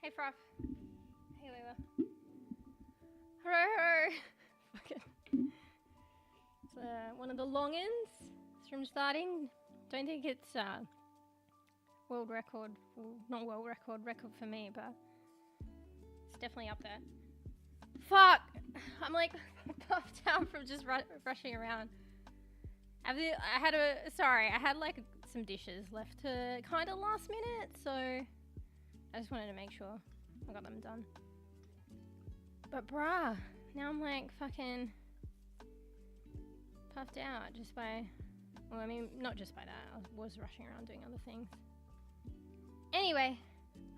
Hey, Froth. Hey, Layla. Hello. Fucking. It's one of the long ends from starting. Don't think it's world record. Well, not world record for me, but it's definitely up there. Fuck! I'm like puffed out from just rushing around. I had like some dishes left to kind of last minute, so I just wanted to make sure I got them done. But bruh, now I'm like fucking puffed out just by, well, I mean, not just by that, I was rushing around doing other things. Anyway,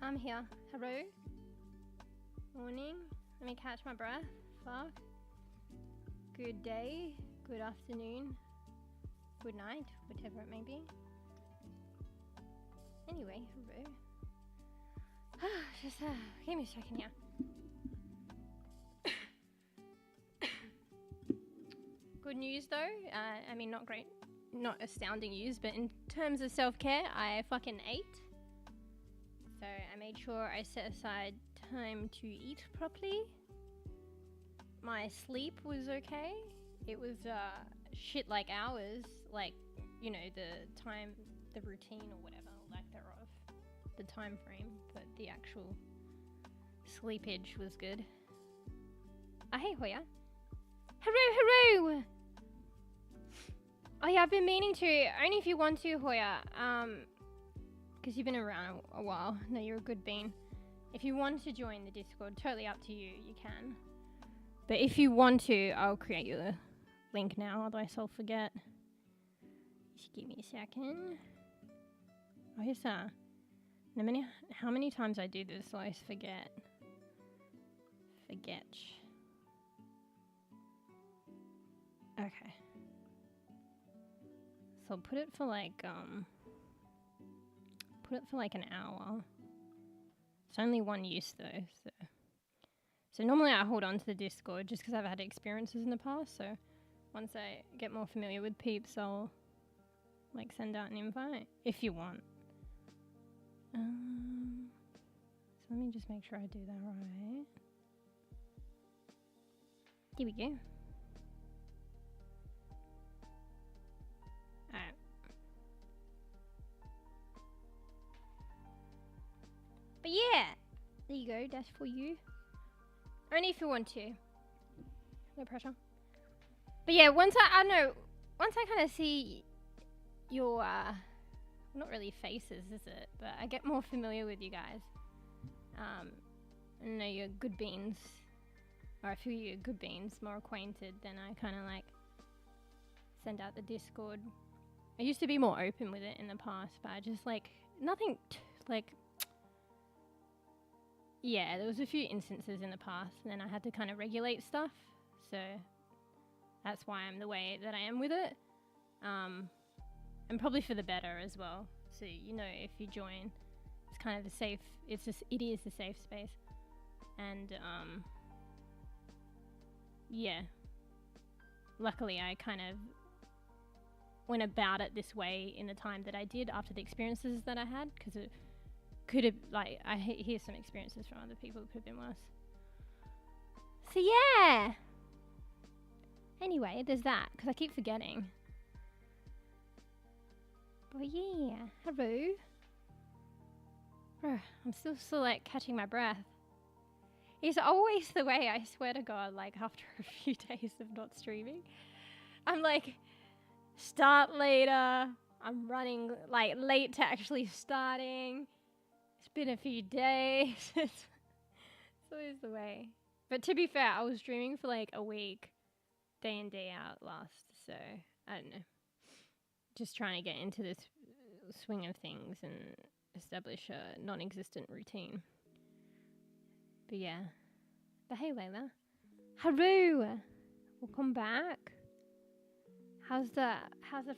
I'm here. Hello. Morning. Let me catch my breath. Fuck. Good day. Good afternoon. Good night. Whatever it may be. Anyway, hello. Just give me a second here. Good news though. I mean, not great, not astounding news, but in terms of self-care, I fucking ate. So I made sure I set aside time to eat properly. My sleep was okay. It was shit like hours, like, you know, the time, the routine or whatever, lack thereof, the time frame, but the actual sleepage was good. Hey Hoya. Hello. Oh yeah, I've been meaning to, only if you want to, Hoya, because you've been around a while. No, you're a good bean. If you want to join the Discord, totally up to you, you can. But if you want to, I'll create you a link now, otherwise I'll forget. Just give me a second. Oh, here's that. How many times I do this, so I forget. Okay. So I'll put it for like an hour. It's only one use though, so normally I hold on to the Discord just because I've had experiences in the past, so once I get more familiar with peeps, I'll like send out an invite if you want. So let me just make sure I do that right. Here we go. Alright. But yeah, there you go, that's for you. Only if you want to. No pressure. But yeah, once I kind of see your, not really faces, is it? But I get more familiar with you guys. I know you're good beans. Or I feel you're good beans, more acquainted, then I kind of like send out the Discord. I used to be more open with it in the past, but I just like, yeah, there was a few instances in the past, and then I had to kind of regulate stuff, so that's why I'm the way that I am with it, and probably for the better as well. So you know, if you join, it's kind of a safe. It is a safe space, and yeah. Luckily, I kind of went about it this way in the time that I did after the experiences that I had, because it could have, like, I hear some experiences from other people that could have been worse. So yeah. Anyway, there's that, because I keep forgetting. But yeah, hello. I'm still like catching my breath. It's always the way, I swear to God, like after a few days of not streaming. I'm like, start later. I'm running like late to actually starting. It's been a few days. It's always the way. But to be fair, I was streaming for like a week, day in, day out last. So, I don't know. Just trying to get into this swing of things and establish a non-existent routine. But yeah. But hey, Layla. Hello. Welcome back. How's the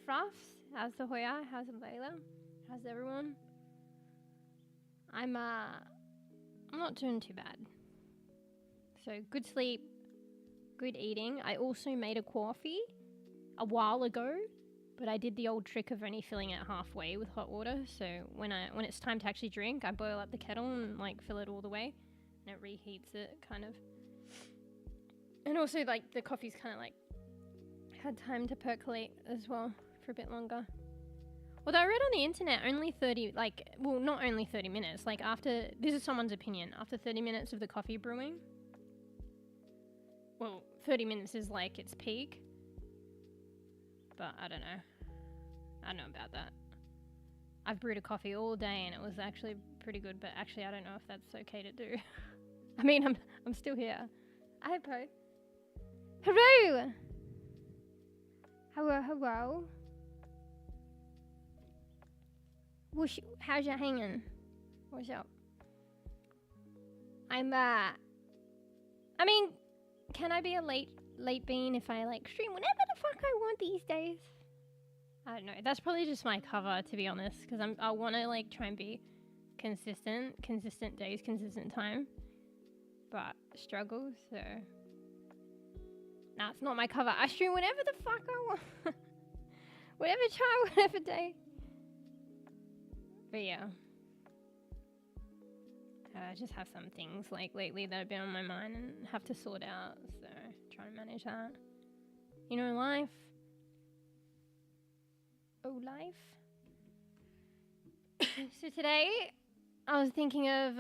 Froths? How's the Hoya? How's the Layla? How's everyone? I'm not doing too bad. So good sleep, good eating. I also made a coffee a while ago, But I did the old trick of only filling it halfway with hot water. So when it's time to actually drink, I boil up the kettle and like fill it all the way, and it reheats it kind of. And also like the coffee's kind of like had time to percolate as well for a bit longer. Although I read on the internet only 30, like, well, not only 30 minutes, like after, this is someone's opinion, after 30 minutes of the coffee brewing, well, 30 minutes is like its peak, but I don't know. I don't know about that. I've brewed a coffee all day and it was actually pretty good, but actually I don't know if that's okay to do. I mean, I'm still here. Hi, Po. Hello! Hello. How's you hanging? What's up? I mean, can I be a late bean if I like stream whenever the fuck I want these days? I don't know. That's probably just my cover, to be honest, because I want to like try and be consistent days, consistent time, but struggle. So nah, it's not my cover. I stream whenever the fuck I want, whatever time, whatever day. But yeah, I just have some things like lately that have been on my mind and have to sort out, so try to manage that. You know, life. Oh, life. So today, I was thinking of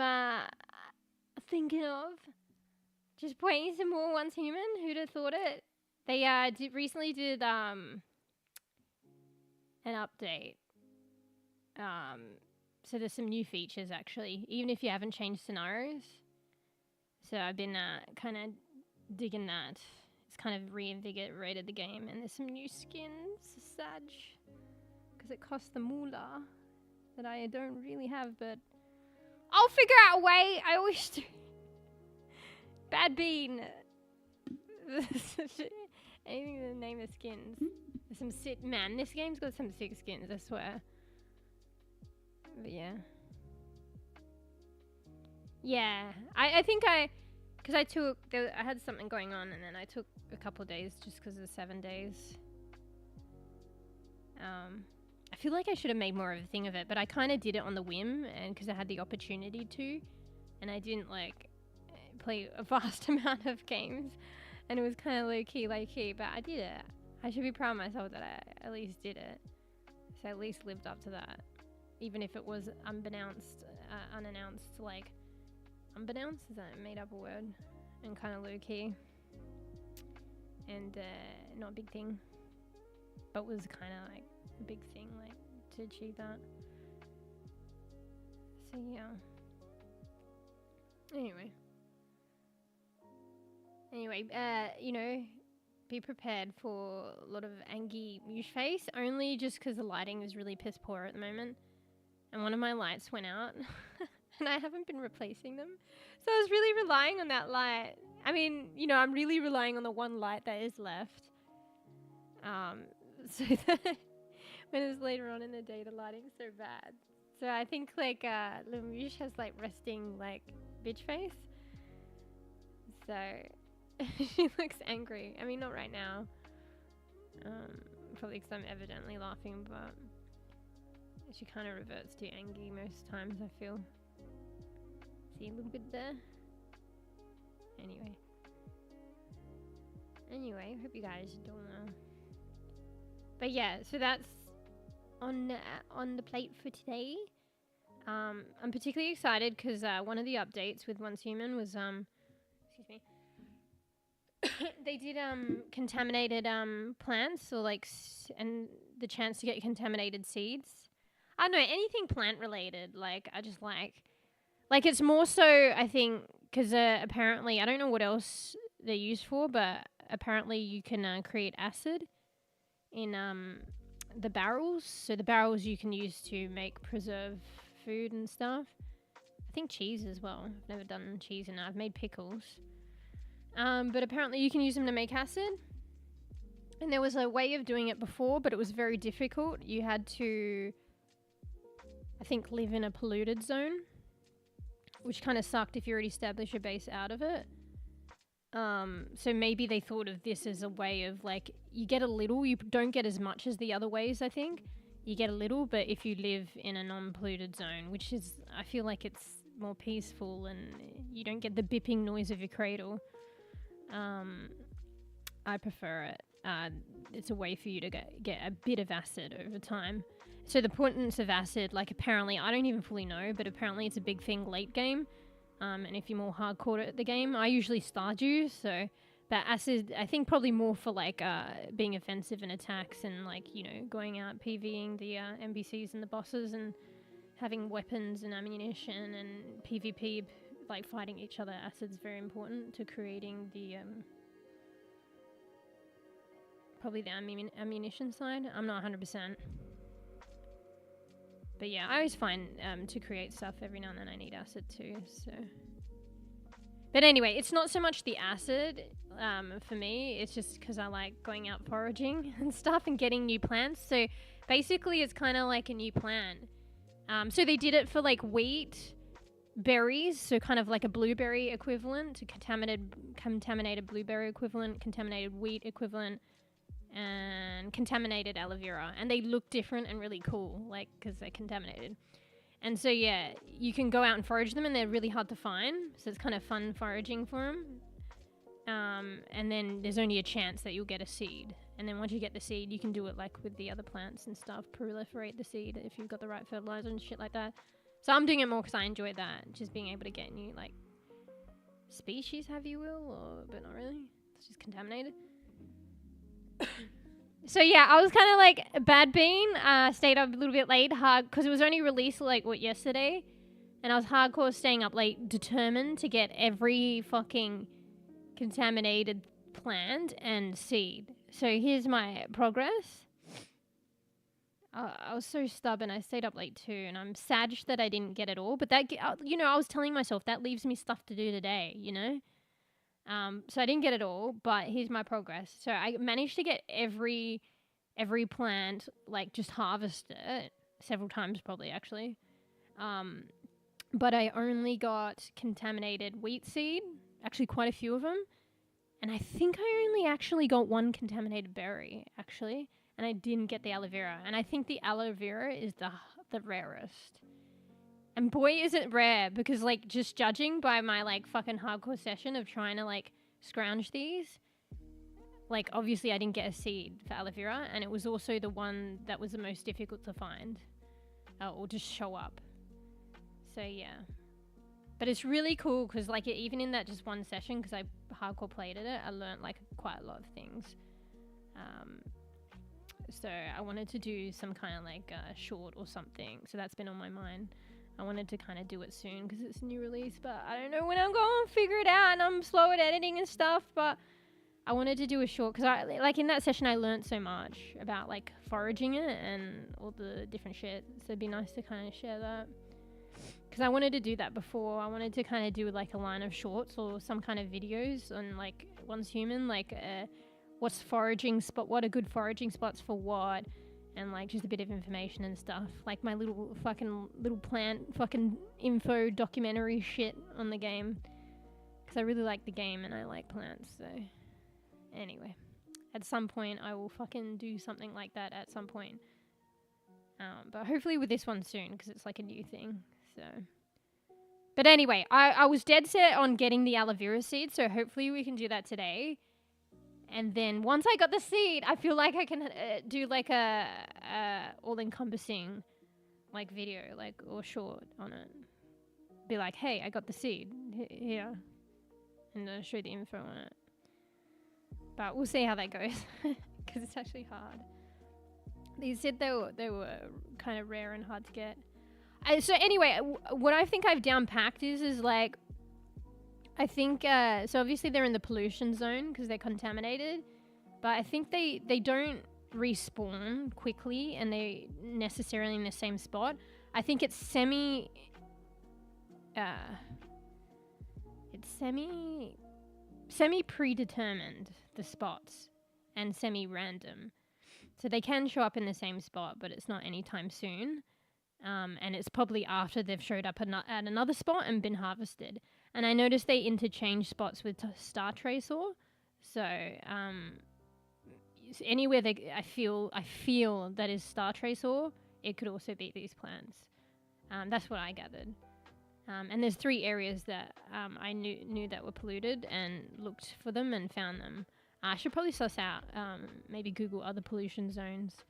just playing some more Once Human. Who'd have thought it? They recently did an update. So there's some new features actually, even if you haven't changed scenarios. So I've been kind of digging that. It's kind of reinvigorated the game, and there's some new skins, sad, because it costs the moolah that I don't really have, but I'll figure out a way. I always do. Bad bean. Anything to name the skins. There's some man, this game's got some sick skins, I swear. But yeah. Yeah. I think because I had something going on, and then I took a couple of days just because of the 7 days. I feel like I should have made more of a thing of it, but I kind of did it on the whim, and because I had the opportunity to, and I didn't like play a vast amount of games, and it was kind of low key, but I did it. I should be proud of myself that I at least did it. So I at least lived up to that. Even if it was unannounced, like, unbeknownst, is that a made up a word? And kind of low key. And not a big thing. But was kind of like a big thing, like, to achieve that. So yeah. Anyway, you know, be prepared for a lot of angry muse face, only just because the lighting is really piss poor at the moment. And one of my lights went out, and I haven't been replacing them. So I was really relying on that light. I mean, you know, I'm really relying on the one light that is left. So that when it's later on in the day, the lighting's so bad. So I think, like, Lamouche has, like, resting, like, bitch face. So she looks angry. I mean, not right now. Probably because I'm evidently laughing, but she kind of reverts to angry most times, I feel. See a little bit there? Anyway, hope you guys are doing well. But yeah, so that's on the plate for today. I'm particularly excited because one of the updates with Once Human was excuse me. They did contaminated plants, or like and the chance to get contaminated seeds. I don't know, anything plant related. Like, I just like it's more so, I think, because apparently I don't know what else they're used for, but apparently you can create acid in the barrels. So the barrels you can use to make preserve food and stuff. I think cheese as well. I've never done cheese, and I've made pickles. But apparently you can use them to make acid. And there was a way of doing it before, but it was very difficult. You had to, I think, live in a polluted zone, which kind of sucked if you already established your base out of it. So maybe they thought of this as a way of like, you get a little, you don't get as much as the other ways, I think. You get a little, but if you live in a non-polluted zone, which is, I feel like it's more peaceful and you don't get the bipping noise of your cradle. I prefer it. It's a way for you to get a bit of acid over time. So the importance of acid, like apparently, I don't even fully know, but apparently it's a big thing late game. And if you're more hardcore at the game, I usually Stardew, so... But acid, I think probably more for like being offensive in attacks and like, you know, going out PvEing the NPCs and the bosses and having weapons and ammunition and PvP, like fighting each other. Acid's very important to creating the... probably the ammunition side. I'm not 100%. But yeah, I always find to create stuff every now and then I need acid too, so... But anyway, it's not so much the acid for me. It's just because I like going out foraging and stuff and getting new plants. So basically it's kind of like a new plant. So they did it for like wheat, berries, so kind of like a blueberry equivalent, to contaminated blueberry equivalent, contaminated wheat equivalent, and contaminated aloe vera. And they look different and really cool, like, because they're contaminated. And so, yeah, you can go out and forage them, and they're really hard to find. So it's kind of fun foraging for them. And then there's only a chance that you'll get a seed. And then once you get the seed, you can do it like with the other plants and stuff. Proliferate the seed if you've got the right fertilizer and shit like that. So I'm doing it more because I enjoy that. Just being able to get new, like, species, have you will, but not really. It's just contaminated. So yeah, I was kind of like a bad bean. Stayed up a little bit late, because it was only released like yesterday, and I was hardcore staying up late, determined to get every fucking contaminated plant and seed. So here's my progress. I was so stubborn. I stayed up late too, and I'm sad that I didn't get it all. But that, you know, I was telling myself that leaves me stuff to do today. You know. So I didn't get it all, but here's my progress. So I managed to get every plant, like just harvest it several times probably actually. But I only got contaminated wheat seed, actually quite a few of them. And I think I only actually got one contaminated berry actually, and I didn't get the aloe vera. And I think the aloe vera is the rarest. And boy, is it rare, because, like, just judging by my, like, fucking hardcore session of trying to, like, scrounge these, like, obviously I didn't get a seed for aloe vera, and it was also the one that was the most difficult to find, or just show up. So, yeah. But it's really cool, because, like, even in that just one session, because I hardcore played at it, I learned, like, quite a lot of things. So I wanted to do some kind of, like, short or something, so that's been on my mind. I wanted to kind of do it soon because it's a new release, but I don't know when I'm going to figure it out, and I'm slow at editing and stuff, but I wanted to do a short because I, like, in that session I learned so much about, like, foraging it and all the different shit, so it'd be nice to kind of share that, because I wanted to do that before. I wanted to kind of do, like, a line of shorts or some kind of videos on, like, Once Human, like, what's foraging spot, what are good foraging spots for what, and, like, just a bit of information and stuff. Like, my little plant fucking info documentary shit on the game. Because I really like the game and I like plants, so... Anyway. At some point, I will fucking do something like that at some point. But hopefully with this one soon, because it's, like, a new thing, so... But anyway, I was dead set on getting the aloe vera seed, so hopefully we can do that today. And then once I got the seed, I feel like I can do like a all-encompassing like video, like, or short on it. Be like, hey, I got the seed here, and show the info on it. But we'll see how that goes, because it's actually hard. They said they were kind of rare and hard to get. So anyway, what I think I've down-packed is like, I think, so obviously they're in the pollution zone because they're contaminated, but I think they don't respawn quickly and they necessarily in the same spot. I think it's semi-predetermined, the spots, and semi-random. So they can show up in the same spot, but it's not anytime soon. And it's probably after they've showed up at another spot and been harvested. And I noticed they interchange spots with Star Tracer. So anywhere that I feel that is Star Tracer, it could also be these plants. That's what I gathered. And there's 3 areas that I knew that were polluted and looked for them and found them. I should probably suss out, maybe Google other pollution zones.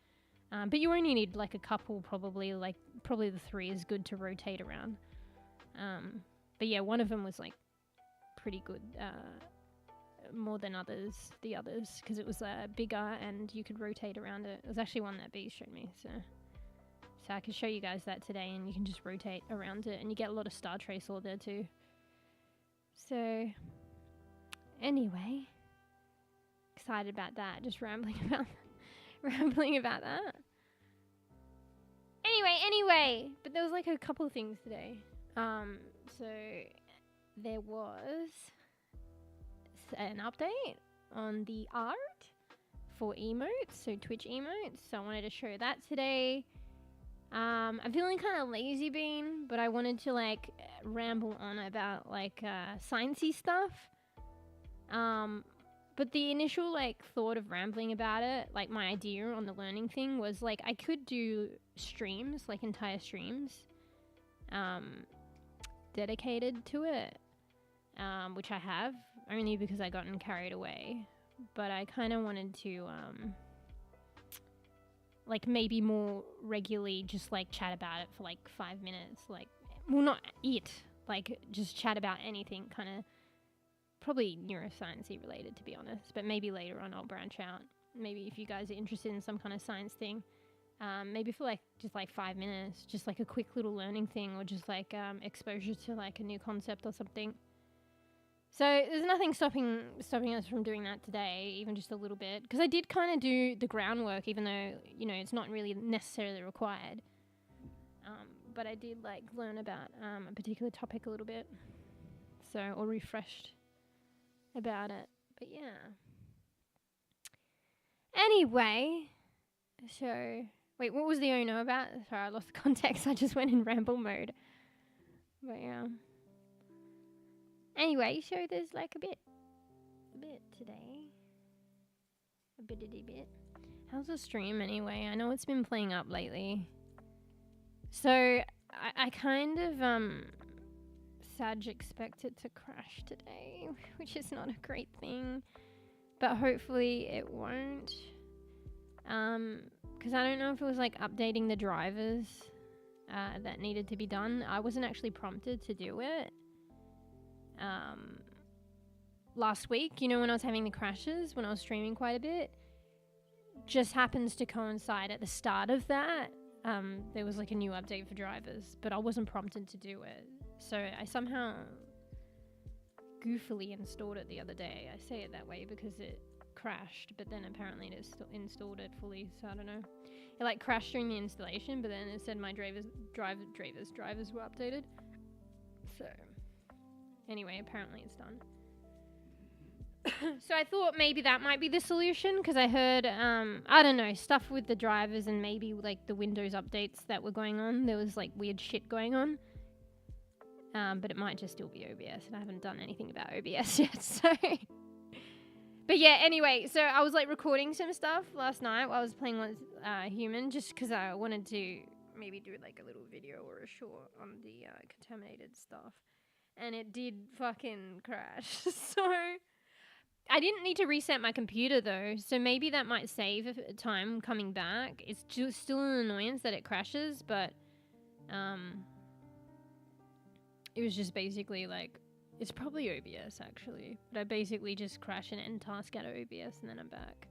But you only need like a couple probably, like probably the 3 is good to rotate around. But yeah, one of them was like pretty good, more than the others, because it was bigger and you could rotate around it. It was actually one that B showed me, so I could show you guys that today, and you can just rotate around it, and you get a lot of Star Tracer there too. So anyway, excited about that. Just rambling about that. Anyway, but there was like a couple of things today. So there was an update on the art for emotes, so Twitch emotes. So I wanted to show that today. I'm feeling kind of lazy bean, but I wanted to like ramble on about like sciencey stuff. But the initial like thought of rambling about it, like my idea on the learning thing was like I could do streams, like entire streams, dedicated to it, which I have, only because I gotten carried away. But I kind of wanted to like maybe more regularly just like chat about it for like 5 minutes, like, well, not it, like just chat about anything, kind of probably neuroscience-y related, to be honest, but maybe later on I'll branch out. Maybe if you guys are interested in some kind of science thing, maybe for like just like 5 minutes, just like a quick little learning thing, or just like exposure to like a new concept or something. So there's nothing stopping us from doing that today, even just a little bit, because I did kind of do the groundwork, even though, you know, it's not really necessarily required. But I did like learn about a particular topic a little bit, so, or refreshed about it. But yeah. Anyway, so wait, what was the oh no about? Sorry, I lost the context. I just went in ramble mode. But yeah. Anyway, so there's like a bit today. A bitty bit. How's the stream anyway? I know it's been playing up lately. So I kind of expect it to crash today, which is not a great thing. But hopefully it won't. Because I don't know if it was like updating the drivers that needed to be done. I wasn't actually prompted to do it. Last week, you know, when I was having the crashes, when I was streaming quite a bit, just happens to coincide at the start of that. There was like a new update for drivers, but I wasn't prompted to do it. So I somehow goofily installed it the other day. I say it that way because it crashed, but then apparently it installed it fully, so I don't know. It like crashed during the installation, but then it said my drivers were updated. So anyway, apparently it's done. So I thought maybe that might be the solution, because I heard, I don't know, stuff with the drivers and maybe like the Windows updates that were going on. There was like weird shit going on. But it might just still be OBS, and I haven't done anything about OBS yet, so. But yeah, anyway, so I was like recording some stuff last night while I was playing with Human, just because I wanted to maybe do like a little video or a short on the contaminated stuff. And it did fucking crash. So I didn't need to reset my computer though, so maybe that might save time coming back. It's just still an annoyance that it crashes, but it was just basically like, it's probably OBS actually, but I basically just crash and end task out of OBS and then I'm back.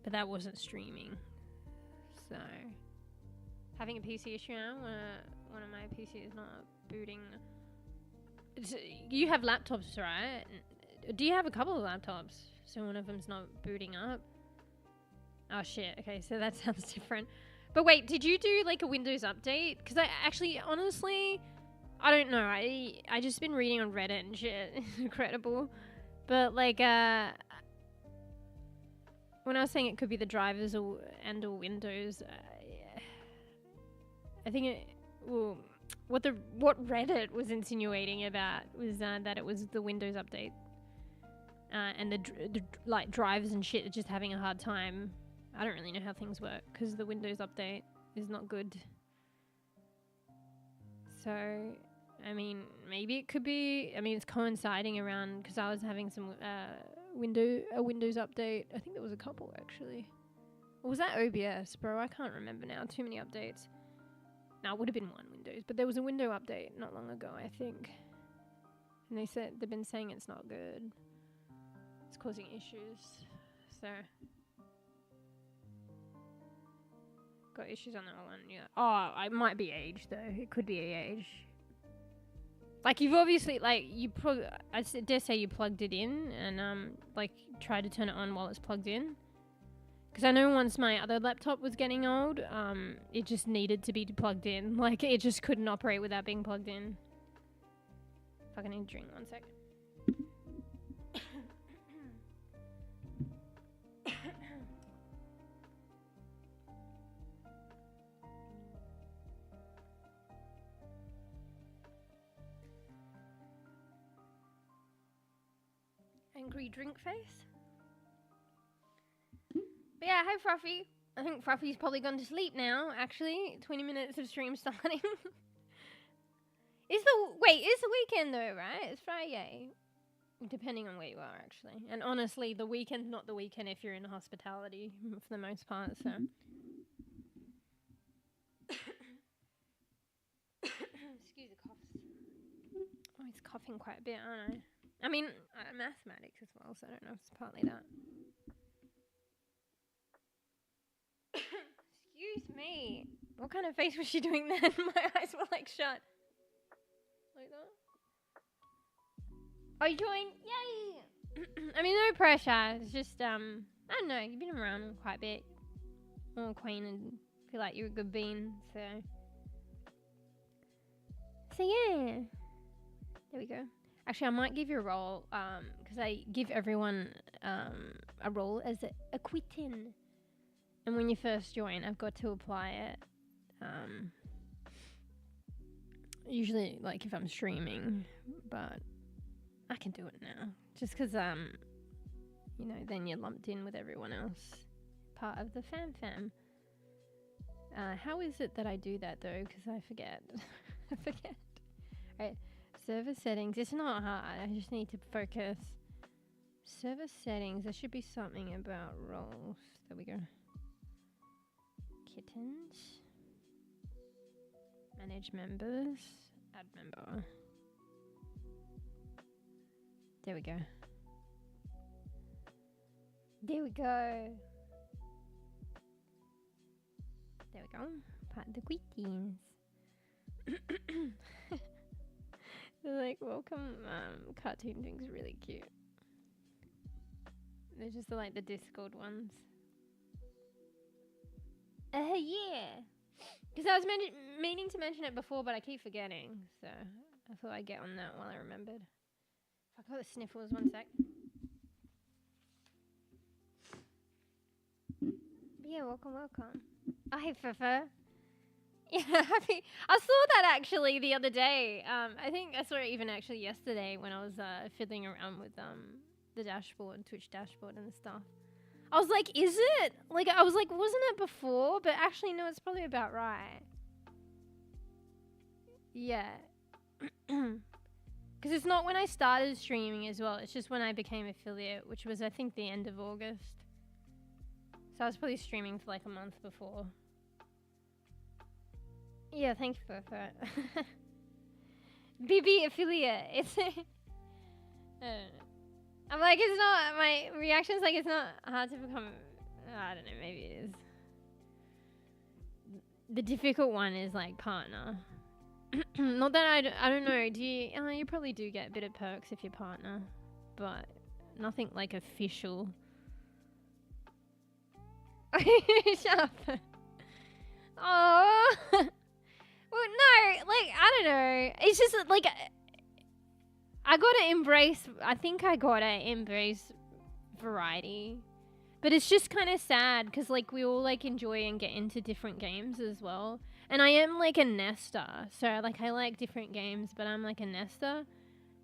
But that wasn't streaming. So having a PC issue now, one of my PC is not booting. You have laptops, right? Do you have a couple of laptops? So one of them's not booting up? Oh shit, okay, so that sounds different. But wait, did you do like a Windows update? Because I actually, honestly, I don't know. I just been reading on Reddit and shit. It's incredible. But like, when I was saying it could be the drivers or Windows, I think it, well, what Reddit was insinuating about was that it was the Windows update, and the like drives and shit are just having a hard time. I don't really know how things work because the Windows update is not good. So, I mean, maybe it could be. I mean, it's coinciding around because I was having some Windows update. I think there was a couple actually. Or was that OBS, bro? I can't remember now. Too many updates. No, it would have been one Windows, but there was a window update not long ago, I think. And they said they've been saying it's not good. It's causing issues. So got issues on that one. Yeah. Oh, it might be age though. It could be age. Like you've obviously you probably I dare say you plugged it in and like tried to turn it on while it's plugged in. Because I know once my other laptop was getting old, it just needed to be plugged in. Like, it just couldn't operate without being plugged in. Fuck, I need a drink. 1 sec. Angry drink face? But yeah, hi Fruffy. I think Fruffy's probably gone to sleep now, actually. 20 minutes of stream starting. It's the weekend though, right? It's Friday. Depending on where you are, actually. And honestly, the weekend's not the weekend if you're in hospitality, for the most part, so. Excuse the coughs. Oh, he's coughing quite a bit, aren't I? I mean, mathematics as well, so I don't know if it's partly that. Excuse me. What kind of face was she doing then? My eyes were like shut. Like that? Oh, you joined? Yay! I mean, no pressure. It's just, I don't know. You've been around quite a bit. More acquainted. Feel like you're a good bean, so. So, yeah. There we go. Actually, I might give you a role, because I give everyone a role as a quittin. And when you first join, I've got to apply it. Usually, like, if I'm streaming, but I can do it now. Just because, you know, then you're lumped in with everyone else. Part of the fam. How is it that I do that, though? Because I forget. I forget. Alright, server settings. It's not hard. I just need to focus. Server settings. There should be something about roles. There we go. Kittens. Manage members. Add member. There we go. There we go. There we go. Part of the quickies. They're like, welcome, cartoon things really cute. They're just like the Discord ones. Yeah. Because I was meaning to mention it before, but I keep forgetting. So I thought I'd get on that while I remembered. I got the sniffles, 1 sec. But yeah, welcome. Oh, hey, Fufu. Yeah, happy. I saw that actually the other day. I think I saw it even actually yesterday when I was fiddling around with the dashboard, Twitch dashboard and stuff. I was like, is it? Like, I was like, wasn't it before? But actually, no, it's probably about right. Yeah. Because it's not when I started streaming as well. It's just when I became affiliate, which was, I think, the end of August. So I was probably streaming for like a month before. Yeah, thank you for it. BB affiliate. It's... I'm like, it's not... My reaction's like, it's not hard to become... I don't know, maybe it is. The difficult one is like partner. Not that I don't know. Do you... you probably do get a bit of perks if you're partner. But nothing like official. Shut up. Oh. Well, no, like, I don't know. It's just like, I gotta embrace, I think I gotta embrace variety. But it's just kind of sad because like we all like enjoy and get into different games as well. And I am like a nester, so like I like different games, but I'm like a nester,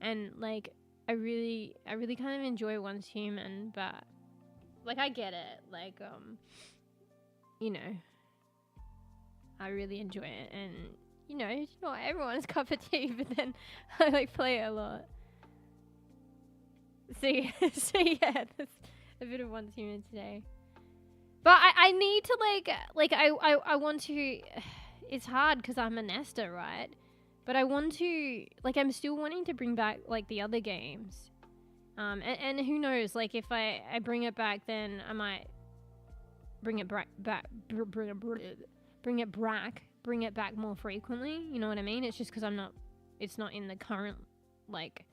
and like I really kind of enjoy Once Human, but like I get it, like you know, I really enjoy it, and you know, it's not everyone's cup of tea, but then I like play it a lot. So yeah, that's a bit of Once Human today. But I need to like I want to. It's hard because I'm a nester, right? But I want to, like, I'm still wanting to bring back like the other games. And who knows? Like, if I bring it back, then I might bring it back more frequently. You know what I mean? It's just because it's not in the current like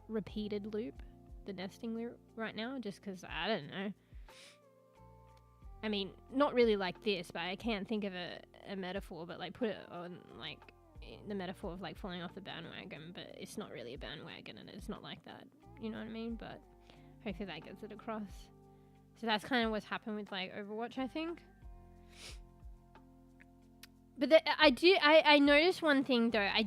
repeated loop, the nesting loop right now. Just because I don't know. I mean, not really like this, but I can't think of a metaphor, but like put it on like the metaphor of like falling off the bandwagon, but it's not really a bandwagon and it's not like that. You know what I mean? But hopefully that gets it across. So that's kind of what's happened with like Overwatch, I think. But I noticed one thing though. I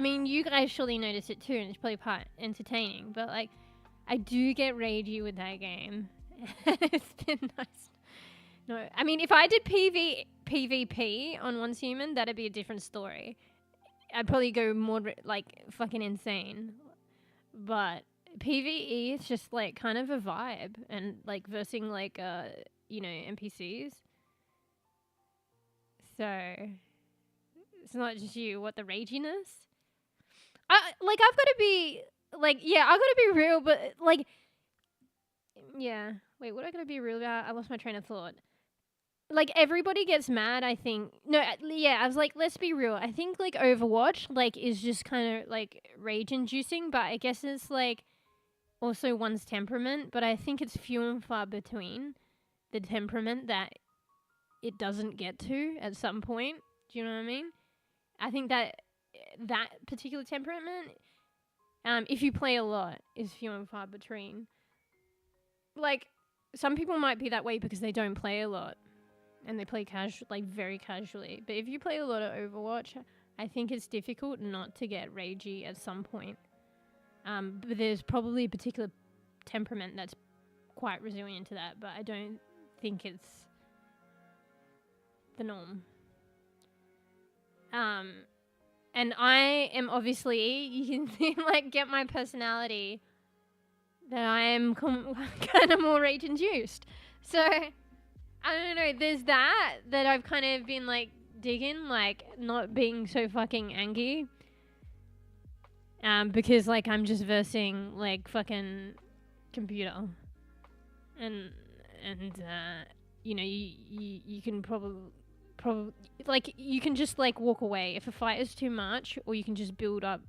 mean, you guys surely notice it too, and it's probably part entertaining, but like, I do get ragey with that game. It's been nice. No, I mean, if I did PvP on Once Human, that'd be a different story. I'd probably go more like fucking insane. But PvE is just like kind of a vibe, and like versing like you know, NPCs. So it's not just you. What, the raginess? I've got to be like, yeah, I've got to be real, but like, yeah. Wait, what am I going to be real about? I lost my train of thought. Like, everybody gets mad, I think. No, yeah, I was like, let's be real. I think, like, Overwatch, like, is just kind of, like, rage-inducing, but I guess it's, like, also one's temperament, but I think it's few and far between the temperament that it doesn't get to at some point. Do you know what I mean? I think that particular temperament, if you play a lot, is few and far between. Like, some people might be that way because they don't play a lot and they play very casually. But if you play a lot of Overwatch, I think it's difficult not to get ragey at some point. But there's probably a particular temperament that's quite resilient to that, but I don't think it's the norm. And I am obviously, you can like get my personality, that I am kind of more rage-induced. So, I don't know, there's that I've kind of been, like, digging, like, not being so fucking angry. Because, like, I'm just versing, like, fucking computer. And you know, you can probably, like, you can just, like, walk away if a fight is too much, or you can just build up,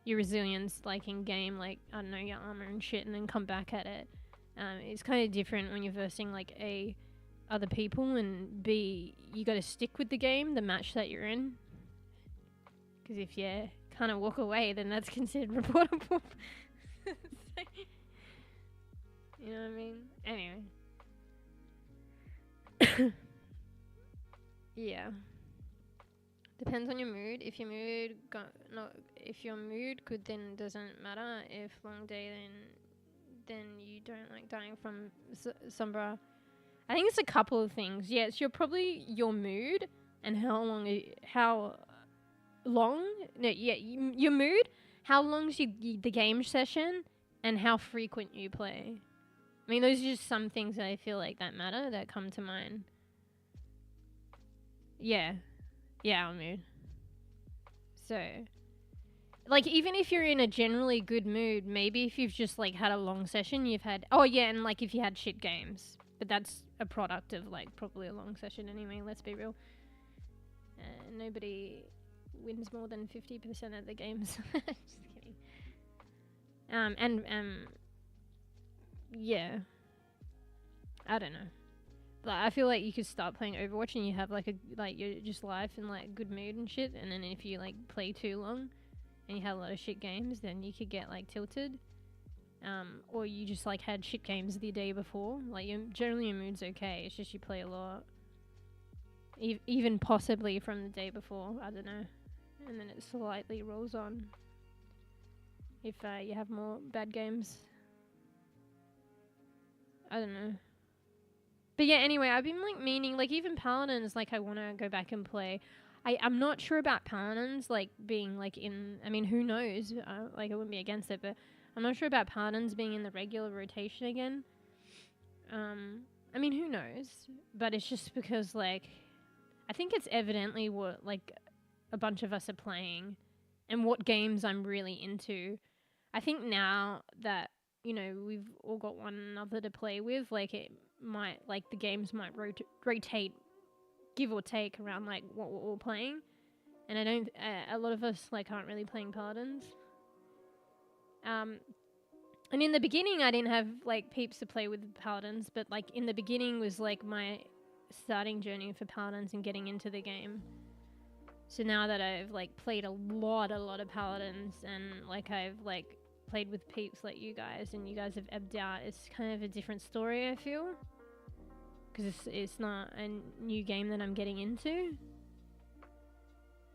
your resilience, like in game, like, I don't know, your armor and shit, and then come back at it. It's kind of different when you're versing like other people, and B, you got to stick with the game, the match that you're in. Because if you kind of walk away, then that's considered reportable. You know what I mean? Anyway. Yeah. Depends on your mood. If your mood good, then doesn't matter. If long day, then you don't like dying from Sombra. I think it's a couple of things. Yeah, it's your mood and your mood, how long's the game session, and how frequent you play. I mean, those are just some things that I feel like that matter, that come to mind. Yeah, our mood. So, like, even if you're in a generally good mood, maybe if you've just, like, had a long session, and, like, if you had shit games. But that's a product of, like, probably a long session anyway, let's be real. Nobody wins more than 50% of the games. Just kidding. Yeah. I don't know. Like, I feel like you could start playing Overwatch and you have you're just life in like good mood and shit, and then if you like play too long and you have a lot of shit games, then you could get like tilted. or you just like had shit games the day before. Like generally your mood's okay. It's just you play a lot, even possibly from the day before. I don't know, and then it slightly rolls on if you have more bad games. I don't know. But yeah, anyway, I've been like meaning, like even Paladins, like I want to go back and play. I'm not sure about Paladins, like being like in, I mean, who knows? Like I wouldn't be against it, but I'm not sure about Paladins being in the regular rotation again. I mean, who knows? But it's just because like, I think it's evidently what like a bunch of us are playing and what games I'm really into. I think now that, you know, we've all got one another to play with, like it might, like the games might rotate, give or take around like what we're all playing. And I don't, a lot of us like aren't really playing Paladins. And in the beginning I didn't have like peeps to play with Paladins, but like in the beginning was like my starting journey for Paladins and getting into the game. So now that I've like played a lot of Paladins and like I've like played with peeps like you guys and you guys have ebbed out, it's kind of a different story, I feel. Because it's not a new game that I'm getting into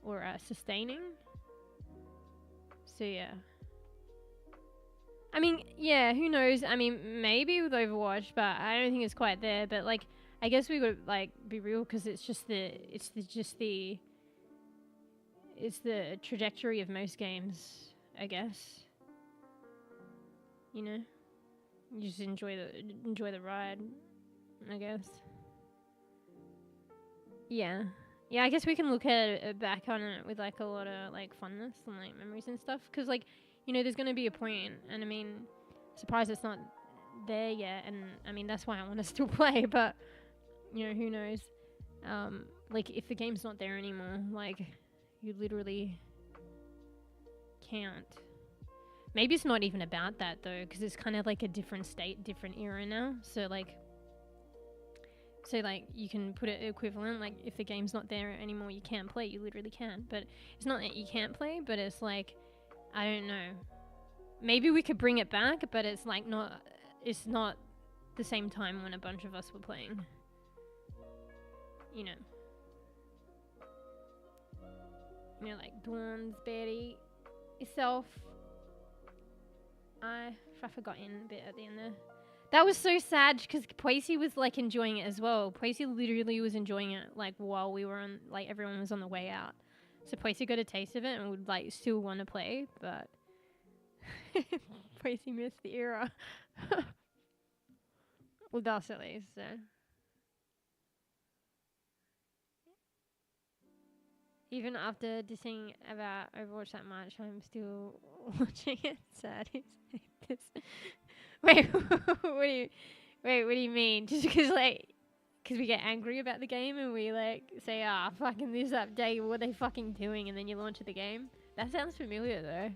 or sustaining. So yeah. I mean, yeah, who knows? I mean, maybe with Overwatch, but I don't think it's quite there. But like, I guess we would like be real because it's the trajectory of most games, I guess. You know, you just enjoy the ride, I guess. Yeah, I guess we can look at it back on it with like a lot of like funness and like memories and stuff. Cause like, you know, there's gonna be a point, and I mean, surprised it's not there yet. And I mean, that's why I want to still play. But you know, who knows? Like if the game's not there anymore, like you literally can't. Maybe it's not even about that though, because it's kind of like a different state, different era now. So like you can put it equivalent, like if the game's not there anymore, you can't play, you literally can. But it's not that you can't play, but it's like, I don't know. Maybe we could bring it back, but it's like it's not the same time when a bunch of us were playing. You know. You know, like Dawn's, Betty, yourself. I forgot in a bit at the end there. That was so sad because Poisey was like enjoying it as well. Poisey literally was enjoying it like while we were on, like everyone was on the way out. So Poisey got a taste of it and would like still want to play, but Poisey missed the era. Well, that's at least, so. Even after dissing about Overwatch that much, I'm still watching it. Sad. Wait, what do you mean? Just because we get angry about the game and we like say, fucking this update, what are they fucking doing? And then you launch the game. That sounds familiar though.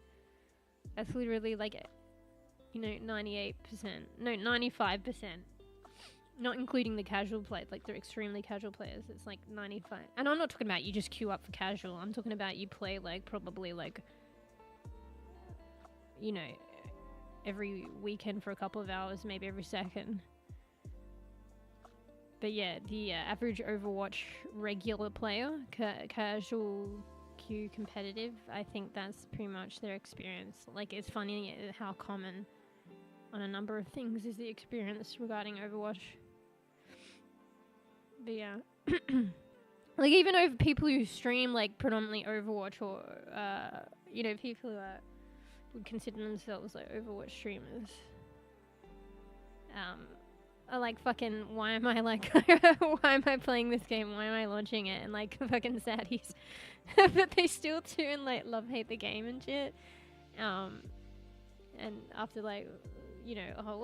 That's literally like, you know, 95%. Not including the casual players, like the extremely casual players. It's like 95. And I'm not talking about you just queue up for casual. I'm talking about you play like probably like, you know, every weekend for a couple of hours, maybe every second. But yeah, the average Overwatch regular player, casual, queue, competitive, I think that's pretty much their experience. Like it's funny how common on a number of things is the experience regarding Overwatch. But yeah, like even over people who stream like predominantly Overwatch or you know, people who would consider themselves like Overwatch streamers, are like fucking, why am I like why am I playing this game? Why am I launching it? And like fucking saddies, but they still too and like love hate the game and shit. And after like, you know,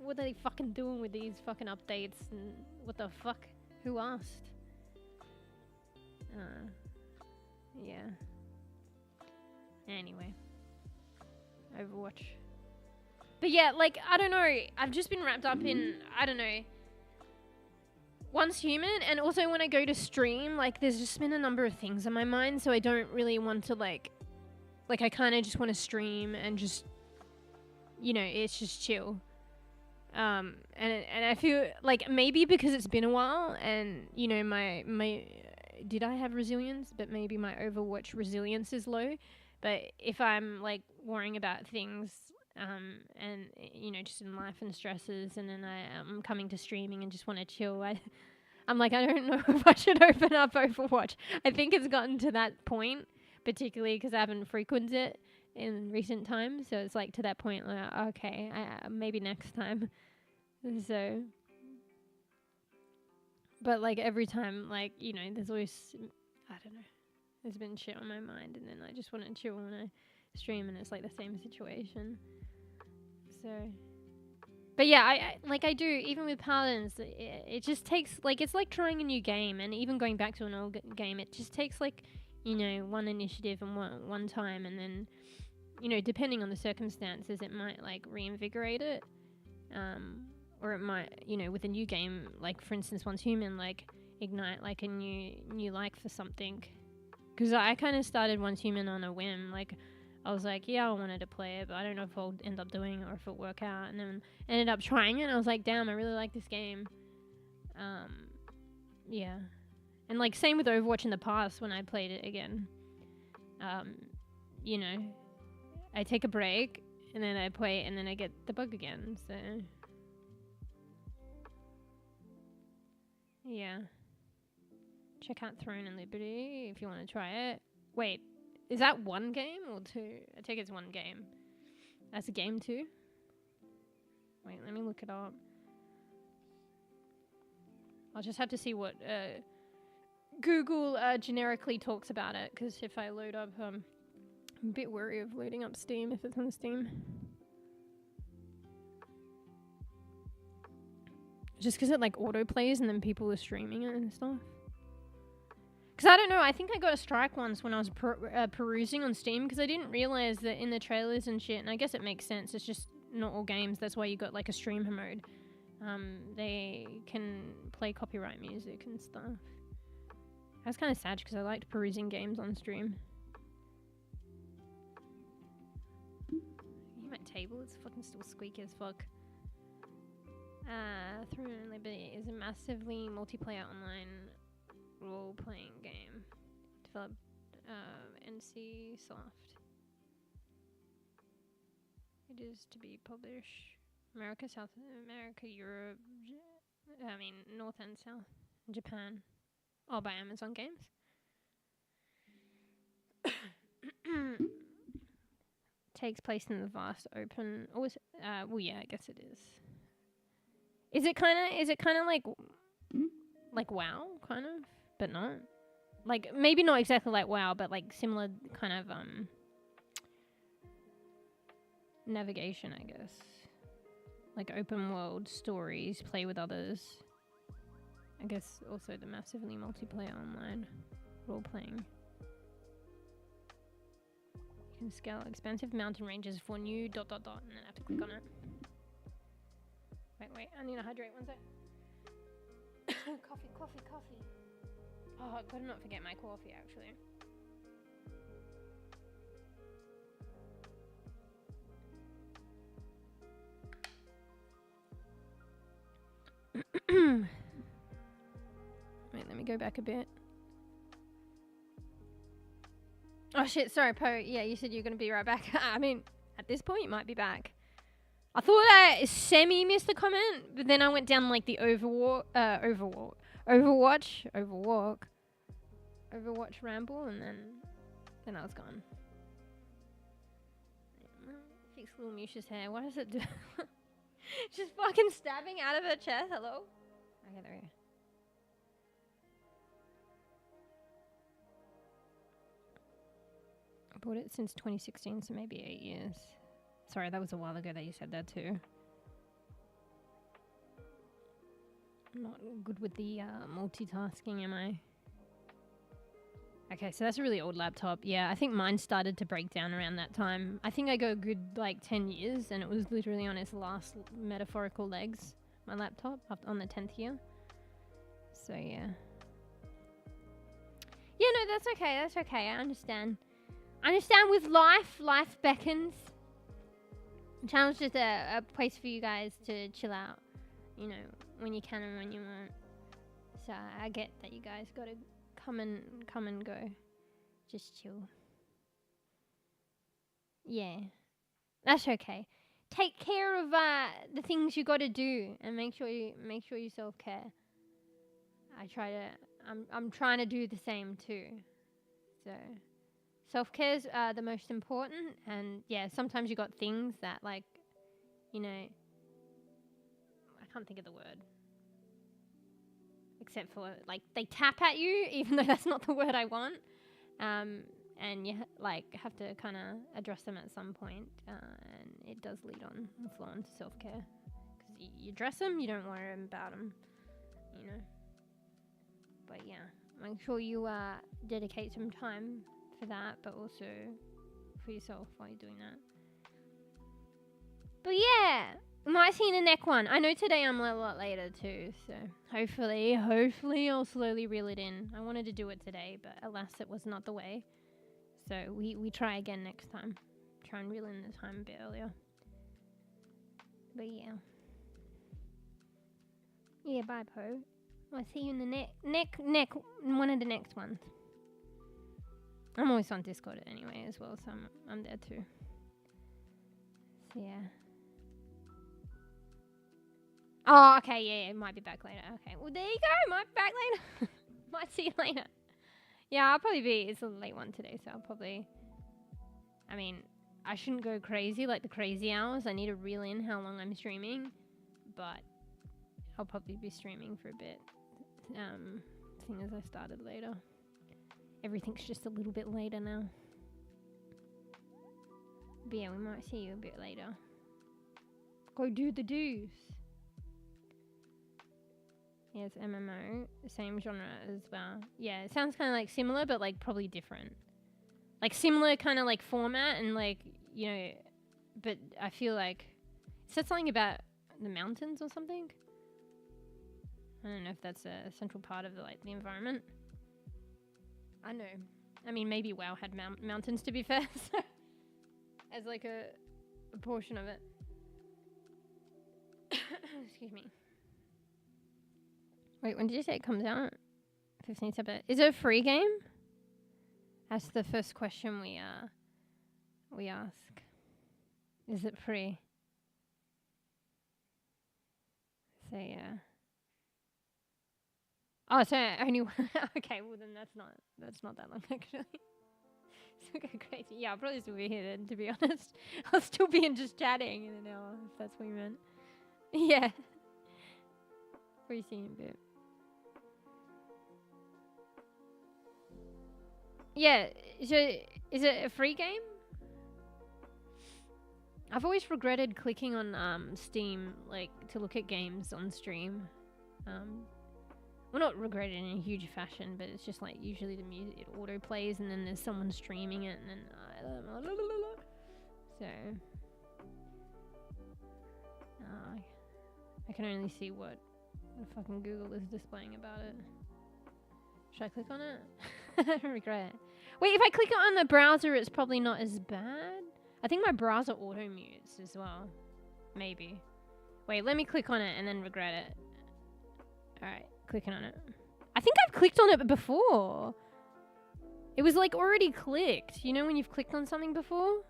what are they fucking doing with these fucking updates and what the fuck? Who asked? Yeah. Anyway. Overwatch. But yeah, like, I don't know. I've just been wrapped up in, I don't know, Once Human, and also when I go to stream, like, there's just been a number of things in my mind, so I don't really want to, like I kind of just want to stream and just you know, it's just chill. And I feel like maybe because it's been a while and, you know, my did I have resilience? But maybe my Overwatch resilience is low. But if I'm like worrying about things, and you know, just in life and stresses, and then I'm coming to streaming and just want to chill, I'm like, I don't know if I should open up Overwatch. I think it's gotten to that point, particularly because I haven't frequented it in recent times. So it's like to that point, like, okay, maybe next time. So, but like every time, like, you know, there's always, I don't know, there's been shit on my mind, and then I just want to chill when I stream, and it's like the same situation. So, but yeah, I do, even with Paladins, it just takes, like, it's like trying a new game, and even going back to an old game, it just takes, like, you know, one initiative and one time, and then, you know, depending on the circumstances, it might, like, reinvigorate it, or it might, you know, with a new game, like, for instance, Once Human, like, ignite, like, a new like for something, because I kind of started Once Human on a whim, like, I was like, yeah, I wanted to play it, but I don't know if I'll end up doing it or if it'll work out. And then ended up trying it, and I was like, damn, I really like this game. Yeah. And, like, same with Overwatch in the past when I played it again. You know, I take a break, and then I play it, and then I get the bug again, so. Yeah. Check out Throne and Liberty if you want to try it. Wait. Is that one game or two? I take it's one game. That's a game too? Wait, let me look it up. I'll just have to see what Google generically talks about it, because if I load up, I'm a bit wary of loading up Steam if it's on Steam. Just because it like autoplays and then people are streaming it and stuff. Because I don't know, I think I got a strike once when I was perusing on Steam, because I didn't realize that in the trailers and shit, and I guess it makes sense, it's just not all games, that's why you got like a streamer mode. They can play copyright music and stuff. That's kind of sad, because I liked perusing games on stream. My table is fucking still squeaky as fuck. Throne and Liberty is a massively multiplayer online role-playing game developed NC Soft. It is to be published America, South America, Europe, North and South, Japan, all by Amazon Games. Takes place in the vast open. Well, yeah, I guess it is. Is it kind of like WoW, kind of? But not, like, maybe not exactly like WoW, but like similar kind of navigation, I guess. Like open world stories, play with others. I guess also the massively multiplayer online role playing. You can scale expansive mountain ranges for new ... and then I have to click on it. Wait, I need to hydrate one sec. Coffee. Oh, I could not forget my coffee, actually. Wait, let me go back a bit. Oh shit, sorry, Poe. Yeah, you said you were going to be right back. I mean, at this point, you might be back. I thought I semi-missed the comment, but then I went down like the Overwatch ramble, and then I was gone. Fix little Musha's hair. What does it do? She's fucking stabbing out of her chest. Hello? Okay, there we go. I bought it since 2016, so maybe 8 years. Sorry, that was a while ago that you said that too. I'm not good with the multitasking, am I? Okay, so that's a really old laptop. Yeah, I think mine started to break down around that time. I think I go a good like 10 years, and it was literally on its last metaphorical legs, my laptop, on the 10th year. So yeah. Yeah, no, that's okay, I understand. I understand with life beckons. Channel's just a place for you guys to chill out, you know, when you can and when you want. So I get that you guys gotta come and go. Just chill. Yeah, that's okay. Take care of the things you gotta do, and make sure you self-care. I'm trying to do the same too. So self-care's the most important, and yeah, sometimes you got things that, like, you know, I can't think of the word. Except for, like, they tap at you, even though that's not the word I want. And you have to kind of address them at some point, and it does lead on the flow into self-care. Because you address them, you don't worry about them, you know. But yeah, make sure you dedicate some time for that, but also for yourself while you're doing that. But yeah, we might see you in the next one. I know today I'm a lot later too, so hopefully I'll slowly reel it in. I wanted to do it today, but alas, it was not the way. So we try again next time. Try and reel in the time a bit earlier. But yeah. Yeah, bye, Po. I'll see you in the one of the next ones. I'm always on Discord anyway as well, so I'm there too. So yeah. Oh, okay, yeah, it might be back later. Okay, well, there you go. Might be back later. Might see you later. Yeah, I'll probably be, it's a late one today, so I'll probably, I mean, I shouldn't go crazy, like the crazy hours. I need to reel in how long I'm streaming, but I'll probably be streaming for a bit. Seeing as I started later. Everything's just a little bit later now. But yeah, we might see you a bit later. Go do the do's. Yeah, it's MMO, same genre as well. Yeah, it sounds kind of like similar, but like probably different. Like similar kind of like format and like, you know, but I feel like, is that something about the mountains or something? I don't know if that's a central part of the environment. I know. I mean, maybe WoW had mountains, to be fair, so as like a portion of it. Excuse me. Wait, when did you say it comes out? 15th September. Is it a free game? That's the first question we ask. Is it free? So yeah. Oh, so only one. Okay, well then that's not that long actually. So go crazy. Yeah, I'll probably still be here then, to be honest. I'll still be in just chatting in an hour, if that's what you meant. Yeah. Free scene a bit. Yeah, so is it a free game? I've always regretted clicking on Steam, like, to look at games on stream. Well, not regretted in a huge fashion, but it's just like usually the music, it auto plays and then there's someone streaming it and then so I can only see what the fucking Google is displaying about it. Should I click on it? I regret it. Wait, if I click it on the browser, it's probably not as bad. I think my browser auto mutes as well. Maybe. Wait, let me click on it and then regret it. Alright, clicking on it. I think I've clicked on it before. It was like already clicked. You know when you've clicked on something before?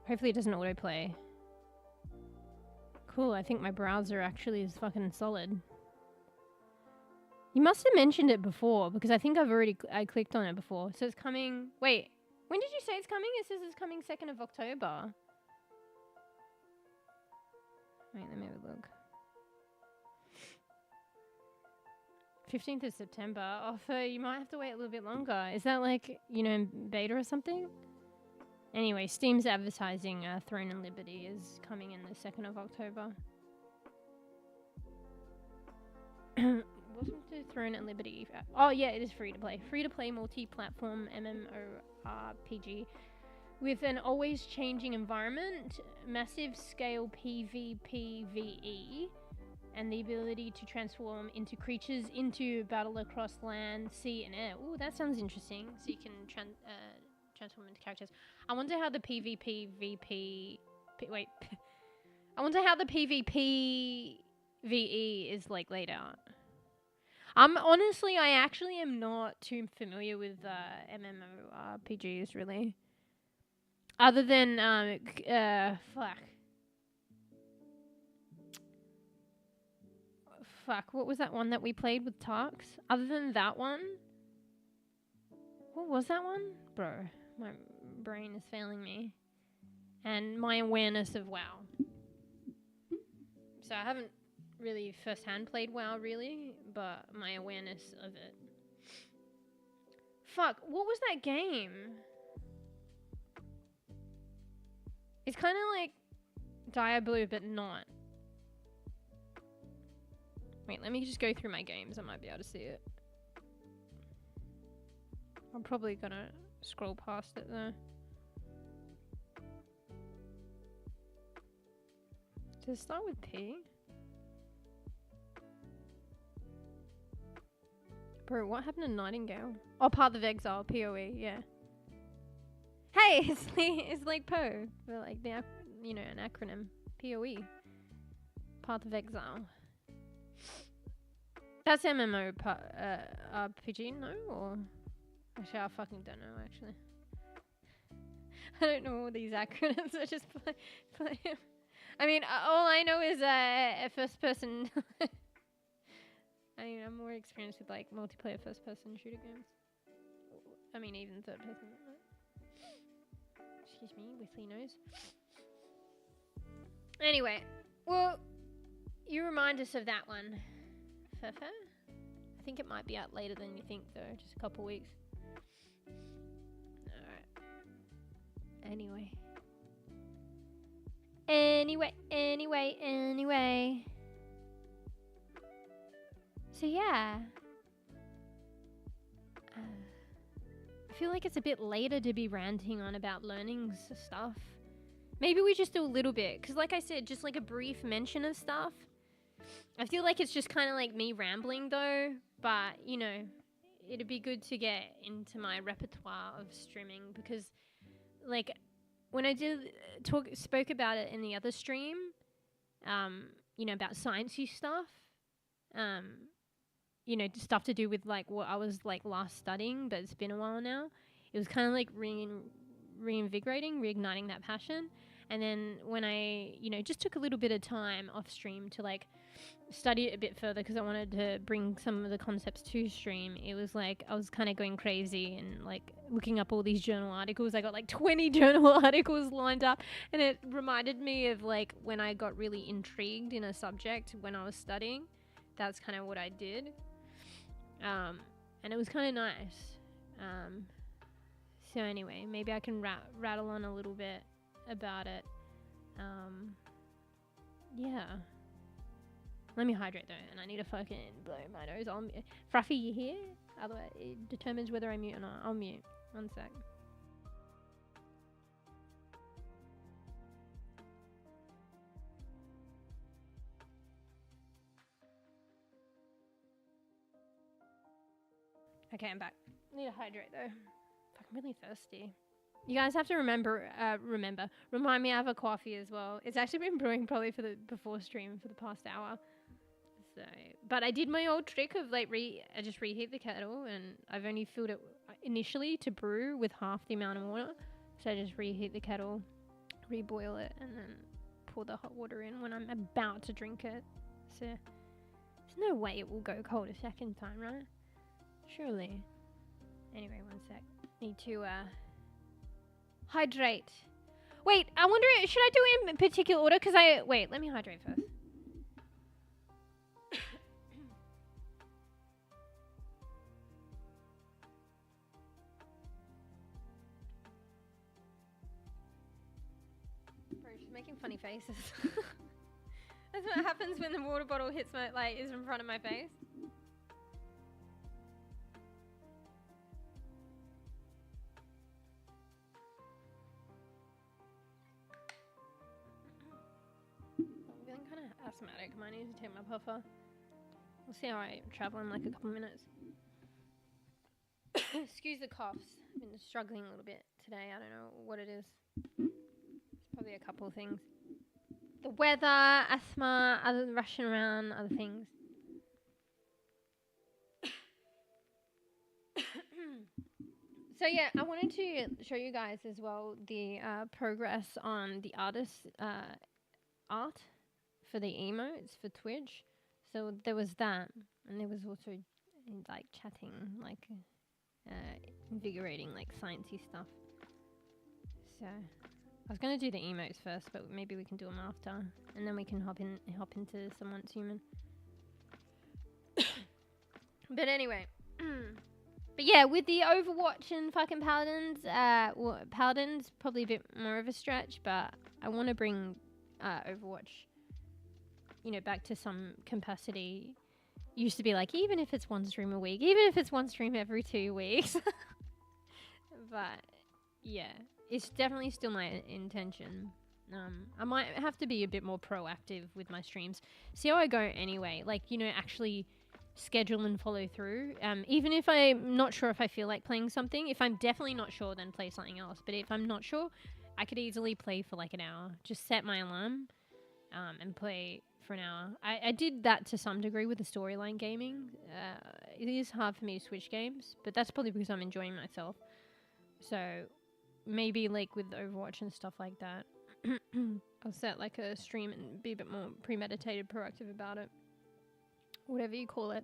Hopefully it doesn't autoplay. Cool, I think my browser actually is fucking solid. You must have mentioned it before, because I think I clicked on it before. So it's coming... Wait, when did you say it's coming? It says it's coming 2nd of October. Wait, let me have a look. 15th of September. Oh, so you might have to wait a little bit longer. Is that like, you know, beta or something? Anyway, Steam's advertising Throne and Liberty is coming in the 2nd of October. Wasn't the Throne and Liberty? Oh yeah, it is free to play. Free to play multi-platform MMORPG with an always changing environment, massive scale PvPvE, and the ability to transform into creatures into battle across land, sea, and air. Ooh, that sounds interesting. So you can transform into characters. I wonder how the wait. I wonder how the PvP VE is like laid out. Honestly, I actually am not too familiar with MMORPGs really. Other than fuck, what was that one that we played with Tarks? Other than that one, what was that one? Bro, my brain is failing me. And my awareness of WoW. So I haven't really first-hand played WoW really, but my awareness of it. Fuck, what was that game? It's kind of like Diablo, but not. Wait, let me just go through my games. I might be able to see it. I'm probably gonna scroll past it though. Does it start with P? Bro, what happened to Nightingale? Oh, Path of Exile, PoE, yeah. Hey, it's like PoE, but like the an acronym, PoE, Path of Exile. That's MMO RPG, no? Or actually, I fucking don't know. Actually, I don't know all these acronyms. I just play. I mean, all I know is a first-person. I mean, I'm more experienced with like multiplayer first-person shooter games. I mean, even third-person. Excuse me, whistly nose. Anyway, well, you remind us of that one, Fefe. I think it might be out later than you think, though. Just a couple weeks. Alright. Anyway. So yeah. I feel like it's a bit later to be ranting on about learning stuff. Maybe we just do a little bit. Because like I said, just like a brief mention of stuff. I feel like it's just kind of like me rambling though. But, you know, it'd be good to get into my repertoire of streaming. Because, like, when I spoke about it in the other stream, you know, about sciencey stuff, you know, stuff to do with like what I was like last studying, but it's been a while now. It was kind of like reinvigorating, reigniting that passion. And then when I, you know, just took a little bit of time off stream to like study it a bit further because I wanted to bring some of the concepts to stream, it was like I was kind of going crazy and like looking up all these journal articles. I got like 20 journal articles lined up, and it reminded me of like when I got really intrigued in a subject when I was studying. That's kind of what I did. And it was kind of nice. So anyway, maybe I can rattle on a little bit about it. Yeah. Let me hydrate though, and I need to fucking blow my nose. Fruffy, you here? Otherwise, it determines whether I mute or not. I'll mute. One sec. Okay, I'm back. Need to hydrate though. Fuck, I'm really thirsty. You guys have to remind me I have a coffee as well. It's actually been brewing probably before stream for the past hour. So, but I did my old trick of like I just reheat the kettle, and I've only filled it initially to brew with half the amount of water. So I just reheat the kettle, reboil it, and then pour the hot water in when I'm about to drink it. So there's no way it will go cold a second time, right? Surely. Anyway, one sec. Need to hydrate. Wait, I wonder, should I do it in particular order? Wait, let me hydrate first. Bro, she's making funny faces. That's what happens when the water bottle hits is in front of my face. Asthmatic. I might need to take my puffer. We'll see how I travel in like a couple minutes. Excuse the coughs. I've been struggling a little bit today. I don't know what it is. It's probably a couple of things. The weather, asthma, other rushing around, other things. So yeah, I wanted to show you guys as well the progress on the artist art for the emotes for Twitch. So there was that, and there was also like chatting, like invigorating, like sciencey stuff. So I was gonna do the emotes first, but maybe we can do them after, and then we can hop into someone's human. But anyway. But yeah, with the Overwatch and fucking Paladins, well, Paladins probably a bit more of a stretch, but I want to bring Overwatch, you know, back to some capacity. Used to be like, even if it's one stream a week, even if it's one stream every 2 weeks. But yeah, it's definitely still my intention. I might have to be a bit more proactive with my streams. See how I go anyway, like, you know, actually schedule and follow through. Even if I'm not sure if I feel like playing something, if I'm definitely not sure, then play something else. But if I'm not sure, I could easily play for like an hour. Just set my alarm and play for an hour. I did that to some degree with the storyline gaming. It is hard for me to switch games, but that's probably because I'm enjoying myself. So maybe like with Overwatch and stuff like that, I'll set like a stream and be a bit more premeditated, proactive about it. Whatever you call it.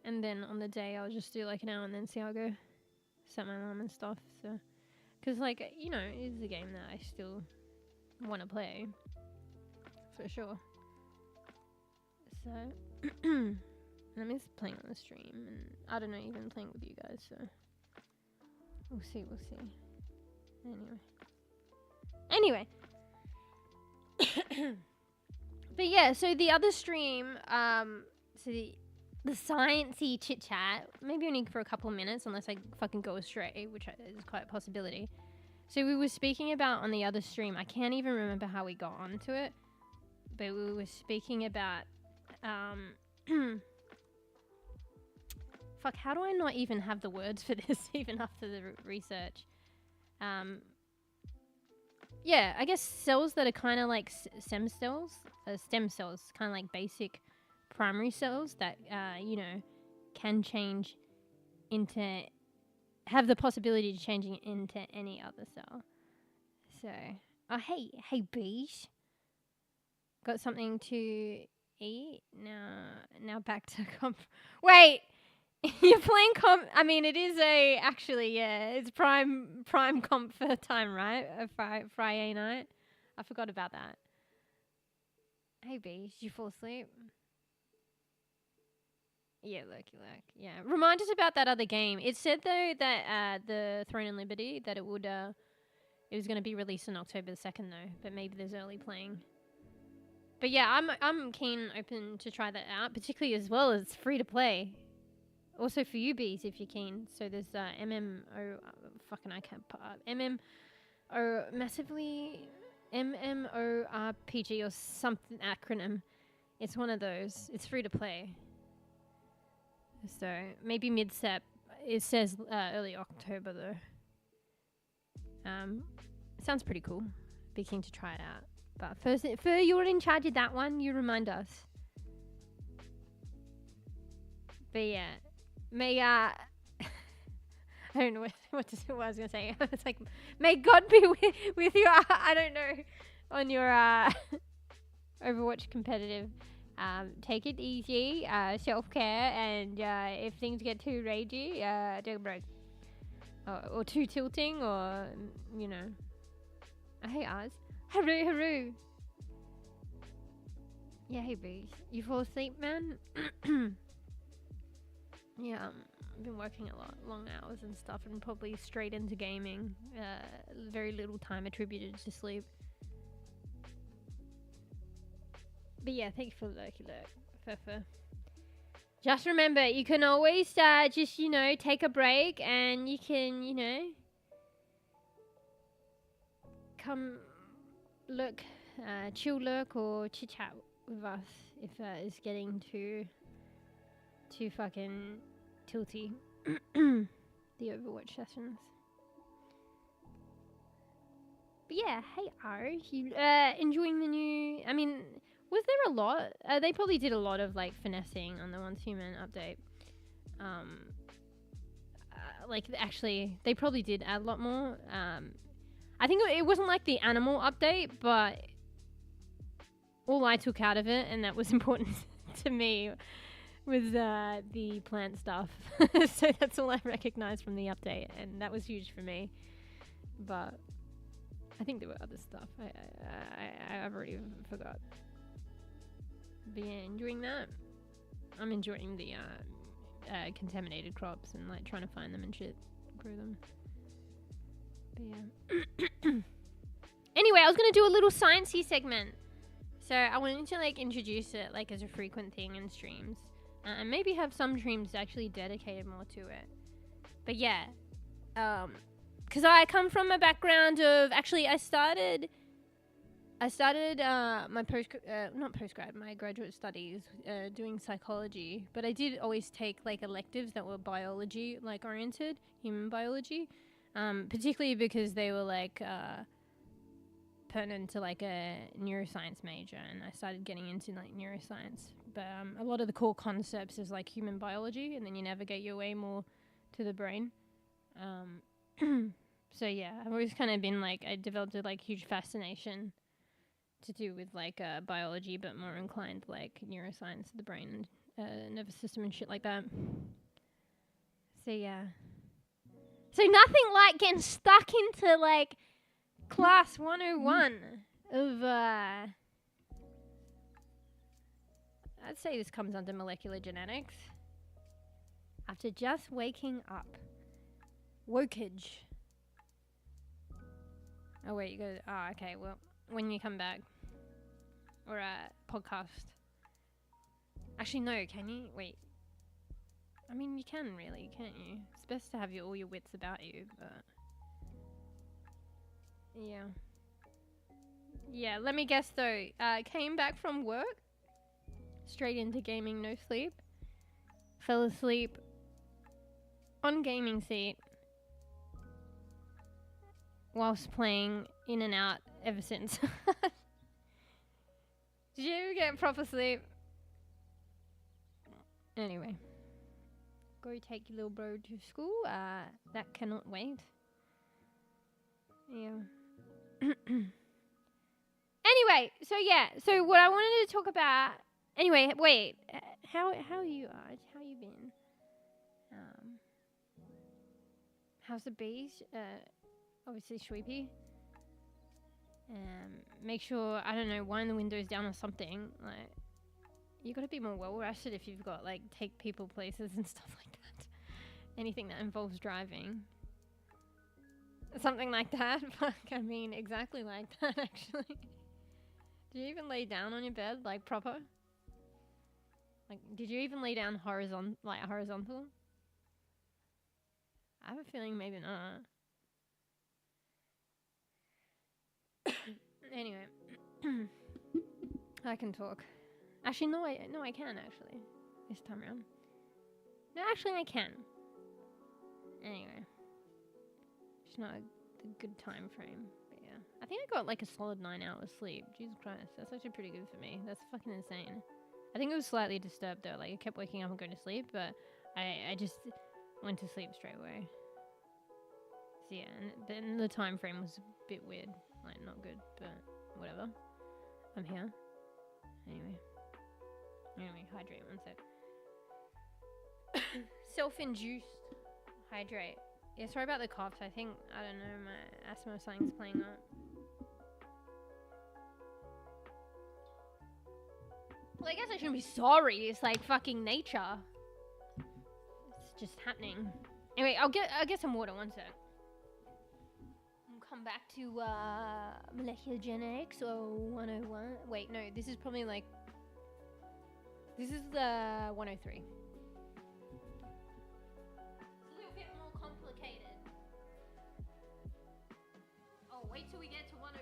And then on the day I'll just do like an hour and then see how I go. Set my alarm and stuff. So, because like, you know, it is a game that I still want to play. For sure. So, I miss playing on the stream. And I don't know, even playing with you guys. So, we'll see. Anyway. But yeah, so the other stream, so the sciencey chit chat, maybe only for a couple of minutes, unless I fucking go astray, which is quite a possibility. So we were speaking about on the other stream, I can't even remember how we got onto it, but we were speaking about, fuck, how do I not even have the words for this even after the research? Yeah, I guess cells that are kind of like stem cells, kind of like basic primary cells that, you know, can change into, have the possibility of changing into any other cell. So, oh, hey, bees. Got something to eat? Now back to Wait! You're playing I mean, it is actually, yeah, it's prime comfort time, right? Friday night. I forgot about that. Hey, bees, did you fall asleep? Yeah, look. Yeah, remind us about that other game. It said though that the Throne and Liberty that it was going to be released on October 2nd though, but maybe there's early playing. But yeah, I'm open to try that out, particularly as well as free to play. Also for you bees if you're keen. So there's MMO, fucking I can't. MMO massively MMORPG or something acronym. It's one of those. It's free to play. So maybe mid-sep. It says early October though. Sounds pretty cool. Be keen to try it out. But first, you're in charge of that one. You remind us. But yeah, I don't know what I was gonna say. It's like, may God be with you. I don't know, on your Overwatch competitive. Take it easy, self-care, and if things get too ragey, take a break. Or too tilting, or, you know. Hey, Oz. Haru. Yeah, hey, bees. You fall asleep, man? Yeah, I've been working a lot, long hours and stuff, and probably straight into gaming. Very little time attributed to sleep. But yeah, thank you for the lurky lurk. Just remember, you can always just, you know, take a break, and you can, you know, come look, chill lurk or chit chat with us if it's getting too fucking tilty. the Overwatch sessions. But yeah, hey Aro, you enjoying the new? I mean, was there a lot? They probably did a lot of like finessing on the Once Human update. Like actually, they probably did add a lot more. I think it wasn't like the animal update, but all I took out of it, and that was important to me, was the plant stuff. So that's all I recognized from the update, and that was huge for me. But I think there were other stuff. I've already forgot. But yeah, enjoying that. I'm enjoying the contaminated crops and like trying to find them and shit, grow them. But yeah. Anyway, I was gonna do a little sciencey segment, so I wanted to like introduce it like as a frequent thing in streams, and maybe have some streams actually dedicated more to it. But yeah, because I come from a background of actually I started my my graduate studies doing psychology, but I did always take like electives that were biology like oriented, human biology, particularly because they were like pertinent to like a neuroscience major, and I started getting into like neuroscience. But a lot of the core concepts is like human biology, and then you navigate your way more to the brain. So yeah, I've always kind of been like, I developed a like huge fascination to do with like biology, but more inclined like neuroscience of the brain and nervous system and shit like that. So yeah. So nothing like getting stuck into like class 101 of I'd say this comes under molecular genetics. After just waking up. Wokage. Oh wait, you go. Oh, okay. Well, when you come back, or podcast. Actually, no. Can you? Wait. I mean, you can really, can't you? It's best to have all your wits about you, but yeah. Yeah. Let me guess though. Came back from work, straight into gaming, no sleep. Fell asleep on gaming seat whilst playing in and out ever since. Did you ever get proper sleep? Anyway. Go take your little bro to school. That cannot wait. Yeah. Anyway, so yeah. So what I wanted to talk about... Anyway, wait. How are you, Arj? How you been? How's the bees? Obviously sweepy. Make sure, I don't know, wind the windows down or something. Like, you gotta be more well rested if you've got like take people places and stuff like that. Anything that involves driving. Something like that. Fuck, I mean exactly like that actually. Did you even lay down on your bed like proper? Like, did you even lay down horizontal? I have a feeling maybe not. Anyway, I can talk. Actually, no, I can actually. This time around. No, actually, I can. Anyway, it's not a good time frame, but yeah. I think I got like a solid 9 hours sleep. Jesus Christ, that's actually pretty good for me. That's fucking insane. I think it was slightly disturbed though. Like I kept waking up and going to sleep, but I just went to sleep straight away. So yeah, and then the time frame was a bit weird. Like, not good, but whatever. I'm here. Anyway, hydrate, one sec. Self-induced hydrate. Yeah, sorry about the coughs. I think, I don't know, my asthma or something's playing up. Well, I guess I shouldn't be sorry. It's like fucking nature. It's just happening. Anyway, I'll get some water, one sec. Come back to molecular genetics or 101. Wait, no, this is probably like, this is the 103. It's a little bit more complicated. Oh, wait till we get to 104.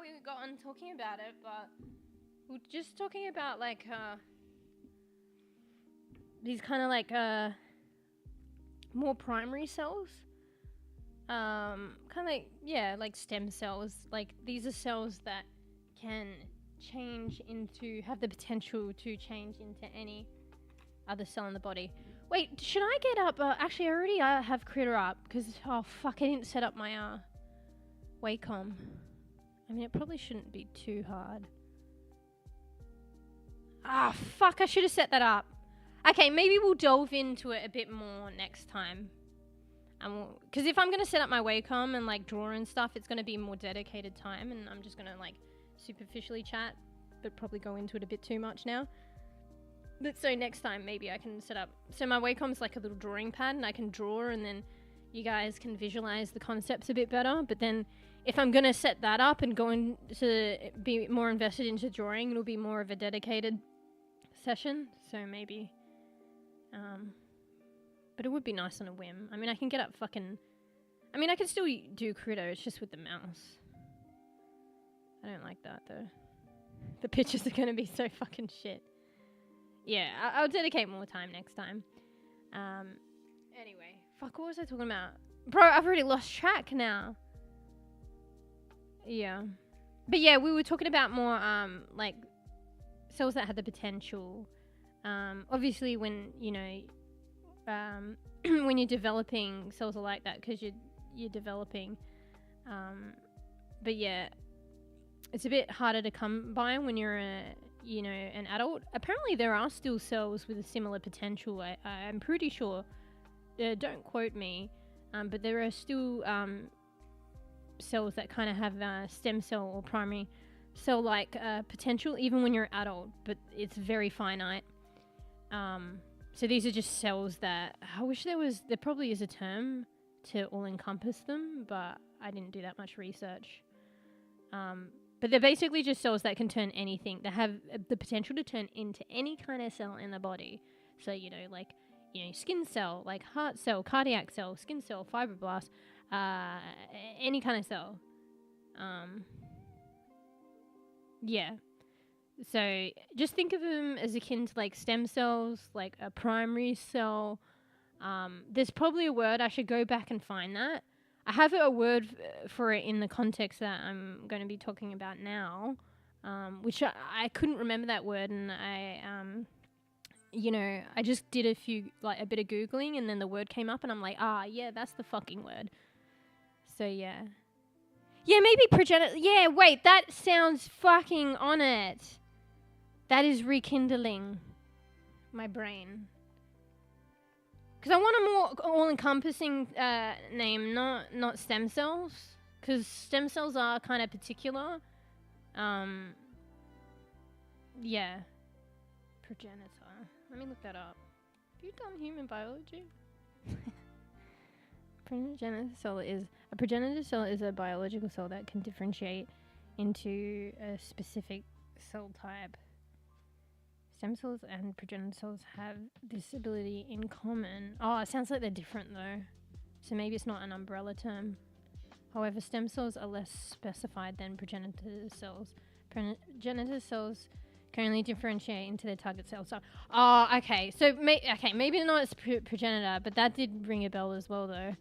we got on talking about it, but we're just talking about like these kind of like more primary cells. Kind of like, yeah, like stem cells. Like these are cells that can have the potential to change into any other cell in the body. Wait, should I get up? Actually, I already have Critter up because, oh fuck, I didn't set up my Wacom. I mean, it probably shouldn't be too hard. Ah, fuck, I should have set that up. Okay, maybe we'll delve into it a bit more next time. Because if I'm going to set up my Wacom and like draw and stuff, it's going to be more dedicated time, and I'm just going to like superficially chat, but probably go into it a bit too much now. But so next time maybe I can set up, so my Wacom's like a little drawing pad and I can draw, and then you guys can visualize the concepts a bit better. But then if I'm going to set that up and go into be more invested into drawing, it'll be more of a dedicated session. So maybe but it would be nice on a whim. I mean, I can get up I can still do Critter, it's just with the mouse. I don't like that though. The pictures are going to be so fucking shit. Yeah, I'll dedicate more time next time. Anyway, fuck, what was I talking about? Bro, I've already lost track now. Yeah. But yeah, we were talking about more, like, cells that had the potential. Obviously when, you know, when you're developing, cells are like that because you're developing. But yeah, it's a bit harder to come by when you're an adult. Apparently there are still cells with a similar potential. I'm pretty sure. Don't quote me, but there are still cells that kind of have stem cell or primary cell-like potential even when you're adult, but it's very finite. So these are just cells that I wish there probably is a term to all-encompass them, but I didn't do that much research. But they're basically just cells that can turn anything, that have the potential to turn into any kind of cell in the body. So, skin cell, like heart cell, cardiac cell, skin cell, fibroblast, any kind of cell. Yeah. So just think of them as akin to like stem cells, like a primary cell. There's probably a word, I should go back and find that. I have a word for it in the context that I'm going to be talking about now, which I couldn't remember that word, and I just did a bit of Googling, and then the word came up, and I'm like, yeah, that's the fucking word. So, yeah. Yeah, maybe progenitor. Yeah, wait, that sounds fucking on it. That is rekindling my brain. Because I want a more all-encompassing name, not stem cells. Because stem cells are kind of particular. Yeah. Progenitor. Let me look that up. Have you done human biology? A progenitor cell is a biological cell that can differentiate into a specific cell type. Stem cells and progenitor cells have this ability in common. Oh, it sounds like they're different though. So maybe it's not an umbrella term. However, stem cells are less specified than progenitor cells. Progenitor cells can only differentiate into their target cell. So, okay. So, maybe not as progenitor, but that did ring a bell as well though.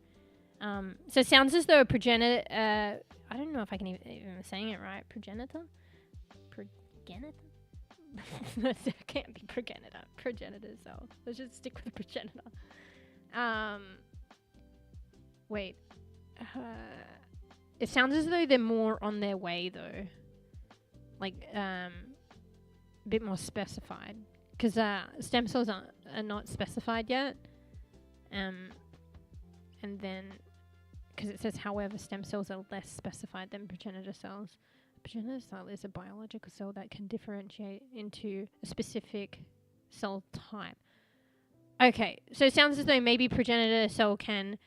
So it sounds as though a progenitor, I don't know if I can even saying it right. Progenitor? Progenitor? It can't be progenitor. Progenitor cell. Let's just stick with progenitor. Wait. It sounds as though they're more on their way though. Like, a bit more specified. Because stem cells are not specified yet. And then, because it says, however, stem cells are less specified than progenitor cells. A progenitor cell is a biological cell that can differentiate into a specific cell type. Okay, so it sounds as though maybe progenitor cell can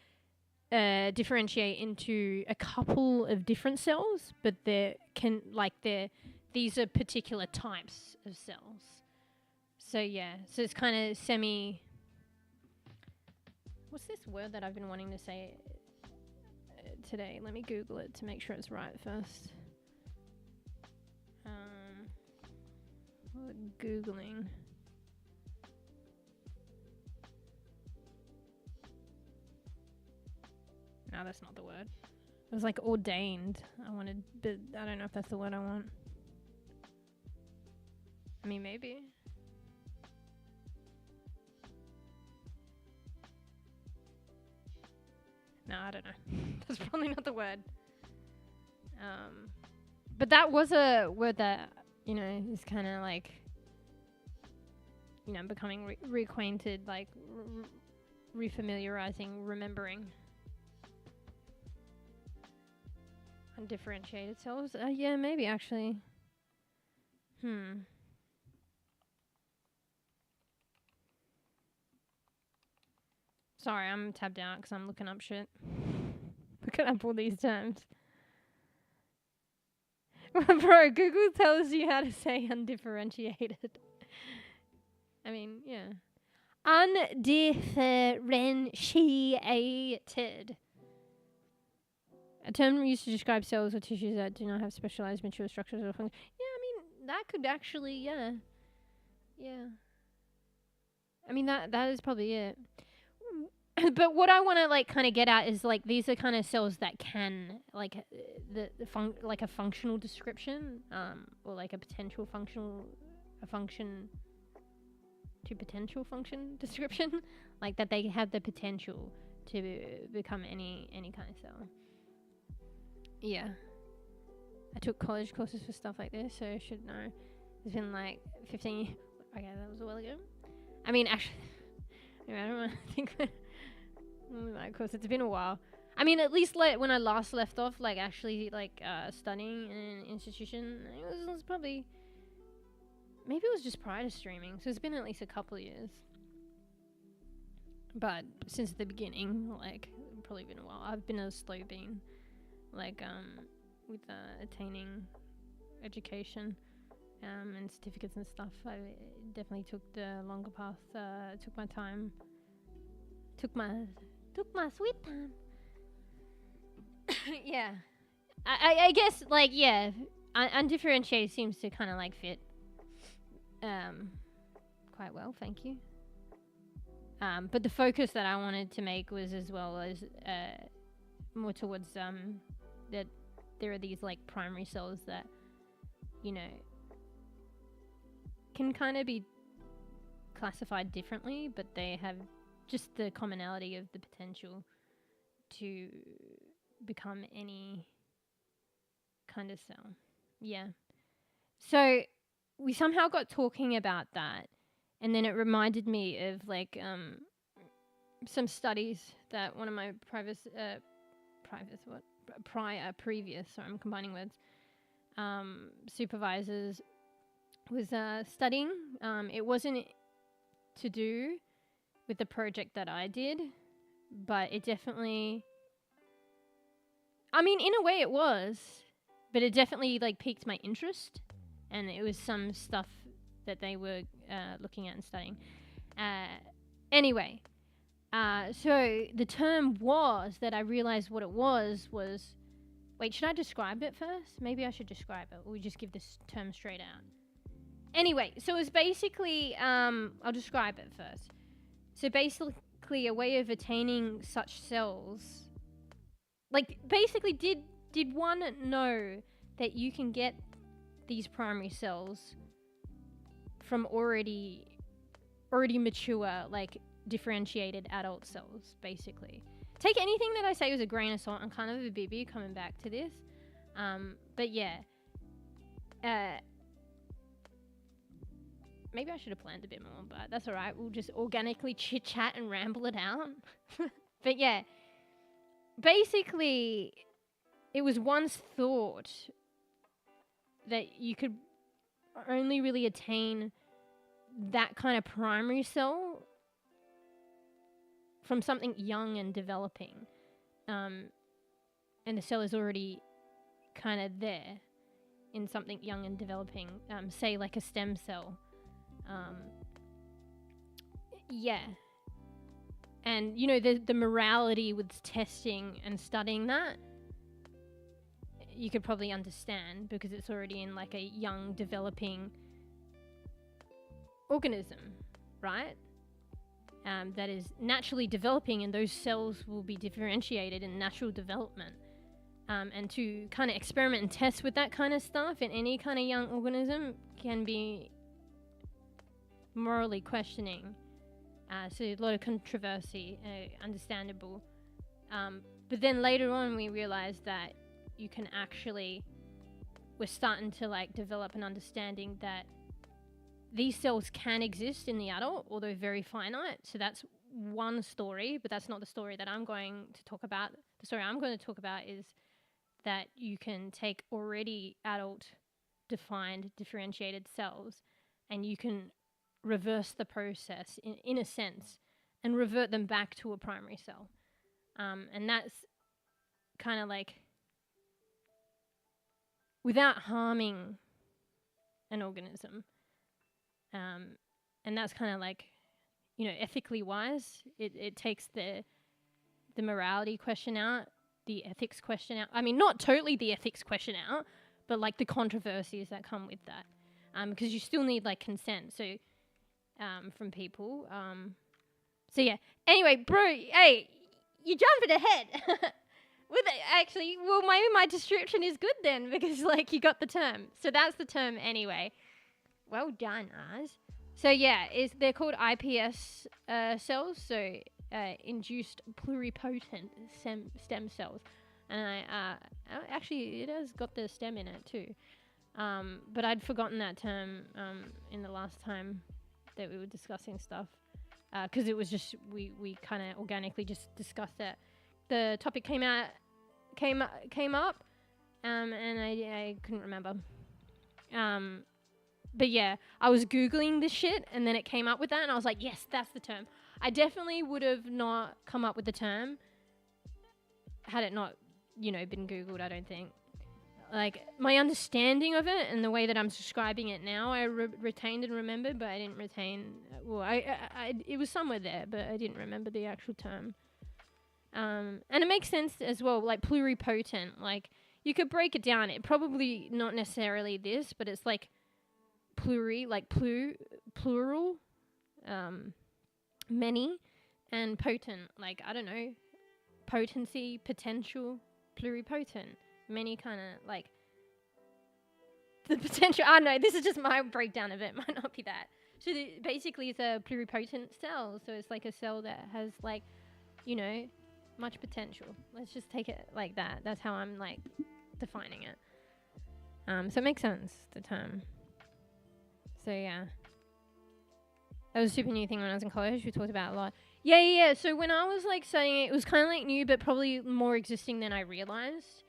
differentiate into a couple of different cells, but these are particular types of cells. So yeah, so it's kind of semi. What's this word that I've been wanting to say today? Let me Google it to make sure it's right first. Googling. No, that's not the word. It was like ordained. I wanted, but I don't know if that's the word I want. I mean, maybe. No, I don't know. That's probably not the word. But that was a word that, you know, is kind of like, you know, becoming reacquainted, like refamiliarizing, remembering. Undifferentiated cells? Yeah, maybe actually. Sorry, I'm tabbed out because I'm looking up shit. Looking up all these terms. Bro, Google tells you how to say undifferentiated. I mean, yeah. Undifferentiated. A term used to describe cells or tissues that do not have specialized mature structures or functions. Yeah, I mean, that could actually, yeah. Yeah. I mean, that is probably it. But what I want to like kind of get at is like these are kind of cells that can like like a functional description, or like a potential functional function to potential function description, like that they have the potential to become any kind of cell. Yeah, I took college courses for stuff like this, so I should know. It's been like 15 years. Okay, that was a while ago. I mean, actually, anyway, I don't want to think. Of course, it's been a while. I mean, at least like when I last left off, like actually like studying in an institution, it was probably, maybe it was just prior to streaming, so it's been at least a couple of years. But since the beginning, like probably been a while. I've been a slow bean, like with attaining education and certificates and stuff. I definitely took the longer path. Took my time. Took my sweet time. Yeah. I guess, like, yeah, undifferentiated seems to kind of, like, fit quite well, thank you. But the focus that I wanted to make was as well as more towards that there are these, like, primary cells that, you know, can kind of be classified differently, but they have just the commonality of the potential to become any kind of cell. Yeah. So we somehow got talking about that, and then it reminded me of like some studies that one of my previous, sorry, I'm combining words, supervisors was studying. It wasn't to do with the project that I did, but it definitely, I mean, in a way it was, but it definitely like piqued my interest, and it was some stuff that they were looking at and studying. Anyway, so the term was that I realized what it was, wait, should I describe it first? Maybe I should describe it, or we just give this term straight out. Anyway, so it was basically, I'll describe it first. So basically a way of attaining such cells, like basically did one know that you can get these primary cells from already mature, like differentiated adult cells, basically. Take anything that I say with a grain of salt. I'm kind of a bebe coming back to this. But yeah. Maybe I should have planned a bit more, but that's alright. We'll just organically chit-chat and ramble it out. But yeah, basically, it was once thought that you could only really attain that kind of primary cell from something young and developing. And the cell is already kind of there in something young and developing, say like a stem cell. Yeah. And, you know, the morality with testing and studying that, you could probably understand because it's already in like a young developing organism, right? That is naturally developing, and those cells will be differentiated in natural development. And to kind of experiment and test with that kind of stuff in any kind of young organism can be morally questioning. So a lot of controversy, understandable. But then later on we realized that you can actually, we're starting to like develop an understanding that these cells can exist in the adult, although very finite. So that's one story, but that's not the story that I'm going to talk about. The story I'm going to talk about is that you can take already adult defined differentiated cells and you can reverse the process in a sense and revert them back to a primary cell. And that's kind of like without harming an organism. And that's kind of like, you know, ethically wise, it takes the morality question out, the ethics question out. I mean, not totally the ethics question out, but like the controversies that come with that. Because you still need like consent. So, from people. So yeah. Anyway, bro, hey, you're jumping ahead. Actually, well, maybe my description is good then, because like you got the term. So that's the term anyway. Well done, Oz. So yeah, they're called iPS cells, so induced pluripotent stem cells. And actually, it has got the stem in it too. But I'd forgotten that term in the last time that we were discussing stuff, because it was just we kind of organically just discussed it. The topic came up, and I couldn't remember. But yeah, I was Googling this shit, and then it came up with that, and I was like, yes, that's the term. I definitely would have not come up with the term had it not, you know, been Googled, I don't think. Like, my understanding of it and the way that I'm describing it now, I retained and remembered, but I didn't retain... Well, it was somewhere there, but I didn't remember the actual term. And it makes sense as well, like, pluripotent. Like, you could break it down. It probably not necessarily this, but it's like plural, many, and potent. Like, I don't know, potency, potential, pluripotent. Many kind of like the potential. I don't know. This is just my breakdown of it. Might not be that. So basically, it's a pluripotent cell. So it's like a cell that has like, you know, much potential. Let's just take it like that. That's how I'm like defining it. So it makes sense, the term. So yeah, that was a super new thing when I was in college. We talked about it a lot. Yeah. So when I was like studying it, it was kind of like new, but probably more existing than I realized.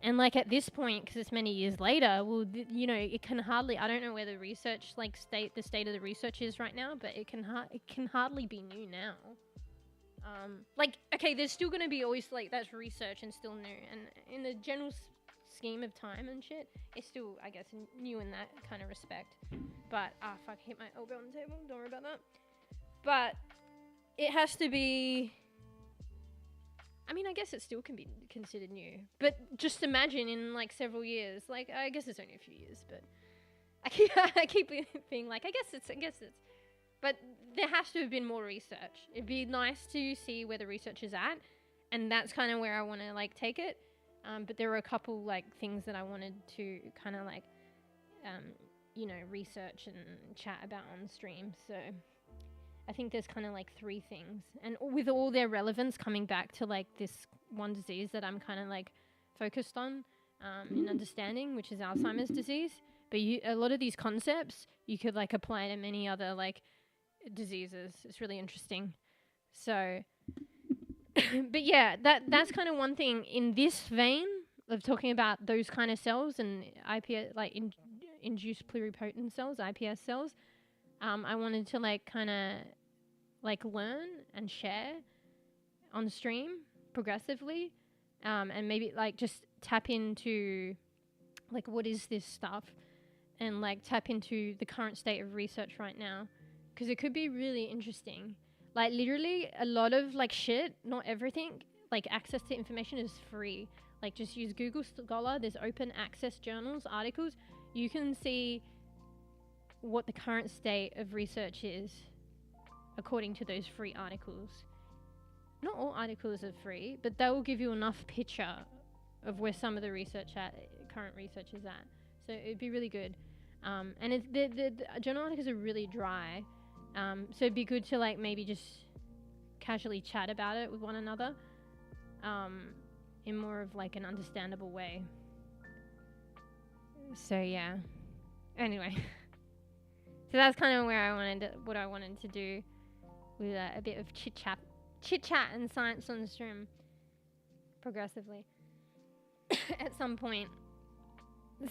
And like at this point, because it's many years later, well, you know, it can hardly. I don't know where the research, like the state of the research is right now, but it can hardly be new now. Like, okay, there's still going to be always like that's research and still new, and in the general scheme of time and shit, it's still, I guess, new in that kind of respect. But fuck, I hit my elbow on the table. Don't worry about that. But it has to be. I mean, I guess it still can be considered new. But just imagine in, like, several years. Like, I guess it's only a few years, but... I keep being like, I guess it's... But there has to have been more research. It'd be nice to see where the research is at. And that's kind of where I want to, like, take it. But there were a couple, like, things that I wanted to kind of, like, you know, research and chat about on stream. So... I think there's kind of like 3 things, and with all their relevance coming back to like this one disease that I'm kind of like focused on in understanding, which is Alzheimer's disease. But a lot of these concepts you could like apply to many other like diseases. It's really interesting. So, but yeah, that's kind of one thing in this vein of talking about those kind of cells and iPS, like induced pluripotent cells, iPS cells. I wanted to like kind of like learn and share on stream progressively, and maybe like just tap into like what is this stuff, and like tap into the current state of research right now, because it could be really interesting. Like literally a lot of like shit, not everything, like access to information is free. Like just use Google Scholar. There's open access journals, articles. You can see what the current state of research is according to those free articles. Not all articles are free, but they will give you enough picture of where some of the current research is at. So it'd be really good. And the journal articles are really dry. So it'd be good to like maybe just casually chat about it with one another in more of like an understandable way. So yeah. Anyway. So that's kind of what I wanted to do with a bit of chit chat and science on the stream progressively at some point.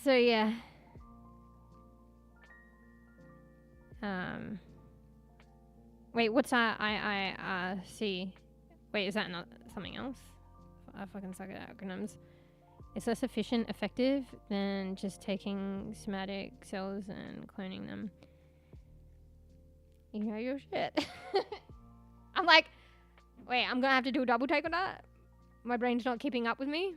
So yeah. Wait, what's that? IIRC. Wait, is that not something else? I fucking suck at acronyms. It's less efficient, effective than just taking somatic cells and cloning them. You know your shit. I'm like, wait, I'm gonna have to do a double take on that? My brain's not keeping up with me?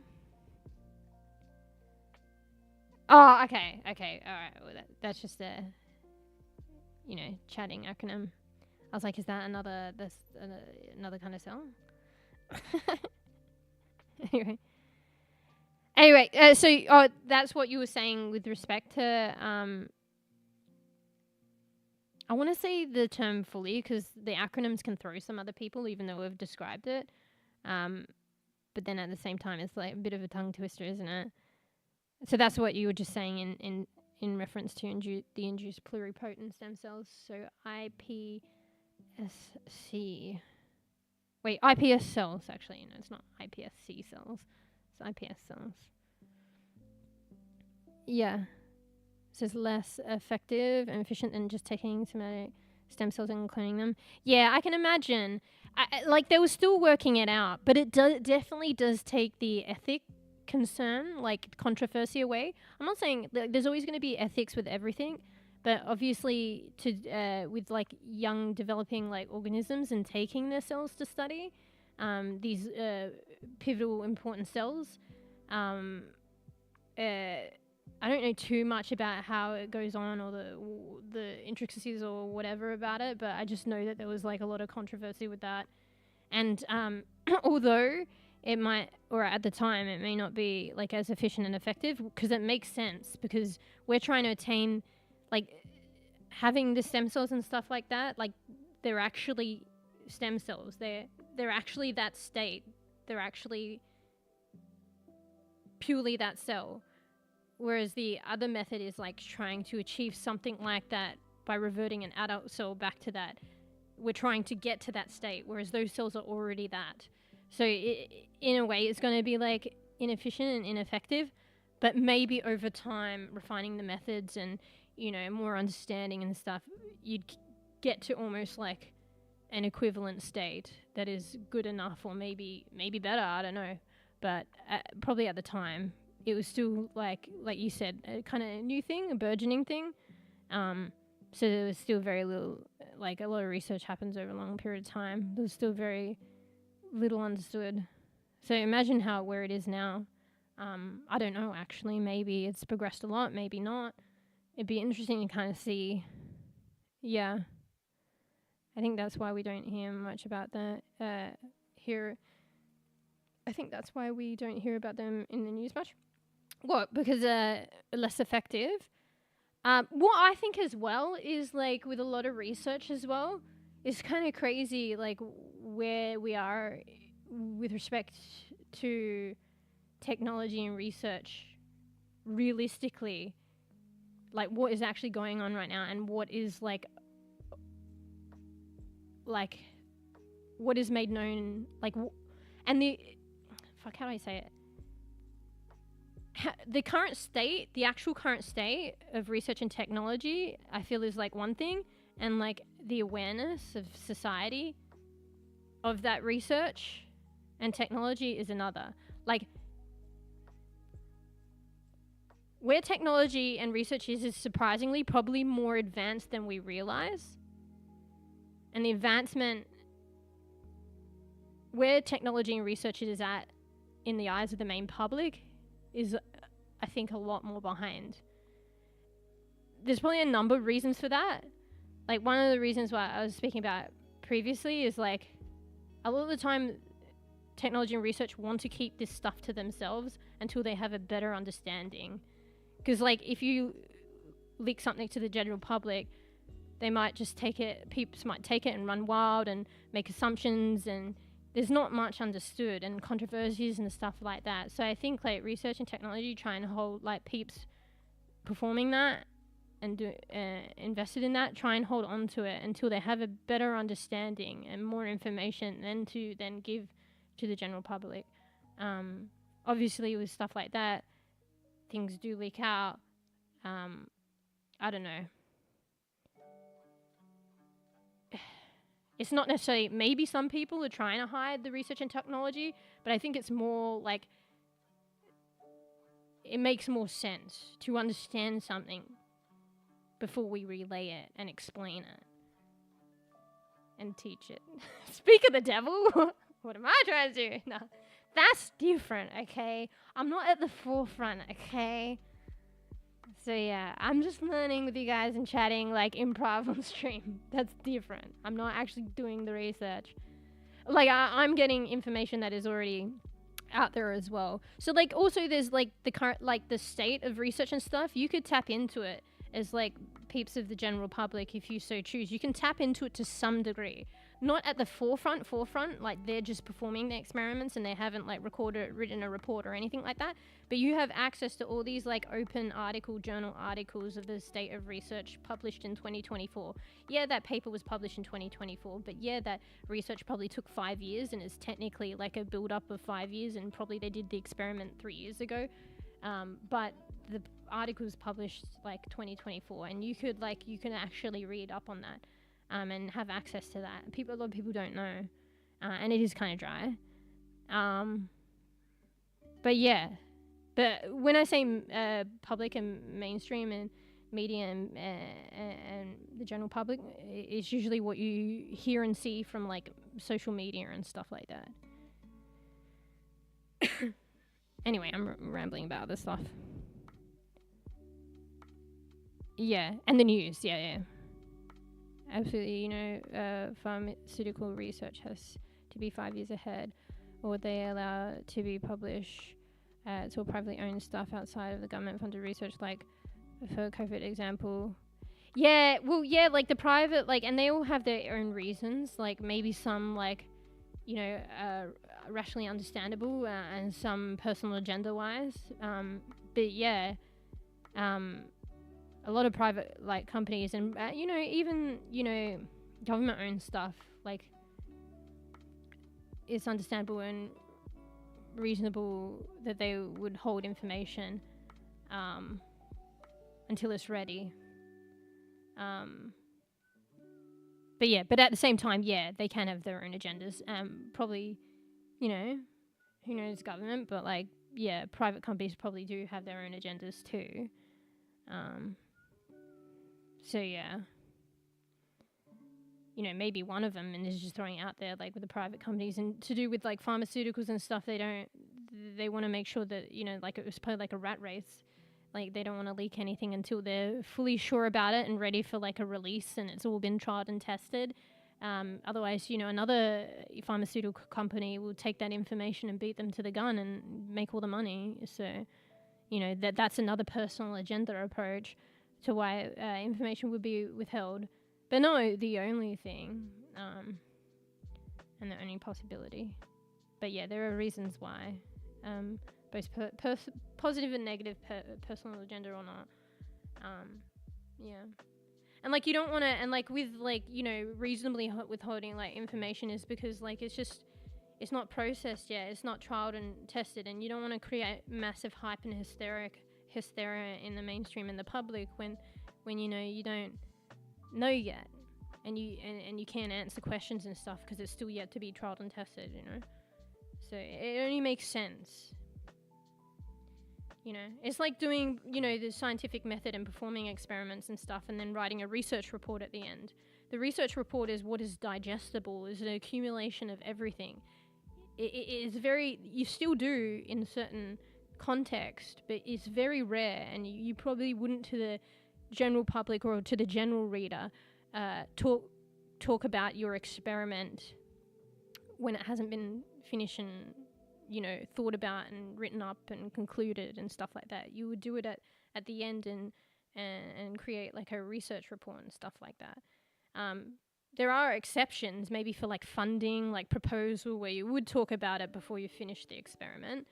Oh, okay, alright. Well, that's just a, chatting acronym. I was like, is that another kind of cell? Anyway, so that's what you were saying with respect to, I want to say the term fully because the acronyms can throw some other people even though we've described it. But then at the same time, it's like a bit of a tongue twister, isn't it? So that's what you were just saying in reference to the induced pluripotent stem cells. So iPSC. Wait, IPS cells, actually. No, it's not iPSC cells. It's IPS cells. Yeah. So it's less effective and efficient than just taking somatic stem cells and cloning them. Yeah, I can imagine. Like, they were still working it out, but it definitely does take the ethic concern, like, controversy away. I'm not saying there's always going to be ethics with everything, but obviously with like young developing like organisms and taking their cells to study these pivotal important cells, I don't know too much about how it goes on or the intricacies or whatever about it, but I just know that there was like a lot of controversy with that. And although it might, or at the time, it may not be like as efficient and effective, because it makes sense, because we're trying to attain like having the stem cells and stuff like that, like they're actually stem cells. They're actually that state. They're actually purely that cell. Whereas the other method is like trying to achieve something like that by reverting an adult cell back to that. We're trying to get to that state, whereas those cells are already that. So in a way, it's going to be like inefficient and ineffective, but maybe over time, refining the methods and, more understanding and stuff, you'd get to almost like an equivalent state that is good enough, or maybe better, I don't know. But probably at the time, it was still like you said, a kind of new thing, a burgeoning thing. So there was still very little, like a lot of research happens over a long period of time. There was still very little understood. So imagine where it is now. I don't know, actually. Maybe it's progressed a lot, maybe not. It'd be interesting to kind of see. Yeah. I think that's why we don't hear much about that here. I think that's why we don't hear about them in the news much. What? Because less effective? What I think as well is, like, with a lot of research as well, it's kind of crazy, like, where we are with respect to technology and research realistically, like, what is actually going on right now and what is, like, what is made known, like, and how do I say it? The current state, the actual current state of research and technology, I feel is like one thing, and like the awareness of society of that research and technology is another. Like, where technology and research is surprisingly probably more advanced than we realize. And the advancement, where technology and research is at in the eyes of the main public, is, I think, a lot more behind. there's probably a number of reasons for that. Like, one of the reasons why I was speaking about previously is, like, a lot of the time technology and research want to keep this stuff to themselves until they have a better understanding. Because, like, if you leak something to the general public, they might just take it, peeps might take it and run wild and make assumptions, and there's not much understood, and controversies and stuff like that. So I think, like, research and technology try and hold, like, peeps performing that and invested in that, try and hold on to it until they have a better understanding and more information to then give to the general public. Obviously with stuff like that, things do leak out. I don't know. It's not necessarily, maybe some people are trying to hide the research and technology, but I think it's more like, it makes more sense to understand something before we relay it and explain it and teach it. Speak of the devil. What am I trying to do? No, that's different, okay? I'm not at the forefront, okay? So yeah, I'm just learning with you guys and chatting, like, improv on stream. That's different. I'm not actually doing the research. Like, I'm getting information that is already out there as well. So, like, also there's, like, the current, like, the state of research and stuff. You could tap into it as, like, peeps of the general public if you so choose. You can tap into it to some degree. Not at the forefront, like, they're just performing the experiments and they haven't, like, written a report or anything like that. But you have access to all these, like, open journal articles of the state of research published in 2024. Yeah, that paper was published in 2024, but yeah, that research probably took 5 years and is technically, like, a build-up of 5 years, and probably they did the experiment 3 years ago. But the article's published, like, 2024, and you can actually read up on that. And have access to that. A lot of people don't know. And it is kind of dry. But yeah. But when I say public and mainstream and media and the general public, it's usually what you hear and see from, like, social media and stuff like that. Anyway, I'm rambling about other stuff. Yeah, and the news. Yeah. Absolutely, pharmaceutical research has to be 5 years ahead, or they allow it to be published to privately owned stuff outside of the government-funded research, like for COVID example. Yeah, well, yeah, like the private, like, and they all have their own reasons, like maybe some, like, rationally understandable and some personal agenda-wise. But yeah, a lot of private, like, companies and, even, government-owned stuff, like, it's understandable and reasonable that they would hold information until it's ready. But at the same time, yeah, they can have their own agendas. Probably, who knows government, but, like, yeah, private companies probably do have their own agendas too. So yeah, maybe one of them, and is just throwing it out there, like, with the private companies, and to do with, like, pharmaceuticals and stuff, they want to make sure that, like, it was probably like a rat race. Like, they don't want to leak anything until they're fully sure about it and ready for, like, a release and it's all been tried and tested. Otherwise, another pharmaceutical company will take that information and beat them to the gun and make all the money. So, that's another personal agenda approach to why information would be withheld. But no, the only thing, and the only possibility. But yeah, there are reasons why, both positive and negative personal agenda or not. Yeah. And, like, you don't want to, and, like, with, like, reasonably withholding, like, information is because, like, it's not processed yet, it's not trialed and tested, and you don't want to create massive hype and hysteria in the mainstream and the public when you don't know yet, and you can't answer questions and stuff because it's still yet to be trialed and tested, so it only makes sense. It's like doing, the scientific method and performing experiments and stuff, and then writing a research report at the end. The research report is what is digestible, is an accumulation of everything. It is you still do in certain context, but it's very rare, and you probably wouldn't to the general public or to the general reader, talk about your experiment when it hasn't been finished and, you know, thought about and written up and concluded and stuff like that. You would do it at the end and create like a research report and stuff like that. There are exceptions, maybe for like funding, like proposal, where you would talk about it before you finish the experiment,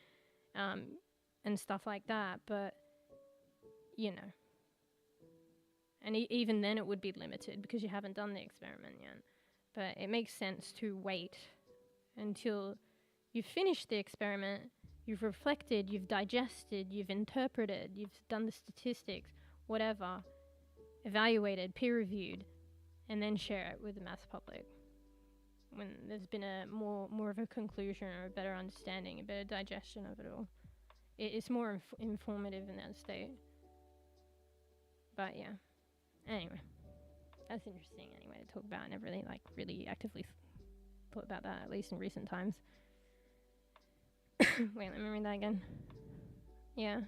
and stuff like that. But, you know, and even then it would be limited because you haven't done the experiment yet. But it makes sense to wait until you've finished the experiment, you've reflected, you've digested, you've interpreted, you've done the statistics, whatever, evaluated, peer-reviewed, and then share it with the mass public when there's been a more of a conclusion or a better understanding, a better digestion of it all. It's more informative in that state. But yeah, anyway, that's interesting anyway to talk about. I never really actively thought about that, at least in recent times. Wait, let me read that again. Yeah.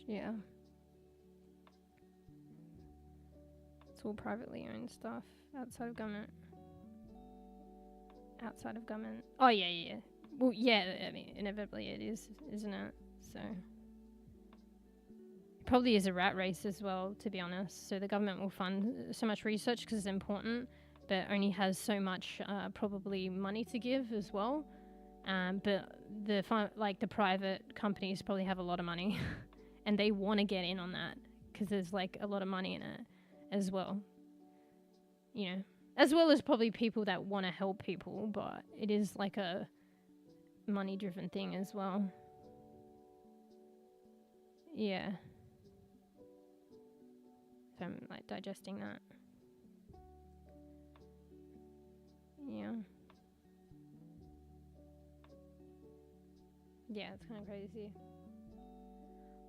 Yeah. It's all privately owned stuff outside of government. Outside of government. Oh, yeah. Well, yeah, I mean, inevitably it is, isn't it? So. Probably is a rat race as well, to be honest. So the government will fund so much research because it's important, but only has so much probably money to give as well. But the private companies probably have a lot of money and they want to get in on that because there's like a lot of money in it as well, you know, as well as probably people that want to help people, but it is like a money driven thing as well. Yeah. So I'm like digesting that. Yeah. Yeah, it's kind of crazy.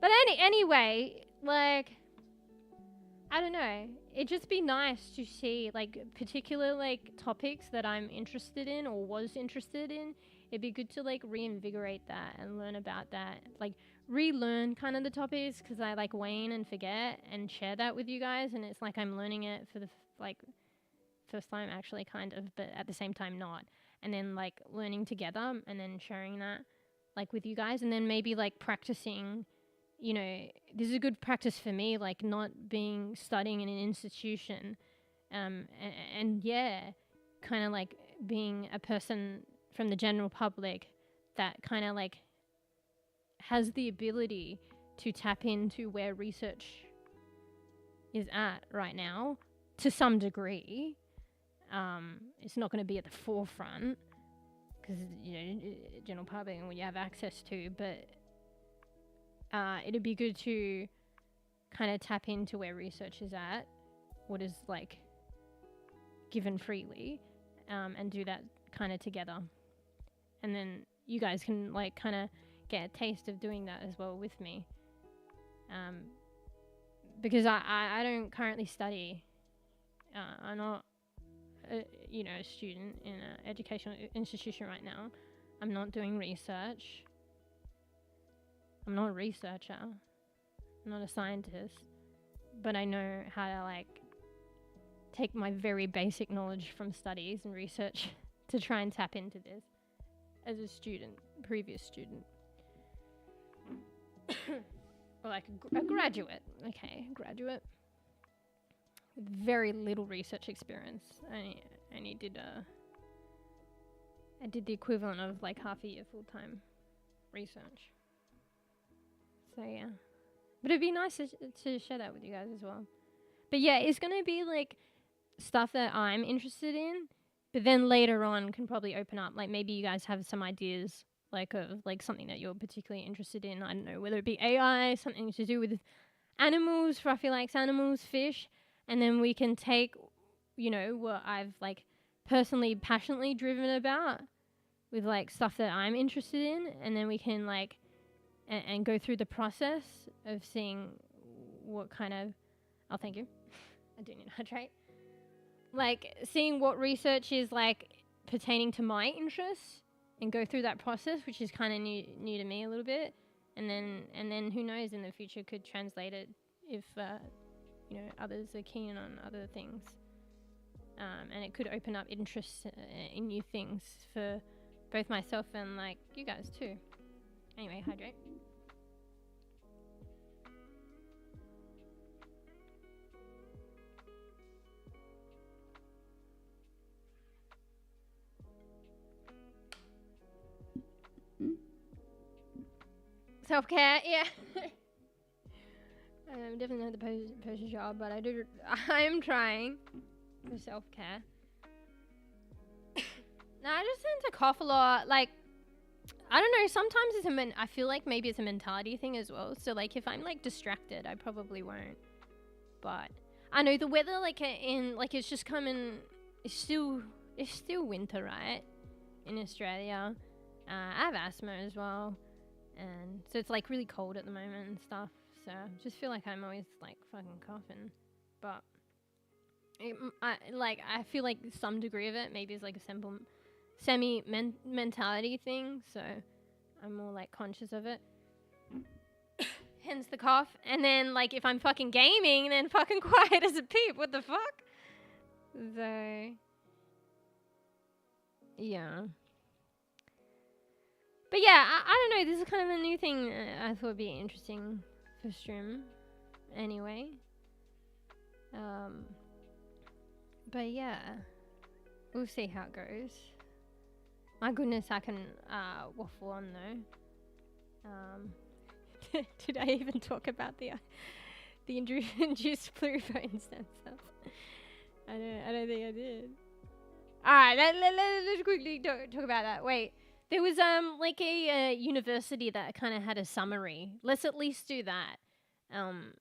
But anyway, like, I don't know. It'd just be nice to see, like, particular, like, topics that I'm interested in or was interested in. It'd be good to, like, reinvigorate that and learn about that. Like, relearn kind of the topics because I, like, wane and forget and share that with you guys. And it's like I'm learning it for the, first time actually kind of, but at the same time not. And then, like, learning together and then sharing that, like, with you guys. And then maybe, like, practicing, you know, this is a good practice for me, like not studying in an institution, and yeah, kind of like being a person from the general public that kind of like has the ability to tap into where research is at right now to some degree. It's not going to be at the forefront because, you know, general public and what you have access to, but it'd be good to kind of tap into where research is at, what is like given freely, and do that kind of together. And then you guys can like kind of get a taste of doing that as well with me. Because I don't currently study. I'm not, a student in an educational institution right now. I'm not doing research. I'm not a researcher. I'm not a scientist. But I know how to like take my very basic knowledge from studies and research to try and tap into this as a student, previous student. Or like a graduate. Okay, graduate. With very little research experience. I did the equivalent of like half a year full-time research. So yeah, but it'd be nice to share that with you guys as well. But yeah, it's going to be like stuff that I'm interested in, but then later on can probably open up. Like maybe you guys have some ideas like of like something that you're particularly interested in. I don't know, whether it be AI, something to do with animals, Ruffy likes animals, fish, and then we can take, you know, what I've like personally passionately driven about with like stuff that I'm interested in, and then we can like and go through the process of seeing what kind of... Oh, thank you. I do need to hydrate. Like, seeing what research is, like, pertaining to my interests and go through that process, which is kind of new to me a little bit, and then who knows, in the future could translate it if others are keen on other things, and it could open up interest in new things for both myself and like you guys too. Anyway, hydrate. Self-care, yeah. I'm definitely not the poster job, but I am trying for self-care. No, I just tend to cough a lot. Like, I don't know, sometimes I feel like maybe it's a mentality thing as well. So like if I'm like distracted, I probably won't. But I know the weather it's just coming, it's still winter, right? In Australia. I have asthma as well. And so it's like really cold at the moment and stuff. So I just feel like I'm always like fucking coughing. But I feel like some degree of it maybe is like a simple mentality thing. So I'm more like conscious of it. Hence the cough. And then like if I'm fucking gaming, then fucking quiet as a peep. What the fuck? So yeah. But yeah, I don't know, this is kind of a new thing I thought would be interesting for stream anyway. But yeah, we'll see how it goes. My goodness, I can waffle on though. Did I even talk about the induced pluripotent stem cells? I don't think I did. Alright, let's quickly talk about that. Wait. There was like a university that kind of had a summary. Let's at least do that. And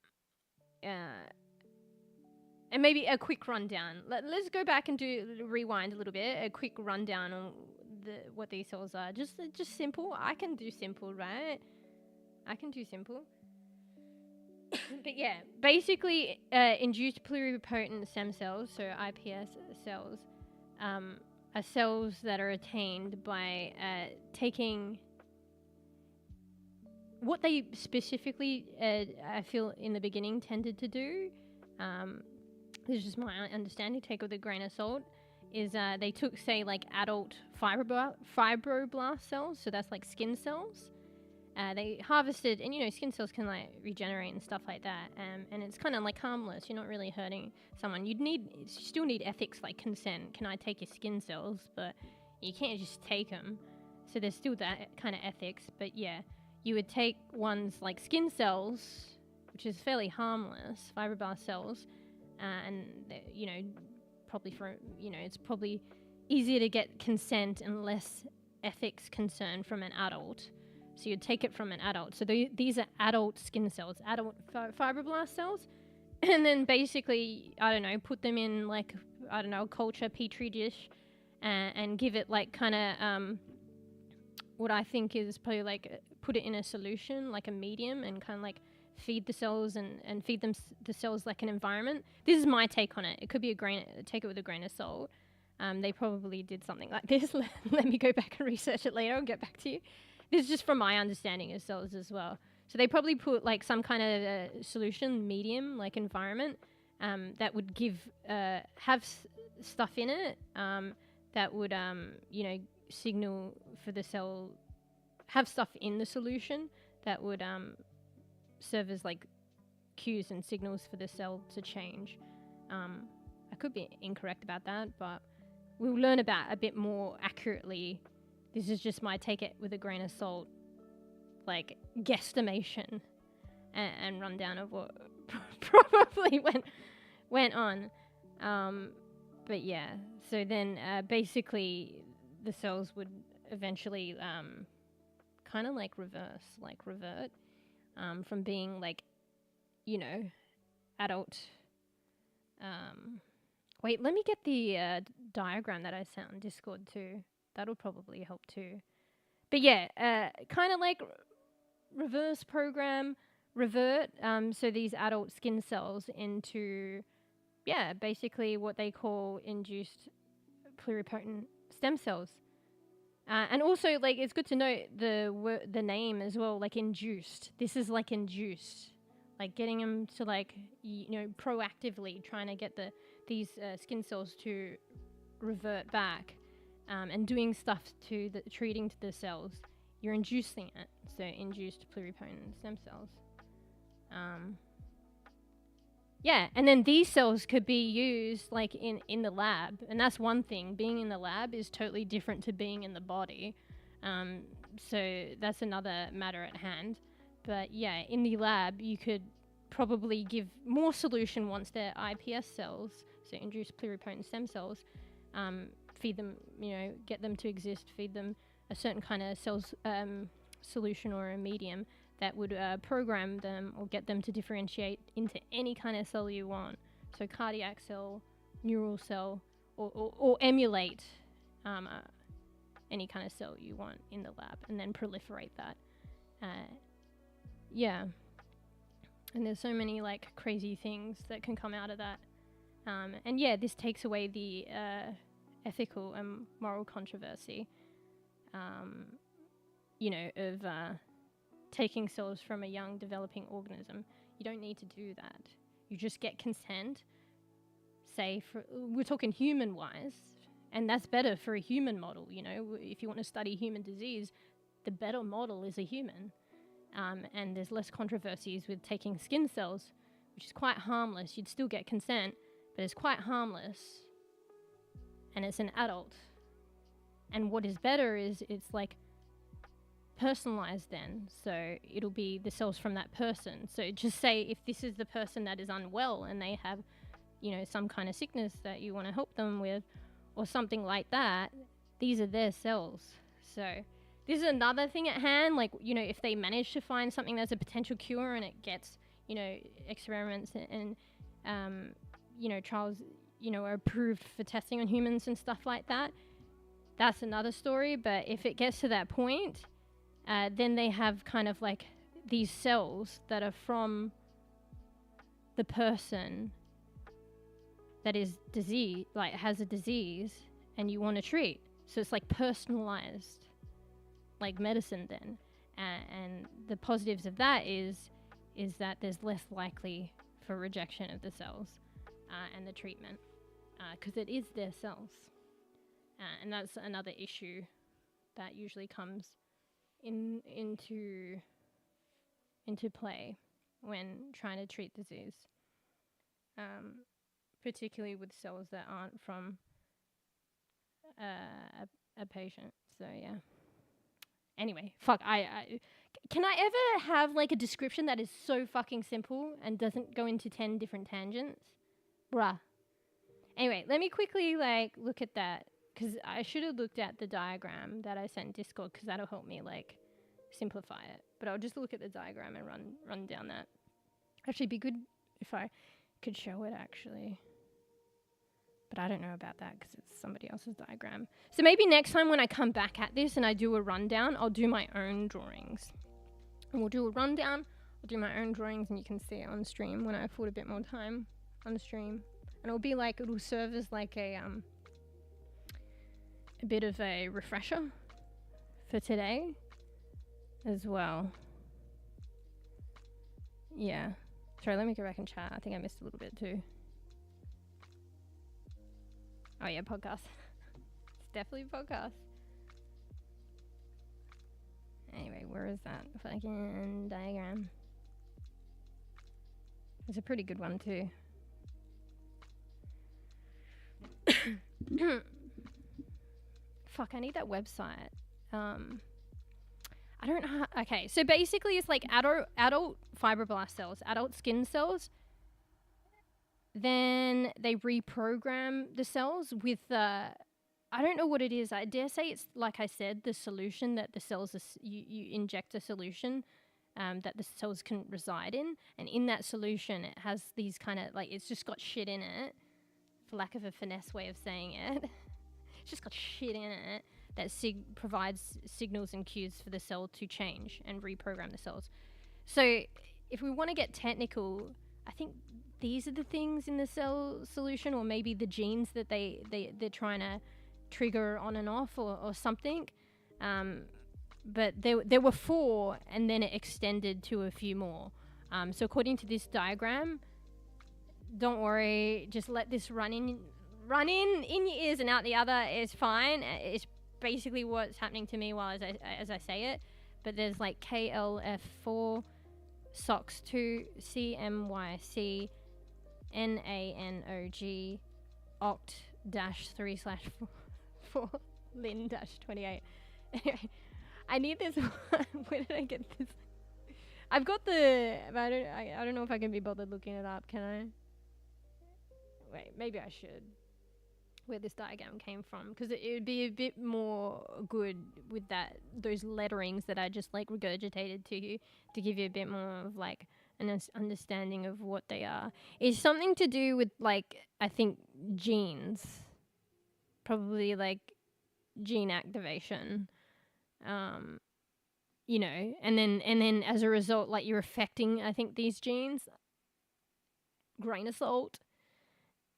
maybe a quick rundown. Let's go back and rewind a little bit. A quick rundown on what these cells are. Just simple. I can do simple, right? I can do simple. But yeah, basically induced pluripotent stem cells, so iPS cells, are cells that are attained by taking what they specifically, I feel in the beginning tended to do, this is just my understanding, take with a grain of salt, is they took, say, like adult fibroblast cells, so that's like skin cells. They harvested, and skin cells can like regenerate and stuff like that, and it's kind of like harmless. You're not really hurting someone. You still need ethics like consent. Can I take your skin cells? But you can't just take them. So there's still that kind of ethics. But yeah, you would take ones like skin cells, which is fairly harmless, fibroblast cells, and probably it's probably easier to get consent and less ethics concern from an adult. So you'd take it from an adult. So these are adult skin cells, adult fibroblast cells. And then basically, put them in like, a culture petri dish and give it like kind of what I think is probably like put it in a solution, like a medium, and kind of like feed the cells and feed them the cells like an environment. This is my take on it. It could be take it with a grain of salt. They probably did something like this. Let me go back and research it later. I'll get back to you. This is just from my understanding of cells as well. So they probably put like some kind of solution, medium, like environment, that would have stuff in it that would, signal for the cell, have stuff in the solution that would serve as like cues and signals for the cell to change. I could be incorrect about that, but we'll learn about a bit more accurately. This is just my take it with a grain of salt, like guesstimation and rundown of what probably went on. But yeah, so then basically the cells would eventually kind of like revert from being like, adult. Wait, let me get the diagram that I sent on Discord too. That'll probably help too. But yeah, kind of like reverse program, revert, so these adult skin cells into, basically what they call induced pluripotent stem cells. And also, like, it's good to know the name as well, like induced. This is like induced, like getting them to like, proactively trying to get these skin cells to revert back, and doing stuff to treating to the cells. You're inducing it, so induced pluripotent stem cells. Yeah, and then these cells could be used like in the lab, and that's one thing. Being in the lab is totally different to being in the body, so that's another matter at hand. But yeah, in the lab you could probably give more solution once they're iPS cells, so induced pluripotent stem cells, feed them, get them to exist, feed them a certain kind of cells solution or a medium that would program them or get them to differentiate into any kind of cell you want. So cardiac cell, neural cell, or emulate any kind of cell you want in the lab and then proliferate that. Yeah. And there's so many like crazy things that can come out of that. And yeah, this takes away the ethical and moral controversy, of taking cells from a young developing organism. You don't need to do that. You just get consent, say, we're talking human wise, and that's better for a human model. If you want to study human disease, the better model is a human. And there's less controversies with taking skin cells, which is quite harmless. You'd still get consent, but it's quite harmless, and it's an adult. And what is better is it's like personalized then, so it'll be the cells from that person. So just say if this is the person that is unwell and they have, some kind of sickness that you want to help them with or something like that, these are their cells. So this is another thing at hand, like, if they manage to find something that's a potential cure and it gets, experiments and trials, are approved for testing on humans and stuff like that, that's another story. But if it gets to that point, then they have kind of like these cells that are from the person that is disease, like has a disease, and you want to treat. So it's like personalized, like medicine then. And the positives of that is that there's less likely for rejection of the cells and the treatment, because it is their cells. And that's another issue that usually comes into play when trying to treat disease, particularly with cells that aren't from a patient. So yeah. Anyway, can I ever have like a description that is so fucking simple and doesn't go into 10 different tangents? Bruh. Anyway, let me quickly like look at that, because I should have looked at the diagram that I sent in Discord, because that'll help me like simplify it. But I'll just look at the diagram and run down that. Actually, it'd be good if I could show it actually. But I don't know about that because it's somebody else's diagram. So maybe next time when I come back at this and I do a rundown, I'll do my own drawings. And we'll do a rundown, I'll do my own drawings, and you can see it on stream when I afford a bit more time on stream. And it'll be like, it'll serve as like a bit of a refresher for today as well. Yeah. Sorry, let me go back and chat. I think I missed a little bit too. Oh yeah, podcast. It's definitely a podcast. Anyway, where is that fucking diagram? It's a pretty good one too. Fuck, I need that website. I don't know. Okay, so basically it's like adult fibroblast cells, adult skin cells. Then they reprogram the cells with, I don't know what it is. I dare say it's, like I said, the solution that the cells, you inject a solution that the cells can reside in. And in that solution, it has these kind of, like, it's just got shit in it, for lack of a finesse way of saying it. It's just got shit in it that provides signals and cues for the cell to change and reprogram the cells. So if we want to get technical, I think these are the things in the cell solution, or maybe the genes that they're trying to trigger on and off or something. But there were 4, and then it extended to a few more. So according to this diagram, don't worry, just let this run in your ears and out the other is fine. It's basically what's happening to me while as I say it. But there's like KLF4, SOX2, CMYC, NANOG, Oct-3/4, Lin-28. Anyway, I need this one. Where did I get this? I've got the... I don't know if I can be bothered looking it up, can I? Wait, maybe I should. Where this diagram came from, because it would be a bit more good with those letterings that I just like regurgitated to you, to give you a bit more of like an understanding of what they are. It's something to do with like, I think, genes, probably like gene activation, you know, and then as a result, like you're affecting, I think, these genes. Grain of salt.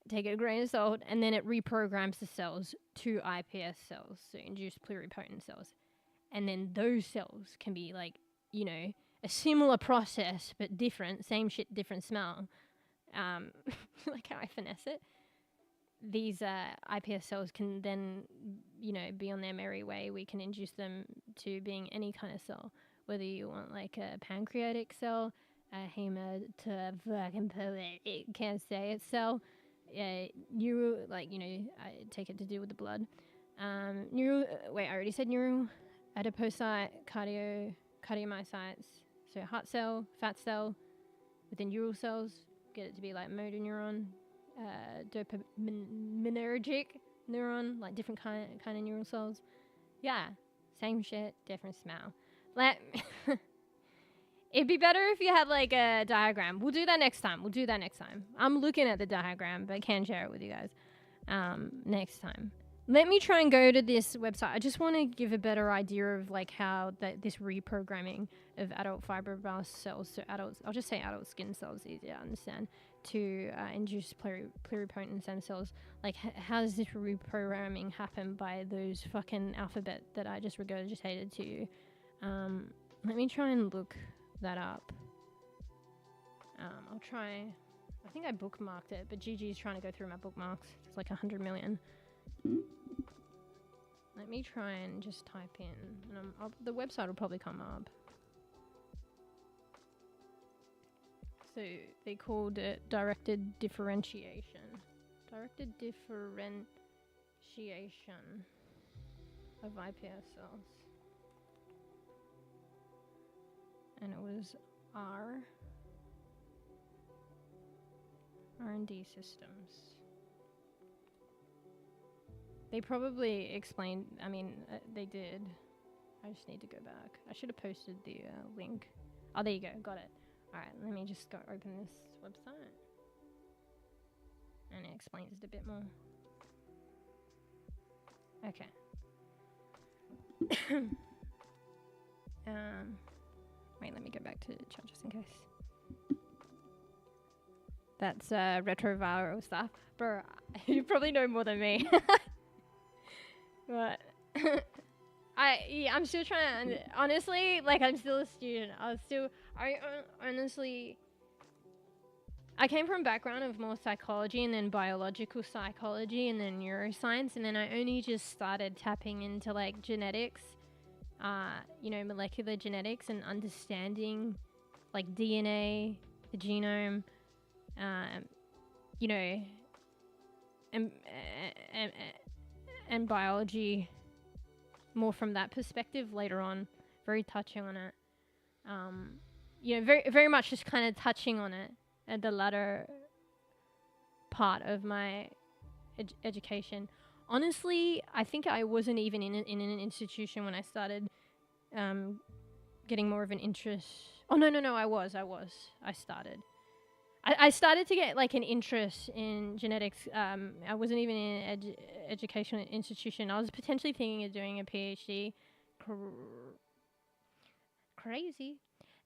Take a grain of salt, and then it reprograms the cells to iPS cells, so induced pluripotent cells. And then those cells can be like, you know, a similar process, but different, same shit, different smell. Like how I finesse it. These iPS cells can then, you know, be on their merry way. We can induce them to being any kind of cell, whether you want like a pancreatic cell, a can't say it cell, neural, like, you know, I take it to do with the blood. Neural, wait, I already said neural, adipocyte, cardiomyocytes, so heart cell, fat cell, within neural cells, get it to be like motor neuron, dopaminergic neuron, like different kind of neural cells. Yeah, same shit, different smell. It'd be better if you had like a diagram. We'll do that next time. I'm looking at the diagram, but I can't share it with you guys next time. Let me try and go to this website. I just want to give a better idea of like how this reprogramming of adult fibroblast cells, so adults, I'll just say adult skin cells, easier to understand, to induce pluripotent stem cells. Like how does this reprogramming happen by those fucking alphabet that I just regurgitated to you? Let me try and look that up. I'll try. I think I bookmarked it, but Gigi's trying to go through my bookmarks. It's like 100 million. Let me try and just type in, and the website will probably come up. So they called it directed differentiation. Directed differentiation of iPS cells. And it was R&D systems. They probably explained, I mean, they did. I just need to go back. I should have posted the link. Oh, there you go, got it. Alright, let me just go open this website. And it explains it a bit more. Okay. Wait, let me go back to the chat just in case. That's retroviral stuff. Bro, you probably know more than me. But I'm still trying to, honestly, like I'm still a student. I came from a background of more psychology and then biological psychology and then neuroscience, and then I only just started tapping into like genetics, you know, molecular genetics and understanding like DNA, the genome, you know, and biology more from that perspective later on, very touching on it. You know, very, very much just kind of touching on it at the latter part of my education. Honestly, I think I wasn't even in an institution when I started getting more of an interest. Oh, no, I was. I started. I started to get like an interest in genetics. I wasn't even in an educational institution. I was potentially thinking of doing a PhD. Crazy.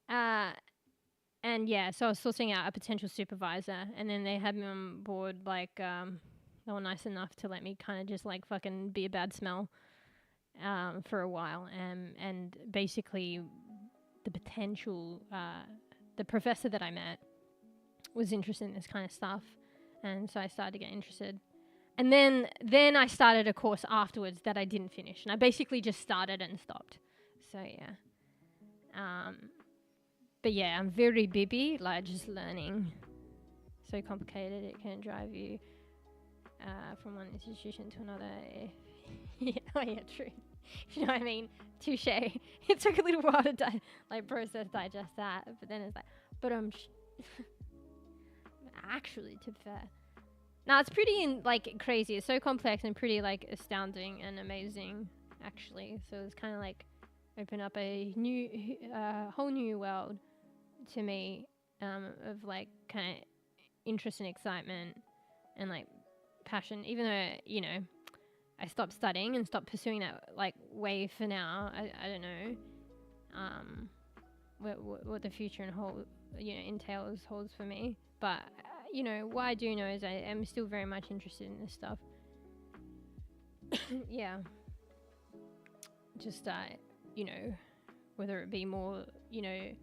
And yeah, so I was sourcing out a potential supervisor, and then they had me on board, like, they were nice enough to let me kind of just like fucking be a bad smell for a while, and basically the potential, the professor that I met was interested in this kind of stuff, and so I started to get interested. And then I started a course afterwards that I didn't finish, and I basically just started and stopped. So yeah. But yeah, I'm very bibby, like just learning. So complicated it can drive you from one institution to another. Yeah, oh yeah, true. You know what I mean? Touche. It took a little while to process, digest that, but then it's like, but actually, to be fair, now it's pretty crazy. It's so complex and pretty like astounding and amazing, actually. So it's kind of like open up a new, whole new world to me, of like kind of interest and excitement and like passion. Even though, you know, I stopped studying and stopped pursuing that like way for now. I don't know what the future and holds for me. But you know, what I do know is I am still very much interested in this stuff. Yeah. Just you know, whether it be more, you know,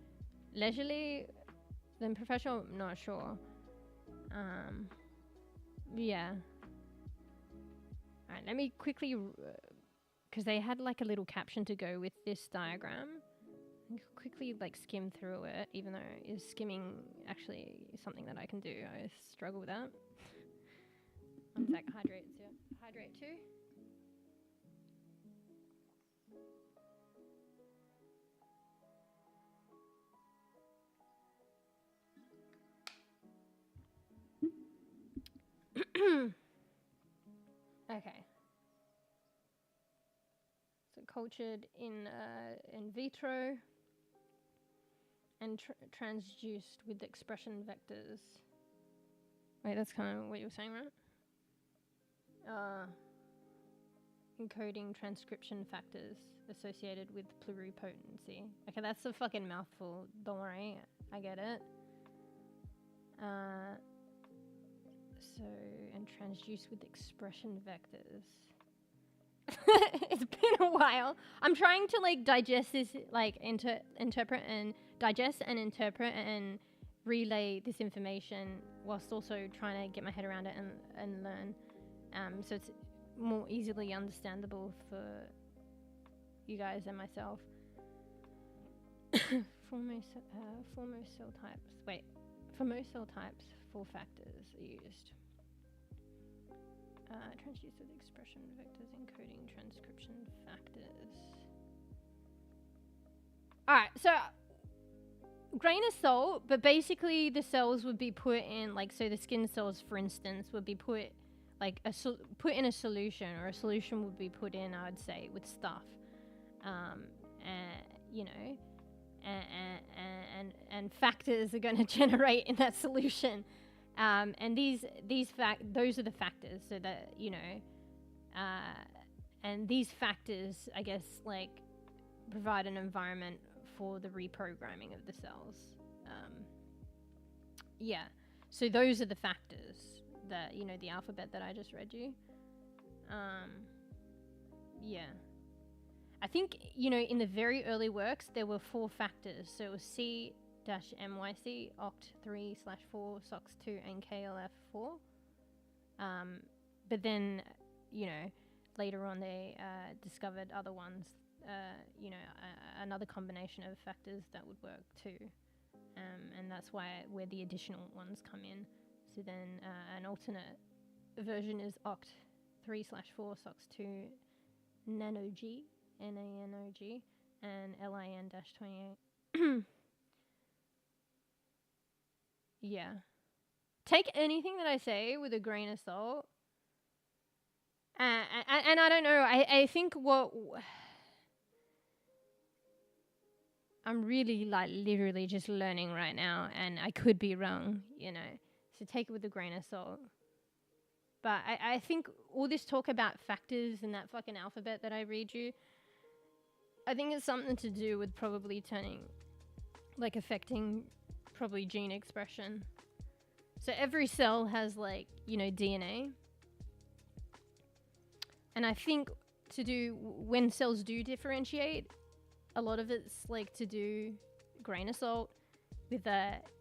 leisurely than professional, I'm not sure. Yeah. Alright, let me quickly, because they had like a little caption to go with this diagram. Quickly like skim through it, even though is skimming actually something that I can do. I struggle with that. One sec, hydrate too. Okay. So cultured in vitro and transduced with expression vectors. Wait, that's kind of what you were saying, right? Encoding transcription factors associated with pluripotency. Okay, that's a fucking mouthful. Don't worry, I get it. So, and transduced with expression vectors. It's been a while. I'm trying to like digest this, like interpret and digest and interpret and relay this information whilst also trying to get my head around it and learn. So it's more easily understandable for you guys and myself. For most cell types. Wait. For most cell types, 4 factors are used. Transduced with expression vectors encoding transcription factors. Alright, so grain of salt, but basically the cells would be put in, like, so the skin cells, for instance, would be put like put in a solution, or a solution would be put in, I would say, with stuff, you know, and factors are going to generate in that solution. And those are the factors, so that, you know, and these factors, I guess, like, provide an environment for the reprogramming of the cells. Yeah, so those are the factors that, you know, the alphabet that I just read you. Yeah. I think, you know, in the very early works, there were 4 factors. So it was C-MYC, OCT3/4, SOX2, and KLF4. But then, you know, later on they discovered other ones, you know, another combination of factors that would work too. And that's where the additional ones come in. So then an alternate version is OCT3/4, SOX2, NaNOG, NaNOG, and LIN-28. Yeah. Take anything that I say with a grain of salt. And I don't know, I think what... I'm really, like, literally just learning right now, and I could be wrong, you know. So take it with a grain of salt. But I think all this talk about factors and that fucking alphabet that I read you, I think it's something to do with probably affecting probably gene expression. So every cell has, like, you know, DNA. And I think to do, when cells do differentiate, a lot of it's like to do grain of salt with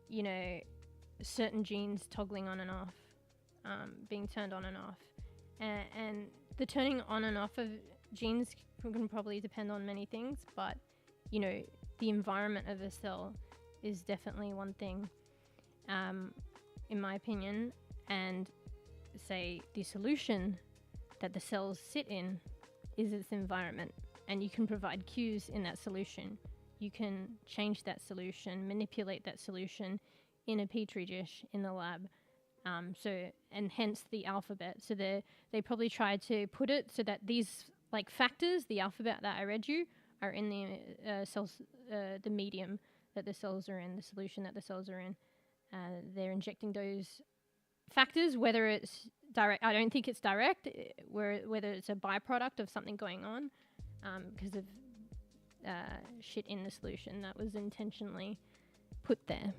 you know, certain genes toggling on and off, being turned on and off. And the turning on and off of genes can probably depend on many things, but, you know, the environment of a cell is definitely one thing, in my opinion. And say the solution that the cells sit in is its environment, and you can provide cues in that solution. You can change that solution, manipulate that solution in a petri dish in the lab. And hence the alphabet. So they probably tried to put it so that these like factors, the alphabet that I read you, are in the cells, the medium that the cells are in, the solution that the cells are in. They're injecting those factors, whether it's direct. I don't think it's direct, whether it's a byproduct of something going on, because of shit in the solution that was intentionally put there.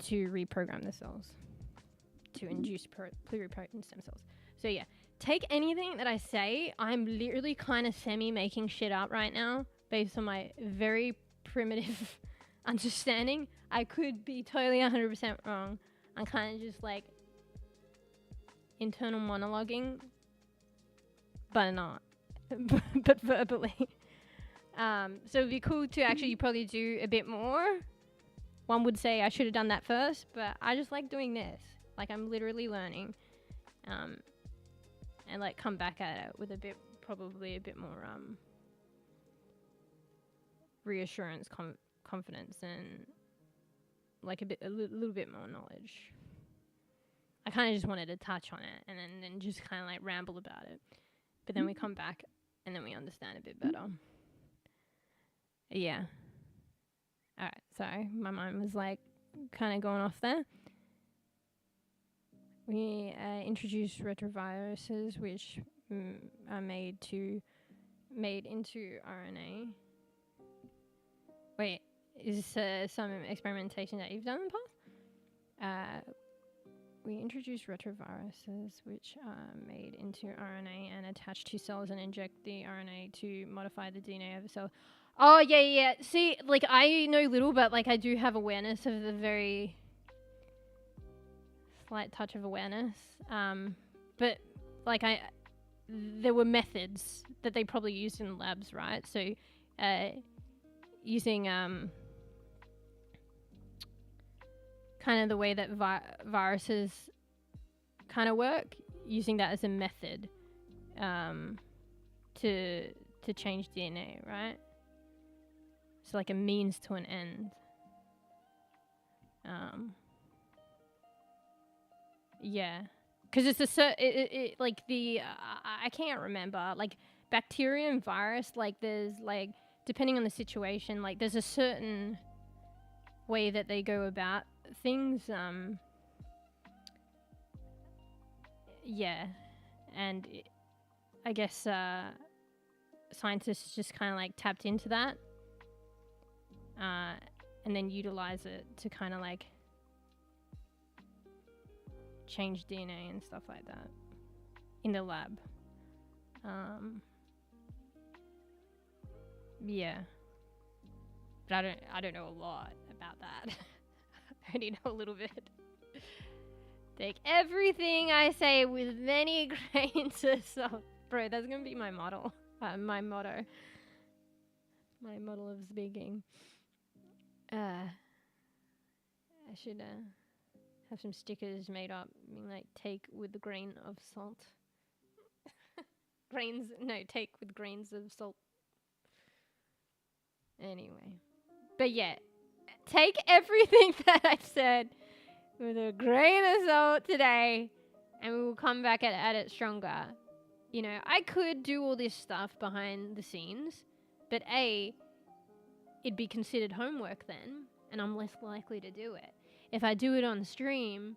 To reprogram the cells, to induce pluripotent stem cells. So yeah, take anything that I say. I'm literally kind of semi-making shit up right now based on my very primitive understanding. I could be totally 100% wrong. I'm kind of just like internal monologuing, but not, but verbally. So it'd be cool to actually probably do a bit more. One would say I should have done that first, but I just like doing this. Like, I'm literally learning, and like come back at it with probably a bit more reassurance, confidence, and like a little bit more knowledge. I kind of just wanted to touch on it and then just kind of like ramble about it, but then we come back and then we understand a bit better. Yeah. Alright, sorry, my mind was like kind of going off there. We introduced retroviruses, which are made into RNA. Wait, is some experimentation that you've done in the past? We introduced retroviruses, which are made into RNA and attach to cells and inject the RNA to modify the DNA of a cell. Oh, yeah. See, like, I know little, but, like, I do have awareness of the very slight touch of awareness. But, like, there were methods that they probably used in labs, right? So, using, kind of the way that viruses kind of work, using that as a method, to change DNA, right? So like a means to an end. Yeah, because it's like the I can't remember, like bacteria and virus, like there's like, depending on the situation, like there's a certain way that they go about things. Yeah, and I guess scientists just kind of like tapped into that. And then utilize it to kind of like change DNA and stuff like that in the lab. Yeah, but I don't know a lot about that. I only know a little bit. Take everything I say with many grains of salt. Bro, that's gonna be my motto. My motto. My model of speaking. I should have some stickers made up, being like, take with a grain of salt. Take with grains of salt. Anyway. But yeah, take everything that I've said with a grain of salt today, and we will come back at it stronger. You know, I could do all this stuff behind the scenes, but it'd be considered homework then, and I'm less likely to do it. If I do it on stream,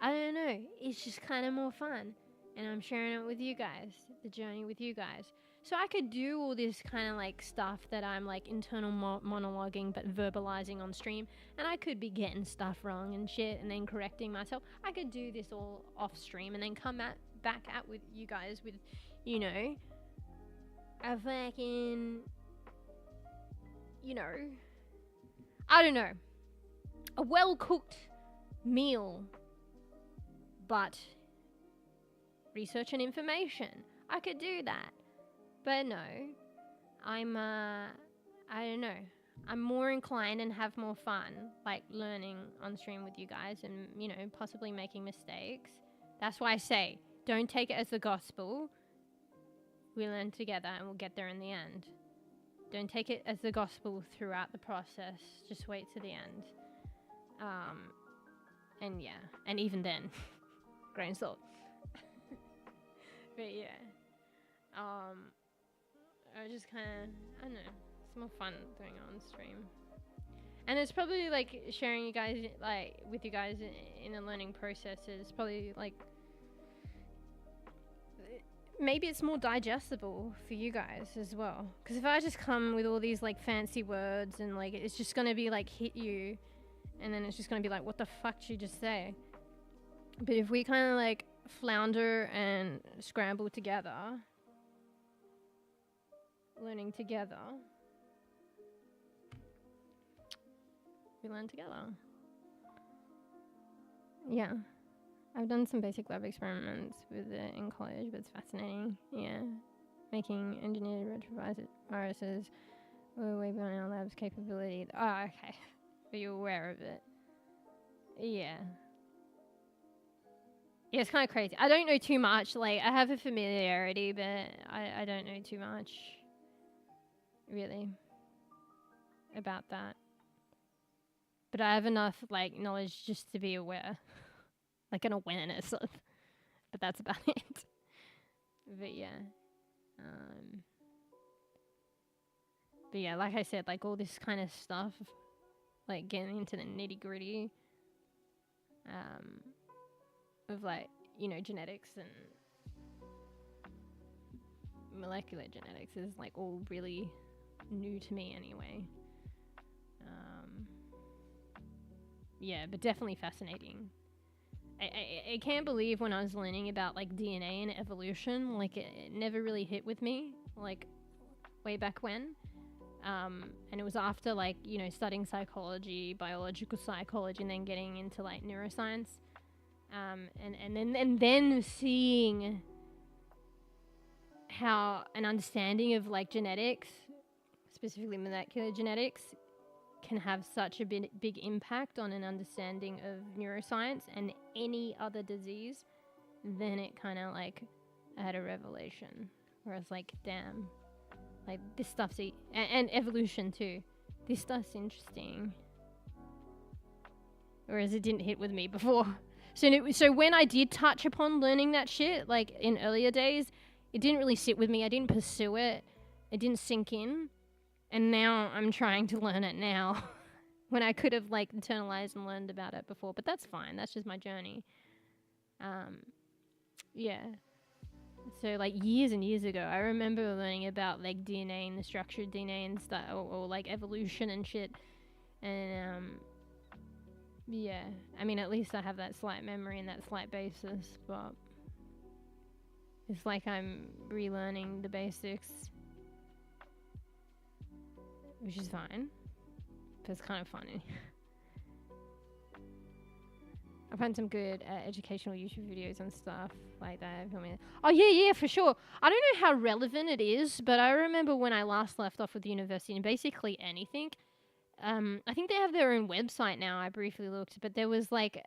I don't know, it's just kind of more fun, and I'm sharing it with you guys, the journey with you guys. So I could do all this kind of like stuff that I'm like internal monologuing but verbalizing on stream, and I could be getting stuff wrong and shit and then correcting myself. I could do this all off stream and then come back at with you guys with, you know, a fucking, you know, I don't know, a well-cooked meal, but research and information. I could do that. But no, I don't know. I'm more inclined and have more fun, like learning on stream with you guys and, you know, possibly making mistakes. That's why I say, don't take it as the gospel. We learn together and we'll get there in the end. Don't take it as the gospel throughout the process. Just wait to the end. And yeah, and even then, grain of salt. But yeah, I just kind of, I don't know, it's more fun doing it on stream. And it's probably like sharing you guys, like with you guys in a learning process is probably like, maybe it's more digestible for you guys as well. Because if I just come with all these like fancy words and like, it's just going to be like hit you. And then it's just going to be like, what the fuck did you just say? But if we kind of like flounder and scramble together, learning together, we learn together. Yeah. I've done some basic lab experiments with it in college, but it's fascinating. Yeah. Making engineered retroviruses were way beyond our lab's capability. Oh, okay. But you're aware of it. Yeah. Yeah, it's kind of crazy. I don't know too much. Like, I have a familiarity, but I don't know too much, really, about that. But I have enough, like, knowledge just to be aware. Like, an awareness of. But that's about it. But, yeah. But, yeah, like I said, like, all this kind of stuff, like, getting into the nitty-gritty, of like, you know, genetics and molecular genetics is like all really new to me anyway. Yeah, but definitely fascinating. I can't believe when I was learning about like DNA and evolution, like it never really hit with me, like way back when. And it was after like, you know, studying psychology, biological psychology, and then getting into like neuroscience. And then seeing how an understanding of like genetics, specifically molecular genetics, can have such a big impact on an understanding of neuroscience and any other disease, then it kind of like, I had a revelation where I was like, damn, like this stuff's, and evolution too, this stuff's interesting. Whereas it didn't hit with me before. So when I did touch upon learning that shit, like in earlier days, it didn't really sit with me. I didn't pursue it. It didn't sink in. And now I'm trying to learn it now when I could have like internalized and learned about it before. But that's fine. That's just my journey. Yeah. So like years and years ago, I remember learning about like DNA and the structure of DNA and stuff, or like evolution and shit. And yeah, I mean, at least I have that slight memory and that slight basis, but it's like I'm relearning the basics, which is fine, but it's kind of funny. I find some good educational YouTube videos and stuff like that. Oh yeah, for sure. I don't know how relevant it is, but I remember when I last left off with university and basically anything, I think they have their own website now. I briefly looked, but there was like,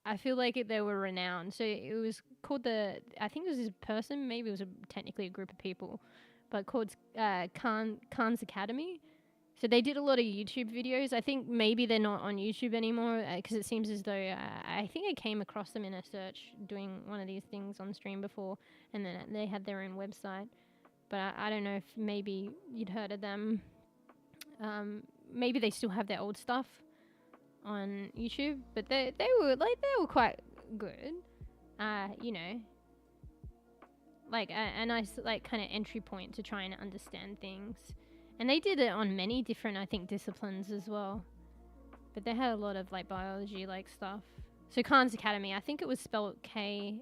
I feel like they were renowned. So it was called I think it was this person, maybe it was technically a group of people, but called Khan's Academy. So they did a lot of YouTube videos. I think maybe they're not on YouTube anymore because it seems as though I think I came across them in a search doing one of these things on stream before, and then they had their own website. But I don't know if maybe you'd heard of them. Maybe they still have their old stuff on YouTube, but they were quite good. You know, like a nice like kind of entry point to try and understand things. And they did it on many different, I think, disciplines as well. But they had a lot of like biology like stuff. So Khan's Academy, I think it was spelled Khan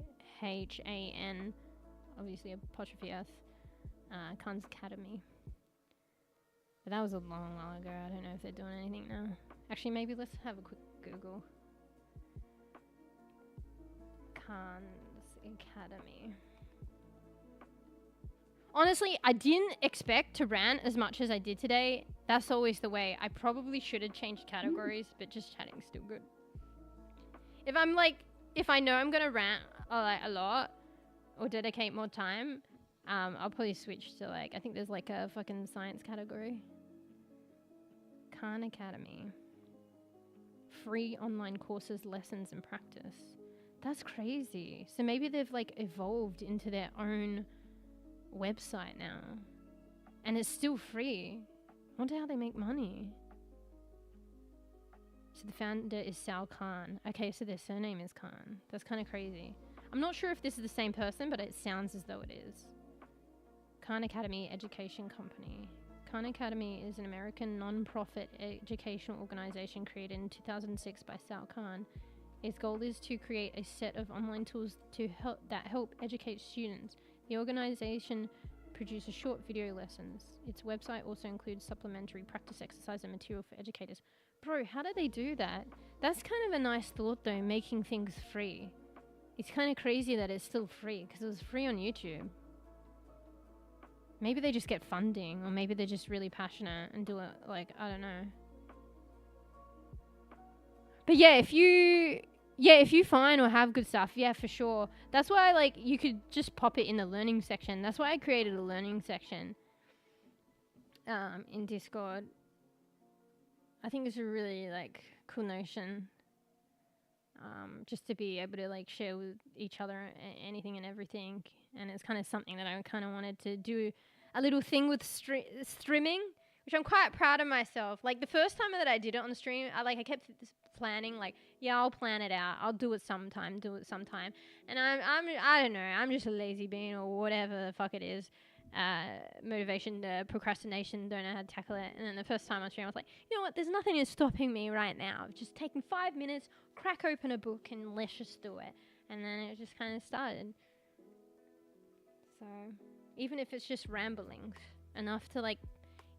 obviously apostrophe S, Khan's Academy. But that was a long while ago. I don't know if they're doing anything now. Actually, maybe let's have a quick Google. Khan's Academy. Honestly, I didn't expect to rant as much as I did today. That's always the way. I probably should have changed categories, but just chatting's still good. If I'm like, if I know I'm gonna rant a lot or dedicate more time, I'll probably switch to like, I think there's like a fucking science category. Khan Academy. Free online courses, lessons, and practice. That's crazy. So maybe they've like evolved into their own website now. And it's still free. I wonder how they make money. So the founder is Sal Khan. Okay, so their surname is Khan. That's kind of crazy. I'm not sure if this is the same person, but it sounds as though it is. Khan Academy Education Company. Khan Academy is an American non-profit educational organization created in 2006 by Sal Khan. Its goal is to create a set of online tools that help educate students. The organization produces short video lessons. Its website also includes supplementary practice exercise and material for educators. Bro, how do they do that? That's kind of a nice thought though, making things free. It's kind of crazy that it's still free because it was free on YouTube. Maybe they just get funding, or maybe they're just really passionate and do it, like, I don't know. But yeah, if you find or have good stuff, yeah, for sure. That's why, like, you could just pop it in the learning section. That's why I created a learning section in Discord. I think it's a really, like, cool notion. Just to be able to, like, share with each other anything and everything. And it's kind of something that I kind of wanted to do a little thing with streaming, which I'm quite proud of myself. Like, the first time that I did it on the stream, I kept planning, like, yeah, I'll plan it out. I'll do it sometime. And I don't know. I'm just a lazy bean or whatever the fuck it is. Motivation, procrastination, don't know how to tackle it. And then the first time on stream, I was like, you know what? There's nothing is stopping me right now. Just taking 5 minutes, crack open a book, and let's just do it. And then it just kind of started. So, even if it's just ramblings, enough to, like,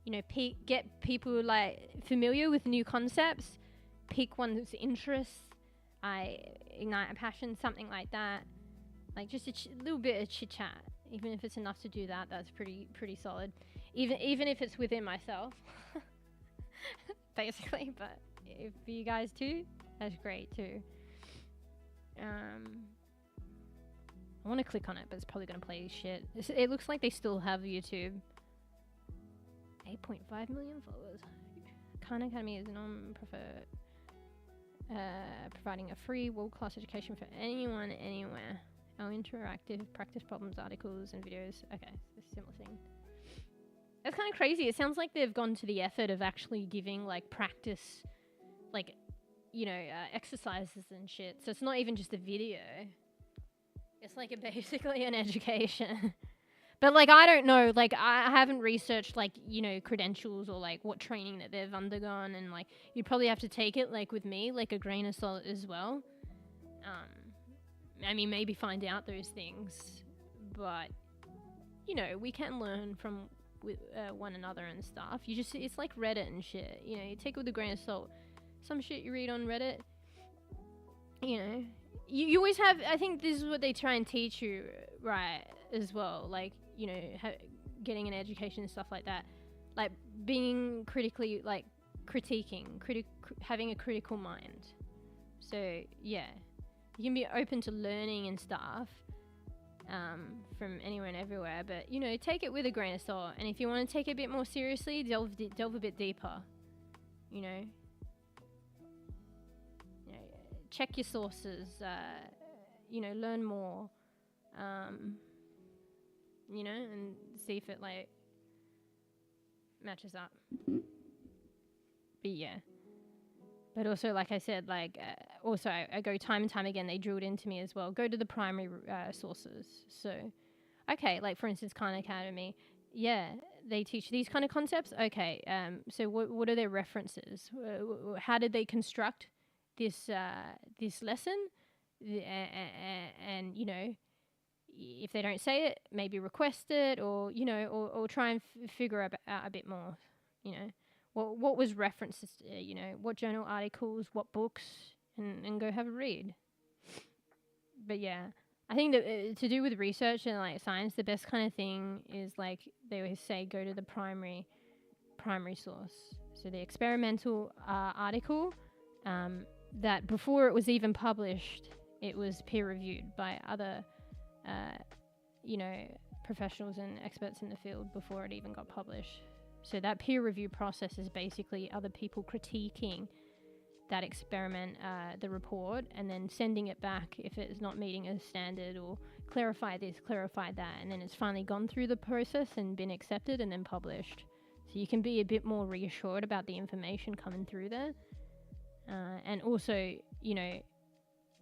you know, get people, like, familiar with new concepts, pique one's interests, ignite a passion, something like that. Like, just a little bit of chit chat. Even if it's enough to do that, that's pretty solid. Even if it's within myself, basically. But if you guys too, that's great too. I want to click on it, but it's probably going to play shit. It looks like they still have YouTube. 8.5 million followers. Khan Academy is a non-profit, providing a free world-class education for anyone, anywhere. Our interactive practice problems, articles, and videos. Okay, it's a similar thing. That's kind of crazy. It sounds like they've gone to the effort of actually giving, like, practice, like, you know, exercises and shit. So it's not even just a video. It's like basically an education. But, like, I don't know. Like, I haven't researched, like, you know, credentials or, like, what training that they've undergone. And, like, you'd probably have to take it, like, with me, like, a grain of salt as well. I mean, maybe find out those things, but, you know, we can learn from one another and stuff. It's like Reddit and shit, you know, you take it with a grain of salt. Some shit you read on Reddit, you know, you always have, I think this is what they try and teach you, right, as well, like, you know, getting an education and stuff like that, like, being critically, like, critiquing, having a critical mind. So, yeah. You can be open to learning and stuff from anywhere and everywhere, but, you know, take it with a grain of salt. And if you want to take it a bit more seriously, delve a bit deeper. You know, check your sources. You know, learn more. You know, and see if it, like, matches up. But yeah. But also, like I said, like, also I go time and time again, they drew it into me as well. Go to the primary sources. So, okay, like, for instance, Khan Academy. Yeah, they teach these kind of concepts. Okay, so what are their references? How did they construct this lesson? And, you know, if they don't say it, maybe request it, or you know, or try and figure out a bit more. You know, what was references? You know, what journal articles, what books, and go have a read. But yeah, I think that to do with research and like science, the best kind of thing is like they always say, go to the primary source. So the experimental article that before it was even published, it was peer reviewed by other, you know, professionals and experts in the field before it even got published. So that peer review process is basically other people critiquing that experiment, the report, and then sending it back if it's not meeting a standard, or clarify this, clarify that, and then it's finally gone through the process and been accepted and then published. So you can be a bit more reassured about the information coming through there. And also, you know,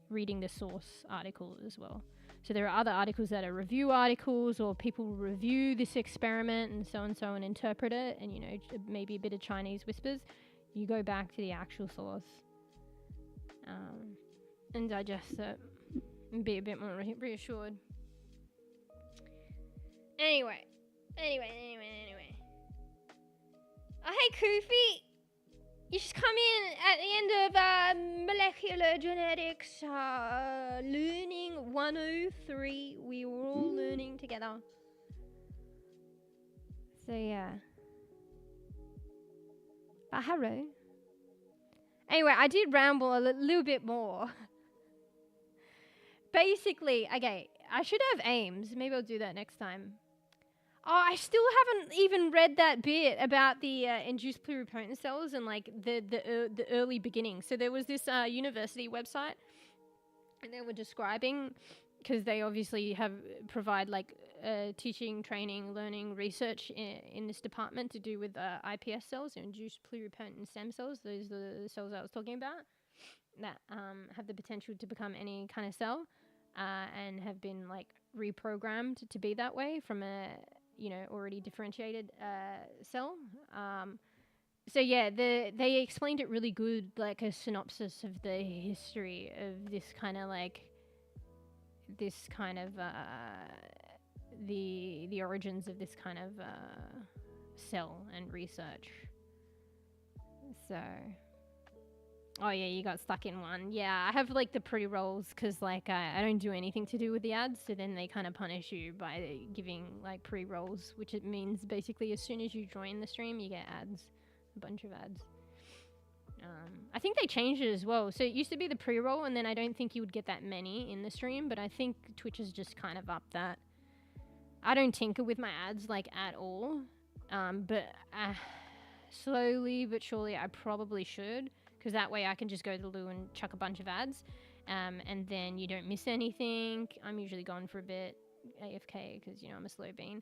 reading the source article as well. So there are other articles that are review articles, or people review this experiment and so and interpret it, and, you know, maybe a bit of Chinese whispers. You go back to the actual source and digest it and be a bit more reassured. Anyway. Oh, hey, cw0ffee. You just come in at the end of molecular genetics learning 103. We were all learning together. So, yeah. But hello. Anyway, I did ramble a little bit more. Basically, okay, I should have aims. Maybe I'll do that next time. Oh, I still haven't even read that bit about the induced pluripotent cells and like the early beginnings. So there was this university website, and they were describing, because they obviously provide like teaching, training, learning, research in this department to do with iPS cells, induced pluripotent stem cells. Those are the cells I was talking about that have the potential to become any kind of cell and have been like reprogrammed to be that way from a, you know, already differentiated cell. So yeah, they explained it really good, like a synopsis of the history of this kind of like the origins of this kind of cell and research. So, oh yeah, you got stuck in one. Yeah, I have like the pre-rolls because like I don't do anything to do with the ads, so then they kind of punish you by giving like pre-rolls, which it means basically as soon as you join the stream, you get ads, a bunch of ads. I think they changed it as well. So it used to be the pre-roll, and then I don't think you would get that many in the stream, but I think Twitch has just kind of upped that. I don't tinker with my ads like at all, but slowly but surely I probably should, because that way I can just go to the loo and chuck a bunch of ads, and then you don't miss anything. I'm usually gone for a bit, AFK, because, you know, I'm a slow bean,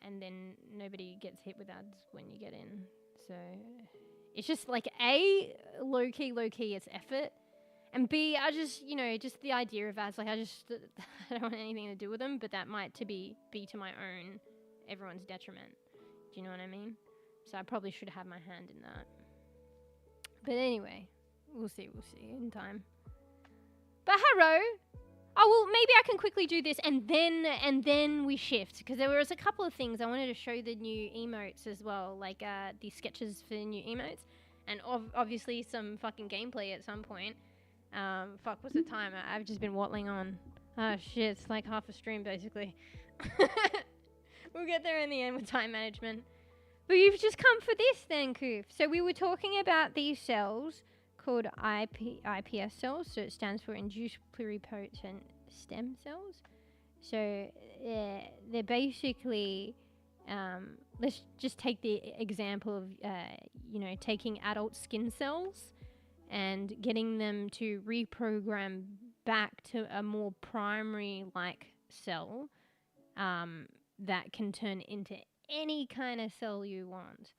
and then nobody gets hit with ads when you get in. So it's just like A, low-key, it's effort, and B, I just, you know, just the idea of ads, like I don't want anything to do with them, but that might be to my own, everyone's detriment. Do you know what I mean? So I probably should have my hand in that. But anyway, we'll see in time. But hello. Oh, well, maybe I can quickly do this and then we shift, because there was a couple of things I wanted to show, the new emotes as well, like the sketches for the new emotes, and obviously some fucking gameplay at some point. Fuck, what's the time? I've just been wattling on. Oh shit, it's like half a stream basically. We'll get there in the end with time management. But you've just come for this then, cw0ffee. So we were talking about these cells called iPS cells, so it stands for induced pluripotent stem cells. So they're basically, let's just take the example of, you know, taking adult skin cells and getting them to reprogram back to a more primary-like cell that can turn into any kind of cell you want,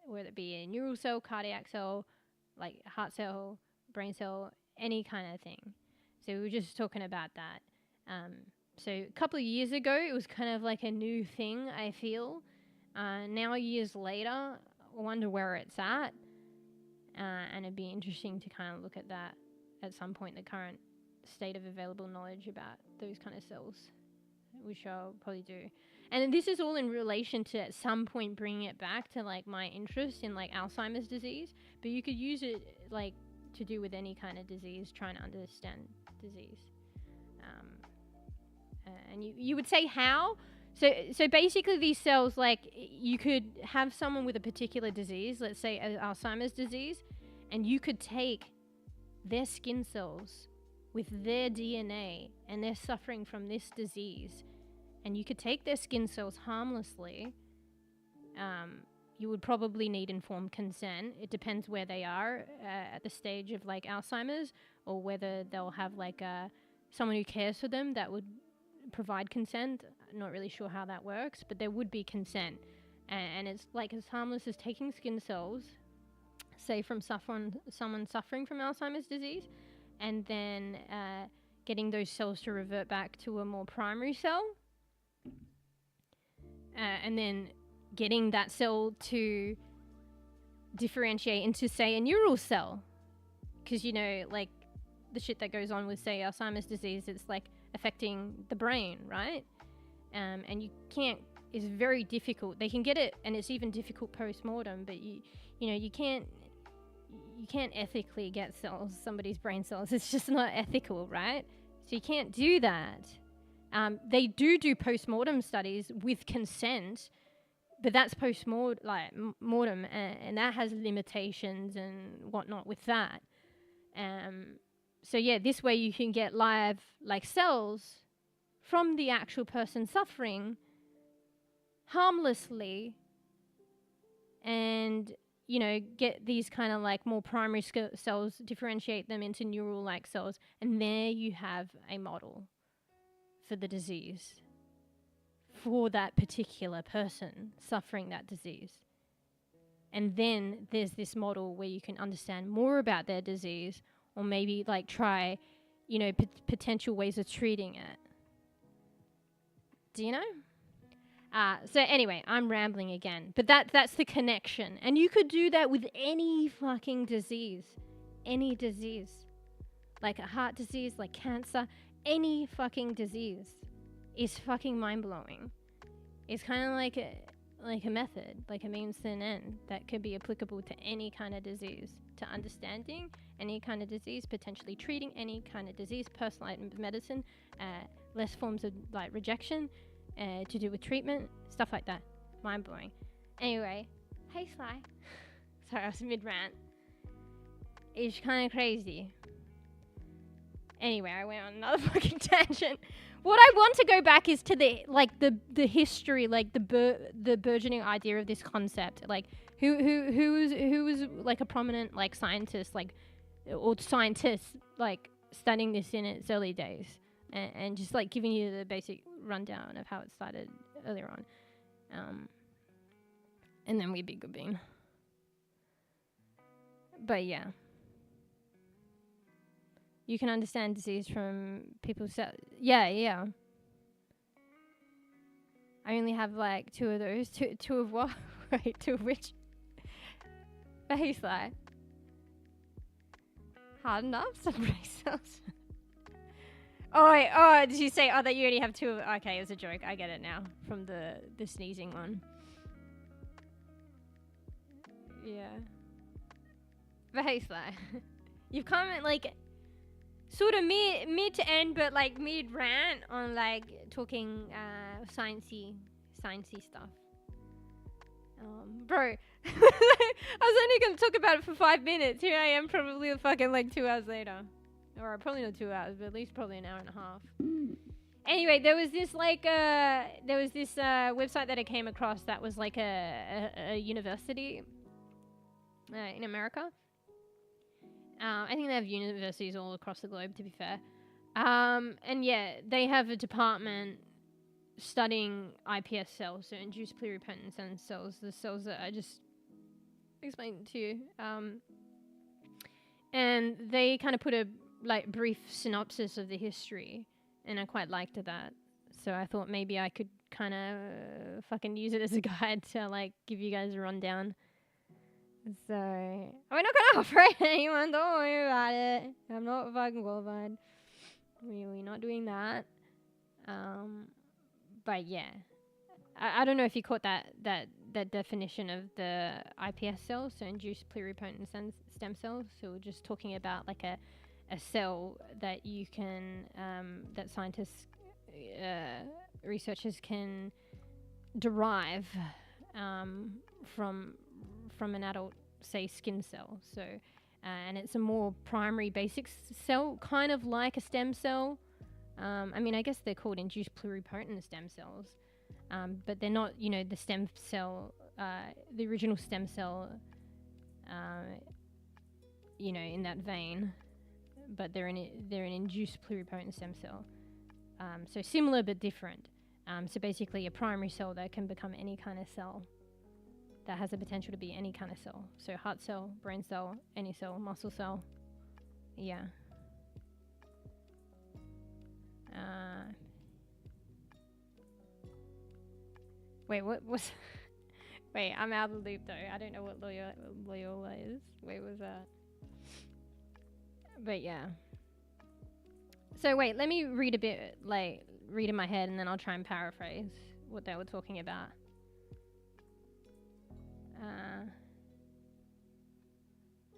whether it be a neural cell, cardiac cell, like heart cell, brain cell, any kind of thing. So we were just talking about that. So a couple of years ago, it was kind of like a new thing, I feel. Now, years later, I wonder where it's at. And it'd be interesting to kind of look at that at some point, the current state of available knowledge about those kind of cells, which I'll probably do. And this is all in relation to at some point bringing it back to like my interest in like Alzheimer's disease, but you could use it like to do with any kind of disease, trying to understand disease. And you would say how? So basically these cells, like you could have someone with a particular disease, let's say Alzheimer's disease, and you could take their skin cells with their DNA and they're suffering from this disease, and you could take their skin cells harmlessly. You would probably need informed consent. It depends where they are at the stage of like Alzheimer's, or whether they'll have like someone who cares for them that would provide consent. I'm not really sure how that works, but there would be consent. And it's like as harmless as taking skin cells, say from someone suffering from Alzheimer's disease, and then getting those cells to revert back to a more primary cell, and then getting that cell to differentiate into, say, a neural cell. Because, you know, like the shit that goes on with, say, Alzheimer's disease, it's like affecting the brain, right? And you can't, it's very difficult. They can get it, and it's even difficult post-mortem, but you know, you can't ethically get somebody's brain cells. It's just not ethical, right? So you can't do that. They do post-mortem studies with consent, but that's post-mortem, and that has limitations and whatnot with that. So yeah, this way you can get live like cells from the actual person suffering harmlessly, and you know, get these kind of like more primary cells, differentiate them into neural like cells, and there you have a model for the disease for that particular person suffering that disease. And then there's this model where you can understand more about their disease, or maybe like try, you know, potential ways of treating it. Do you know? So anyway, I'm rambling again, but that's the connection. And you could do that with any fucking disease, any disease, like a heart disease, like cancer, any fucking disease is fucking mind-blowing. It's kind of like a method, like a means to an end that could be applicable to any kind of disease, to understanding any kind of disease, potentially treating any kind of disease, personalized medicine, less forms of like rejection, to do with treatment, stuff like that. Mind-blowing. Anyway, hey Sly. Sorry, I was mid-rant. It's kind of crazy. Anyway, I went on another fucking tangent. What I want to go back is to the history, like the burgeoning idea of this concept. Like who was like a prominent like scientist, like, or scientists like studying this in its early days, and just like giving you the basic rundown of how it started earlier on. And then we'd be good bean. But yeah. You can understand disease from people's cells. Yeah. I only have like two of those. Two of what? Wait, two of which? Face like. Hard enough? Some brain cells. Oh, wait. Oh, did you say, that you only have two of... Okay, it was a joke. I get it now. From the sneezing one. Yeah. But hey, Sly. You've come at, like... Sort of mid to end, but like mid rant on like talking sciencey stuff. Bro, I was only gonna talk about it for 5 minutes. Here I am, probably fucking like 2 hours later, or probably not 2 hours, but at least probably an hour and a half. Anyway, there was this website that I came across that was like a university in America. I think they have universities all across the globe, to be fair. And yeah, they have a department studying iPS cells, so induced pluripotent cells, the cells that I just explained to you. And they kind of put a like brief synopsis of the history, and I quite liked that. So I thought maybe I could kind of fucking use it as a guide to like give you guys a rundown. So, we're not gonna operate anyone, don't worry about it. I'm not fucking qualified. not doing that. But yeah, I don't know if you caught that definition of the iPS cells, so induced pluripotent stem cells. So we're just talking about like a cell that you can that scientists, researchers can derive from an adult, say, skin cell. So and it's a more primary basic cell, kind of like a stem cell. I mean, I guess they're called induced pluripotent stem cells, but they're not, you know, the stem cell, the original stem cell, you know, in that vein, but they're an induced pluripotent stem cell. So similar but different. So basically a primary cell that can become any kind of cell, that has the potential to be any kind of cell. So heart cell, brain cell, any cell, muscle cell. Yeah. Wait, what was... Wait, I'm out of the loop though. I don't know what Loyola is. Wait, was that? But yeah. So wait, let me read a bit, like, read in my head, and then I'll try and paraphrase what they were talking about.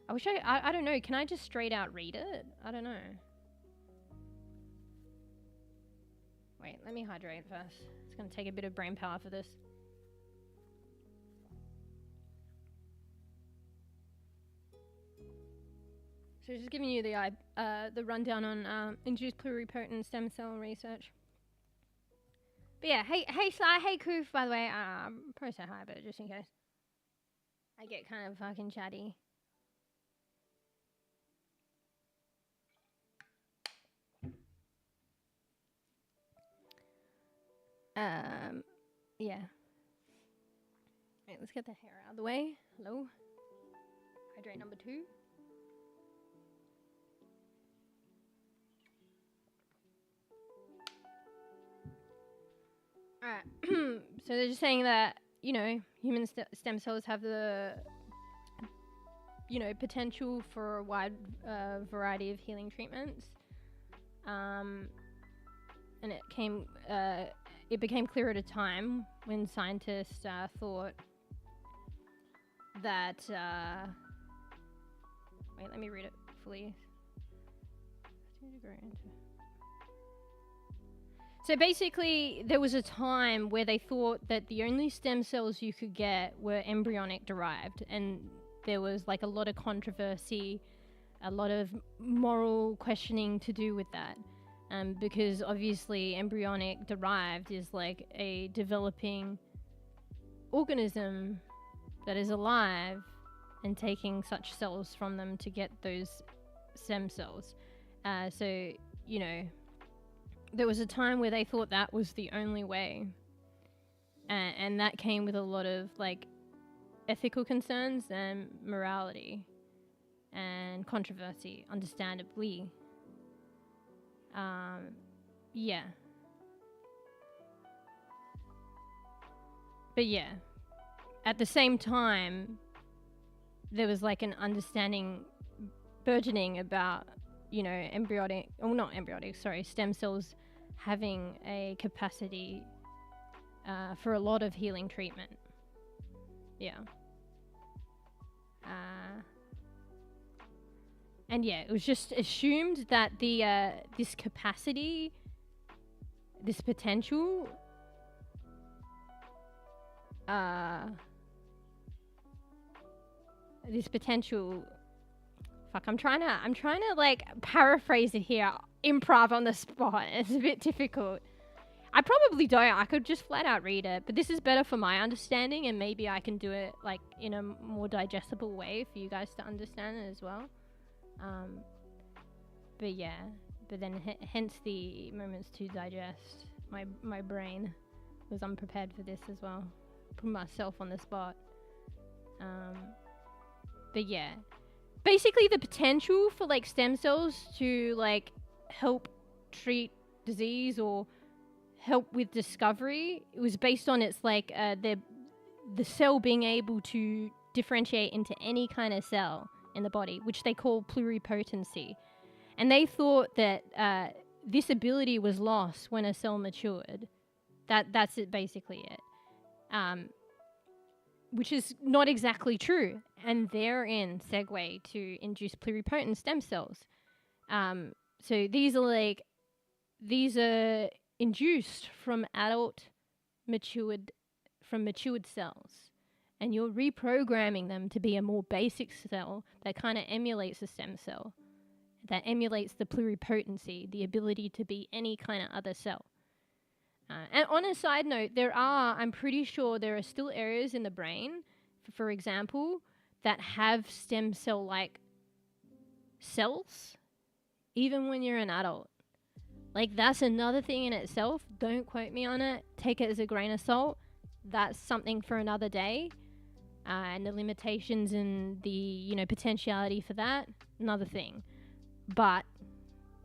I wish I don't know, can I just straight out read it? I don't know. Wait, let me hydrate first. It's going to take a bit of brain power for this. So just giving you the rundown on induced pluripotent stem cell research. But yeah, hey Sara, hey Koof, by the way, probably say hi, but just in case. I get kind of fucking chatty. Yeah. Wait, let's get the hair out of the way. Hello. Hydrate number 2. Alright. So they're just saying that, you know, human stem cells have the, you know, potential for a wide variety of healing treatments. And it became clear at a time when scientists thought that... wait, let me read it fully. So basically, there was a time where they thought that the only stem cells you could get were embryonic derived, and there was like a lot of controversy, a lot of moral questioning to do with that. Because obviously embryonic derived is like a developing organism that is alive and taking such cells from them to get those stem cells. So, you know, there was a time where they thought that was the only way. And that came with a lot of like ethical concerns and morality and controversy, understandably. Yeah. But yeah, at the same time, there was like an understanding burgeoning about, you know, stem cells having a capacity for a lot of healing treatment. Yeah. And yeah, it was just assumed that the this capacity, this potential, fuck, I'm trying to like paraphrase it here, improv on the spot. It's a bit difficult. I probably don't. I could just flat out read it, but this is better for my understanding, and maybe I can do it like in a more digestible way for you guys to understand it as well. But yeah, but then hence the moments to digest. My brain was unprepared for this as well. Put myself on the spot. But yeah, basically the potential for like stem cells to like help treat disease or help with discovery, it was based on its like the cell being able to differentiate into any kind of cell in the body, which they call pluripotency. And they thought that this ability was lost when a cell matured. That's it, basically it. Which is not exactly true. And therein segue to induce pluripotent stem cells. So these are induced from matured cells. And you're reprogramming them to be a more basic cell that kind of emulates a stem cell. That emulates the pluripotency, the ability to be any kind of other cell. And on a side note, I'm pretty sure there are still areas in the brain, for example, that have stem cell-like cells, even when you're an adult. Like, that's another thing in itself. Don't quote me on it. Take it as a grain of salt. That's something for another day. And the limitations and the, potentiality for that, another thing. But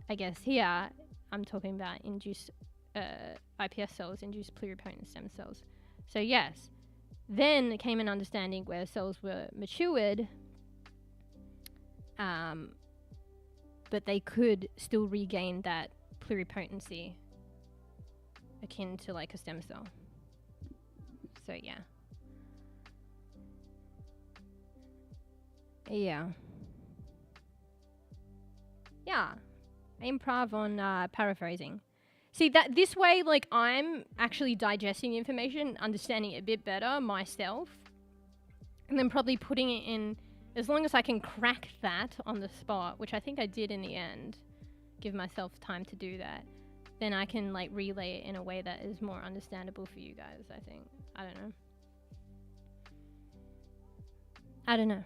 I guess here I'm talking about induced iPS cells, induced pluripotent stem cells. So yes, then came an understanding where cells were matured, but they could still regain that pluripotency akin to like a stem cell. So yeah. Improv on paraphrasing. See, that this way, like, I'm actually digesting the information, understanding it a bit better myself, and then probably putting it in, as long as I can crack that on the spot, which I think I did in the end, give myself time to do that, then I can, like, relay it in a way that is more understandable for you guys, I think. I don't know.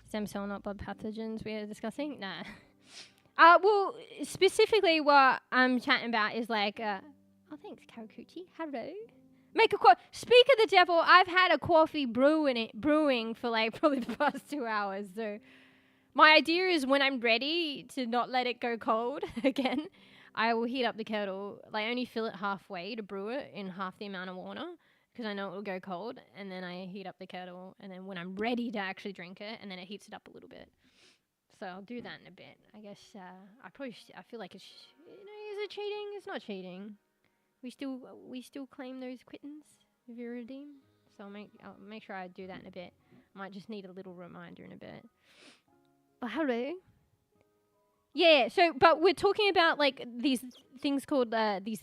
Stem cell, not blood pathogens we are discussing? Nah. Well, specifically what I'm chatting about is like, oh, thanks, Karakuchi. Hello. Speak of the devil, I've had a coffee brewing for like probably the past 2 hours. So my idea is when I'm ready to not let it go cold again, I will heat up the kettle, like only fill it halfway to brew it in half the amount of water, because I know it will go cold, and then I heat up the kettle, and then when I'm ready to actually drink it, and then it heats it up a little bit. So I'll do that in a bit. I guess I feel like it's, is it cheating? It's not cheating. We still claim those quittance if you redeem. So I'll make sure I do that in a bit. Might just need a little reminder in a bit. Oh, hello. Yeah. So, but we're talking about like these things called these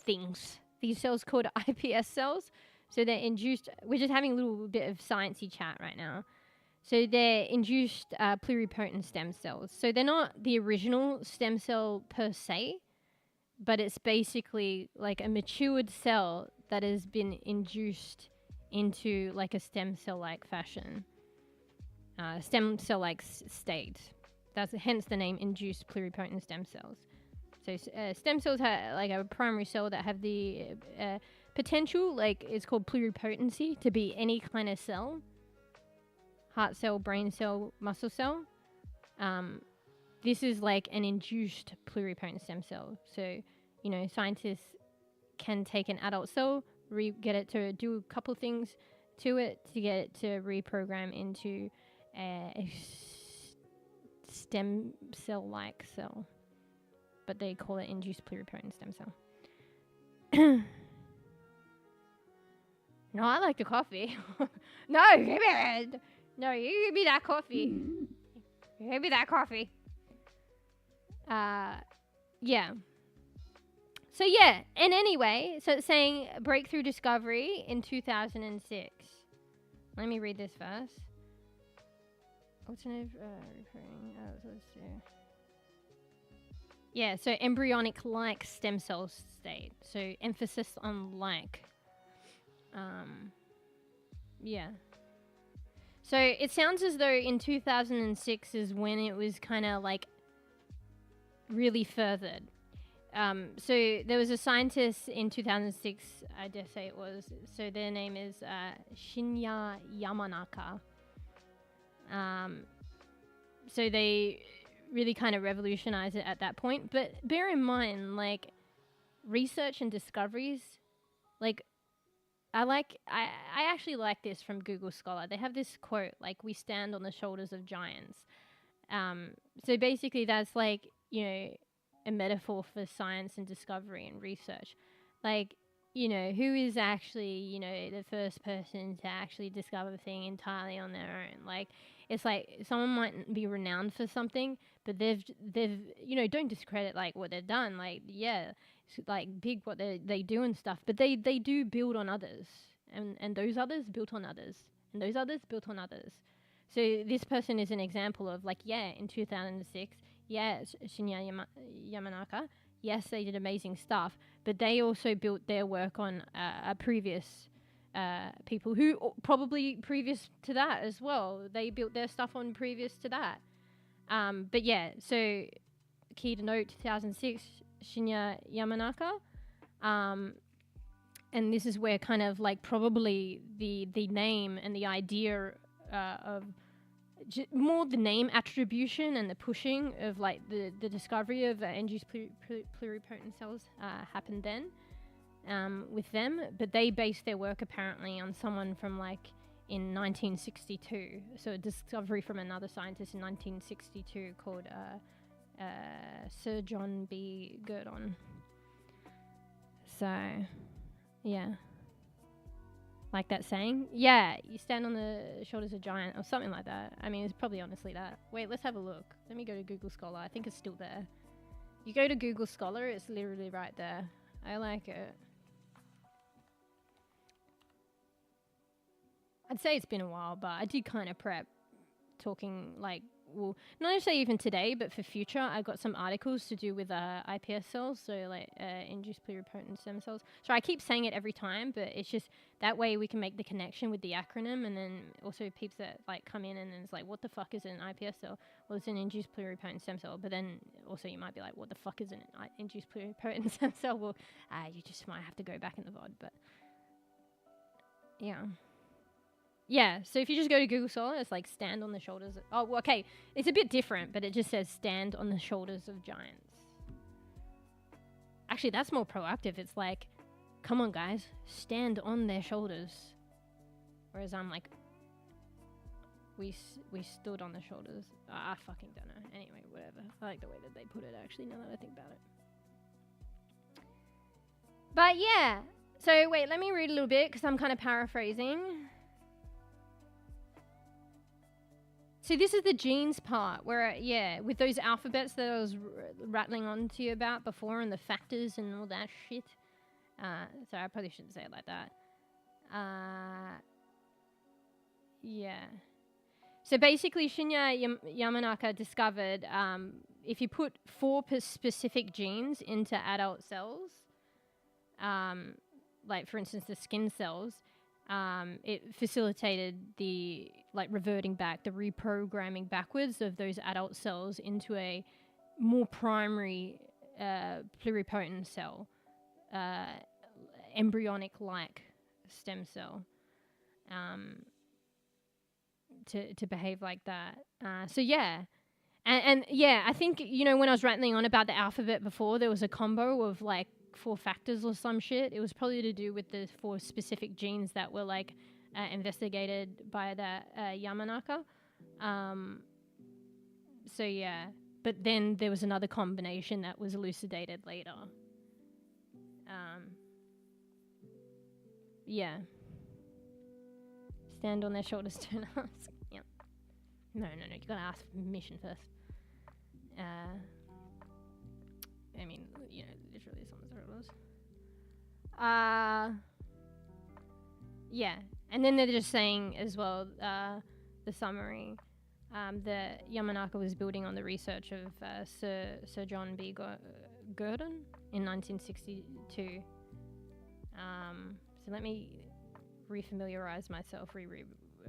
cells called iPS cells. So they're induced. We're just having a little bit of sciencey chat right now. So they're induced pluripotent stem cells. So they're not the original stem cell per se, but it's basically like a matured cell that has been induced into like a stem cell-like fashion, stem cell-like state. That's hence the name induced pluripotent stem cells. So stem cells have like a primary cell that have the potential, like it's called pluripotency, to be any kind of cell. Heart cell, brain cell, muscle cell. This is like an induced pluripotent stem cell. So, scientists can take an adult cell, get it to do a couple things to it to get it to reprogram into a stem cell-like cell. But they call it induced pluripotent stem cell. No, I like the coffee. No, give me it. No, you give me that coffee. Give me that coffee. Yeah. So yeah, and anyway, so it's saying breakthrough discovery in 2006. Let me read this first. Alternative recurring. Let's do. Yeah, so embryonic-like stem cell state. So emphasis on like. Yeah. So it sounds as though in 2006 is when it was kind of like really furthered. So there was a scientist in 2006, I dare say it was. So their name is Shinya Yamanaka. So they really kind of revolutionized it at that point. But bear in mind, like, research and discoveries, like, I actually like this from Google Scholar. They have this quote, like, we stand on the shoulders of giants. So basically that's like, a metaphor for science and discovery and research. Like, you know, who is actually, you know, the first person to actually discover a thing entirely on their own? Like, it's like someone might be renowned for something, but they've, you know, don't discredit like what they've done. Like, yeah, it's like big what they do and stuff, but they do build on others, and those others built on others, and those others built on others. So this person is an example of like, yeah, in 2006, yeah, Shinya Yamanaka, yes, they did amazing stuff, but they also built their work on a previous people who probably previous to that as well. They built their stuff on previous to that. But yeah, so key to note, 2006, Shinya Yamanaka. And this is where kind of like probably the name and the idea of more the name attribution and the pushing of like the discovery of induced pluripotent cells happened then with them, but they based their work apparently on someone from like in 1962, so a discovery from another scientist in 1962 called Sir John B. Gurdon. So yeah, like that saying, yeah, you stand on the shoulders of a giant or something like that. I mean, it's probably honestly that. Wait, let's have a look. Let me go to Google Scholar. I think it's still there. You go to Google Scholar, it's literally right there. I like it. I'd say it's been a while, but I did kind of prep talking like, well, not necessarily even today, but for future, I've got some articles to do with iPS cells, so like induced pluripotent stem cells. So I keep saying it every time, but it's just that way we can make the connection with the acronym, and then also peeps that like come in and then it's like, what the fuck is an iPS cell? Well, it's an induced pluripotent stem cell, but then also you might be like, what the fuck is an induced pluripotent stem cell? Well, you just might have to go back in the VOD, but yeah. Yeah, so if you just go to Google Scholar, it's like stand on the shoulders. Oh, well, okay, it's a bit different, but it just says stand on the shoulders of giants. Actually, that's more proactive. It's like, come on, guys, stand on their shoulders. Whereas I'm like, we stood on the shoulders. I fucking don't know. Anyway, whatever. I like the way that they put it, actually, now that I think about it. But yeah, so wait, let me read a little bit, because I'm kind of paraphrasing. So this is the genes part where, yeah, with those alphabets that I was rattling on to you about before and the factors and all that shit. So I probably shouldn't say it like that. Yeah. So basically Shinya Yamanaka discovered if you put 4 specific genes into adult cells, like for instance the skin cells, it facilitated the like reverting back, the reprogramming backwards of those adult cells into a more primary pluripotent cell, embryonic-like stem cell, to behave like that. So yeah, and yeah, I think, you know, when I was rattling on about the alphabet before, there was a combo of like 4 factors or some shit. It was probably to do with the 4 specific genes that were like investigated by that Yamanaka. So yeah, but then there was another combination that was elucidated later. Yeah. Stand on their shoulders, don't ask. Yep. No, you gotta ask for permission first. I mean, you know, literally someone's shoulders. Yeah. And then they're just saying as well, the summary, that Yamanaka was building on the research of Sir John B. Gurdon in 1962. So let me refamiliarize myself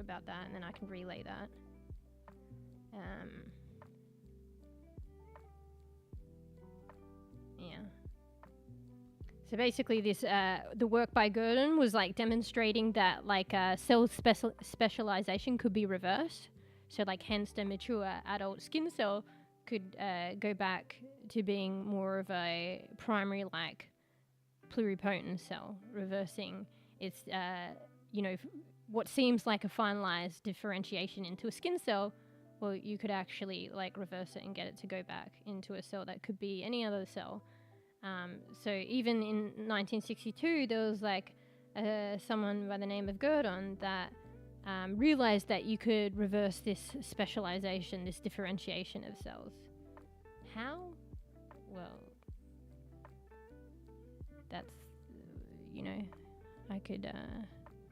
about that, and then I can relay that. Yeah. So basically this, the work by Gurdon was like demonstrating that like cell specialization could be reversed. So like hence the mature adult skin cell could go back to being more of a primary like pluripotent cell, reversing its, you know, what seems like a finalized differentiation into a skin cell well, you could actually like reverse it and get it to go back into a cell that could be any other cell. So even in 1962, there was like someone by the name of Gurdon that realized that you could reverse this specialization, this differentiation of cells. How? Well, that's, you know, I could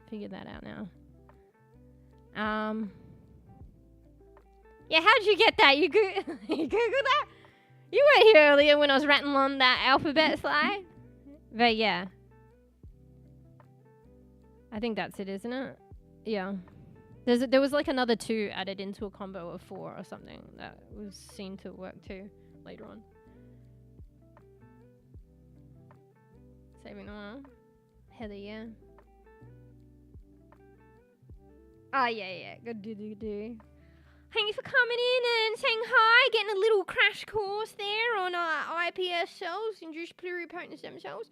figure that out now. Yeah, how'd you get that? You Googled that? You weren't here earlier when I was rattling on that alphabet slide. But yeah. I think that's it, isn't it? Yeah. There was like another 2 added into a combo of 4 or something that was seen to work too later on. Saving the world. Hell yeah. Oh yeah. Good do. Thank you for coming in and saying hi, getting a little crash course there on iPS cells, induced pluripotent stem cells.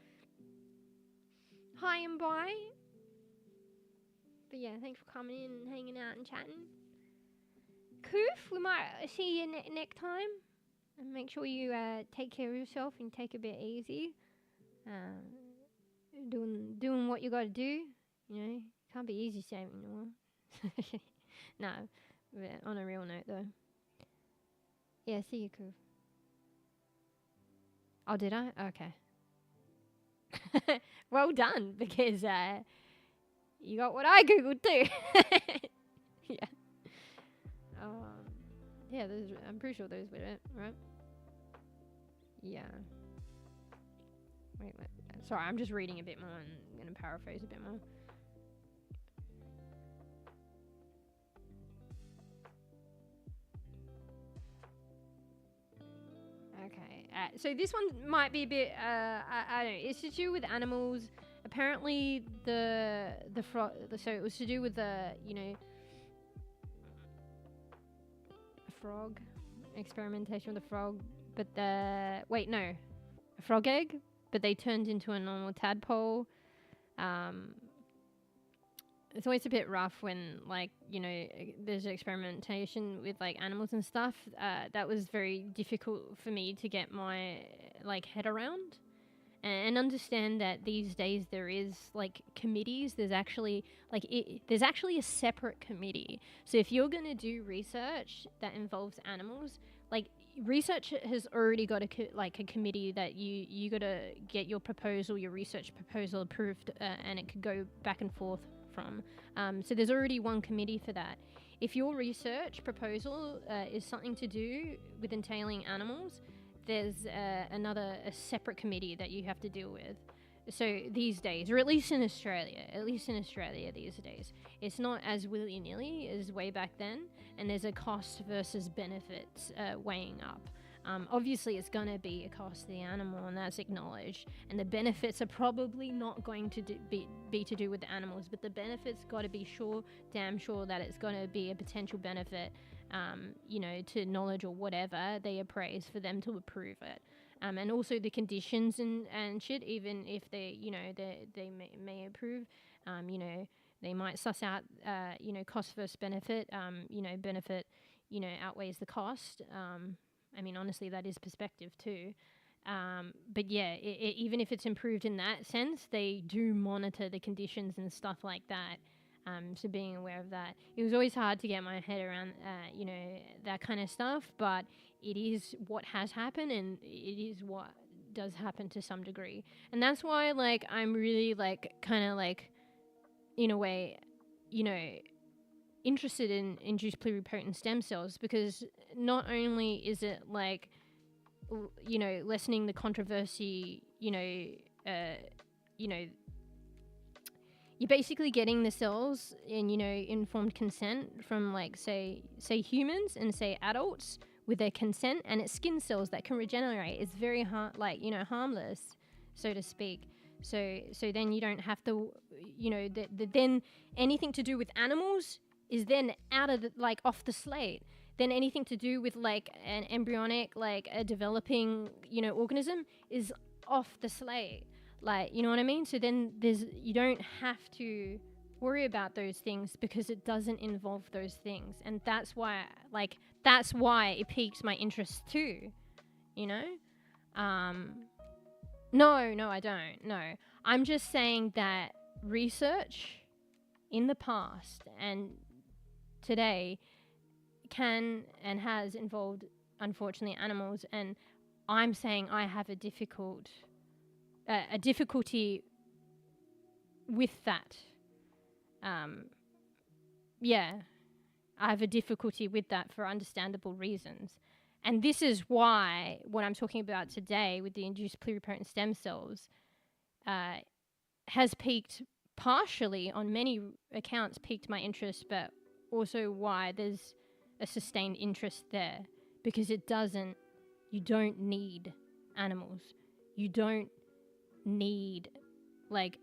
Hi and bye. But yeah, thanks for coming in and hanging out and chatting. Coof, we might see you next time. And make sure you take care of yourself and take it a bit easy. Doing what you got to do. You know, can't be easy saving the world. No, but on a real note though. Yeah, see you, Coof. Oh, did I? Okay. Well done, because you got what I googled too. Yeah. Yeah, I'm pretty sure those were it, right? Yeah. Wait. Sorry, I'm just reading a bit more and I'm gonna paraphrase a bit more. Okay. So this one might be a bit. I don't know. It's to do with animals. Apparently, the frog. So it was to do with the frog experimentation with the frog, but a frog egg, but they turned into a normal tadpole. It's always a bit rough when there's experimentation with like animals and stuff. That was very difficult for me to get my head around and understand that these days there is like committees. There's actually a separate committee. So if you're going to do research that involves animals, research has already got a committee that you got to get your research proposal approved, and it could go back and forth from. So there's already one committee for that. If your research proposal is something to do with entailing animals, there's a separate committee that you have to deal with. So these days, or at least in Australia these days, it's not as willy-nilly as way back then, and there's a cost versus benefits weighing up. Obviously, it's going to be a cost to the animal, and that's acknowledged, and the benefits are probably not going to be to do with the animals, but the benefits got to be damn sure that it's going to be a potential benefit, to knowledge or whatever they appraise for them to approve it. And also the conditions and shit, even if they may approve, they might suss out, cost versus benefit, benefit, outweighs the cost. I mean, honestly, that is perspective too. But yeah, even if it's improved in that sense, they do monitor the conditions and stuff like that. So being aware of that, it was always hard to get my head around, that kind of stuff. But it is what has happened, and it is what does happen to some degree. And that's why, I'm really, in a way, interested in induced pluripotent stem cells, because not only is it lessening the controversy, you're basically getting the cells in, informed consent from say humans and say adults with their consent, and it's skin cells that can regenerate. It's very harmless, so to speak. So then you don't have to, then anything to do with animals is then out of off the slate. Then anything to do with an embryonic, a developing, organism is off the slate. You know what I mean? So then you don't have to worry about those things because it doesn't involve those things. And that's why, that's why it piqued my interest too, you know? No, I don't. No. I'm just saying that research in the past and today can and has involved, unfortunately, animals, and I'm saying I have a difficulty with that. Yeah, I have a difficulty with that for understandable reasons. And this is why what I'm talking about today with the induced pluripotent stem cells has piqued, partially on many accounts, piqued my interest, but also why there's a sustained interest there. Because you don't need animals. You don't need, like,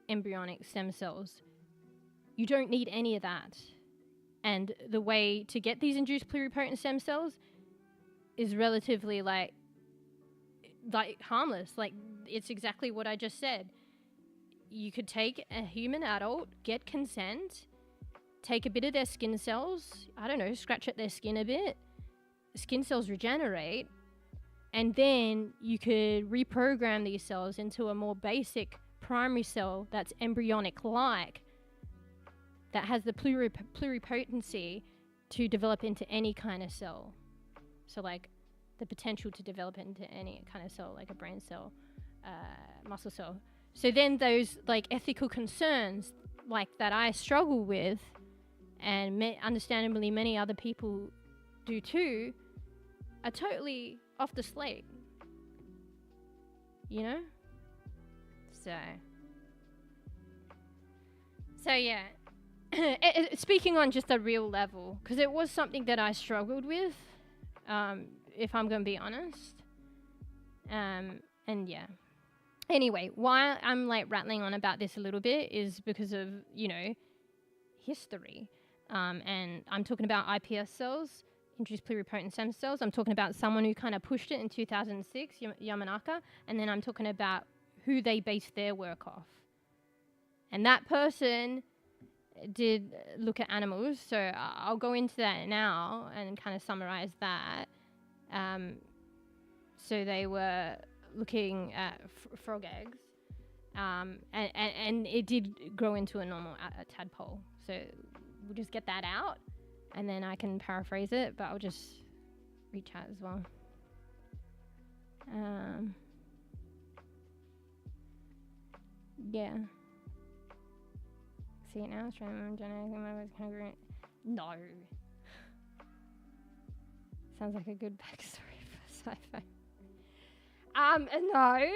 embryonic stem cells. You don't need any of that. And the way to get these induced pluripotent stem cells is relatively like harmless. Like, it's exactly what I just said. You could take a human adult, get consent, take a bit of their skin cells, I don't know, scratch at their skin a bit, skin cells regenerate, and then you could reprogram these cells into a more basic primary cell that's embryonic-like, that has the pluripotency to develop into any kind of cell. So, like, the potential to develop into any kind of cell, like a brain cell, muscle cell. So then those, like, ethical concerns, like, that I struggle with, and understandably many other people do too, are totally off the slate. You know? So yeah. Speaking on just a real level, because it was something that I struggled with, if I'm going to be honest. And yeah. Anyway, why I'm like rattling on about this a little bit is because of, you know, history. And I'm talking about iPS cells, induced pluripotent stem cells. I'm talking about someone who kind of pushed it in 2006, Yamanaka. And then I'm talking about who they based their work off. And that person did look at animals, so I'll go into that now and kind of summarize that. So they were looking at frog eggs, and it did grow into a normal tadpole. So we'll just get that out, and then I can paraphrase it, but I'll just read chat as well. Yeah. See it now? No. Sounds like a good backstory for sci-fi. No.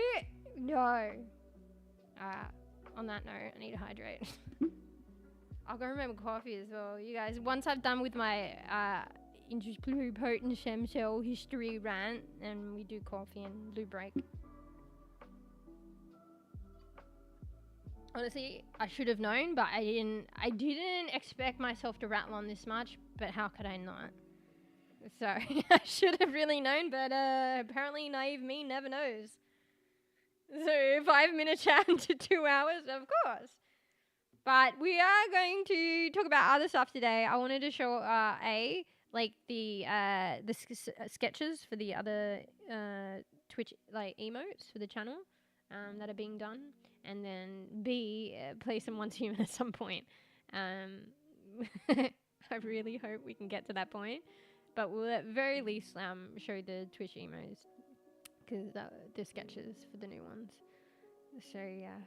On that note, I need to hydrate. I'll go remember coffee as well. You guys, once I've done with my induced pluripotent stem cell history rant, and we do coffee and do break. Honestly, I should have known, but I didn't expect myself to rattle on this much, but how could I not? So, I should have really known, but apparently naive me never knows. So, 5 minute chat to 2 hours, of course. But we are going to talk about other stuff today. I wanted to show the sketches for the other Twitch like emotes for the channel that are being done. And then B, play some Once Human at some point. I really hope we can get to that point. But we'll at very least show the Twitch emos. Because the sketches for the new ones. So, yeah.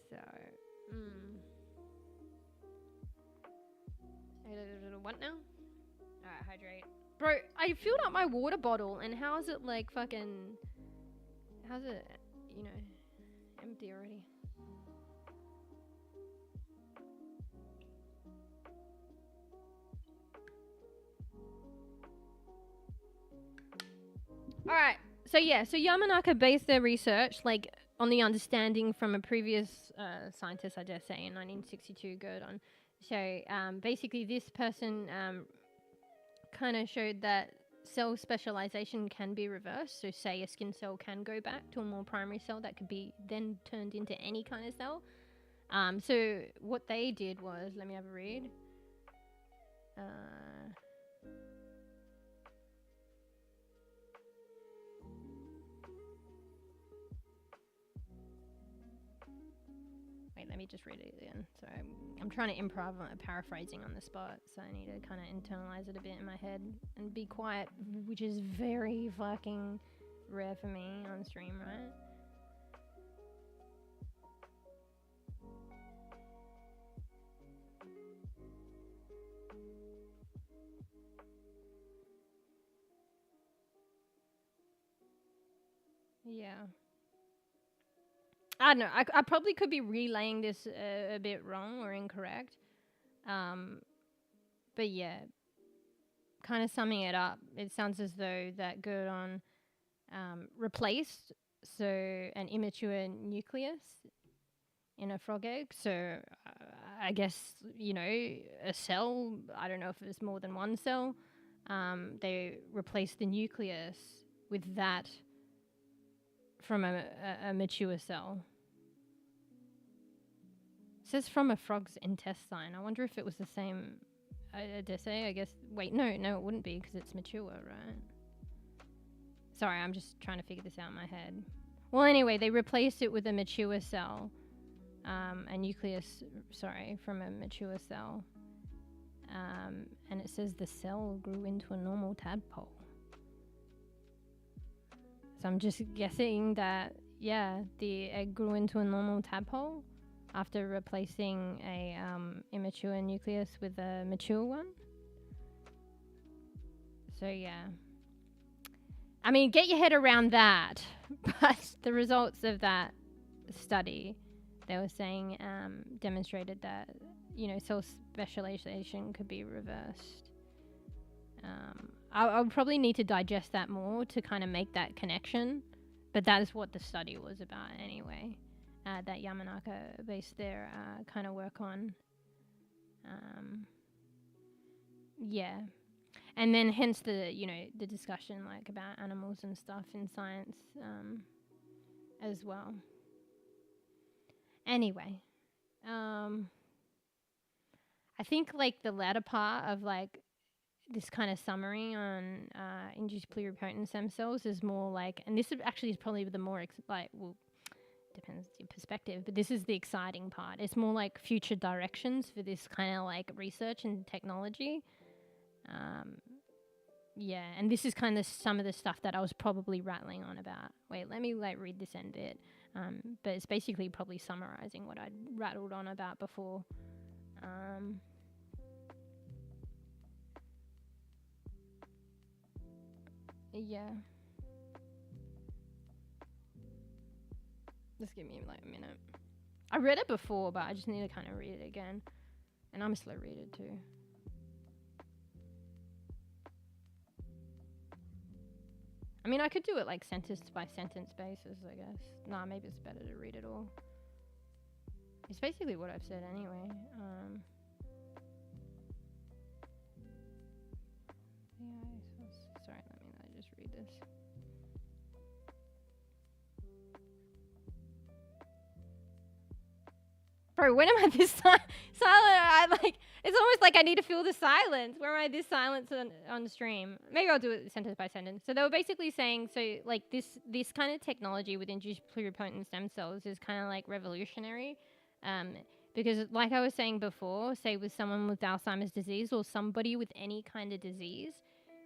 So, what now? Alright, hydrate. Bro, I filled up my water bottle, and how is it like fucking... How's it, you know, empty already? Alright, so Yamanaka based their research, like, on the understanding from a previous scientist, I dare say, in 1962, Gurdon. So, basically this person kind of showed that cell specialization can be reversed. So say a skin cell can go back to a more primary cell that could be then turned into any kind of cell. So what they did was, let me have a read. Wait, let me just read it again. Sorry, I'm trying to improv paraphrasing on the spot, so I need to kind of internalize it a bit in my head and be quiet, which is very fucking rare for me on stream, right? Yeah. I don't know. I probably could be relaying this a bit wrong or incorrect. But yeah, kind of summing it up, it sounds as though that Gurdon replaced an immature nucleus in a frog egg. So I guess, a cell, I don't know if it's more than one cell, they replaced the nucleus with that from a mature cell. It says from a frog's intestine. I wonder if it was the same Odyssey, I guess. Wait, no, it wouldn't be because it's mature, right? Sorry, I'm just trying to figure this out in my head. Well, anyway, they replaced it with a mature cell. A nucleus, from a mature cell. And it says the cell grew into a normal tadpole. So I'm just guessing that, the egg grew into a normal tadpole after replacing a immature nucleus with a mature one. So yeah. I mean, get your head around that. But the results of that study, they were saying, demonstrated that, cell specialization could be reversed. I'll probably need to digest that more to kind of make that connection, but that is what the study was about anyway, that Yamanaka based their kind of work on. And then hence the discussion like about animals and stuff in science as well. Anyway, I think like the latter part of like this kind of summary on induced pluripotent stem cells is more like, and this is probably the more depends your perspective, but this is the exciting part. It's more like future directions for this kind of like research and technology. And this is kind of some of the stuff that I was probably rattling on about. Wait, let me like read this end bit. But it's basically probably summarizing what I'd rattled on about before. Just give me like a minute. I read it before, but I just need to kind of read it again. And I'm a slow reader too. I mean, I could do it like sentence by sentence basis, I guess. Nah, maybe it's better to read it all. It's basically what I've said anyway. Sorry, let me just read this. Bro, when am I this silent? It's almost like I need to feel the silence. Where am I this silence on the stream? Maybe I'll do it sentence by sentence. So they were basically saying, like this kind of technology with induced pluripotent stem cells is kind of like revolutionary. Because like I was saying before, say with someone with Alzheimer's disease or somebody with any kind of disease,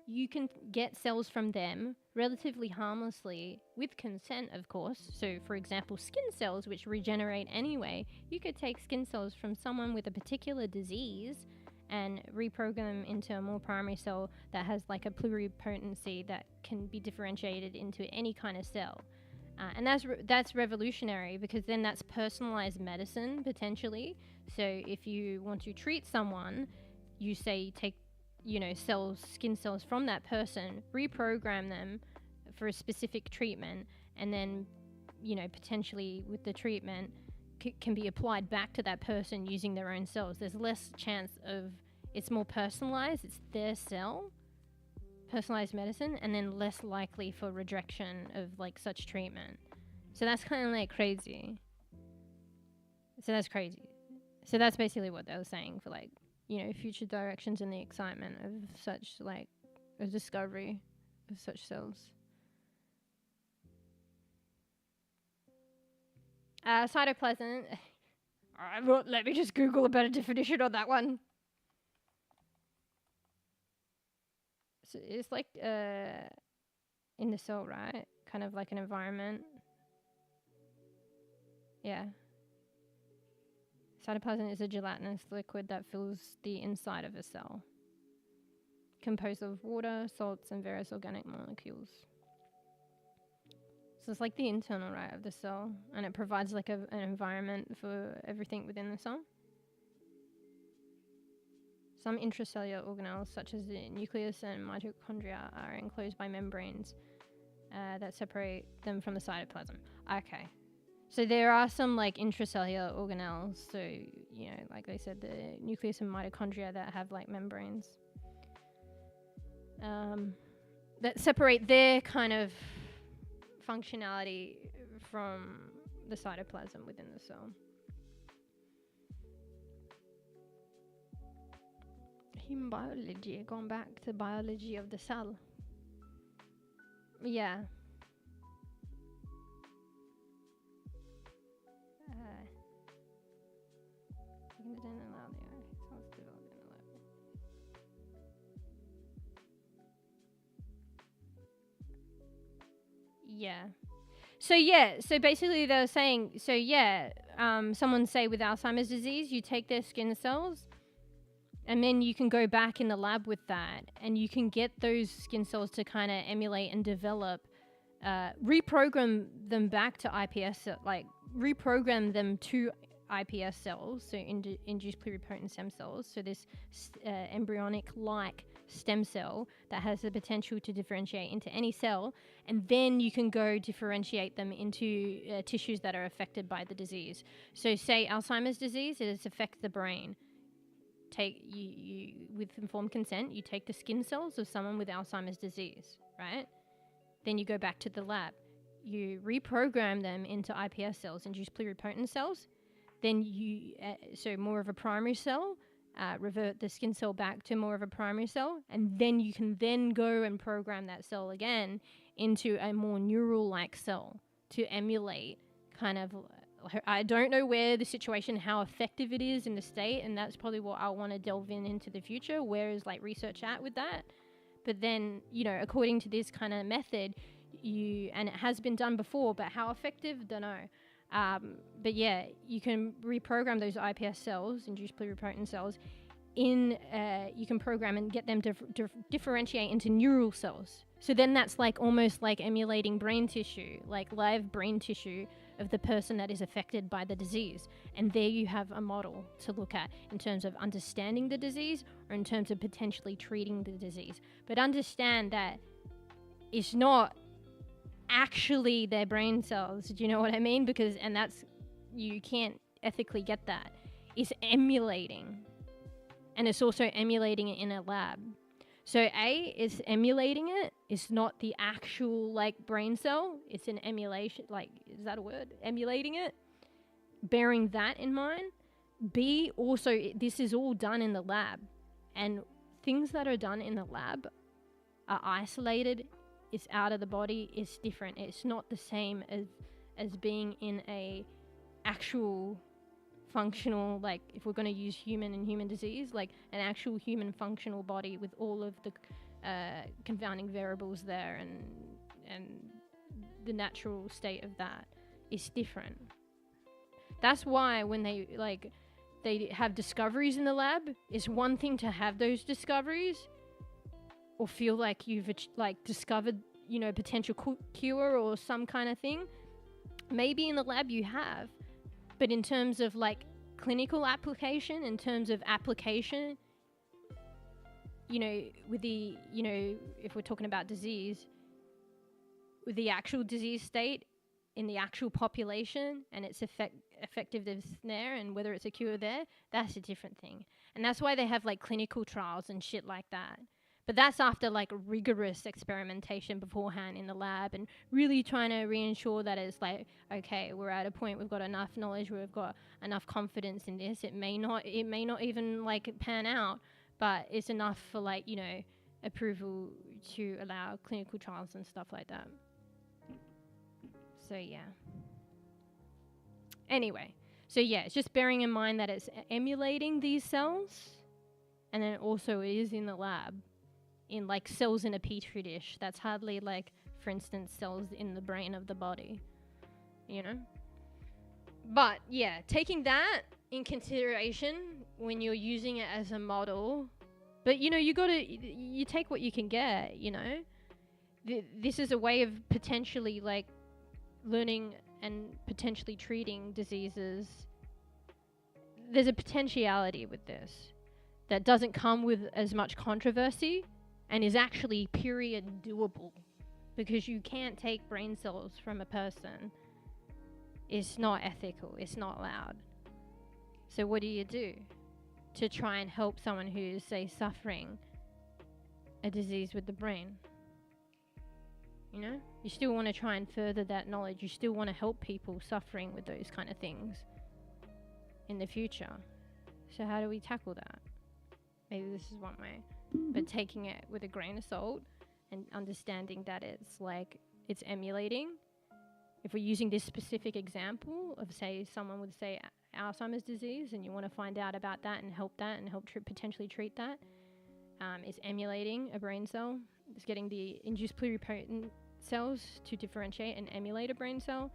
you can get cells from them relatively harmlessly with consent, of course. So, for example, skin cells, which regenerate anyway, you could take skin cells from someone with a particular disease and reprogram them into a more primary cell that has like a pluripotency that can be differentiated into any kind of cell. And that's revolutionary because then that's personalized medicine potentially. So if you want to treat someone, you say take skin cells from that person, reprogram them for a specific treatment, and then, potentially with the treatment can be applied back to that person using their own cells. There's less chance of, it's more personalized, it's their cell, personalized medicine, and then less likely for rejection of like such treatment. So that's kind of like crazy. So that's crazy. So that's basically what they were saying for like future directions and the excitement of such like a discovery of such cells. Cytoplasm. Let me just Google a better definition on that one. So it's like in the cell, right? Kind of like an environment. Yeah. Cytoplasm is a gelatinous liquid that fills the inside of a cell, composed of water, salts, and various organic molecules. So it's like the internal, right, of the cell, and it provides like an environment for everything within the cell. Some intracellular organelles, such as the nucleus and mitochondria, are enclosed by membranes that separate them from the cytoplasm. Okay. So there are some like intracellular organelles, so, like they said, the nucleus and mitochondria that have like membranes that separate their kind of functionality from the cytoplasm within the cell. Human biology, going back to biology of the cell. Yeah. Yeah. So basically they were saying, someone say with Alzheimer's disease, you take their skin cells and then you can go back in the lab with that and you can get those skin cells to kind of emulate and develop, reprogram them back to iPS, like reprogram them to iPS cells, so induced pluripotent stem cells. So this embryonic-like stem cell that has the potential to differentiate into any cell, and then you can go differentiate them into tissues that are affected by the disease. So say Alzheimer's disease, it affects the brain. You with informed consent, you take the skin cells of someone with Alzheimer's disease, right? Then you go back to the lab. You reprogram them into iPS cells, induced pluripotent cells. Then so more of a primary cell, revert the skin cell back to more of a primary cell, and then you can then go and program that cell again into a more neural-like cell to emulate kind of, I don't know where the situation, how effective it is in the state, and that's probably what I want to delve into the future. Where is like research at with that? But then, according to this kind of method, and it has been done before, but how effective, don't know. But yeah, you can reprogram those iPS cells, induced pluripotent cells, you can program and get them to differentiate into neural cells. So then that's like almost like emulating brain tissue, like live brain tissue of the person that is affected by the disease. And there you have a model to look at in terms of understanding the disease or in terms of potentially treating the disease. But understand that it's not actually their brain cells. Do you know what I mean? And you can't ethically get that. It's emulating. And it's also emulating it in a lab. So is emulating it. It's not the actual like brain cell. It's an emulation. Like, is that a word? Emulating it. Bearing that in mind. B, also, this is all done in the lab. And things that are done in the lab are isolated. It's out of the body. It's different. It's not the same as being in a actual functional, like if we're going to use human and human disease, like an actual human functional body with all of the confounding variables there and the natural state of that is different. That's why when they have discoveries in the lab, it's one thing to have those discoveries or feel like you've discovered, potential cure or some kind of thing. Maybe in the lab you have, but in terms of like clinical application, in terms of application, with the, if we're talking about disease, with the actual disease state in the actual population and its effectiveness there and whether it's a cure there, that's a different thing. And that's why they have like clinical trials and shit like that. But that's after like rigorous experimentation beforehand in the lab and really trying to reassure that it's like, okay, we're at a point, we've got enough knowledge, we've got enough confidence in this. It may not even like pan out, but it's enough for like, you know, approval to allow clinical trials and stuff like that. So yeah. Anyway, so yeah, it's just bearing in mind that it's emulating these cells, and then also it is in the lab, in like cells in a petri dish. That's hardly like, for instance, cells in the brain of the body, you know? But yeah, taking that in consideration when you're using it as a model, but you know, you take what you can get, you know? This is a way of potentially like learning and potentially treating diseases. There's a potentiality with this that doesn't come with as much controversy and is actually period doable, because you can't take brain cells from a person. It's not ethical, it's not allowed. So what do you do to try and help someone who's, say, suffering a disease with the brain? You know, you still want to try and further that knowledge. You still want to help people suffering with those kind of things in the future. So how do we tackle that? Maybe this is one way. But taking it with a grain of salt and understanding that it's like, it's emulating. If we're using this specific example of, say, someone with, say, Alzheimer's disease, and you want to find out about that and help potentially treat that, it's emulating a brain cell. It's getting the induced pluripotent cells to differentiate and emulate a brain cell.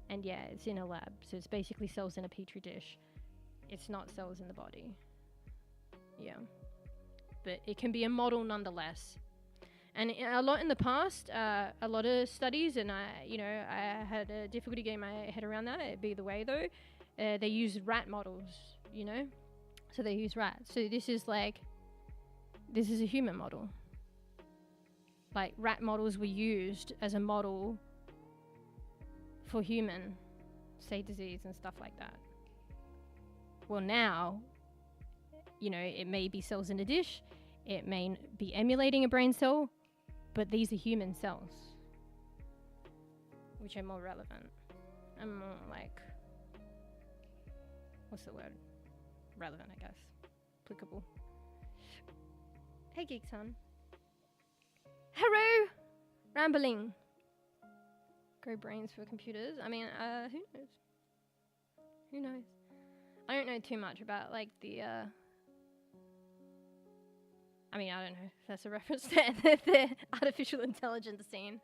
And yeah, it's in a lab. So it's basically cells in a petri dish. It's not cells in the body. Yeah. But it can be a model nonetheless. And a lot in the past, a lot of studies, and I had a difficulty getting my head around that. It'd be the way though. They use rat models, you know? So they use rats. So this is a human model. Like, rat models were used as a model for human, say, disease and stuff like that. Well, now, you know, it may be cells in a dish, it may be emulating a brain cell, but these are human cells, which are more relevant and more like, what's the word? Relevant, I guess. Applicable. Hey, Geek Son. Hello! Rambling. Go brains for computers. I mean, who knows? Who knows? I don't know too much about, like, the, I mean, I don't know if that's a reference to the artificial intelligence scene.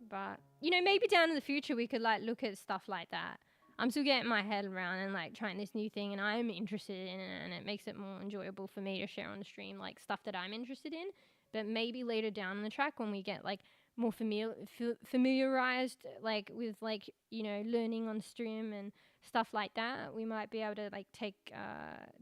But, you know, maybe down in the future we could, like, look at stuff like that. I'm still getting my head around and, like, trying this new thing, and I'm interested in it, and it makes it more enjoyable for me to share on the stream, like, stuff that I'm interested in. But maybe later down the track when we get, like, more familiarized, like, with, like, you know, learning on stream and stuff like that, we might be able to, like, take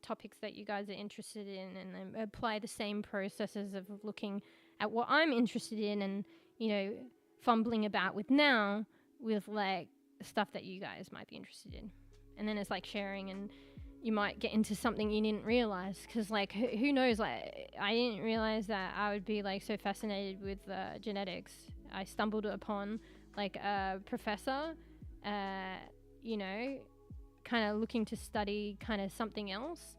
topics that you guys are interested in and then apply the same processes of looking at what I'm interested in and, you know, fumbling about with now with, like, stuff that you guys might be interested in. And then it's, like, sharing, and you might get into something you didn't realize, because, like, who knows, like, I didn't realize that I would be, like, so fascinated with genetics. I stumbled upon, like, a professor, you know, kind of looking to study kind of something else,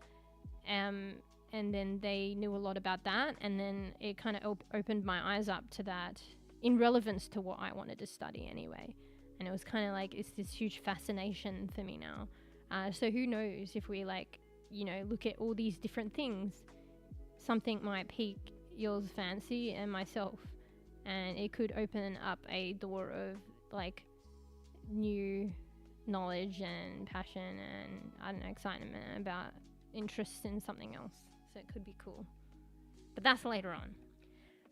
and then they knew a lot about that, and then it kind of opened my eyes up to that in relevance to what I wanted to study anyway. And it was kind of like, it's this huge fascination for me now. So who knows, if we, like, you know, look at all these different things, something might pique yours fancy and myself, and it could open up a door of, like, new knowledge and passion and, I don't know, excitement about interest in something else. So it could be cool. But that's later on.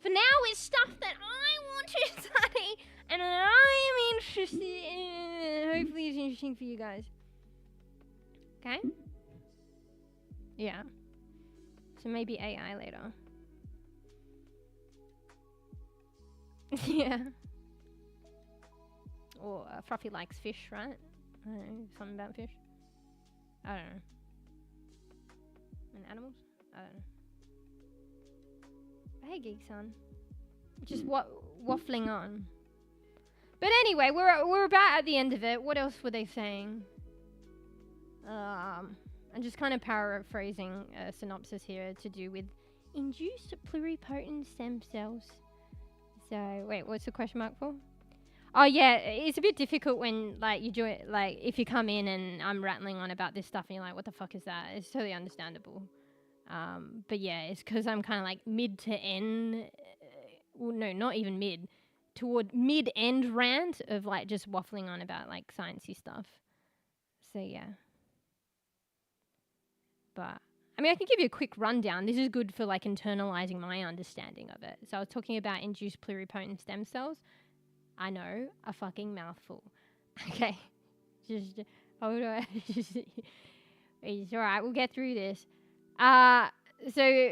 For now, it's stuff that I want to study and that I am interested in. Hopefully it's interesting for you guys. Okay? Yeah. So maybe AI later. Yeah. Or Fluffy likes fish, right? I don't know, something about fish. I don't know. And animals? I don't know. Hey, Geek Son. Just waffling on. But anyway, we're about at the end of it. What else were they saying? I'm just kind of paraphrasing a synopsis here to do with induced pluripotent stem cells. So, wait, what's the question mark for? Oh, yeah, it's a bit difficult when, like, you do it, like, if you come in and I'm rattling on about this stuff and you're like, what the fuck is that? It's totally understandable. But yeah, it's because I'm kind of like mid to end, well, no, not even mid, toward mid-end rant of, like, just waffling on about, like, sciencey stuff. So, yeah. But, I mean, I can give you a quick rundown. This is good for, like, internalizing my understanding of it. So I was talking about induced pluripotent stem cells. I know, a fucking mouthful. Okay. Just hold on. It's alright, we'll get through this. So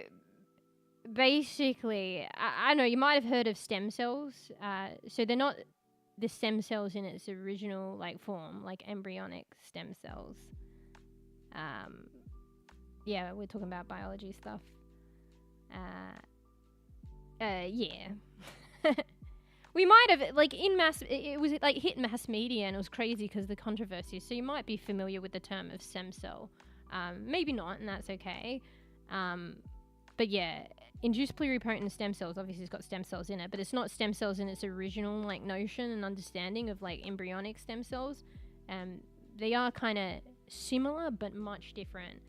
basically, I know you might have heard of stem cells. So they're not the stem cells in its original, like, form, like embryonic stem cells. Yeah, we're talking about biology stuff. Yeah. We might have, like, in mass, it was, like, hit mass media and it was crazy because of the controversy. So you might be familiar with the term of stem cell. Maybe not, and that's okay. But yeah, induced pluripotent stem cells, obviously it's got stem cells in it, but it's not stem cells in its original, like, notion and understanding of, like, embryonic stem cells. They are kind of similar, but much different.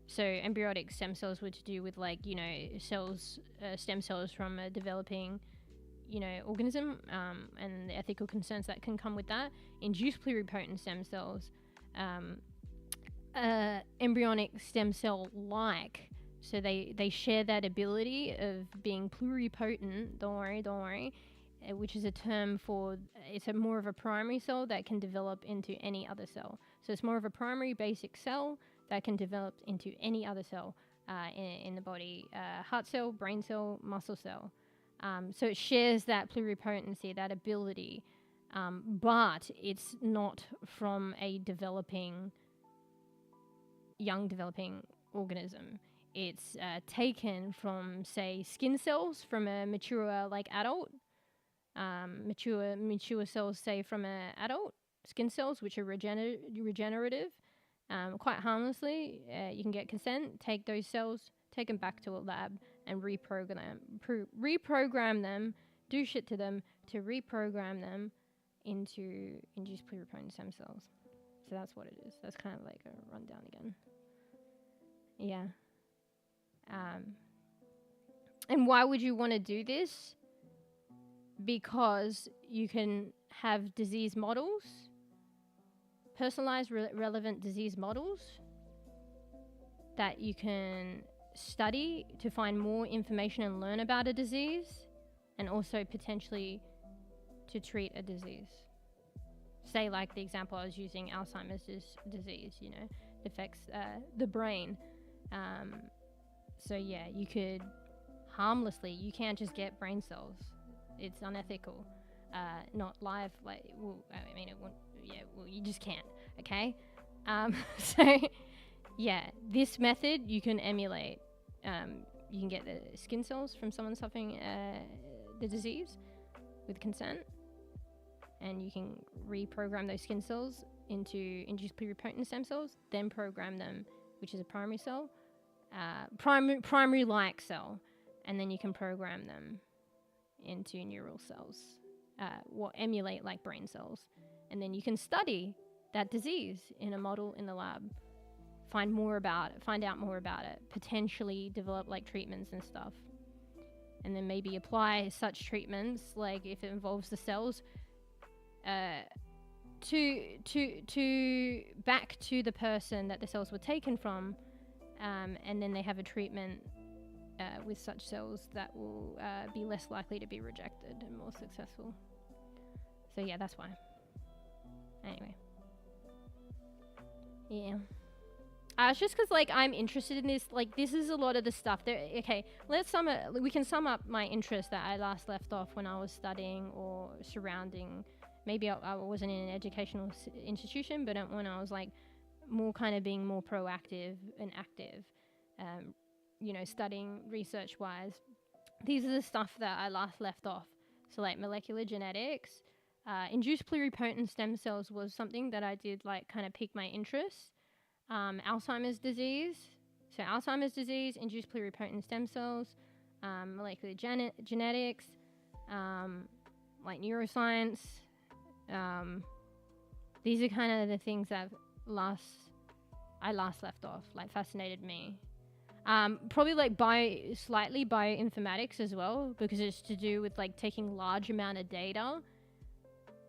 So embryonic stem cells were to do with, like, you know, cells, stem cells from a developing, you know, organism, and the ethical concerns that can come with that. Induced pluripotent stem cells, embryonic stem cell-like, so they share that ability of being pluripotent, don't worry, which is a term for, it's a more of a primary cell that can develop into any other cell. So it's more of a primary basic cell that can develop into any other cell in the body, heart cell, brain cell, muscle cell. So it shares that pluripotency, that ability, but it's not from a young developing organism. It's taken from, say, skin cells from a mature, like, adult. Mature cells, say, from an adult. Skin cells, which are regenerative, quite harmlessly. You can get consent, take those cells, take them back to a lab, and reprogram them, do shit to them to reprogram them into induced pluripotent stem cells. So that's what it is. That's kind of like a rundown again. Yeah. And why would you want to do this? Because you can have disease models, personalized relevant disease models that you can study to find more information and learn about a disease, and also potentially to treat a disease. Say, like the example I was using, Alzheimer's disease, you know, it affects the brain. So yeah, you could harmlessly, you can't just get brain cells. It's unethical. Not live, like, well, I mean, it won't, yeah, well, you just can't, okay? So yeah, this method you can emulate. You can get the skin cells from someone suffering the disease with consent, and you can reprogram those skin cells into induced pluripotent stem cells, then program them, which is a primary cell, primary-like cell, and then you can program them into neural cells, what emulate like brain cells, and then you can study that disease in a model in the lab. Find out more about it, potentially develop like treatments and stuff, and then maybe apply such treatments, like if it involves the cells, to back to the person that the cells were taken from, and then they have a treatment with such cells that will be less likely to be rejected and more successful. So yeah, that's why. Anyway, yeah. It's just because, like, I'm interested in this. Like, this is a lot of the stuff. Okay, we can sum up my interest that I last left off when I was studying or surrounding. Maybe I wasn't in an educational institution, but when I was, like, more kind of being more proactive and active, you know, studying research-wise. these are the stuff that I last left off. So like molecular genetics, induced pluripotent stem cells was something that I did like kind of pique my interest. Alzheimer's disease. So Alzheimer's disease, induced pluripotent stem cells, molecular genetics, like neuroscience. These are kind of the things that I last left off, like fascinated me. Probably like slightly bioinformatics as well, because it's to do with like taking large amount of data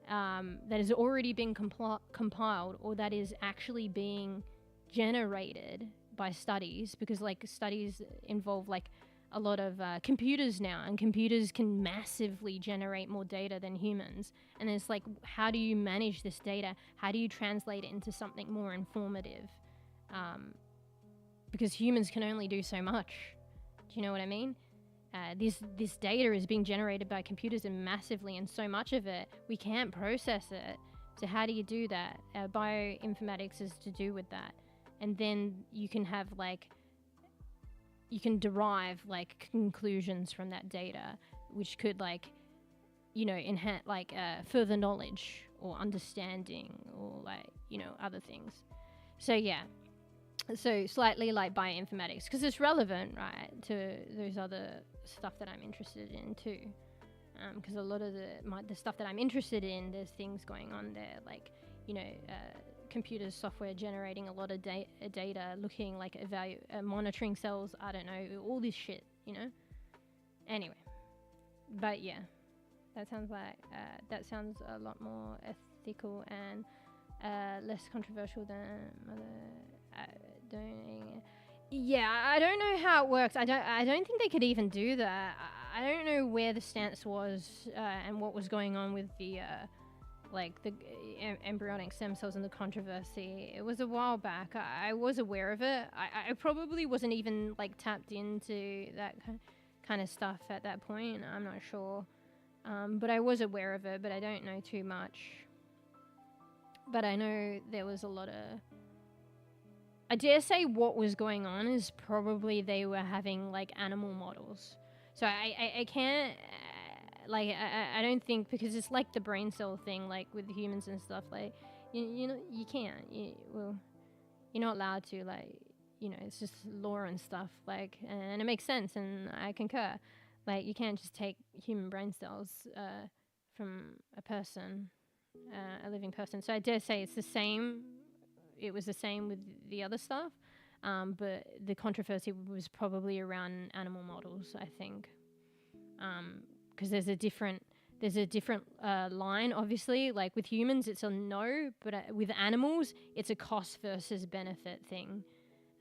that has already been compiled or that is actually being generated by studies, because like studies involve like a lot of computers now, and computers can massively generate more data than humans. And it's like, how do you manage this data? How do you translate it into something more informative? Because humans can only do so much. Do you know what I mean? This data is being generated by computers and massively, and so much of it, we can't process it. So how do you do that? Bioinformatics is to do with that. And then you can have like, you can derive like conclusions from that data, which could like, you know, enhance like further knowledge or understanding or like, you know, other things. So yeah. So slightly like bioinformatics, because it's relevant, right, to those other stuff that I'm interested in too. Because a lot of the stuff that I'm interested in, there's things going on there, like, you know, computers, software generating a lot of data, looking like monitoring cells, I don't know, all this shit, you know. Anyway, but yeah, that sounds a lot more ethical and less controversial than doing. Yeah, I don't know how it works. I don't think they could even do that. I don't know where the stance was and what was going on with the like the embryonic stem cells and the controversy. It was a while back. I was aware of it. I probably wasn't even like tapped into that kind of stuff at that point. I'm not sure. But I was aware of it, but I don't know too much. But I know there was a lot of... I dare say what was going on is probably they were having like animal models. So I can't... like I don't think, because it's like the brain cell thing, like with humans and stuff, like you know, you can't, well, you're not allowed to, like, you know, it's just law and stuff, like, and it makes sense, and I concur. Like, you can't just take human brain cells from a person, a living person. So I dare say it's the same. It was the same with the other stuff, but the controversy was probably around animal models, I think. Because there's a different line, obviously. Like with humans, it's a no, but with animals, it's a cost versus benefit thing.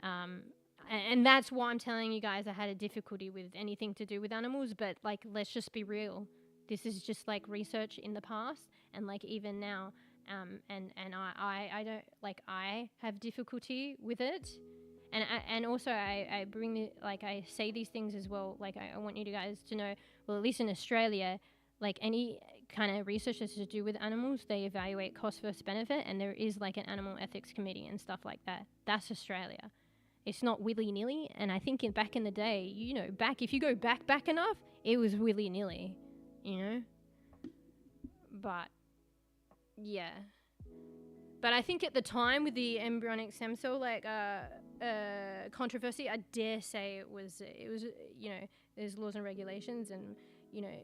And that's why I'm telling you guys I had a difficulty with anything to do with animals. But like, let's just be real. This is just like research in the past, and like even now. And I don't, like, I have difficulty with it. And also I bring the, like, I say these things as well. Like, I want you guys to know, well, at least in Australia, like any kind of research that's to do with animals, they evaluate cost versus benefit, and there is like an animal ethics committee and stuff like that. That's Australia. It's not willy-nilly. And I think back in the day, you know, if you go back enough, it was willy-nilly, you know. But yeah. But I think at the time with the embryonic stem cell, like, controversy, I dare say it was, you know, there's laws and regulations and, you know,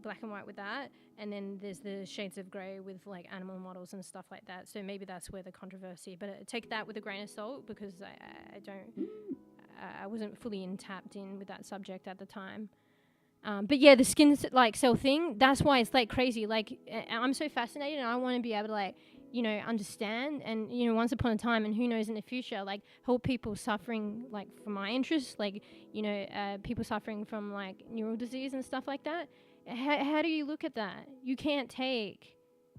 black and white with that. And then there's the shades of grey with, like, animal models and stuff like that. So maybe that's where the controversy, but take that with a grain of salt, because I wasn't fully tapped in with that subject at the time. But yeah, the skin like cell thing, that's why it's like crazy. Like, I'm so fascinated, and I want to be able to, like, you know, understand, and, you know, once upon a time, and who knows in the future, like, help people suffering, like, from my interests, like, you know, people suffering from, like, neural disease and stuff like that. How do you look at that? You can't take,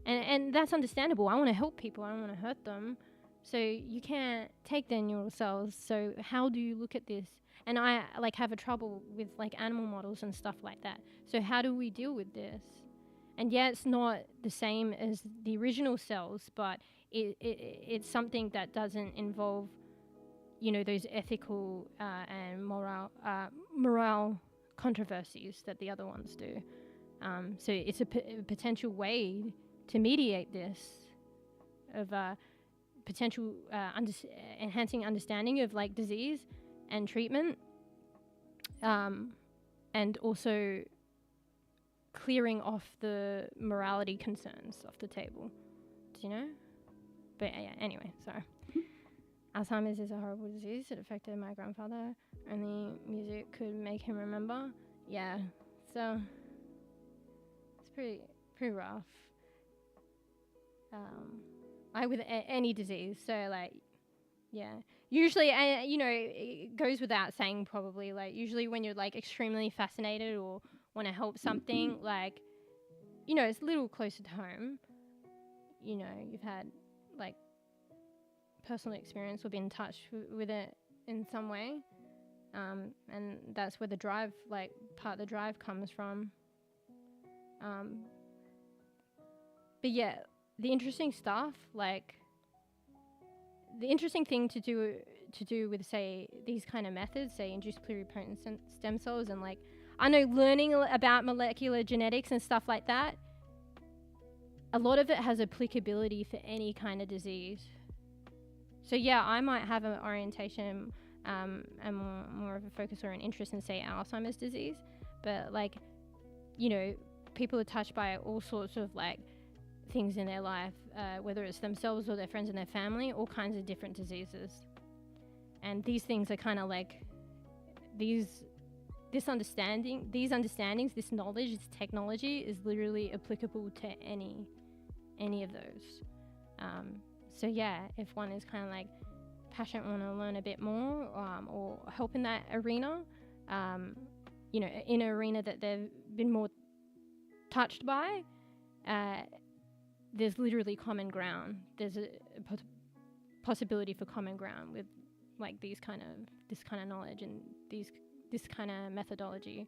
and that's understandable. I want to help people. I don't want to hurt them. So you can't take their neural cells. So how do you look at this? And I, like, have a trouble with, like, animal models and stuff like that. So how do we deal with this? And yeah, it's not the same as the original cells, but it's something that doesn't involve, you know, those ethical and moral controversies that the other ones do. So it's a potential way to mediate this of potential enhancing understanding of like disease and treatment, and also clearing off the morality concerns off the table. Do you know? But yeah, anyway, sorry. Alzheimer's is a horrible disease. It affected my grandfather. Only music could make him remember. Yeah, so it's pretty rough. With any disease. So like, yeah. Usually, you know, it goes without saying probably. Like usually when you're like extremely fascinated or want to help something, like, you know, it's a little closer to home. You know, you've had like personal experience or been in touch with it in some way, and that's where the drive, like part of the drive, comes from. But yeah, the interesting stuff, like the interesting thing to do with, say, these kind of methods, say induced pluripotent stem cells, and like I know learning about molecular genetics and stuff like that, a lot of it has applicability for any kind of disease. So yeah, I might have an orientation and more of a focus or an interest in, say, Alzheimer's disease, but like, you know, people are touched by all sorts of like things in their life, whether it's themselves or their friends and their family, all kinds of different diseases. And these things are kind of like this understandings, this knowledge, this technology is literally applicable to any of those. So yeah, if one is kind of like passionate, want to learn a bit more, or help in that arena, you know, in an arena that they've been more touched by, there's literally common ground. There's a possibility for common ground with like this kind of knowledge, and this kind of methodology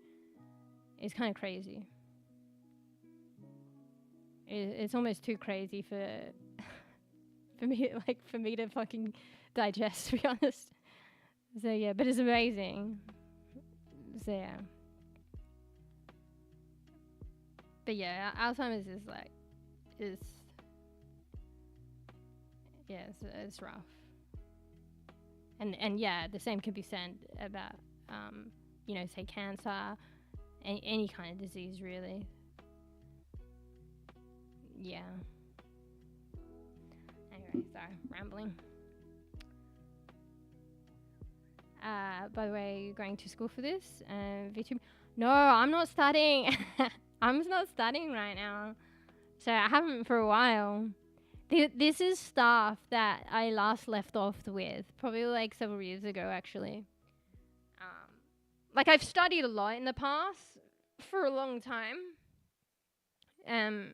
is kind of crazy. It's almost too crazy for me to fucking digest, to be honest. So yeah, but it's amazing. So yeah. But yeah, Alzheimer's is like, it's rough. And yeah, the same could be said about, you know, say cancer, any kind of disease really. Yeah. Anyway, sorry, rambling. By the way, you're going to school for this? VTuber? No, I'm not studying. I'm not studying right now. So I haven't for a while. This is stuff that I last left off with, probably like several years ago, actually. Like I've studied a lot in the past for a long time. And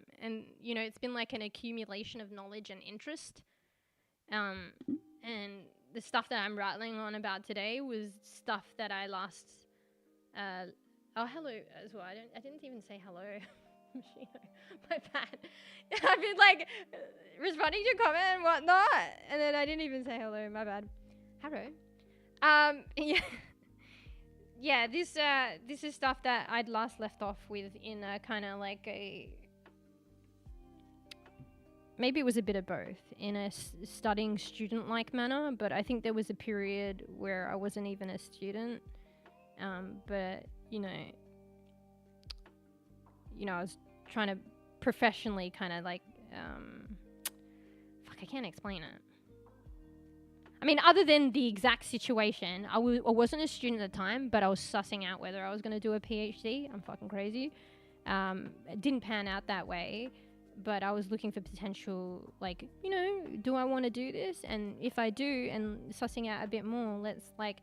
you know, it's been like an accumulation of knowledge and interest. And the stuff that I'm rattling on about today was stuff that I last, oh, hello as well. I didn't even say hello. My bad. I've been like responding to comment and whatnot, and then I didn't even say hello. My bad. Hello. Yeah. This is stuff that I'd last left off with in a kind of like a, maybe it was a bit of both, in a studying student-like manner, but I think there was a period where I wasn't even a student, but you know, I was trying to professionally kind of like, I can't explain it. I mean, other than the exact situation, I wasn't a student at the time, but I was sussing out whether I was going to do a PhD. I'm fucking crazy. It didn't pan out that way, but I was looking for potential, like, you know, do I want to do this? And if I do, and sussing out a bit more, let's like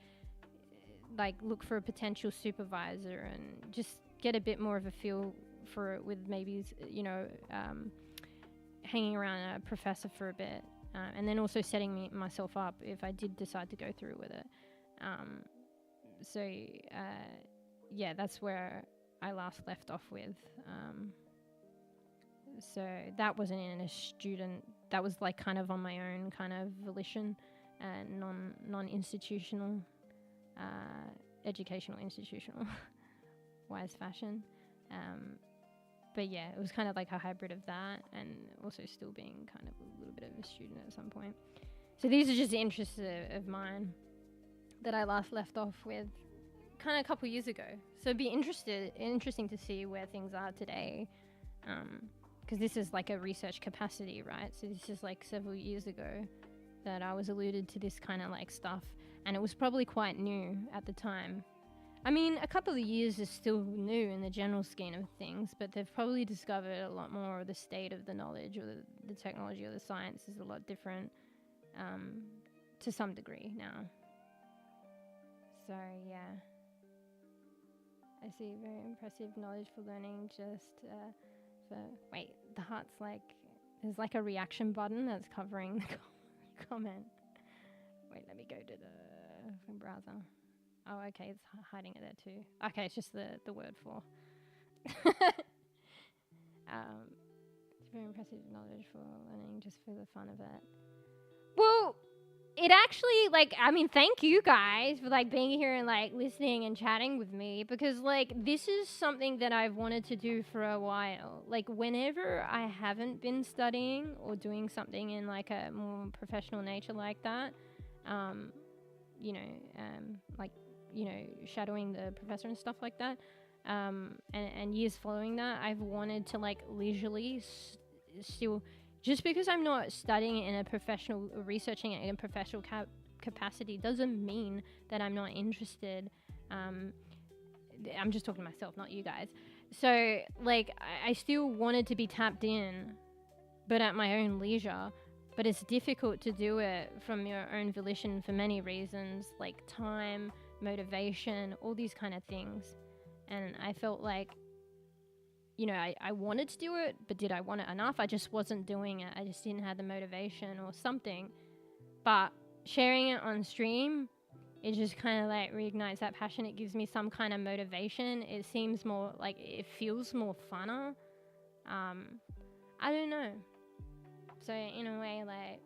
look for a potential supervisor and just get a bit more of a feel for it, with maybe, you know, hanging around a professor for a bit, and then also setting myself up if I did decide to go through with it. Yeah, that's where I last left off with. So that wasn't in a student, that was like kind of on my own kind of volition, non-institutional, educational institutional. wise fashion. But yeah, it was kind of like a hybrid of that, and also still being kind of a little bit of a student at some point. So these are just the interests of mine that I last left off with kind of a couple years ago. So it'd be interesting to see where things are today, because this is like a research capacity, right? So this is like several years ago that I was alluded to this kind of like stuff, and it was probably quite new at the time. I mean, a couple of years is still new in the general scheme of things, but they've probably discovered a lot more of the state of the knowledge, or the technology, or the science is a lot different to some degree now. So yeah, I see very impressive knowledge for learning. Just wait, the heart's like, there's like a reaction button that's covering the comment. Wait, let me go to the browser. Oh, okay, it's hiding it there too. Okay, it's just the word for. It's very impressive knowledge for learning, just for the fun of it. Well, it actually, like, I mean, thank you guys for, like, being here and, like, listening and chatting with me, because, like, this is something that I've wanted to do for a while. Like, whenever I haven't been studying or doing something in, like, a more professional nature like that, like, shadowing the professor and stuff like that, and years following that, I've wanted to, like, leisurely still, just because I'm not studying in a professional, researching it in a professional capacity, doesn't mean that I'm not interested. I'm just talking to myself, not you guys. So, like, I still wanted to be tapped in, but at my own leisure. But it's difficult to do it from your own volition for many reasons, like time, motivation, all these kind of things. And I felt like, I wanted to do it, but did I want it enough? I just wasn't doing it. I just didn't have the motivation or something. But sharing it on stream, it just kind of like reignites that passion. It gives me some kind of motivation. It seems more like, it feels more funner. I don't know. So in a way, like,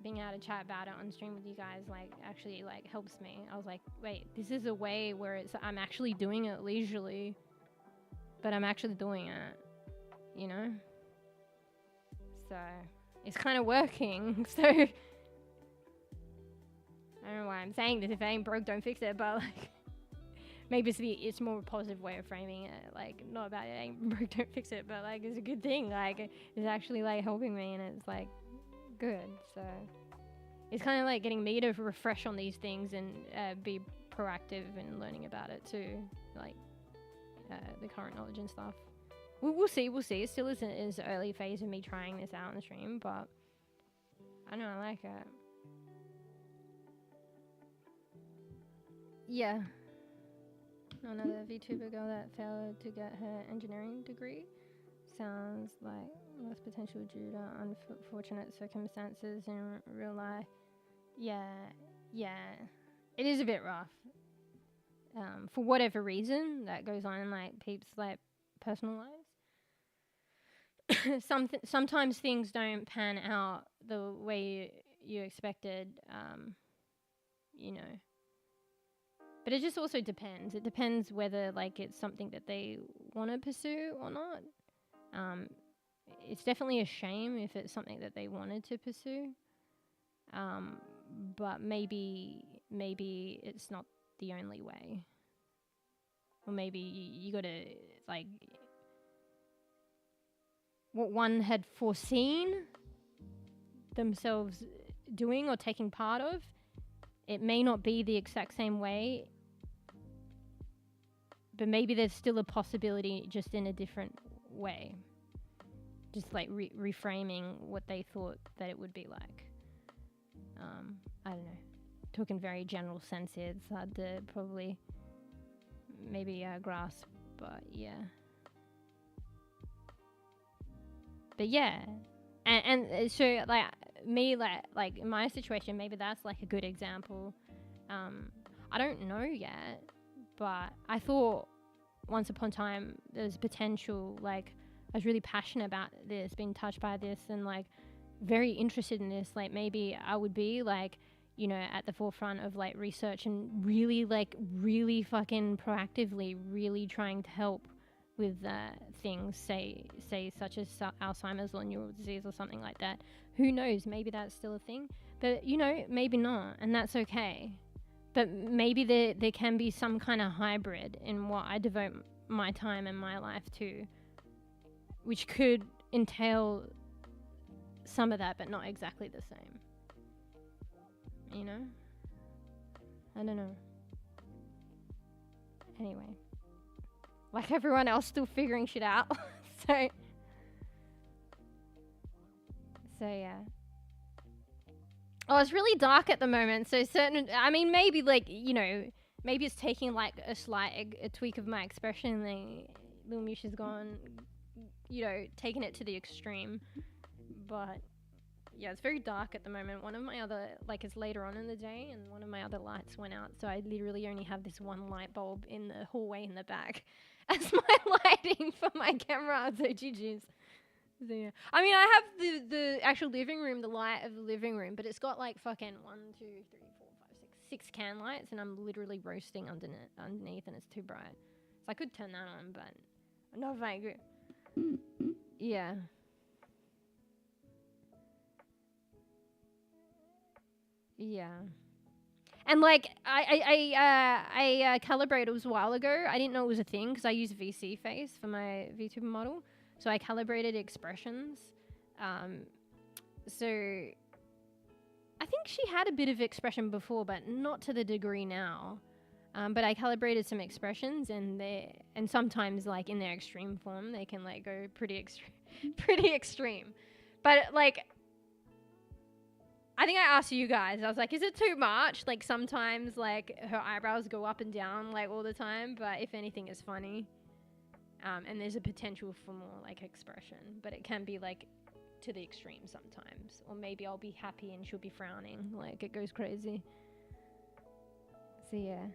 being able to chat about it on stream with you guys, like, actually, like, helps me. I was like, wait, this is a way where I'm actually doing it leisurely, but I'm actually doing it, So it's kind of working. So I don't know why I'm saying this. If it ain't broke, don't fix it. But, like, maybe it's more a positive way of framing it. Like, not about it ain't broke, don't fix it, but, like, it's a good thing. Like, it's actually, like, helping me, and it's, like, good. So it's kind of like getting me to refresh on these things and be proactive in learning about it too, like the current knowledge and stuff. We'll see. It still isn't as early phase of me trying this out on the stream, but I know I like it. Yeah. Another VTuber girl that failed to get her engineering degree. Sounds like less potential due to unfortunate circumstances in real life. Yeah. It is a bit rough. For whatever reason that goes on in, like, peeps' like personal lives. Sometimes things don't pan out the way you expected. But it just also depends. It depends whether, like, it's something that they want to pursue or not. It's definitely a shame if it's something that they wanted to pursue. But maybe it's not the only way. Or maybe you gotta, like, what one had foreseen themselves doing or taking part of, it may not be the exact same way, but maybe there's still a possibility, just in a different way. Just like reframing what they thought that it would be like. I don't know. Talking very general sense here. It's hard to probably maybe grasp, but yeah. But yeah. And so, like, me, like in my situation, maybe that's like a good example. I don't know yet, but I thought once upon a time there's potential. Like, I was really passionate about this, being touched by this, and like very interested in this. Like, maybe I would be like, you know, at the forefront of like research and really fucking proactively really trying to help with things, say such as Alzheimer's or neural disease or something like that. Who knows? Maybe that's still a thing, but you know, maybe not, and that's okay. But maybe there can be some kind of hybrid in what I devote my time and my life to, which could entail some of that, but not exactly the same. You know? I don't know. Anyway. Like everyone else, still figuring shit out. So yeah. Oh, it's really dark at the moment. So I mean, maybe like, you know, maybe it's taking like a slight a tweak of my expression. Like, little Misha's gone, you know, taking it to the extreme. But yeah, it's very dark at the moment. One of my other, like, it's later on in the day, and one of my other lights went out, so I literally only have this one light bulb in the hallway in the back as my lighting for my camera. So GG's. So yeah, I mean, I have the actual living room, the light of the living room, but it's got like fucking 1, 2, 3, 4, 5, 6 can lights, and I'm literally roasting underneath, and it's too bright. So I could turn that on, but not very good. Yeah. Yeah. And like I calibrated, it was a while ago. I didn't know it was a thing because I use VC face for my VTuber model. So I calibrated expressions. So I think she had a bit of expression before, but not to the degree now. But I calibrated some expressions, and sometimes like in their extreme form, they can like go pretty extreme. But like, I think I asked you guys, I was like, is it too much? Like sometimes like her eyebrows go up and down like all the time, but if anything it's funny. And there's a potential for more like expression, but it can be like to the extreme sometimes. Or maybe I'll be happy and she'll be frowning, like it goes crazy. So yeah.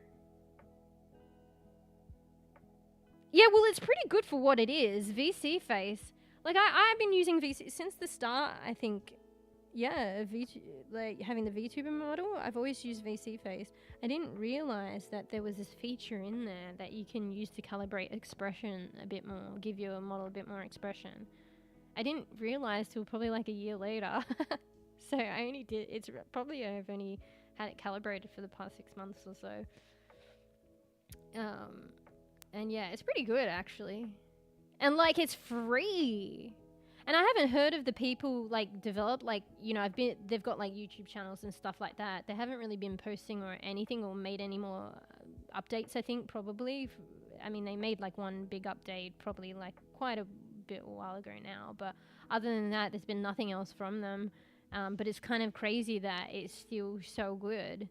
Yeah, well it's pretty good for what it is, VC face. Like I've been using VC since the start, I think. Yeah, like having the VTuber model, I've always used VC face. I didn't realize that there was this feature in there that you can use to calibrate expression a bit more, give your model a bit more expression. I didn't realize till probably like a year later. So I only did, I've only had it calibrated for the past 6 months or so. And yeah, it's pretty good actually. And like it's free. And I haven't heard of the people like develop, like, you know, they've got like YouTube channels and stuff like that. They haven't really been posting or anything or made any more updates, I think, probably. I mean, they made like one big update probably like quite a bit a while ago now. But other than that, there's been nothing else from them. But it's kind of crazy that it's still so good.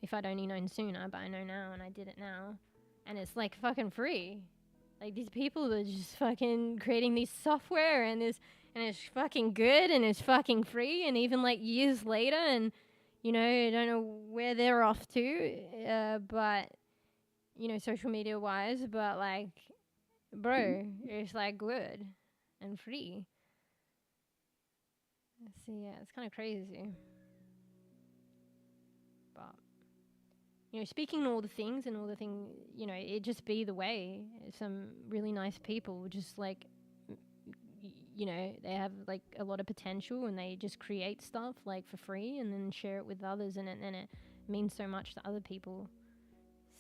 If I'd only known sooner, but I know now and I did it now. And it's like fucking free. Like, these people are just fucking creating these software, and it's fucking good, and it's fucking free, and even, like, years later, and, you know, I don't know where they're off to, but, you know, social media-wise, but, like, bro, it's, like, good and free. So, yeah, it's kind of crazy. But... you know, speaking all the things, you know, it just be the way. Some really nice people just like, you know, they have like a lot of potential and they just create stuff like for free and then share it with others, and it means so much to other people.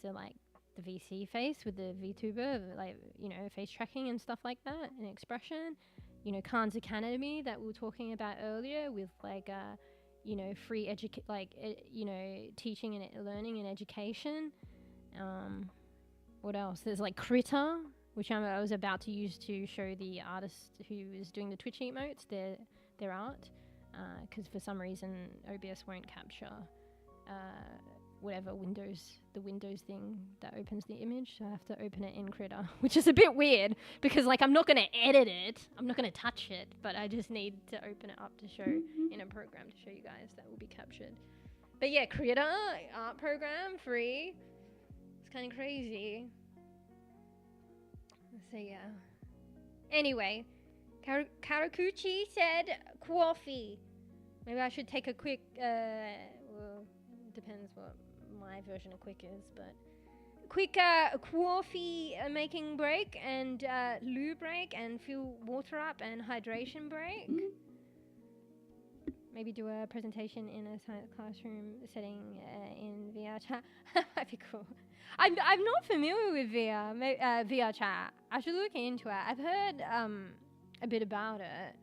So like the VC face with the VTuber, like, you know, face tracking and stuff like that, and expression. You know, Khan's Academy that we were talking about earlier with like you know, free you know, teaching and learning and education. What else? There's like Critter, which I was about to use to show the artist who is doing the Twitch emotes their art, because for some reason OBS won't capture whatever the Windows thing that opens the image, so I have to open it in Critter, which is a bit weird because like I'm not going to edit it, I'm not going to touch it, but I just need to open it up to show in a program to show you guys that will be captured. But yeah, Critter art program, free. It's kind of crazy. So yeah. Anyway, Karakuchi said coffee. Maybe I should take a quick, well, depends what my version of quick is, but quick coffee making break and loo break and fill water up and hydration break. Maybe do a presentation in a science classroom setting in VR chat. That'd be cool. I'm not familiar with VR chat. I should look into it. I've heard a bit about it.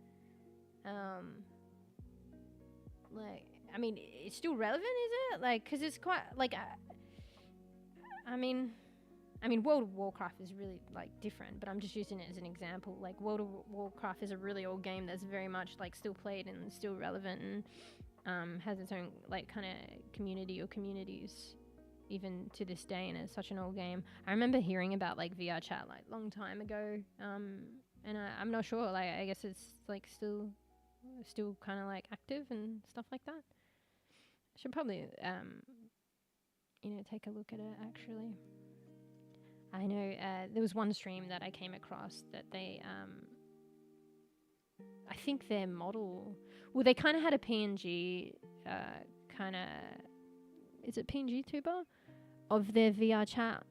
Like, I mean, it's still relevant, is it? Like, because it's quite like, I mean, World of Warcraft is really like different, but I'm just using it as an example. Like, World of Warcraft is a really old game that's very much like still played and still relevant, and has its own like kind of community or communities even to this day, and it's such an old game. I remember hearing about like VR chat like long time ago, and I'm not sure. Like, I guess it's like still kind of like active and stuff like that. I should probably take a look at it actually. I know there was one stream that I came across that they, I think their model, well, they kind of had a PNG is it PNG tuber of their VR chat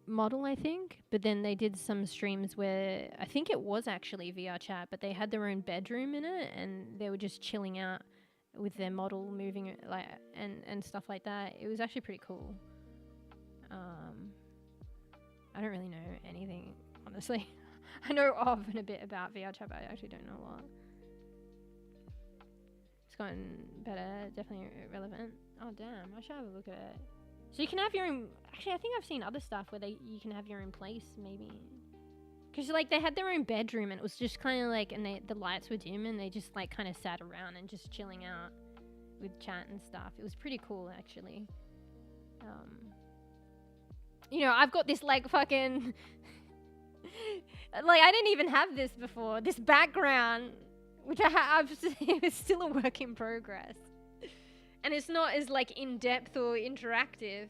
model, I think, but then they did some streams where I think it was actually VR chat, but they had their own bedroom in it and they were just chilling out with their model moving like and stuff like that. It was actually pretty cool. I don't really know anything, honestly. I know of and a bit about VR chat, but I actually don't know a lot. It's gotten better, definitely relevant. Oh damn, I should have a look at it. So you can have your own, actually I think I've seen other stuff where you can have your own place, maybe. Because like they had their own bedroom and it was just kind of like, and the lights were dim and they just like kind of sat around and just chilling out with chat and stuff. It was pretty cool actually. I've got this like fucking like I didn't even have this before, this background which I've it's still a work in progress, and it's not as like in-depth or interactive,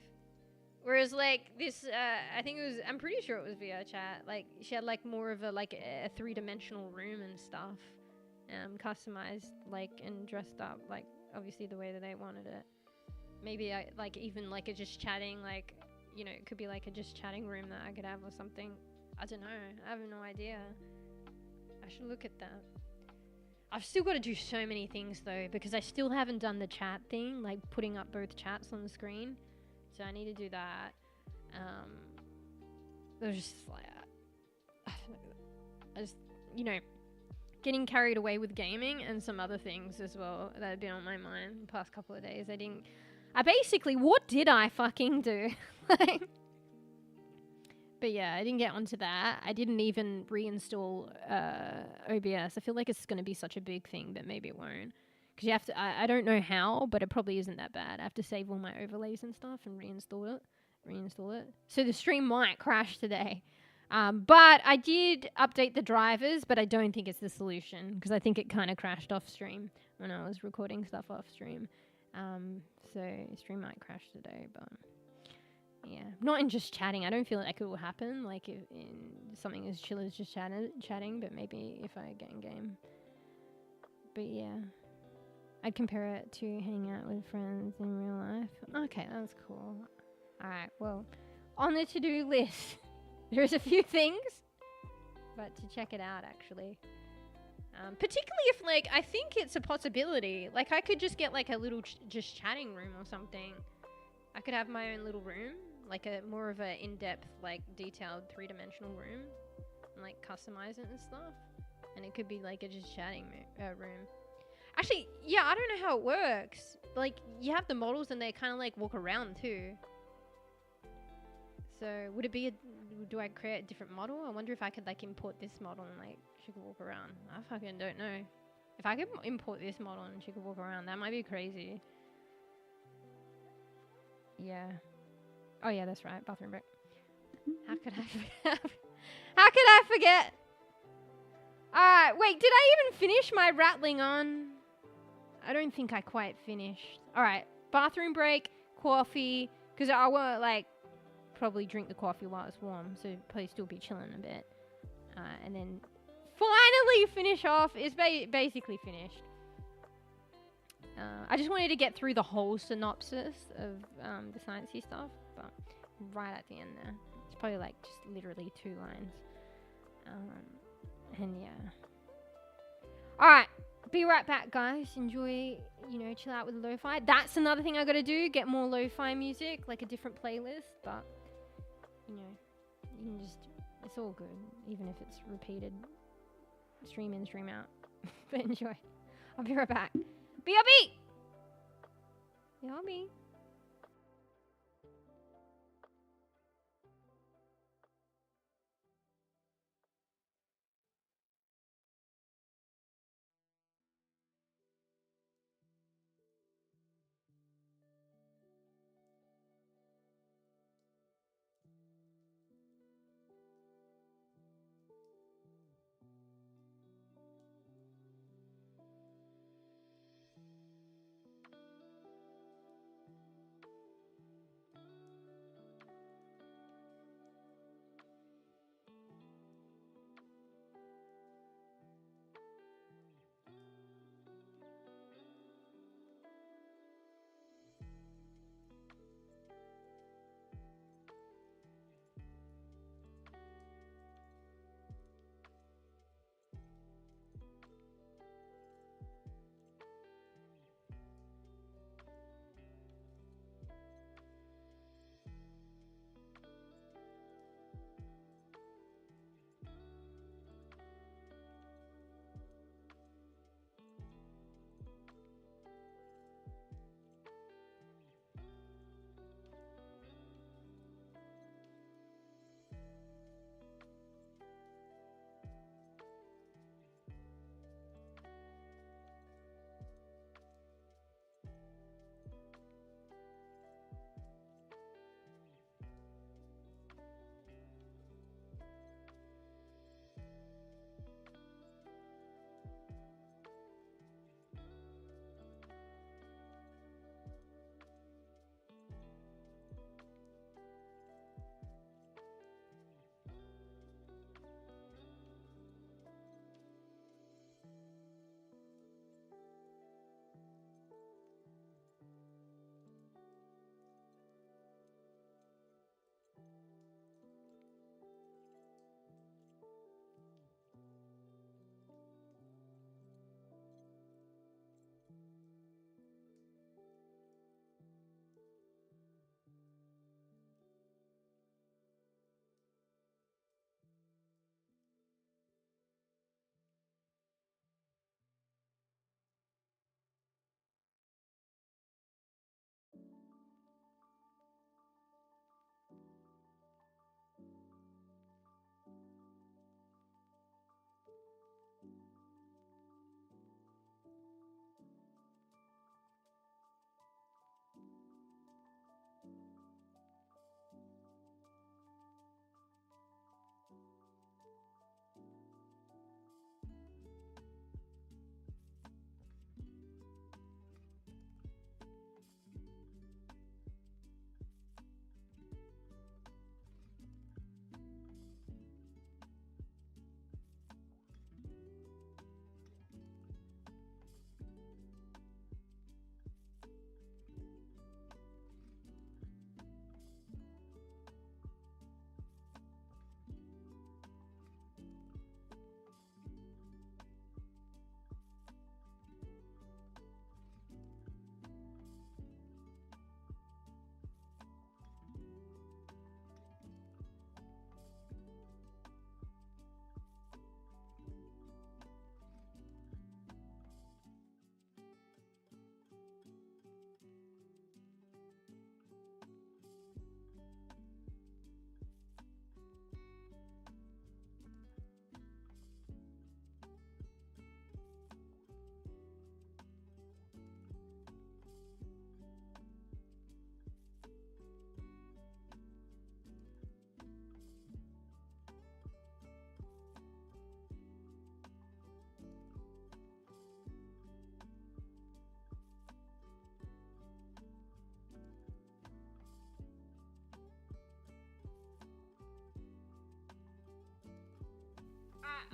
whereas like this I'm pretty sure it was VR chat, like she had like more of a three-dimensional room and stuff, customized like and dressed up like obviously the way that they wanted it. Maybe like even like a just chatting, like it could be like a just chatting room that I could have or something. I don't know. I have no idea. I should look at that. I've still got to do so many things though, because I still haven't done the chat thing, like putting up both chats on the screen. So I need to do that. There's just like, I just, getting carried away with gaming and some other things as well that have been on my mind the past couple of days. What did I fucking do? But yeah, I didn't get onto that. I didn't even reinstall OBS. I feel like it's going to be such a big thing, but maybe it won't. Because you have to, I don't know how, but it probably isn't that bad. I have to save all my overlays and stuff and reinstall it. So the stream might crash today. But I did update the drivers, but I don't think it's the solution, because I think it kind of crashed off stream when I was recording stuff off stream. So stream might crash today, but yeah, not in just chatting. I don't feel like it will happen like in something as chill as just chatting, but maybe if I get in game. But yeah, I'd compare it to hanging out with friends in real life. Okay, that's cool. Alright, well, on the to-do list, there's a few things, but to check it out actually. Particularly if like, I think it's a possibility. Like I could just get like a little just chatting room or something. I could have my own little room, like a more of a in-depth, like detailed 3-dimensional room, and like customize it and stuff. And it could be like a just chatting room. Actually, yeah, I don't know how it works. Like you have the models and they kind of like walk around too. So would it be do I create a different model? I wonder if I could like import this model and like she could walk around. I fucking don't know. If I could import this model and she could walk around, that might be crazy. Yeah. Oh yeah, that's right. Bathroom break. How could I forget? Alright, wait, did I even finish my rattling on? I don't think I quite finished. Alright, bathroom break, coffee, because I want to like probably drink the coffee while it's warm, so probably still be chilling a bit. And then finally finish off. It's basically finished. I just wanted to get through the whole synopsis of the sciencey stuff, but right at the end there, it's probably like just literally 2 lines. And yeah. All right, be right back, guys. Enjoy, you know, chill out with lo-fi. That's another thing I got to do, get more lo-fi music, like a different playlist, but you know, you can just, it's all good, even if it's repeated, stream in, stream out. But enjoy. I'll be right back. BRB! BRB.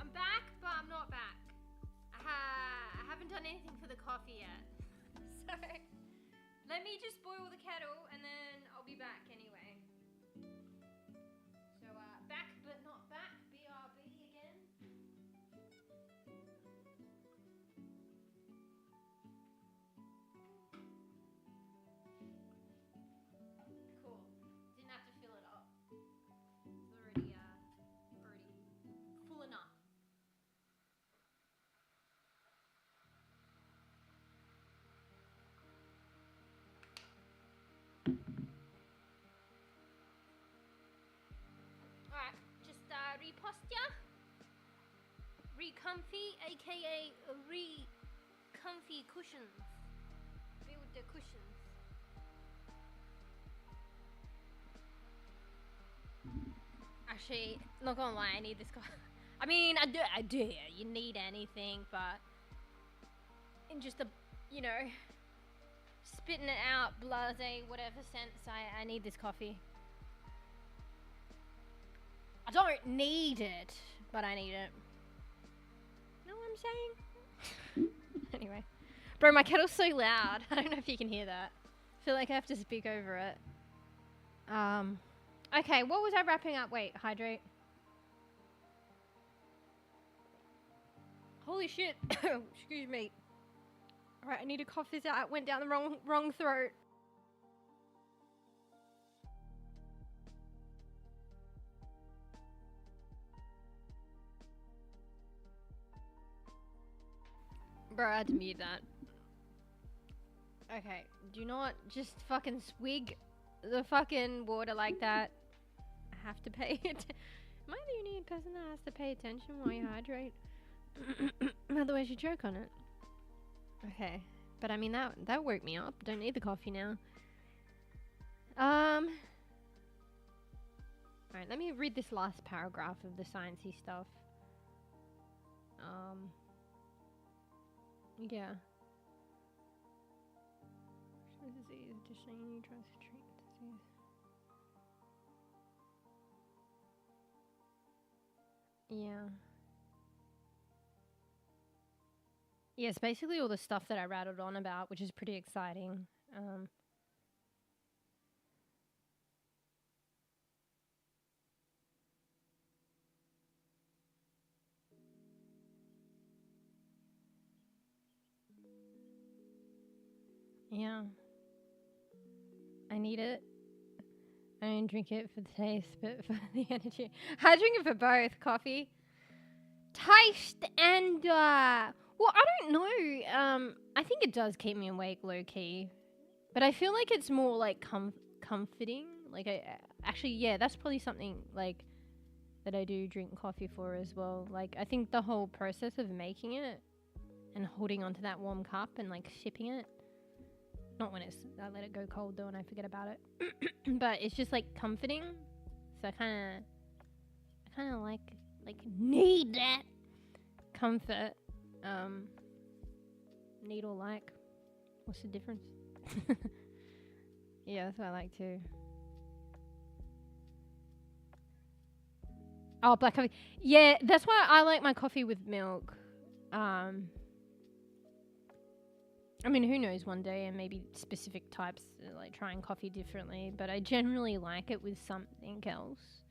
I'm back, but I'm not back. I haven't done anything for the coffee yet. So, let me just boil the kettle and then I'll be back anyway. So, back but not back, BRB again. Cool. Didn't have to fill it up. It's already full enough. Alright, just reposture, re-comfy, aka re-comfy cushions. Build the cushions. Actually, not gonna lie, I need this coffee. I mean, I do. You need anything, but in just a, you know, spitting it out, blase, whatever sense, I need this coffee. I don't need it, but I need it. Know what I'm saying? Anyway. Bro, my kettle's so loud. I don't know if you can hear that. I feel like I have to speak over it. Okay, what was I wrapping up? Wait, hydrate. Holy shit. Excuse me. Alright, I need to cough this out. It went down the wrong throat. Bro, I had to mute that. Okay, do you not just fucking swig the fucking water like that? I have to pay it. Am I the only person that has to pay attention while you hydrate? Otherwise you choke on it. Okay, but I mean that woke me up. Don't need the coffee now. Alright, let me read this last paragraph of the sciencey stuff. Yeah. Disease, disease, tries to treat disease. Yeah. Yeah, it's basically all the stuff that I rattled on about, which is pretty exciting. Yeah. I need it. I don't drink it for the taste, but for the energy. I drink it for both. Coffee. Taste and, well, I don't know. I think it does keep me awake low-key. But I feel like it's more, like, comforting. Like, actually, yeah, that's probably something, like, that I do drink coffee for as well. Like, I think the whole process of making it and holding onto that warm cup and, like, sipping it. Not when I let it go cold though and I forget about it. But it's just like comforting. So I kinda like need that comfort. Need or like. What's the difference? Yeah, that's what I like too. Oh, black coffee. Yeah, that's why I like my coffee with milk. I mean, who knows one day, and maybe specific types, like trying coffee differently, but I generally like it with something else.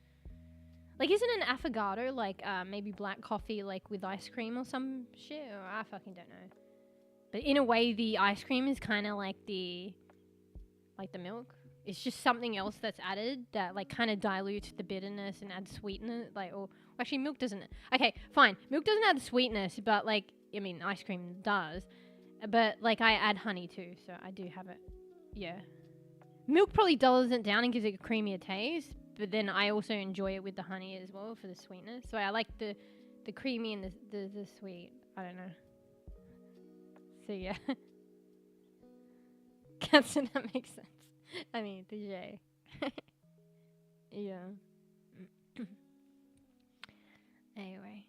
Like, isn't an affogato like maybe black coffee like with ice cream or some shit? Or I fucking don't know. But in a way, the ice cream is kind of like the milk. It's just something else that's added that like kind of dilutes the bitterness and adds sweetness. Like, or actually, milk doesn't. Okay, fine. Milk doesn't add sweetness, but like, I mean, ice cream does. But, like, I add honey, too, so I do have it. Yeah. Milk probably dulls it down and gives it a creamier taste, but then I also enjoy it with the honey as well for the sweetness. So I like the creamy and the sweet. I don't know. So, yeah. Captain, that makes sense. I mean, the J. Yeah. Anyway,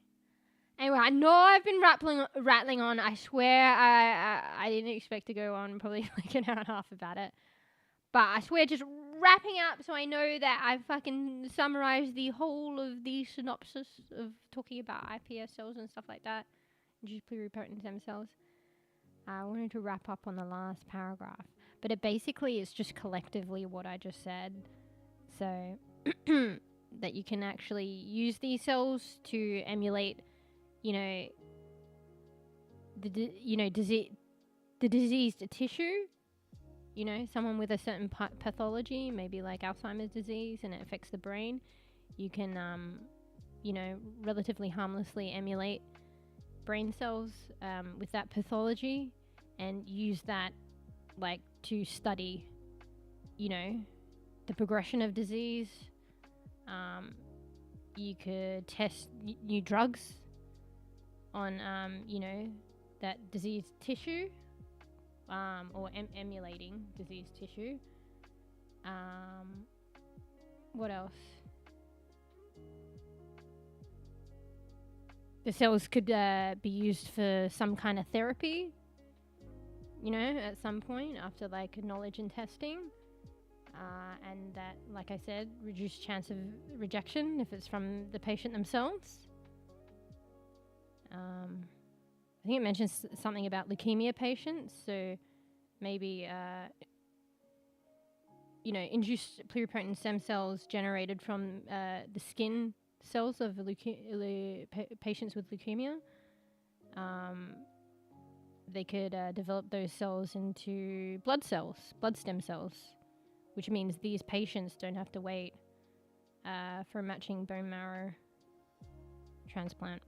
I know I've been rattling on. I swear I didn't expect to go on probably like an hour and a half about it. But I swear, just wrapping up so I know that I've fucking summarized the whole of the synopsis of talking about iPS cells and stuff like that. Just pluripotent stem cells. I wanted to wrap up on the last paragraph, but it basically is just collectively what I just said. So that you can actually use these cells to emulate, you know, the diseased tissue. You know, someone with a certain pathology, maybe like Alzheimer's disease, and it affects the brain. You can, you know, relatively harmlessly emulate brain cells with that pathology and use that, like, to study, you know, the progression of disease. You could test new drugs on, you know, that diseased tissue. Or emulating diseased tissue. What else? The cells could be used for some kind of therapy, you know, at some point after like knowledge and testing. And that, like I said, reduced chance of rejection if it's from the patient themselves. I think it mentions something about leukemia patients, so maybe, you know, induced pluripotent stem cells generated from the skin cells of patients with leukemia. They could develop those cells into blood stem cells, which means these patients don't have to wait for a matching bone marrow transplant.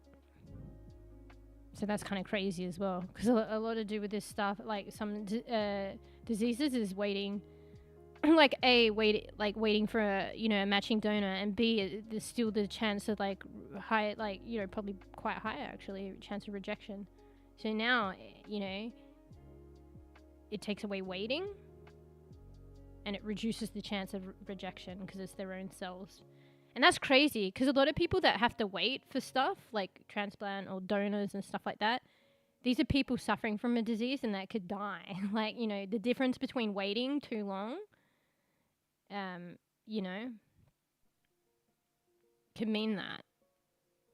So that's kind of crazy as well, because a lot to do with this stuff, like some diseases, is waiting, like waiting for a, you know, a matching donor, and B, there's still the chance of like high, like, you know, probably quite high actually, chance of rejection. So now, you know, it takes away waiting, and it reduces the chance of rejection because it's their own cells. And that's crazy, because a lot of people that have to wait for stuff like transplant or donors and stuff like that, these are people suffering from a disease and that could die. Like, you know, the difference between waiting too long, you know, could mean that.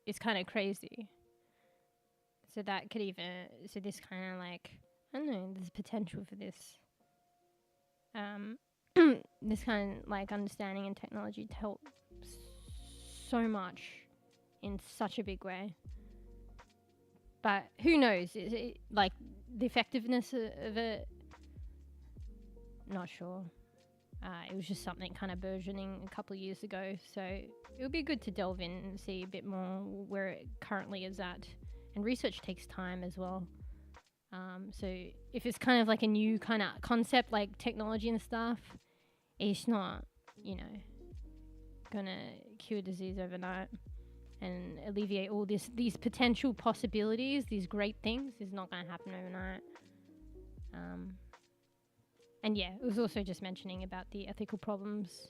It's kind of crazy. So that could even, so this kind of like, I don't know, there's potential for this. This kind of like understanding and technology to help so much in such a big way. But who knows? Is it, like, the effectiveness of it? Not sure. It was just something kind of burgeoning a couple of years ago, so it would be good to delve in and see a bit more where it currently is at. And research takes time as well. So if it's kind of like a new kind of concept, like technology and stuff, it's not, you know, gonna cure disease overnight and alleviate all these potential possibilities, these great things, is not gonna happen overnight. And yeah, it was also just mentioning about the ethical problems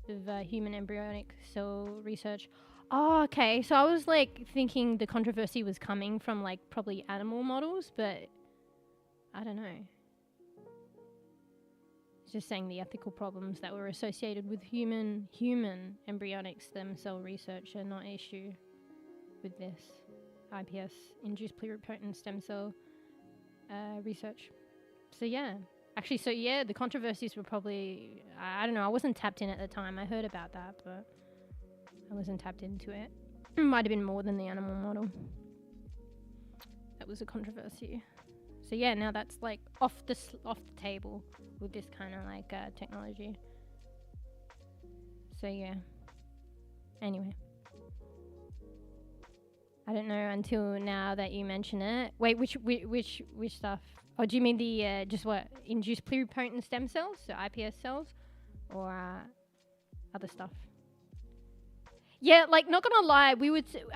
of human embryonic cell research. Oh, okay. So I was like thinking the controversy was coming from like probably animal models, but I don't know. It's just saying the ethical problems that were associated with human embryonic stem cell research are not an issue with this iPS, induced pluripotent stem cell research. So yeah. Actually, so yeah, the controversies were probably, I don't know, I wasn't tapped in at the time. I heard about that, but I wasn't tapped into it. It might have been more than the animal model. That was a controversy. So yeah, now that's like off the table with this kind of like technology. So yeah. Anyway. I don't know until now that you mention it. Wait, which stuff? Oh, do you mean the just what, induced pluripotent stem cells, so iPS cells, or other stuff? Yeah, like, not gonna lie, I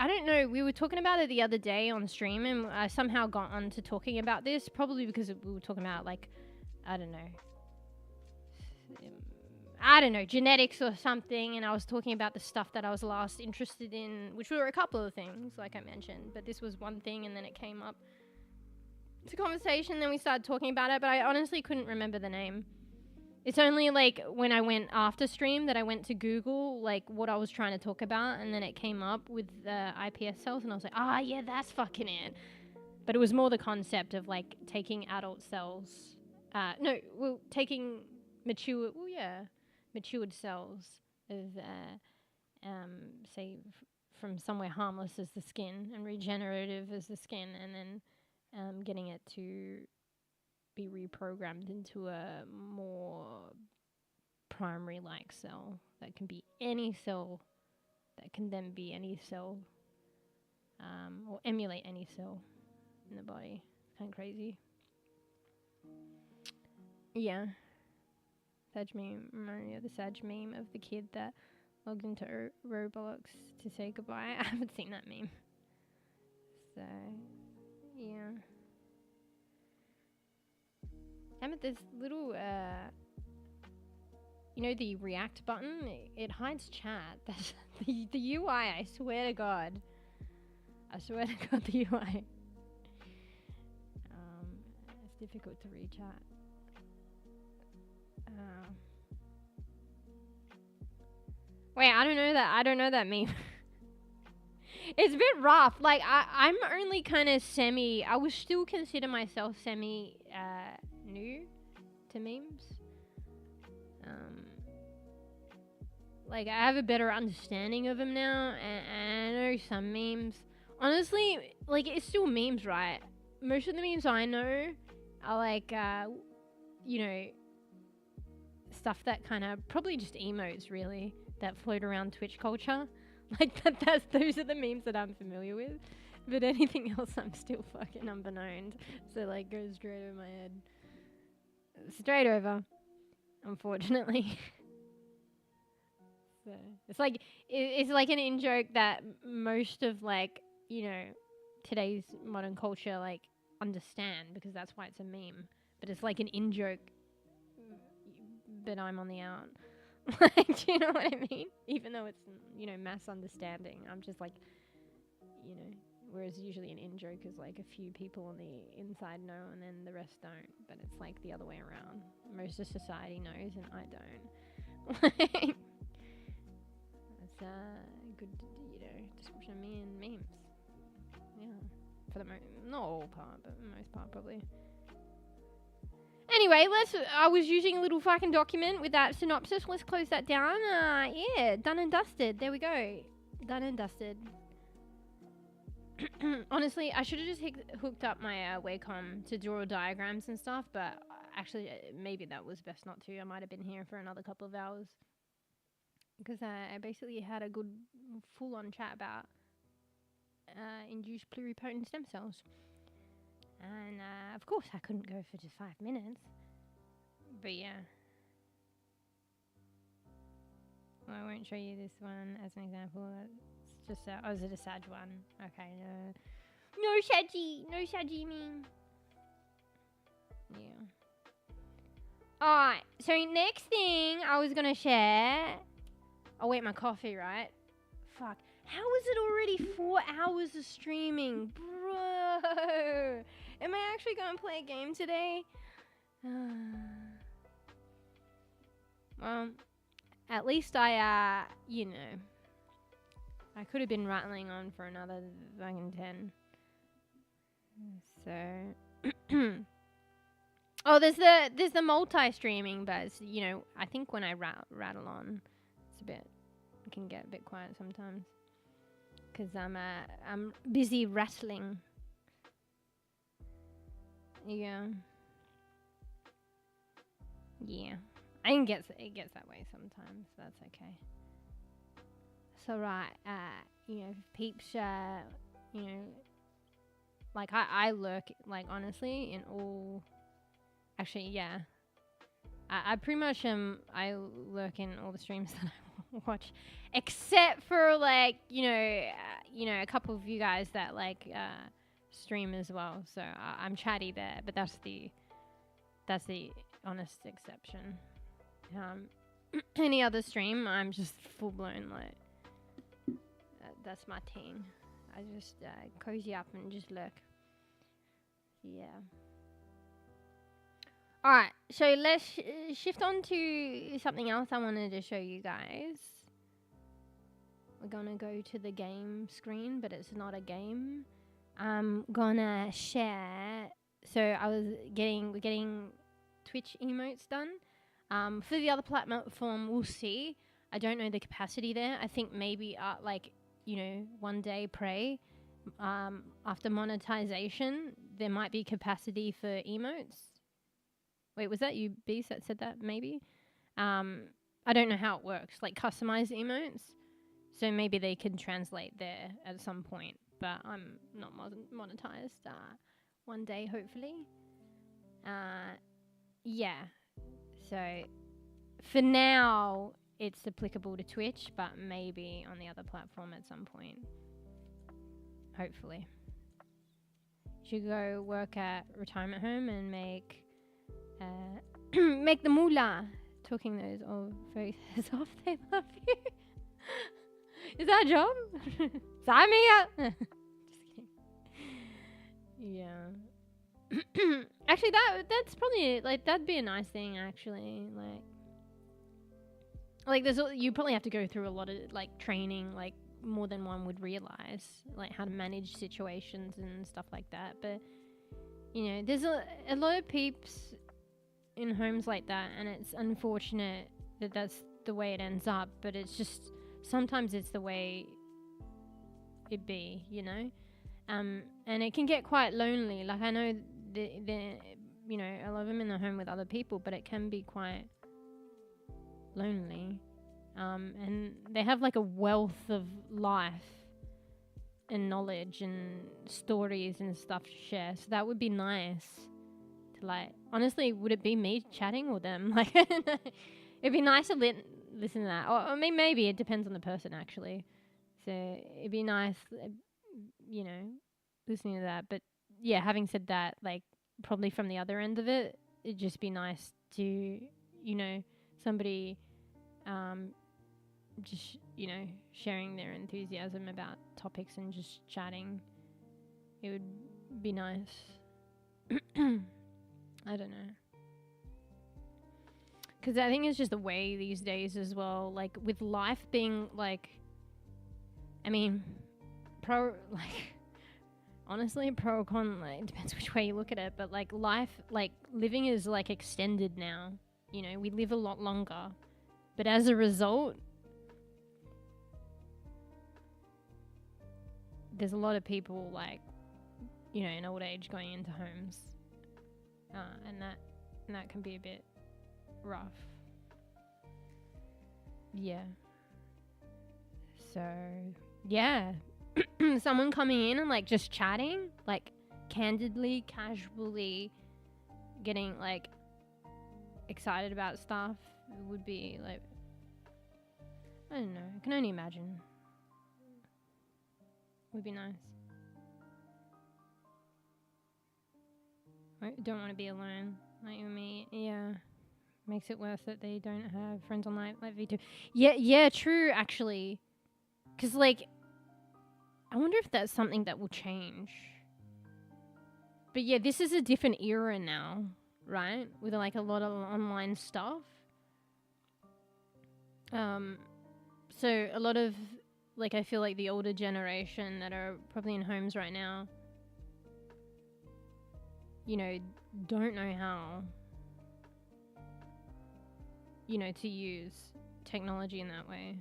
don't know, we were talking about it the other day on stream, and I somehow got on to talking about this, probably because we were talking about, like, I don't know, genetics or something, and I was talking about the stuff that I was last interested in, which were a couple of things, like I mentioned, but this was one thing, and then it came up to conversation, then we started talking about it, but I honestly couldn't remember the name. It's only like when I went after stream that I went to Google like what I was trying to talk about, and then it came up with the iPS cells, and I was like, yeah, that's fucking it. But it was more the concept of like taking adult cells, taking matured cells of, say, from somewhere harmless as the skin and regenerative as the skin, and then getting it to be reprogrammed into a more primary-like cell that can be any cell, that can then be any cell, or emulate any cell in the body. Kind of crazy. Yeah. Sag meme. Remember the Sag meme of the kid that logged into Roblox to say goodbye? I haven't seen that meme. So, yeah. Damn it, this little, you know, the react button, it hides chat. That's the UI, I swear to God. I swear to God, the UI. It's difficult to read chat. Wait, I don't know that meme. It's a bit rough. Like, I'm only kind of I would still consider myself semi, new to memes. Like, I have a better understanding of them now, and I know some memes. Honestly, like, it's still memes, right? Most of the memes I know are like, you know, stuff that kind of, probably just emotes, really, that float around Twitch culture. Like, those are the memes that I'm familiar with. But anything else, I'm still fucking unbeknown. So, like, goes straight over my head. Straight over. Unfortunately. So, it's like an in-joke that most of, like, you know, today's modern culture, like, understand, because that's why it's a meme. But it's like an in-joke, but I'm on the out. Like, do you know what I mean? Even though it's, you know, mass understanding, I'm just like, you know, whereas usually an in-joke is like a few people on the inside know and then the rest don't. But it's like the other way around. Most of society knows and I don't. That's a good, you know, description of me and memes. Yeah. For the not all part, but most part probably. Anyway, I was using a little fucking document with that synopsis. Let's close that down. Yeah, done and dusted. There we go. Done and dusted. Honestly, I should have just hooked up my Wacom to draw diagrams and stuff, but actually, maybe that was best not to. I might have been here for another couple of hours. Because I basically had a good full-on chat about induced pluripotent stem cells. And, of course, I couldn't go for just 5 minutes. But, yeah. Well, I won't show you this one as an example. It's just, is it a Sag one? Okay, no. No Saggy meme. Yeah. Alright, so next thing I was going to share... Oh, wait, my coffee, right? Fuck. How is it already 4 hours of streaming? Bro! Am I actually going to play a game today? Well, at least I, you know, I could have been rattling on for another fucking 10. So, oh, there's the multi-streaming, but it's, you know, I think when I rattle on, it can get a bit quiet sometimes. Because I'm busy rattling. Yeah. Yeah. I think it gets that way sometimes. That's okay. So right, you know, peeps, you know, like I lurk, like honestly, in all. Actually, yeah. I pretty much I lurk in all the streams that I watch, except for like you know a couple of you guys that like stream as well. So I'm chatty there, but that's the honest exception. Any other stream, I'm just full blown like that's my thing. I just cozy up and just lurk. Yeah. Alright, so let's shift on to something else I wanted to show you guys. We're gonna go to the game screen, but it's not a game. I'm gonna share. So we're getting Twitch emotes done. For the other platform, we'll see. I don't know the capacity there. I think maybe one day pray. After monetization, there might be capacity for emotes. Wait, was that you, Beast, that said that? Maybe. I don't know how it works. Like customized emotes. So maybe they can translate there at some point. But I'm not monetized. One day, hopefully. Yeah. So for now, it's applicable to Twitch, but maybe on the other platform at some point. Hopefully. Should go work at retirement home and make make the moolah. Talking those old faces off, they love you. Is that a job? Sign me up. Just kidding. Yeah. Actually, that's probably that'd be a nice thing. Actually, you probably have to go through a lot of training, more than one would realize, how to manage situations and stuff like that. But there's a lot of peeps in homes like that, and it's unfortunate that that's the way it ends up. But it's just sometimes it's the way it be, and it can get quite lonely. I know a lot of them in the home with other people, but it can be quite lonely. And they have a wealth of life and knowledge and stories and stuff to share. So that would be nice to honestly, would it be me chatting or them? It'd be nice to listen to that. Or I mean, maybe it depends on the person actually. So it'd be nice, listening to that. But yeah, having said that, probably from the other end of it, it'd just be nice to, somebody, just, sharing their enthusiasm about topics and just chatting. It would be nice. I don't know. Because I think it's just the way these days as well. With life being, honestly, pro or con, it depends which way you look at it. But, life, living is, extended now. We live a lot longer. But as a result, there's a lot of people in old age going into homes, and that can be a bit rough. Yeah. So yeah, someone coming in and just chatting, candidly, casually, getting excited about stuff would be I don't know. I can only imagine. Would be nice. I don't want to be alone, like you and me. Yeah, makes it worse that they don't have friends online like V2. Yeah, true. Actually, because I wonder if that's something that will change. But yeah, this is a different era now, right? With a lot of online stuff. So a lot of I feel the older generation that are probably in homes right now, don't know how, to use technology in that way.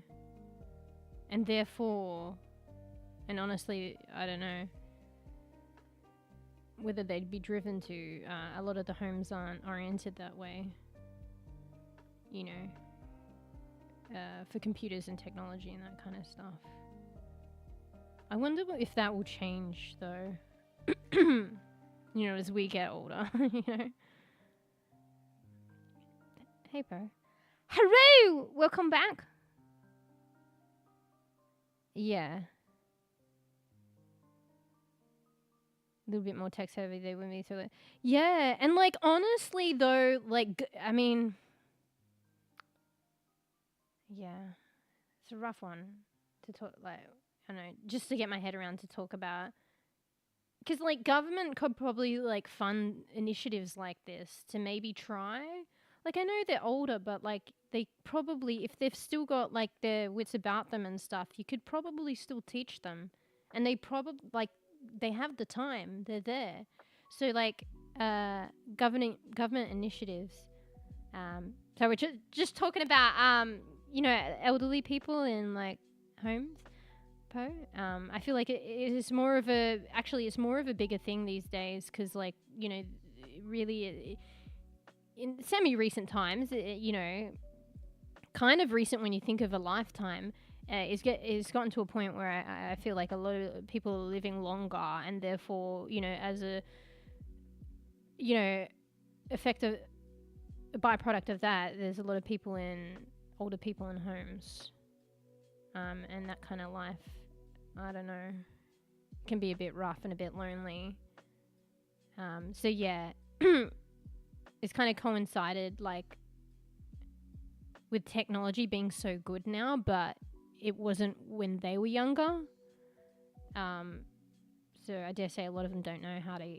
And therefore, and honestly, I don't know whether they'd be driven to, a lot of the homes aren't oriented that way, for computers and technology and that kind of stuff. I wonder if that will change though, as we get older, Hey bro. Hello! Welcome back. Yeah. A little bit more text heavy there with me. So yeah, and honestly though, I mean, yeah, it's a rough one to talk, I don't know, just to get my head around to talk about. Because government could probably fund initiatives like this to maybe try. I know they're older, but they probably, if they've still got their wits about them and stuff, you could probably still teach them. And they probably they have the time. They're there. So like government initiatives. So we're just talking about you know, elderly people in like homes. I feel like it is more of a it's more of a bigger thing these days because like, you know, really in semi-recent times, you know, kind of recent when you think of a lifetime, it's gotten to a point where I feel like a lot of people are living longer, and therefore, you know, as a, you know, effective byproduct of that, there's a lot of older people in homes, and that kind of life, I don't know, can be a bit rough and a bit lonely. So yeah, it's kind of coincided like with technology being so good now, but it wasn't when they were younger. So I dare say a lot of them don't know how to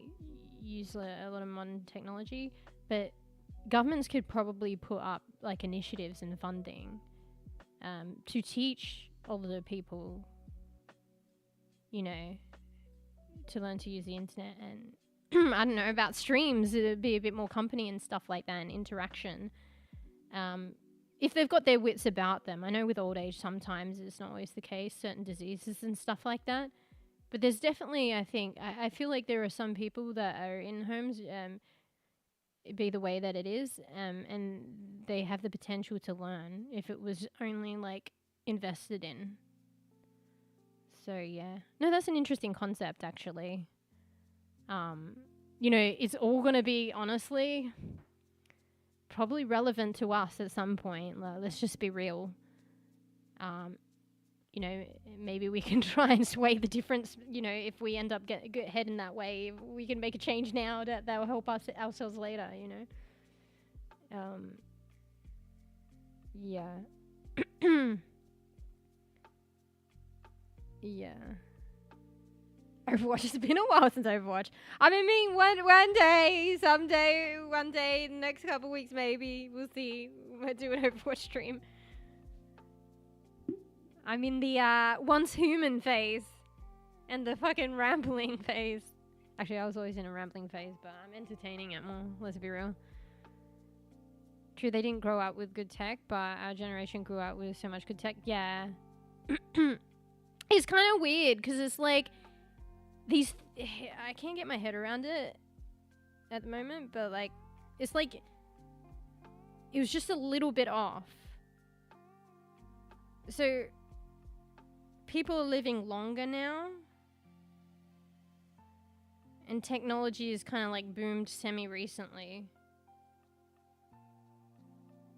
use a lot of modern technology, but governments could probably put up like initiatives and funding to teach older people, you know, to learn to use the internet, and I don't know, about streams, it'd be a bit more company and stuff like that, and interaction. If they've got their wits about them. I know with old age sometimes it's not always the case, certain diseases and stuff like that. But there's definitely, I feel like there are some people that are in homes, be the way that it is, and they have the potential to learn if it was only like invested in. So yeah. No, that's an interesting concept actually. You know, it's all going to be, honestly, probably relevant to us at some point. Let's just be real. You know, maybe we can try and sway the difference. You know, if we end up heading that way, we can make a change now that will help us ourselves later. You know. Yeah. Yeah. Overwatch. It's been a while since Overwatch. I mean, one day, someday, one day, next couple weeks maybe, we'll see. We'll do an Overwatch stream. I'm in the once human phase and the fucking rambling phase. Actually, I was always in a rambling phase, but I'm entertaining it more. Let's be real. True, they didn't grow up with good tech, but our generation grew up with so much good tech. Yeah. It's kind of weird because it's like I can't get my head around it at the moment, but like it's like it was just a little bit off. So people are living longer now, and technology is kind of like boomed semi-recently.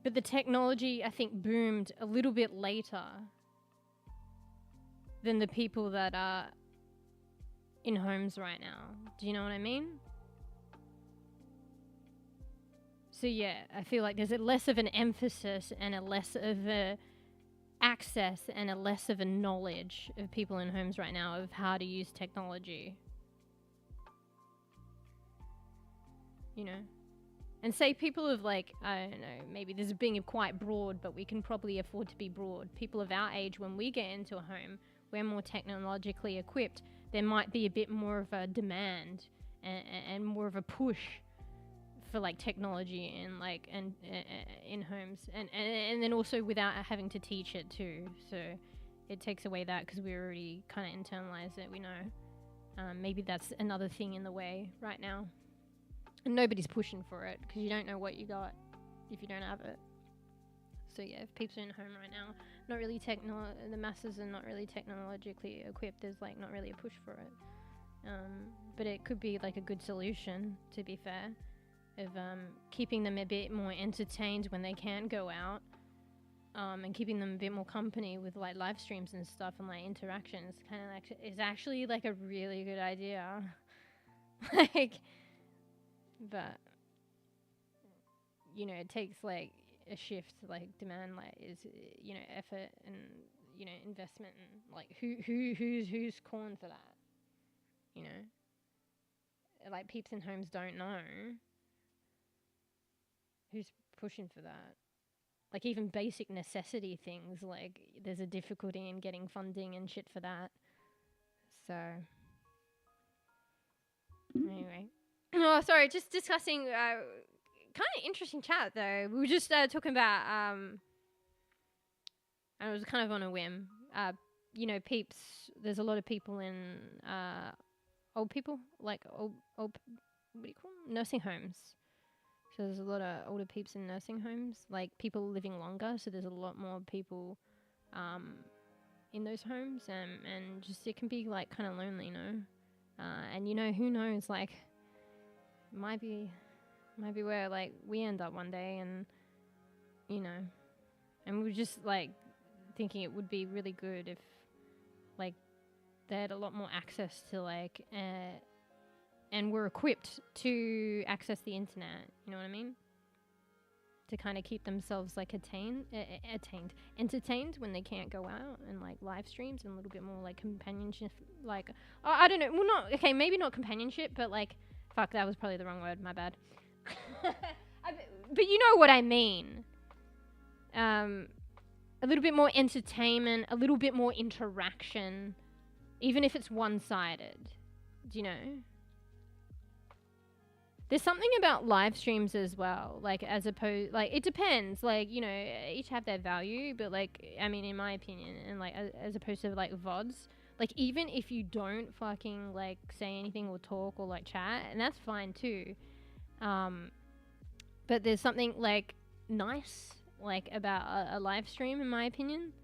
But the technology, I think, boomed a little bit later than the people that are in homes right now. Do you know what I mean? So yeah, I feel like there's a less of an emphasis and a less of a access and a less of a knowledge of people in homes right now of how to use technology. You know? And say people of like, I don't know, maybe this is being quite broad, but we can probably afford to be broad. People of our age, when we get into a home, we're more technologically equipped. There might be a bit more of a demand and more of a push for like technology and like and in homes, and then also without having to teach it too. So it takes away that because we already kind of internalize it. We know. Maybe that's another thing in the way right now, and nobody's pushing for it because you don't know what you got if you don't have it. So yeah, if people are in home right now, not really the masses are not really technologically equipped. There's like not really a push for it. But it could be like a good solution, to be fair, of keeping them a bit more entertained when they can't go out, and keeping them a bit more company with like live streams and stuff and like interactions. Kind of like is actually like a really good idea. Like, but you know, it takes like a shift, like demand, like is, you know, effort and, you know, investment, and like who's calling for that, you know, like peeps in homes don't know who's pushing for that. Like even basic necessity things, like there's a difficulty in getting funding and shit for that. So Anyway. Oh, sorry, just discussing, kind of interesting chat, though. We were just talking about, and it was kind of on a whim, you know, peeps, there's a lot of people in, old people, like old, what do you call them? Nursing homes. So there's a lot of older peeps in nursing homes, like people living longer, so there's a lot more people, in those homes, and just, it can be, like, kind of lonely, you know? And, you know, who knows, like, might be where, like, we end up one day, and, you know, and we're just, like, thinking it would be really good if, like, they had a lot more access to, like, and were equipped to access the internet, you know what I mean? To kind of keep themselves, like, entertained when they can't go out, and, like, live streams, and a little bit more, like, companionship, like, oh, I don't know, well, not, okay, maybe not companionship, but, like, fuck, that was probably the wrong word, my bad. But you know what I mean. A little bit more entertainment, a little bit more interaction, even if it's one-sided, do you know? There's something about live streams as well, like, as opposed, like, it depends, like, you know, each have their value, but, like, I mean, in my opinion, and, like, as opposed to, like, VODs, like, even if you don't fucking, like, say anything or talk or, like, chat, and that's fine too, but there's something, like, nice, like, about a live stream, in my opinion,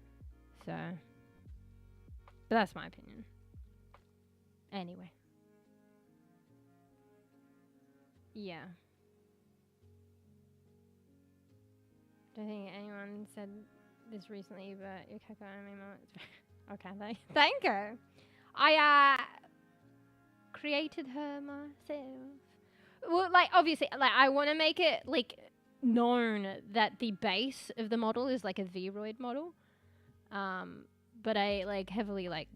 so, but that's my opinion. Anyway. Yeah. Don't think anyone said this recently, but your caca anime moments. Okay, thank you. I created her myself. Well, like, obviously, like, I want to make it, like, known that the base of the model is, like, a Vroid model. But I, like, heavily, like,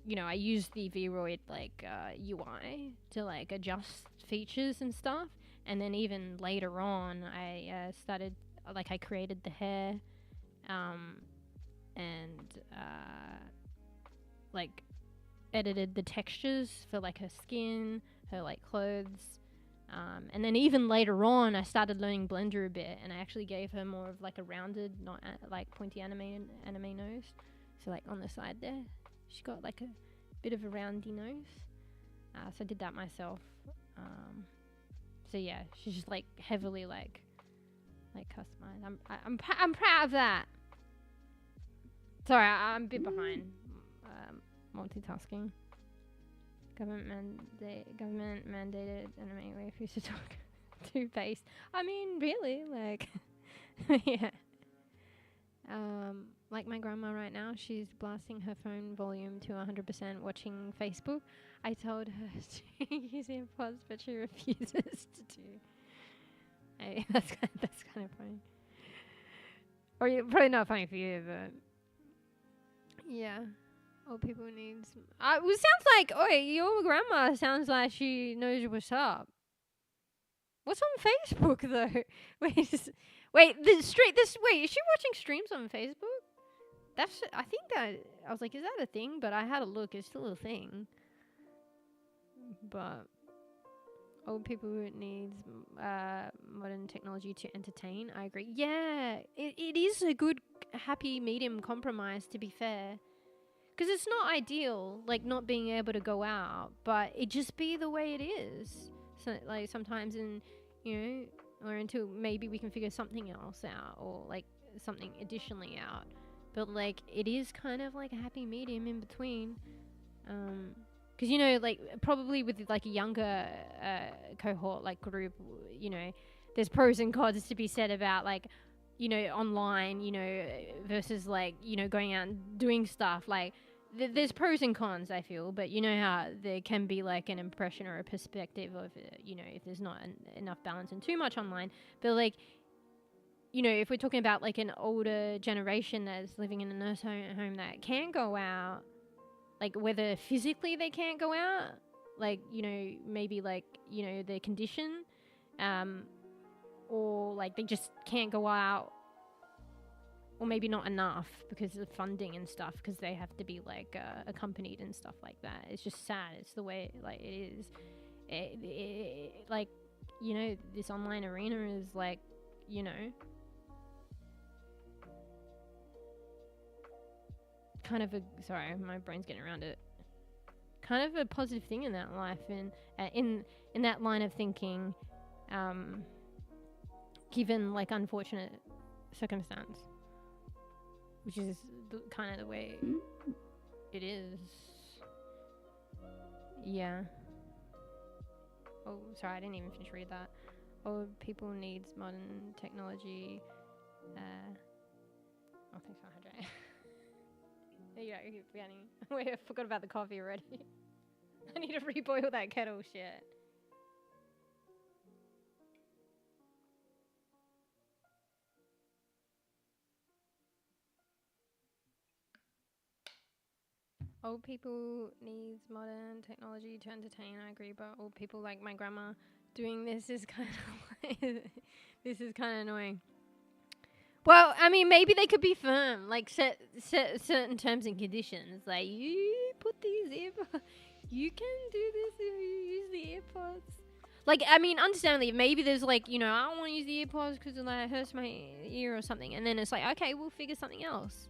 you know, I use the Vroid, like, UI to, like, adjust features and stuff. And then even later on, I started, like, I created the hair, and, like, edited the textures for, like, her skin, her, like, clothes. And then even later on, I started learning Blender a bit, and I actually gave her more of, like, a rounded, not, like, pointy anime nose. So, like, on the side there, she got, like, a bit of a roundy nose. So I did that myself. So yeah, she's just, like, heavily, like customized. I'm proud of that. Sorry, I'm a bit behind. Multitasking. Government mandated anime waifus to talk to face. I mean, really, like, yeah. Like my grandma right now, she's blasting her phone volume to 100% watching Facebook. I told her to use AirPods, but she refuses to do. Hey, that's kind of funny. Or probably not funny for you, but yeah. Old people needs. It sounds like, your grandma sounds like she knows what's up. What's on Facebook though? Wait, is she watching streams on Facebook? I was like, is that a thing? But I had a look, it's still a thing. But old people needs modern technology to entertain. I agree. Yeah, it is a good happy medium compromise, to be fair. Because it's not ideal, like, not being able to go out, but it just be the way it is. So, like, sometimes or until maybe we can figure something else out, or, like, something additionally out. But, like, it is kind of like a happy medium in between. Because, you know, like, probably with, like, a younger cohort, like, group, you know, there's pros and cons to be said about, like, you know, online, you know, versus, like, you know, going out and doing stuff. Like, there's pros and cons, I feel, but you know how there can be, like, an impression or a perspective of, you know, if there's not enough balance and too much online. But, like, you know, if we're talking about, like, an older generation that's living in a nurse home that can't go out, like, whether physically they can't go out, like, you know, maybe, like, you know, their condition, or, like, they just can't go out, or maybe not enough because of funding and stuff, because they have to be, like, accompanied and stuff like that. It's just sad. It's the way, like, it is. like, you know, this online arena is like, you know, kind of a, sorry, my brain's getting around it, kind of a positive thing in that life, and in that line of thinking, given like unfortunate circumstance, which is kind of the way it is. Yeah. Oh, sorry, I didn't even finish read that. Oh, people needs modern technology. Oh, thanks for hydrating. There you go, keep forgetting. Wait, I forgot about the coffee already. I need to reboil that kettle shit. Old people needs modern technology to entertain, I agree, but old people like my grandma doing this is kind of this is kind of annoying. Well, I mean, maybe they could be firm, like set certain terms and conditions, like you put these earpods, you can do this if you use the earpods. Like, I mean, understandably, maybe there's like, you know, I don't want to use the earpods because it like, hurts my ear or something, and then it's like, okay, we'll figure something else.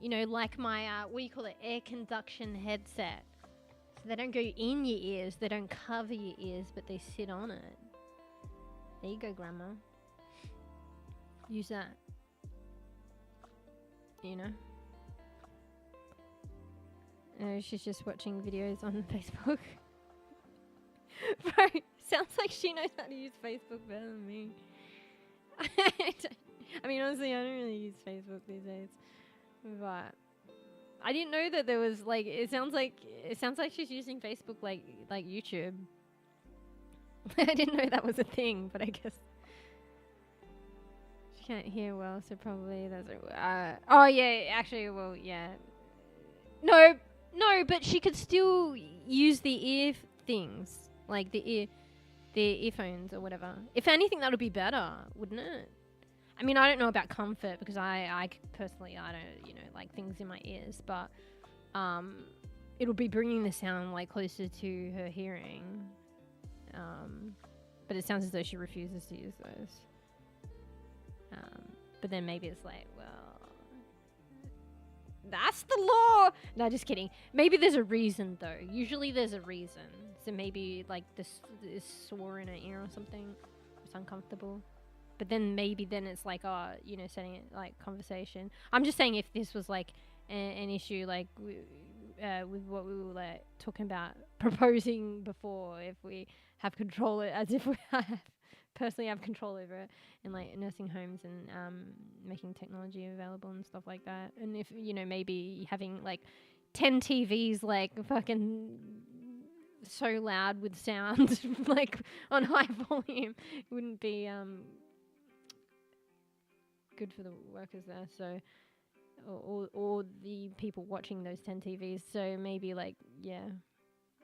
You know, like my, what do you call it, air conduction headset. So they don't go in your ears, they don't cover your ears, but they sit on it. There you go, Grandma. Use that. You know? No, she's just watching videos on Facebook. Bro, sounds like she knows how to use Facebook better than me. I mean, honestly, I don't really use Facebook these days. But I didn't know that there was like, it sounds like she's using Facebook like YouTube. I didn't know that was a thing, but I guess she can't hear well, so probably that's oh yeah, actually, well, yeah. No, but she could still use the ear things, like the earphones or whatever. If anything, that would be better, wouldn't it? I mean, I don't know about comfort because I personally, I don't, you know, like things in my ears, but it'll be bringing the sound like closer to her hearing. But it sounds as though she refuses to use those. But then maybe it's like, well, that's the law. No, just kidding. Maybe there's a reason though. Usually there's a reason. So maybe like this is sore in her ear or something. It's uncomfortable. But then maybe then it's like, oh, you know, setting it like conversation. I'm just saying if this was like an issue like with what we were like talking about proposing before, if we have control, as if we personally have control over it in like nursing homes and making technology available and stuff like that. And if, you know, maybe having like 10 TVs like fucking so loud with sound like on high volume wouldn't be good for the workers there, so or the people watching those 10 TVs, so maybe like, yeah,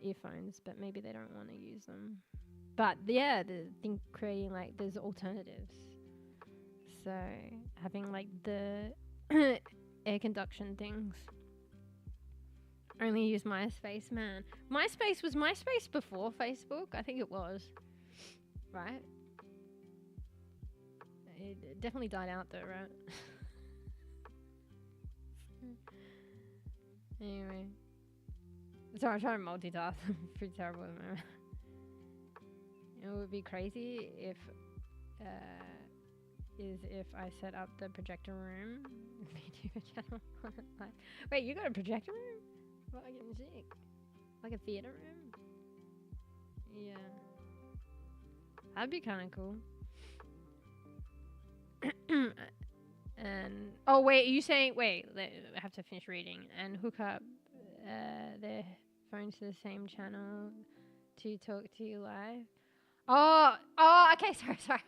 earphones, but maybe they don't want to use them. But yeah, the thing creating like there's alternatives, so having like the air conduction things. Only use MySpace, man. MySpace, was MySpace before Facebook? I think it was, right? It definitely died out though, right? Anyway. Sorry, I'm trying to multitask. I'm pretty terrible at the moment. It would be crazy if I set up the projector room VTuber channel on it. Like, wait, you got a projector room? Fucking sick. Like a theater room? Yeah. That'd be kind of cool. And oh wait, are you saying I have to finish reading and hook up their phones to the same channel to talk to you live? Oh, okay, sorry.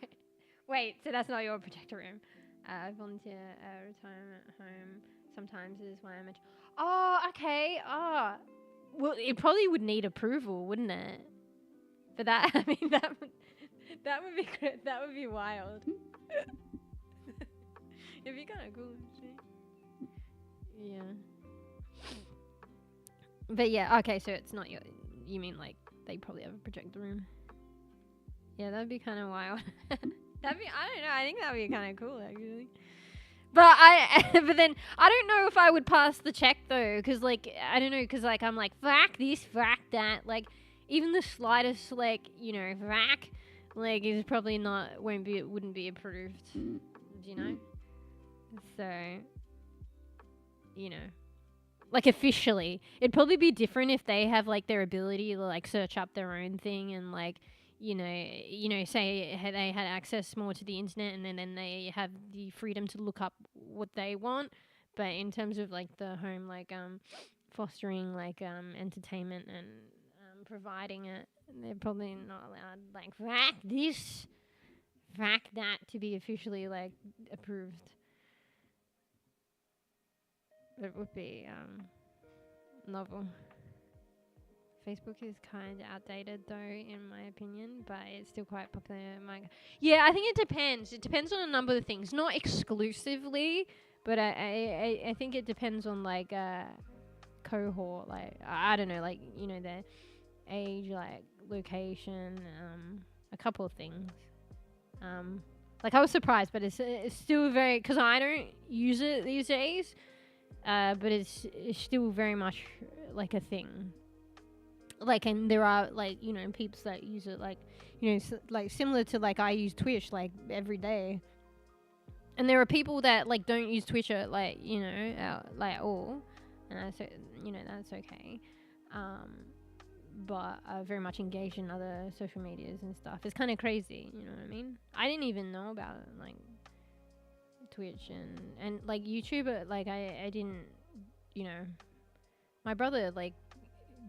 Wait, so that's not your projector room. I volunteer at a retirement home. Sometimes is why I'm oh, okay. Oh, well, it probably would need approval, wouldn't it? For that, I mean that would be good. That would be wild. It'd be kind of cool, actually. Yeah. But yeah, okay, so it's not you mean like they probably have a projector room. Yeah, that'd be kind of wild. I don't know, I think that'd be kind of cool, actually. But but then, I don't know if I would pass the check, though, because, like, I don't know, because, like, I'm like, fuck this, fuck that, like, even the slightest, like, you know, fuck, like, is probably wouldn't be approved, do you know? So, you know, like, officially, it'd probably be different if they have, like, their ability to, like, search up their own thing and, like, you know, say they had access more to the internet and then they have the freedom to look up what they want. But in terms of, like, the home, like, fostering, like, entertainment and providing it, they're probably not allowed, like, fact that to be officially, like, approved. It would be novel. Facebook is kind of outdated, though, in my opinion, but it's still quite popular. Yeah, I think it depends. It depends on a number of things, not exclusively, but I think it depends on, like, cohort. Like, I don't know, like, you know, the age, like, location, a couple of things. Like, I was surprised, but it's still very, because I don't use it these days, but it's still very much like a thing. Like, and there are, like, you know, peeps that use it, like, you know, like, similar to, like, I use Twitch, like, every day. And there are people that, like, don't use Twitch, like, you know, like, all. And that's, you know, that's okay. But are very much engaged in other social medias and stuff. It's kind of crazy, you know what I mean? I didn't even know about it, like, Twitch and like, YouTube, like, I didn't, you know, my brother, like,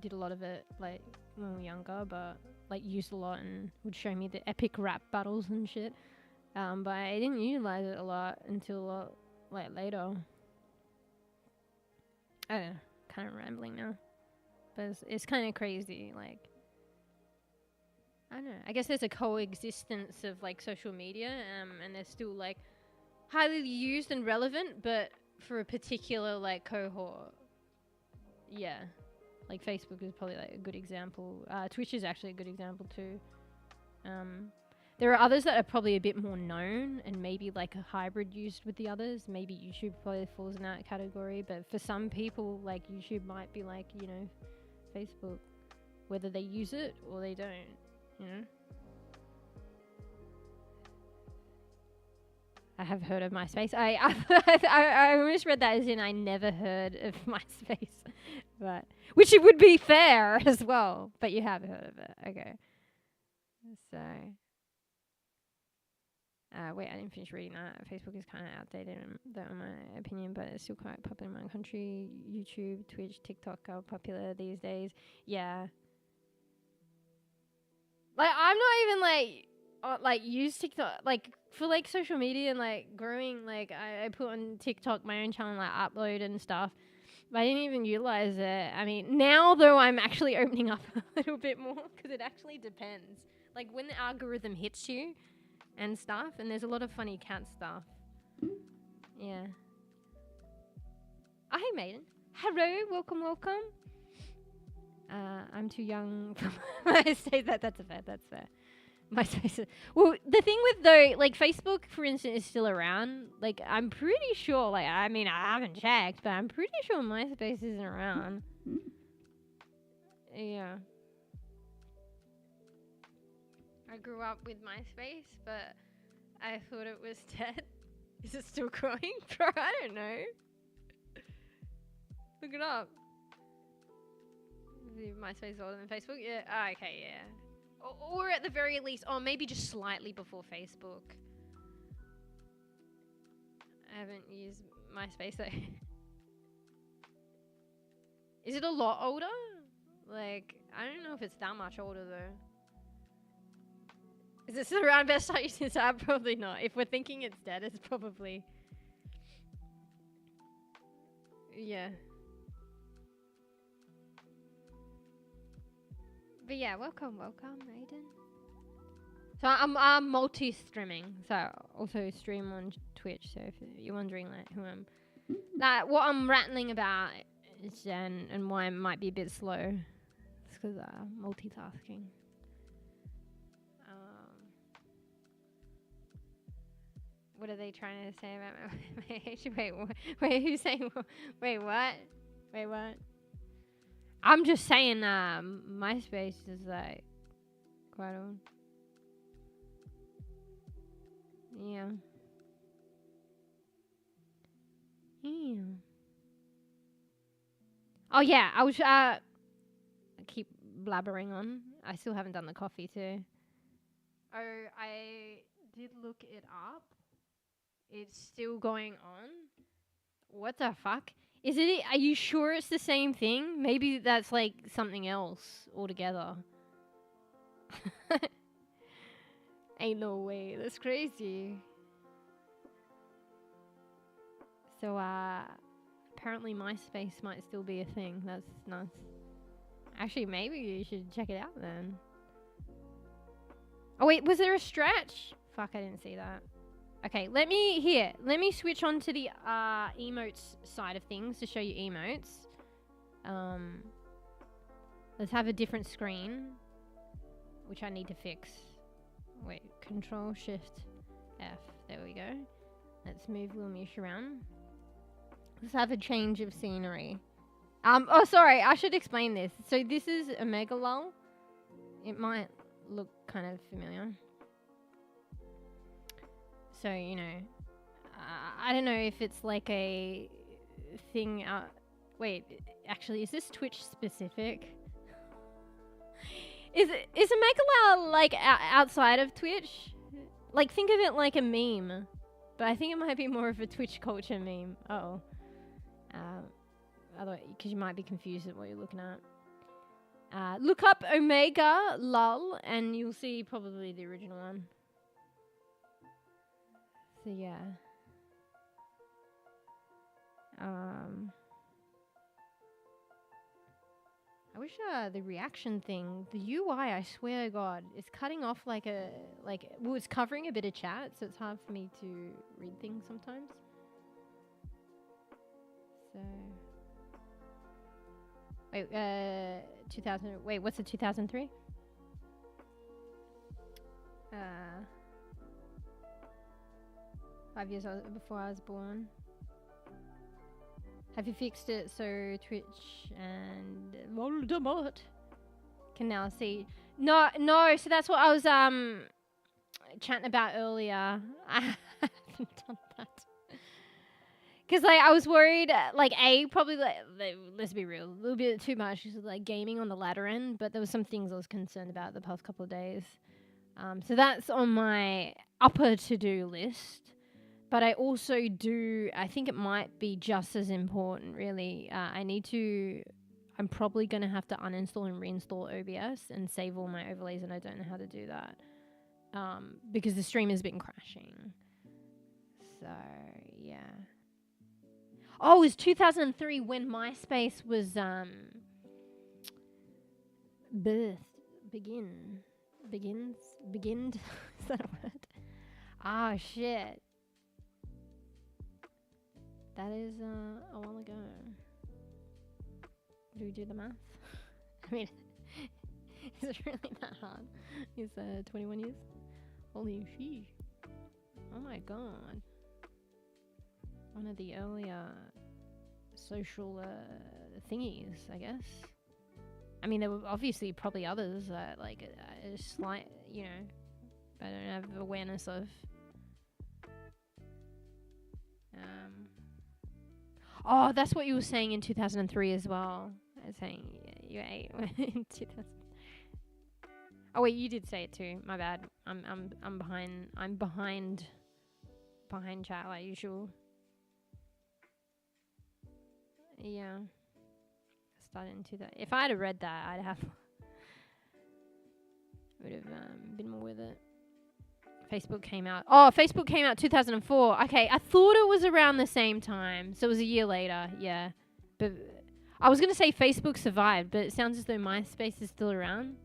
did a lot of it, like, when we were younger, but, like, used a lot and would show me the epic rap battles and shit. But I didn't utilize it a lot until, like, later. I don't know, kind of rambling now. But it's kind of crazy, like, I don't know. I guess there's a coexistence of, like, social media, and they're still, like, highly used and relevant, but for a particular, like, cohort. Yeah. Like, Facebook is probably, like, a good example. Twitch is actually a good example too. There are others that are probably a bit more known and maybe, like, a hybrid used with the others. Maybe YouTube probably falls in that category. But for some people, like, YouTube might be like, you know, Facebook. Whether they use it or they don't, you know. I have heard of MySpace. I almost read that as in I never heard of MySpace. But which it would be fair as well, but you have heard of it. Okay. So, wait, I didn't finish reading that. Facebook is kind of outdated in my opinion, but it's still quite popular in my country. YouTube, Twitch, TikTok are popular these days. Yeah. Like, I'm not even, like, use TikTok, like, for, like, social media and, like, growing, like, I put on TikTok my own channel, like, upload and stuff. But I didn't even utilize it. I mean, now, though, I'm actually opening up a little bit more because it actually depends. Like, when the algorithm hits you and stuff, and there's a lot of funny cat stuff. Yeah. Oh, hey, Maiden. Hello, welcome. I'm too young for MySpace. That's fair. MySpace. Well, the thing with, though, like, Facebook, for instance, is still around. Like, I'm pretty sure, like, I mean, I haven't checked, but I'm pretty sure MySpace isn't around. Yeah. I grew up with MySpace, but I thought it was dead. Is it still growing? Bro, I don't know. Look it up. Is MySpace older than Facebook? Yeah. Oh, okay, yeah. Or at the very least, maybe just slightly before Facebook. I haven't used MySpace though. Is it a lot older? Like, I don't know if it's that much older though. Is it still around best time using app? Probably not. If we're thinking it's dead, it's probably... Yeah. But yeah, welcome, Aiden. So I'm multi-streaming, so I also stream on Twitch. So if you're wondering, like, who I'm, like, what I'm rattling about is and why I might be a bit slow, it's because multitasking. What are they trying to say about my age? Wait, who's saying? Wait, what? Wait, what? I'm just saying, MySpace is like quite old. Yeah. Yeah. Oh yeah, I was. I keep blabbering on. I still haven't done the coffee too. Oh, I did look it up. It's still going on. What the fuck? Is it? Are you sure it's the same thing? Maybe that's like something else altogether. Ain't no way. That's crazy. So, apparently MySpace might still be a thing. That's nice. Actually, maybe you should check it out then. Oh wait, was there a stretch? Fuck, I didn't see that. Okay, let me switch on to the emotes side of things to show you emotes. Let's have a different screen, which I need to fix. Wait, Control Shift F. There we go. Let's move Wilmish around. Let's have a change of scenery. Oh, sorry, I should explain this. So this is a mɛOw. It might look kind of familiar. So, you know, I don't know if it's like a thing. Wait, actually, is this Twitch specific? Is a mɛOw like outside of Twitch? Like, think of it like a meme, but I think it might be more of a Twitch culture meme. Uh-oh. Otherwise, because you might be confused at what you're looking at. Look up Omega Lull, and you'll see probably the original one. So yeah. I wish the reaction thing, the UI, I swear to God, is cutting off well, it's covering a bit of chat, so it's hard for me to read things sometimes. So wait, 2000. Wait, what's the 2003? 5 years before I was born. Have you fixed it so Twitch and Voldemort can now see? No. So that's what I was chatting about earlier. I haven't done that. Because like I was worried, probably let's be real, a little bit too much, like gaming on the latter end. But there was some things I was concerned about the past couple of days. So that's on my upper to-do list. But I also I think it might be just as important, really. I'm probably going to have to uninstall and reinstall OBS and save all my overlays, and I don't know how to do that. Because the stream has been crashing. So, yeah. Oh, it was 2003 when MySpace was, beginned? Is that a word? Ah, shit. That is a while ago. Do we do the math? I mean, is it really that hard? It's 21 years? Holy shit. Oh my god. One of the earlier social thingies, I guess. I mean, there were obviously probably others that, a slight, I don't have awareness of. Oh, that's what you were saying in 2003 as well. I was saying you ate in 2000. Oh wait, you did say it too. My bad. I'm behind chat like usual. Yeah. Started into that. If I'd have read that, I'd have would have been more with it. Facebook came out. Oh, Facebook came out 2004. Okay, I thought it was around the same time. So it was a year later. Yeah. But I was going to say Facebook survived, but it sounds as though MySpace is still around.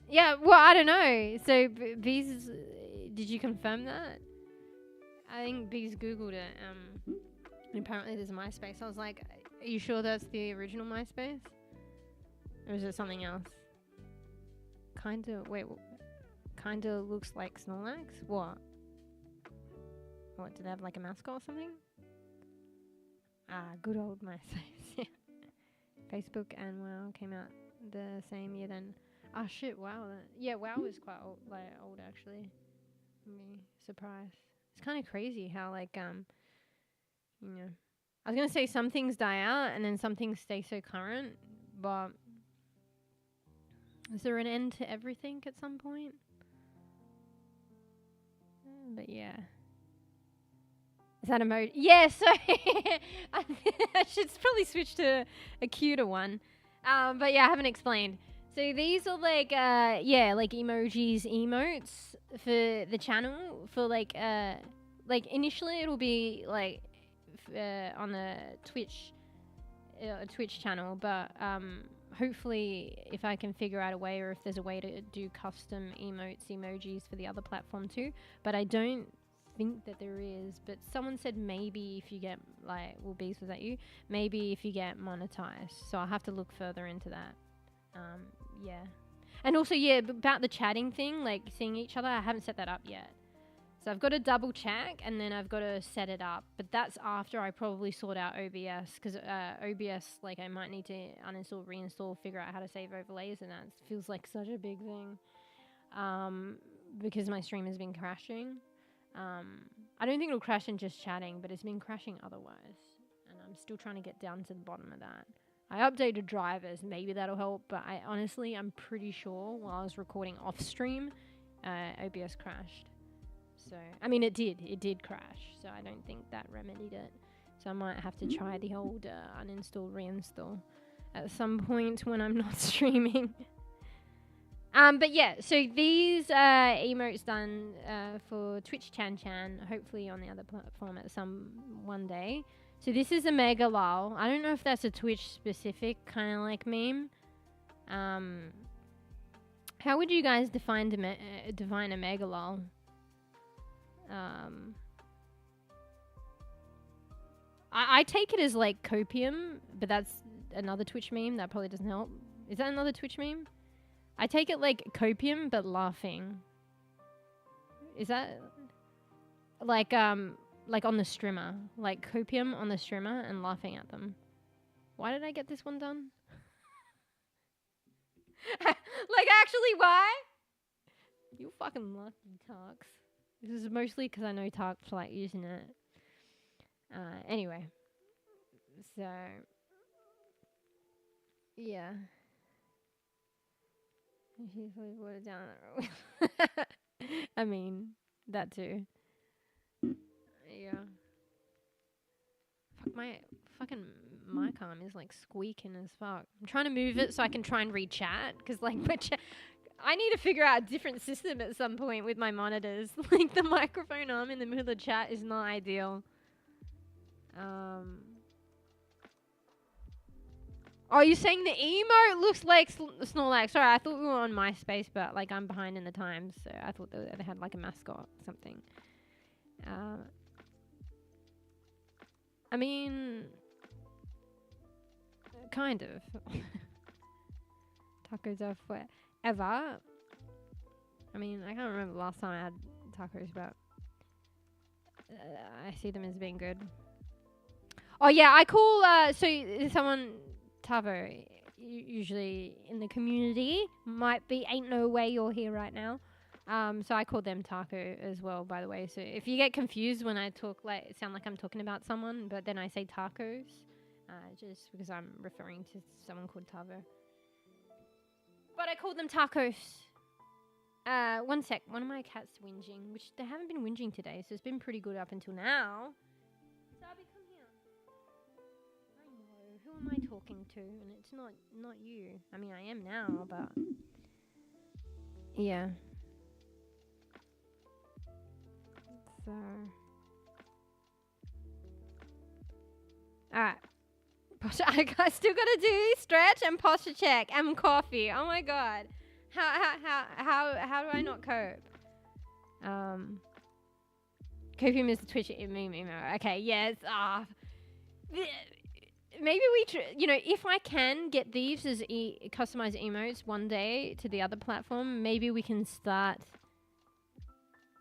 Yeah, well, I don't know. So, Bees, did you confirm that? I think Bees Googled it. And apparently there's MySpace. I was like, Are you sure that's the original MySpace? Or is it something else? Kinda looks like Snorlax? What? What, do they have like a mascot or something? Ah, good old MySpace. Yeah. Facebook and WoW came out the same year then. Ah, shit, WoW. Yeah, WoW was quite old, actually. Me surprised. It's kind of crazy how, like, you know, I was gonna say some things die out and then some things stay so current, but is there an end to everything at some point? But yeah. Is that emoji? Yeah, so I should probably switch to a cuter one. But yeah, I haven't explained. So these are like, like emojis, emotes for the channel. For like initially it'll be like on the Twitch channel, but hopefully if I can figure out a way, or if there's a way to do custom emojis for the other platform too. But I don't think that there is, but someone said maybe if you get Bees, was that you? Maybe if you get monetized. So I'll have to look further into that. Yeah. And also, yeah, about the chatting thing, like seeing each other, I haven't set that up yet. So I've got to double check and then I've got to set it up. But that's after I probably sort out OBS, because OBS, like I might need to uninstall, reinstall, figure out how to save overlays, and that feels like such a big thing. Because my stream has been crashing. I don't think it'll crash in just chatting, but it's been crashing otherwise. And I'm still trying to get down to the bottom of that. I updated drivers, maybe that'll help, but I'm pretty sure while I was recording off stream, OBS crashed. So, I mean, it did crash, so I don't think that remedied it. So I might have to try the old uninstall, reinstall at some point when I'm not streaming. But yeah, so these emotes done for Twitch Chan, hopefully on the other platform at one day. So this is a mega lol. I don't know if that's a Twitch specific kind of like meme. How would you guys define a mega lol? I take it as like copium, but that's another Twitch meme. That probably doesn't help. Is that another Twitch meme? I take it like copium, but laughing. Is that like on the streamer, like copium on the streamer and laughing at them? Why did I get this one done? Like actually, why? You fucking lucky, Tarks. This is mostly because I know Tarks like using it. Anyway, so yeah. She's watered down. I mean, that too. Yeah. Fuck, my fucking mic arm is like squeaking as fuck. I'm trying to move it so I can try and read chat, because like I need to figure out a different system at some point with my monitors. Like the microphone arm in the middle of chat is not ideal. Oh, you're saying the emote looks like Snorlax? Sorry, I thought we were on MySpace, but like I'm behind in the times, so I thought they had like a mascot or something. I mean, kind of. Tacos are forever. I mean, I can't remember the last time I had tacos, but I see them as being good. Oh yeah, I call so someone Tavo usually in the community might be ain't no way you're here right now. So I call them taco as well, by the way. So if you get confused when I talk, like it sound like I'm talking about someone, but then I say tacos, just because I'm referring to someone called Tavo. But I call them tacos. One sec. One of my cats whinging, which they haven't been whinging today, so it's been pretty good up until now. Sabi, come here. I know. Who am I talking to? And it's not you. I mean, I am now, but yeah. So, alright. I still gotta do stretch and posture check and coffee. Oh my god. How do I not cope? Copium is the Twitch meme. Okay, yes. maybe you know, if I can get these as customized emotes one day to the other platform, maybe we can start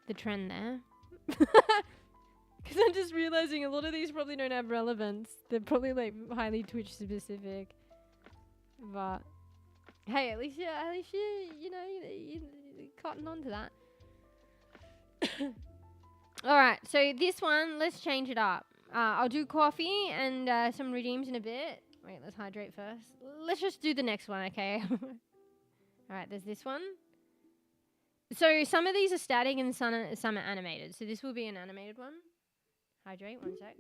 the trend there. Because I'm just realizing a lot of these probably don't have relevance. They're probably like highly Twitch specific. But hey, at least you know, you cotton on to that. Alright, so this one, let's change it up. I'll do coffee and some redeems in a bit. Wait, let's hydrate first. Let's just do the next one, okay? Alright, there's this one. So some of these are static and some are animated. So this will be an animated one. Hydrate, one sec.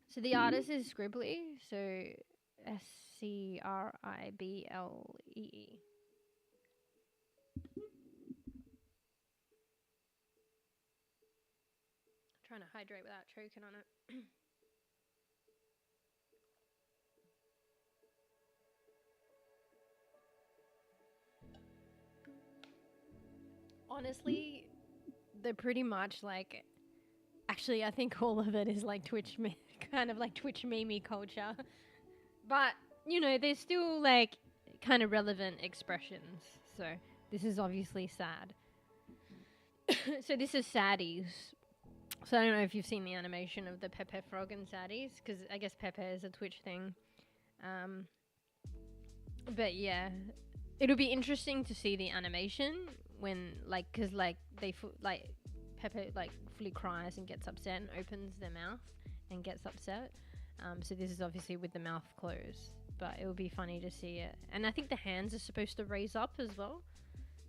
So the artist is Scribbly. So SCRIBLEE. Trying to hydrate without choking on it. Honestly, they're pretty much like, actually I think all of it is like Twitch kind of like Twitch meme culture. But, you know, they're still like kind of relevant expressions. So this is obviously sad. So this is saddies. So I don't know if you've seen the animation of the Pepe frog and saddies, because I guess Pepe is a Twitch thing. But yeah, it'll be interesting to see the animation when, like, because like like Pepe like fully cries and gets upset and opens their mouth and gets upset. So this is obviously with the mouth closed, but it will be funny to see it. And I think the hands are supposed to raise up as well.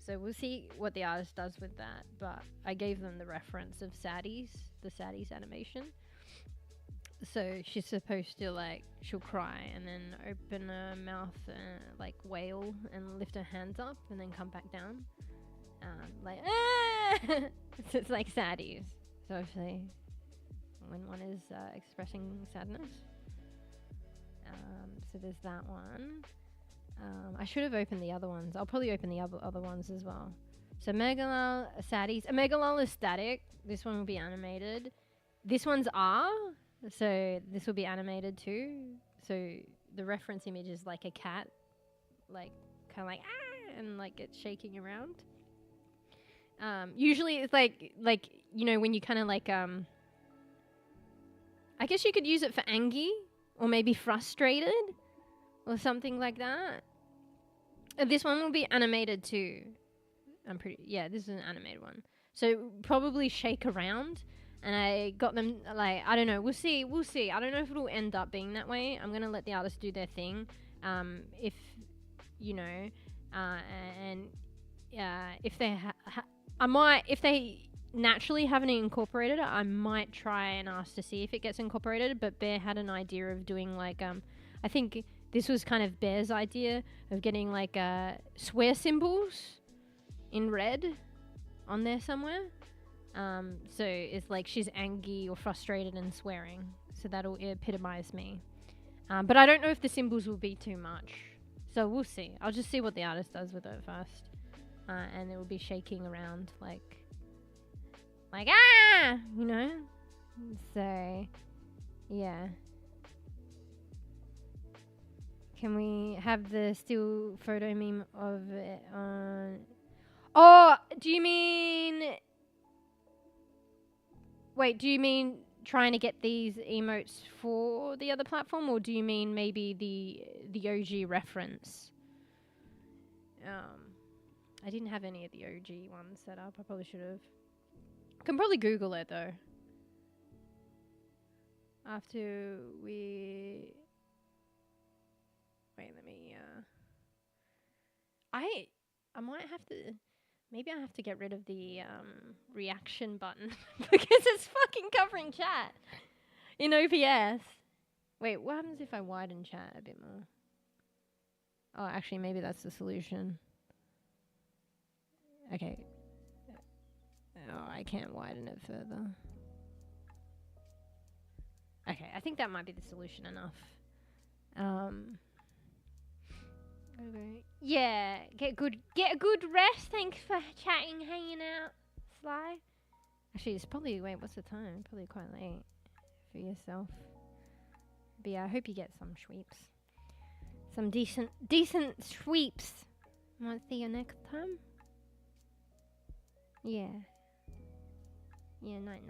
So we'll see what the artist does with that. But I gave them the reference of saddies, the saddies animation. So she's supposed to, like, she'll cry and then open her mouth and, like, wail and lift her hands up and then come back down. Like, ah! So it's like saddies. So obviously, when one is expressing sadness. So there's that one. I should have opened the other ones. I'll probably open the other ones as well. So Megalal, saddies. Megalal is static. This one will be animated. This one's R. So this will be animated too. So the reference image is like a cat, like kind of like ah, and like it's shaking around. Usually it's like you know, when you kind of like I guess you could use it for angry or maybe frustrated or something like that. This one will be animated too. This is an animated one. So probably shake around. And I got them, like, I don't know. We'll see. I don't know if it'll end up being that way. I'm going to let the artist do their thing. If, you know, if they if they naturally haven't incorporated it, I might try and ask to see if it gets incorporated. But Bear had an idea of doing, like, I think this was kind of Bear's idea of getting, like, swear symbols in red on there somewhere. So it's like she's angry or frustrated and swearing. So that'll epitomize me. But I don't know if the symbols will be too much. So we'll see. I'll just see what the artist does with it first. And it will be shaking around like ah, you know? So, yeah. Can we have the still photo meme of it on... Oh, do you mean... Wait, do you mean trying to get these emotes for the other platform, or do you mean maybe the OG reference? I didn't have any of the OG ones set up. I probably should have. Can probably Google it though. After we... Wait, let me... I might have to... Maybe I have to get rid of the reaction button because it's fucking covering chat in OBS. Wait, what happens if I widen chat a bit more? Oh, actually, maybe that's the solution. Okay. Oh, I can't widen it further. Okay, I think that might be the solution enough. Okay. Yeah, get a good rest. Thanks for chatting, hanging out, Sly. Actually, it's probably, wait, what's the time? Probably quite late. for yourself. But yeah, I hope you get some sweeps. Some decent sweeps. Might see you next time. Yeah. Yeah, night.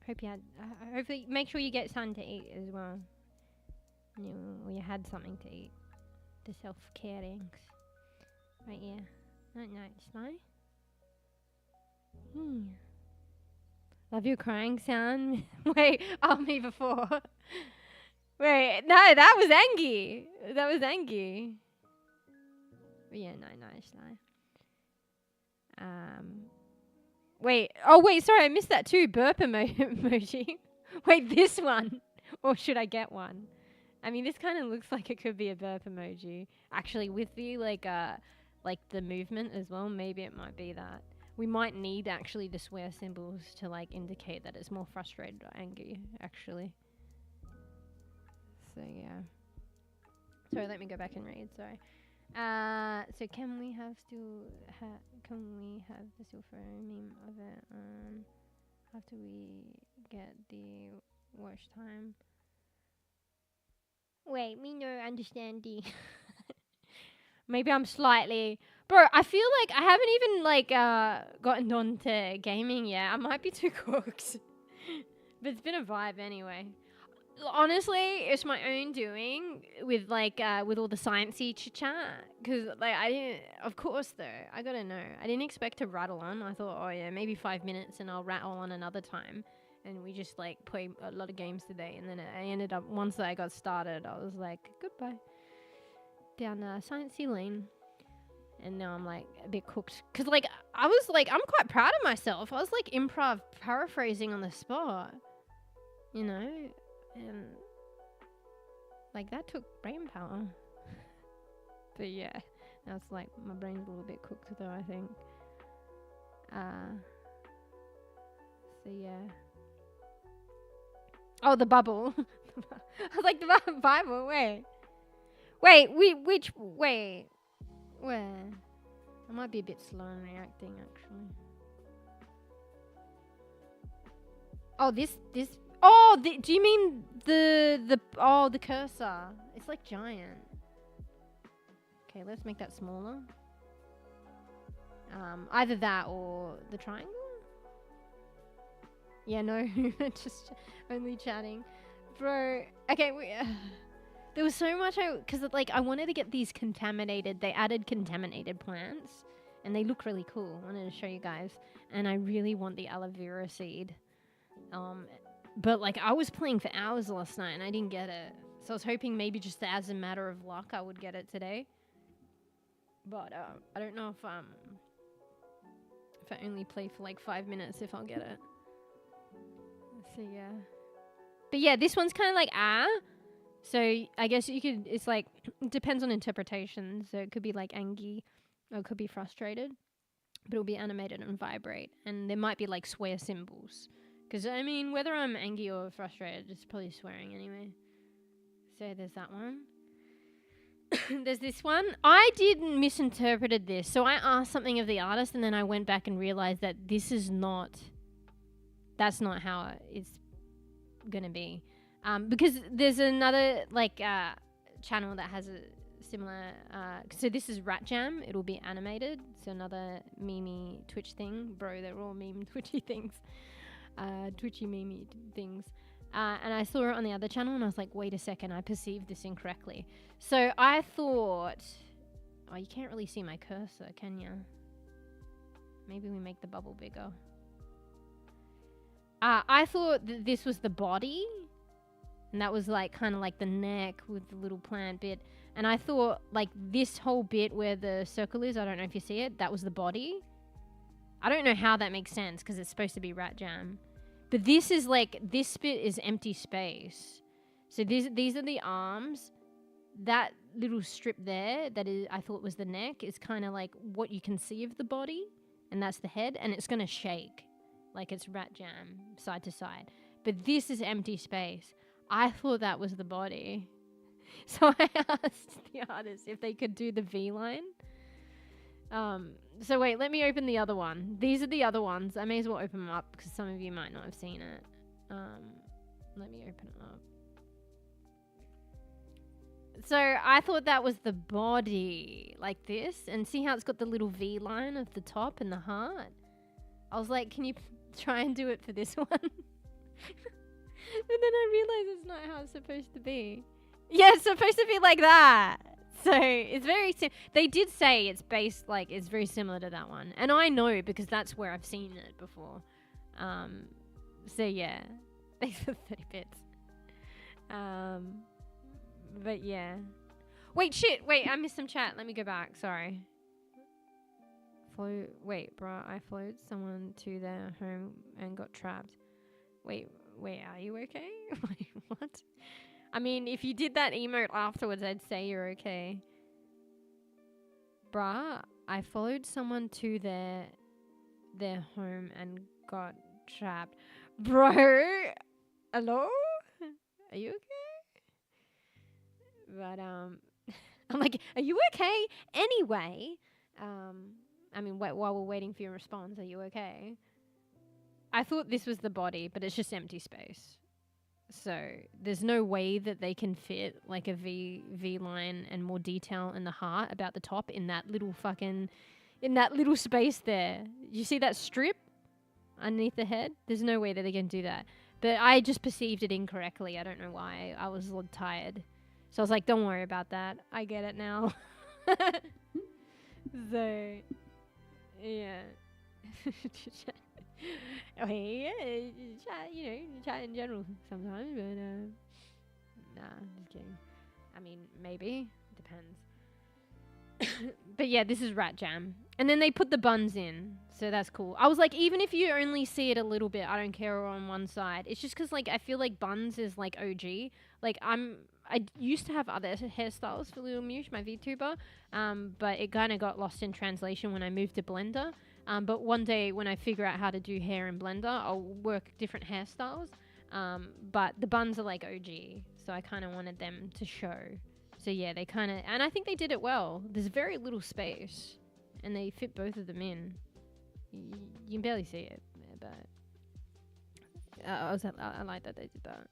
Hope you had. Hopefully, make sure you get something to eat as well. Or you had something to eat. The self-carings. Right, yeah. Night, Sly. Love your crying sound. Wait, me before. Wait, no, that was Angie. But yeah, night, Sly. Wait, sorry, I missed that too. Burp emoji. Wait, this one. Or should I get one? I mean, this kind of looks like it could be a burp emoji. Actually, with the, like the movement as well, maybe it might be that. We might need, actually, the swear symbols to, like, indicate that it's more frustrated or angry, actually. So, yeah. Sorry, let me go back and read, sorry. So can we have the still photo meme of it after we get the watch time? Wait, me no understanding. Maybe I'm slightly... Bro, I feel like I haven't even, like, gotten on to gaming yet. I might be too cooked. But it's been a vibe anyway. Honestly, it's my own doing with, like, with all the sciencey chit-chat. Because, like, I didn't... Of course, though. I gotta know. I didn't expect to rattle on. I thought, oh, yeah, maybe 5 minutes and I'll rattle on another time. And we just, like, play a lot of games today. And then I ended up... Once I got started, I was like, goodbye. Down sciencey lane. And now I'm, like, a bit cooked. Because, like, I was, like... I'm quite proud of myself. I was, like, improv paraphrasing on the spot. You know? And, like, that took brain power. But, yeah. Now it's, like, my brain's a little bit cooked, though, I think. So, yeah. Oh, the bubble. I was like, the Bible, wait. Wait, wait. Where? I might be a bit slow in reacting, actually. Oh, this... Oh, do you mean the cursor? It's like giant. Okay, let's make that smaller. Either that or the triangle? Yeah, no, just only chatting. Bro, okay, there was so much because like I wanted to get these contaminated, they added contaminated plants and they look really cool. I wanted to show you guys. And I really want the aloe vera seed. But like I was playing for hours last night and I didn't get it. So I was hoping maybe just as a matter of luck I would get it today. But I don't know if I only play for like 5 minutes if I'll get it. So yeah. But yeah, this one's kind of like So I guess you could, it's like, it depends on interpretation. So it could be like angry or it could be frustrated. But it'll be animated and vibrate. And there might be like swear symbols. Because, I mean, whether I'm angry or frustrated, it's probably swearing anyway. So there's that one. There's this one. I didn't misinterpreted this. So I asked something of the artist and then I went back and realized that this is not... That's not how it's going to be. Because there's another, like, channel that has a similar... so this is Rat Jam. It'll be animated. So another meme Twitch thing. Bro, they're all meme Twitchy things. Twitchy meme things. And I saw it on the other channel and I was like, wait a second, I perceived this incorrectly. So I thought... Oh, you can't really see my cursor, can you? Maybe we make the bubble bigger. I thought that this was the body. And that was like kind of like the neck with the little plant bit. And I thought like this whole bit where the circle is, I don't know if you see it, that was the body. I don't know how that makes sense because it's supposed to be Rat Jam. But this is like, this bit is empty space. So these are the arms. That little strip there that is, I thought was the neck is kind of like what you can see of the body. And that's the head. And it's going to shake like it's Rat Jam side to side. But this is empty space. I thought that was the body. So I asked the artist if they could do the V line. So wait, let me open the other one. These are the other ones. I may as well open them up because some of you might not have seen it. Let me open it up. So I thought that was the body, like this. And see how it's got the little V line at the top and the heart? I was like, can you try and do it for this one? But then I realized it's not how it's supposed to be. Yeah, it's supposed to be like that. So it's very they did say it's based, like, it's very similar to that one. And I know because that's where I've seen it before. So yeah. Thanks for 30 bits. But yeah. Wait, shit. Wait, I missed some chat. Let me go back. Sorry. Wait, bruh. I followed someone to their home and got trapped. Wait, are you okay? Wait, what? I mean, if you did that emote afterwards, I'd say you're okay. Bruh, I followed someone to their home and got trapped. Bro, hello? Are you okay? But I'm like, are you okay? Anyway, I mean, while we're waiting for your response, are you okay? I thought this was the body, but it's just empty space. So there's no way that they can fit like a V line and more detail in the heart about the top in that little space there. You see that strip underneath the head? There's no way that they can do that. But I just perceived it incorrectly. I don't know why. I was a little tired. So I was like, don't worry about that. I get it now. So, yeah. Okay, yeah, chat, you know, chat in general sometimes, but nah, just kidding. I mean, maybe, depends. But yeah, this is Rat Jam. And then they put the buns in, so that's cool. I was like, even if you only see it a little bit, I don't care on one side. It's just because, like, I feel like buns is, like, OG. Like, I used to have other hairstyles for Little Mew, my VTuber, but it kind of got lost in translation when I moved to Blender. But one day when I figure out how to do hair in Blender, I'll work different hairstyles. But the buns are like OG, so I kind of wanted them to show. So yeah, they kind of, and I think they did it well. There's very little space, and they fit both of them in. You can barely see it, but I like that they did that.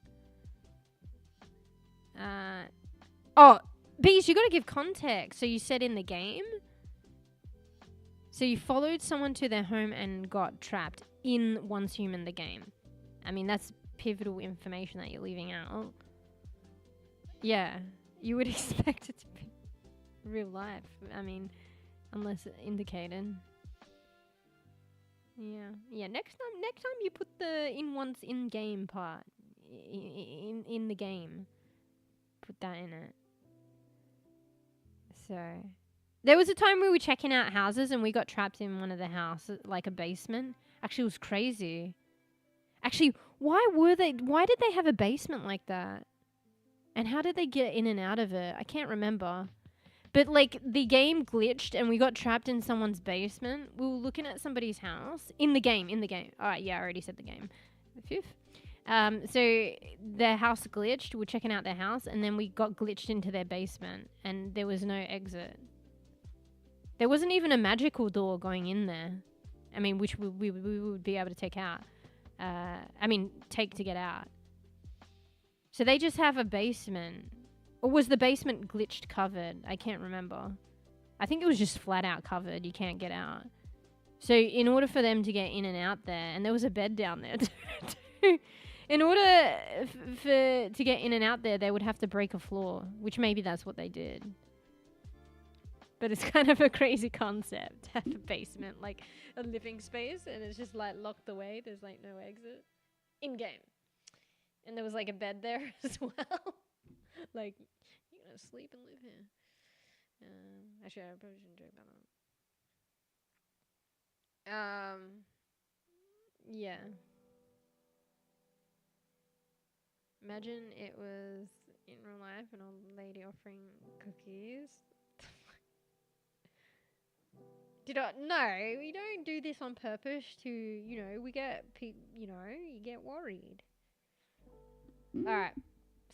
Oh, Bees, you got to give context. So you said in the game. So you followed someone to their home and got trapped in Once Human the game. I mean, that's pivotal information that you're leaving out. Yeah, you would expect it to be real life. I mean, unless indicated. Yeah. Next time you put the once in game part in the game. Put that in it. So. There was a time we were checking out houses and we got trapped in one of the houses, like a basement. Actually, it was crazy. Actually, why did they have a basement like that? And how did they get in and out of it? I can't remember. But, like, the game glitched and we got trapped in someone's basement. We were looking at somebody's house. In the game. Alright, yeah, I already said the game. Phew. So their house glitched. We were checking out their house and then we got glitched into their basement and there was no exit. There wasn't even a magical door going in there. I mean, which we would be able to take out. Take to get out. So they just have a basement. Or was the basement glitched covered? I can't remember. I think it was just flat out covered. You can't get out. So in order for them to get in and out there, and there was a bed down there too. In order to get in and out there, they would have to break a floor, which maybe that's what they did. But it's kind of a crazy concept to have a basement, like a living space, and it's just like locked away. There's like no exit in game. And there was like a bed there as well. Like, you're gonna sleep and live here. Actually, I probably shouldn't joke about that. Yeah. Imagine it was in real life an old lady offering cookies. No, we don't do this on purpose to, we get, you get worried. Alright.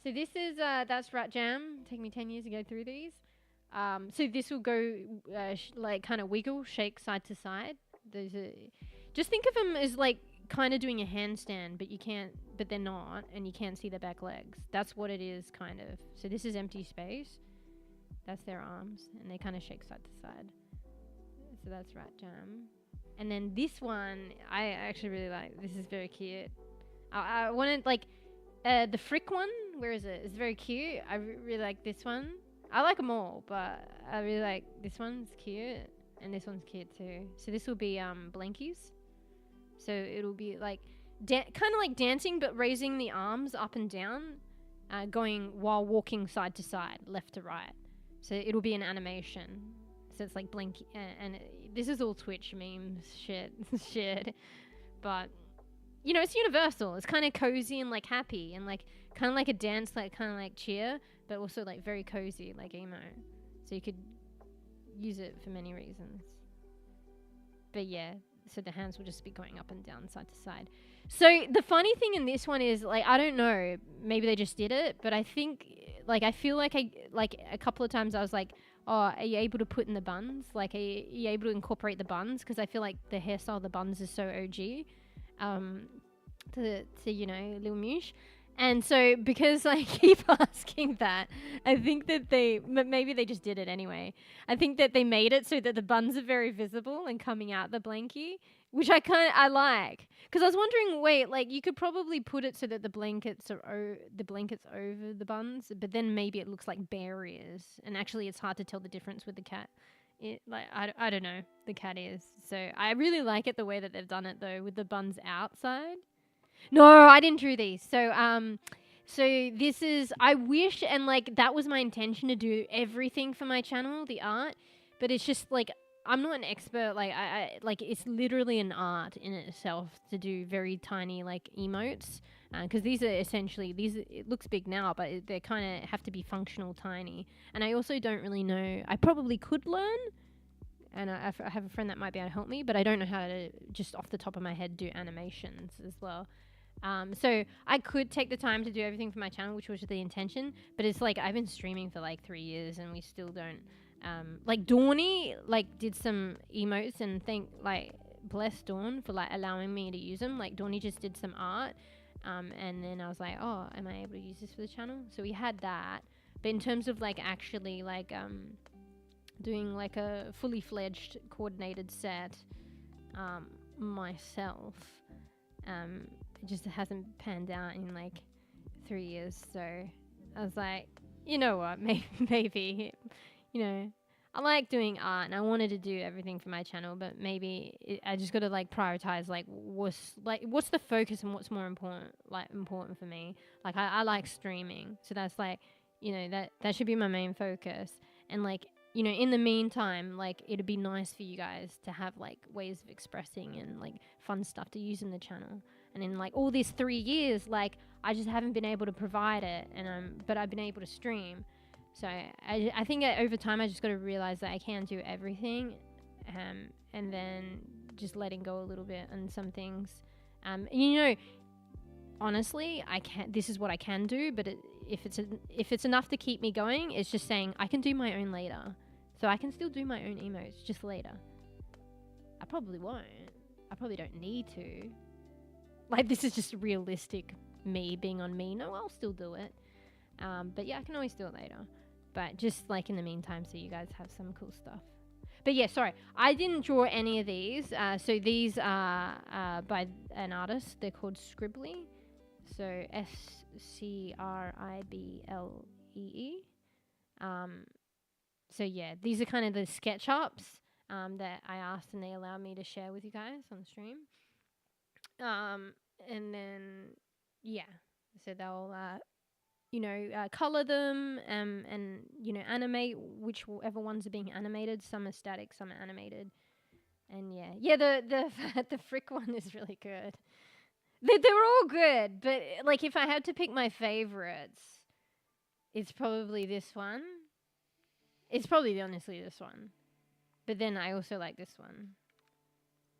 So this is, that's Rat Jam. Take me 10 years to go through these. So this will go, kind of wiggle, shake side to side. Just think of them as, like, kind of doing a handstand, but you can't, but they're not, and you can't see their back legs. That's what it is, kind of. So this is empty space. That's their arms, and they kind of shake side to side. So that's Rat Jam. And then this one, I actually really like. This is very cute. I wanted, like, the Frick one. Where is it? It's very cute. I really like this one. I like them all, but I really like this one's cute, and this one's cute too. So this will be blankies. So it'll be like kind of like dancing, but raising the arms up and down, going while walking side to side, left to right. So it'll be an animation. So it's like blinky, and this is all Twitch memes shit. But you know, it's universal. It's kind of cozy and like happy, and like kind of like a dance, like kind of like cheer, but also like very cozy, like emo. So you could use it for many reasons. But yeah, so the hands will just be going up and down, side to side. So the funny thing in this one is, like, I don't know, maybe they just did it, but I think, like, I feel like a couple of times I was like, oh, are you able to put in the buns? Like, are you able to incorporate the buns? Because I feel like the hairstyle of the buns is so OG to you know, Lil Moosh. And so because I keep asking that, I think that maybe they just did it anyway. I think that they made it so that the buns are very visible and coming out the blankie, which I like. Because I was wondering, wait, like you could probably put it so that the blankets over the buns, but then maybe it looks like bare ears, and actually it's hard to tell the difference with the cat. I don't know, the cat ears. So I really like it the way that they've done it though, with the buns outside. No, I didn't draw these. So this is, I wish, and like that was my intention to do everything for my channel, the art, but it's just like, I'm not an expert. Like I like, it's literally an art in itself to do very tiny like emotes. Cause these are essentially, it looks big now, but they kind of have to be functional tiny. And I also don't really know, I probably could learn, and I have a friend that might be able to help me, but I don't know how to just off the top of my head do animations as well. So I could take the time to do everything for my channel, which was the intention, but it's like I've been streaming for like 3 years and we still don't, like Dawny like did some emotes, and bless Dawn for like allowing me to use them. Like Dawny just did some art, and then I was like, oh, am I able to use this for the channel? So we had that, but in terms of like actually like doing like a fully fledged coordinated set myself, it just hasn't panned out in like 3 years. So I was like, you know what, maybe, you know, I like doing art and I wanted to do everything for my channel, but maybe I just got to like prioritize like what's the focus and what's more important for me. Like I like streaming, so that's like, you know, that should be my main focus. And like, you know, in the meantime, like it'd be nice for you guys to have like ways of expressing and like fun stuff to use in the channel. And in like all these 3 years, like I just haven't been able to provide it, and but I've been able to stream. So I think that over time I just got to realize that I can do everything, and then just letting go a little bit on some things. You know, honestly, I can. This is what I can do, but if it's enough to keep me going, it's just saying I can do my own later. So I can still do my own emotes just later. I probably won't. I probably don't need to. Like, this is just realistic me being on me. No, I'll still do it. But yeah, I can always do it later. But just like in the meantime, so you guys have some cool stuff. But yeah, sorry, I didn't draw any of these. So these are by an artist. They're called Scribbly. So SCRIBLEE. So yeah, these are kind of the SketchUps that I asked and they allowed me to share with you guys on the stream. And then yeah, so they'll you know, color them and you know, animate whichever ones are being animated. Some are static, some are animated. And yeah, the Frick one is really good. They were all good, but like if I had to pick my favorites, it's probably this one. It's probably honestly this one. But then I also like this one.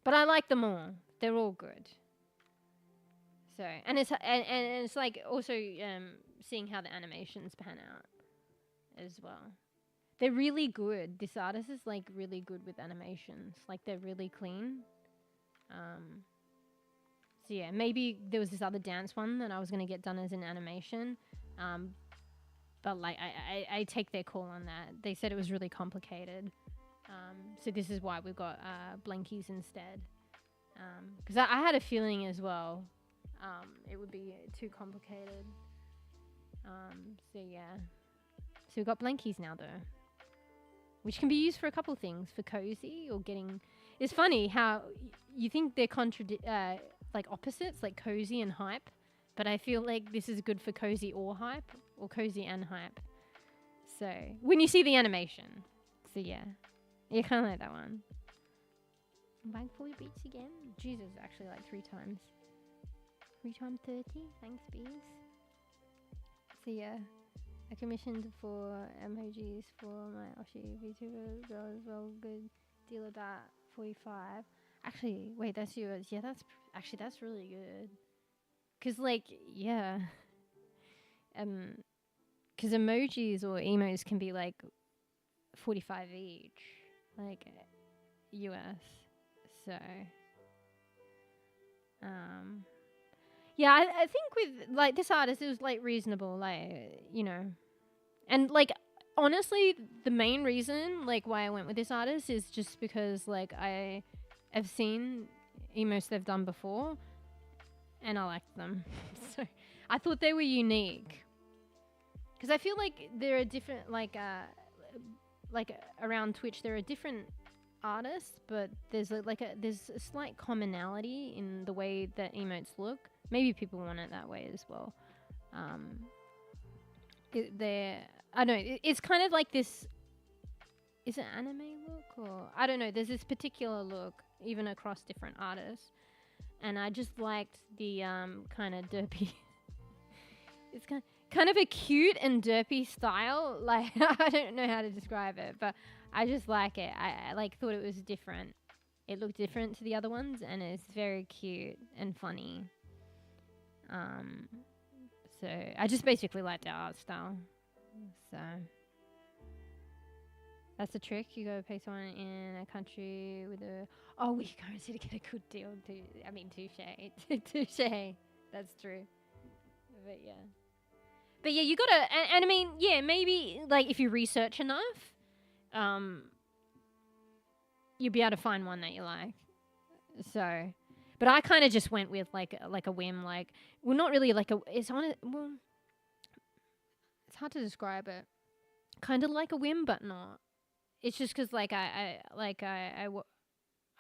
But I like them all. They're all good. So, and it's like also seeing how the animations pan out as well. They're really good. This artist is like really good with animations. Like they're really clean. So yeah, maybe there was this other dance one that I was gonna get done as an animation, but like I take their call on that. They said it was really complicated, so this is why we've got blankies instead. Because I had a feeling as well, it would be too complicated. So yeah, so we've got blankies now though, which can be used for a couple things, for cozy or getting. It's funny how you think they're like opposites, like cozy and hype, but I feel like this is good for cozy or hype, or cozy and hype. So when you see the animation, so yeah, you kind of like that one. Bag 40 beats again. Jesus, actually like 3 times. 3 times 30. Thanks, bees. So yeah, I commissioned 4 emojis for my Oshi VTuber girl as well. Good deal about 45. Actually, wait, that's yours. Yeah, that's really good. Cause like, yeah, cause emojis or emos can be like 45 each, like US. So, yeah, I think with like this artist, it was like reasonable, like, you know, and like honestly, the main reason like why I went with this artist is just because like I have seen emos they've done before, and I liked them, so I thought they were unique. Because I feel like there are different like around Twitch there are different artists, but there's there's a slight commonality in the way that emotes look. Maybe people want it that way as well. I don't know, it's kind of like this. Is it anime look, or I don't know? There's this particular look even across different artists, and I just liked the kind of derpy. It's kind of a cute and derpy style. Like I don't know how to describe it, but I just like it. I like thought it was different. It looked different to the other ones, and it's very cute and funny. So I just basically like the art style. So that's the trick. You go pay someone in a country with a weak currency to get a good deal. I mean, touche, touche. That's true. But yeah, you gotta. And I mean, yeah, maybe like if you research enough, you'll be able to find one that you like. So, but I kind of just went with like a whim, like, well, not really like it's hard to describe it. Kind of like a whim, but not. It's just because like I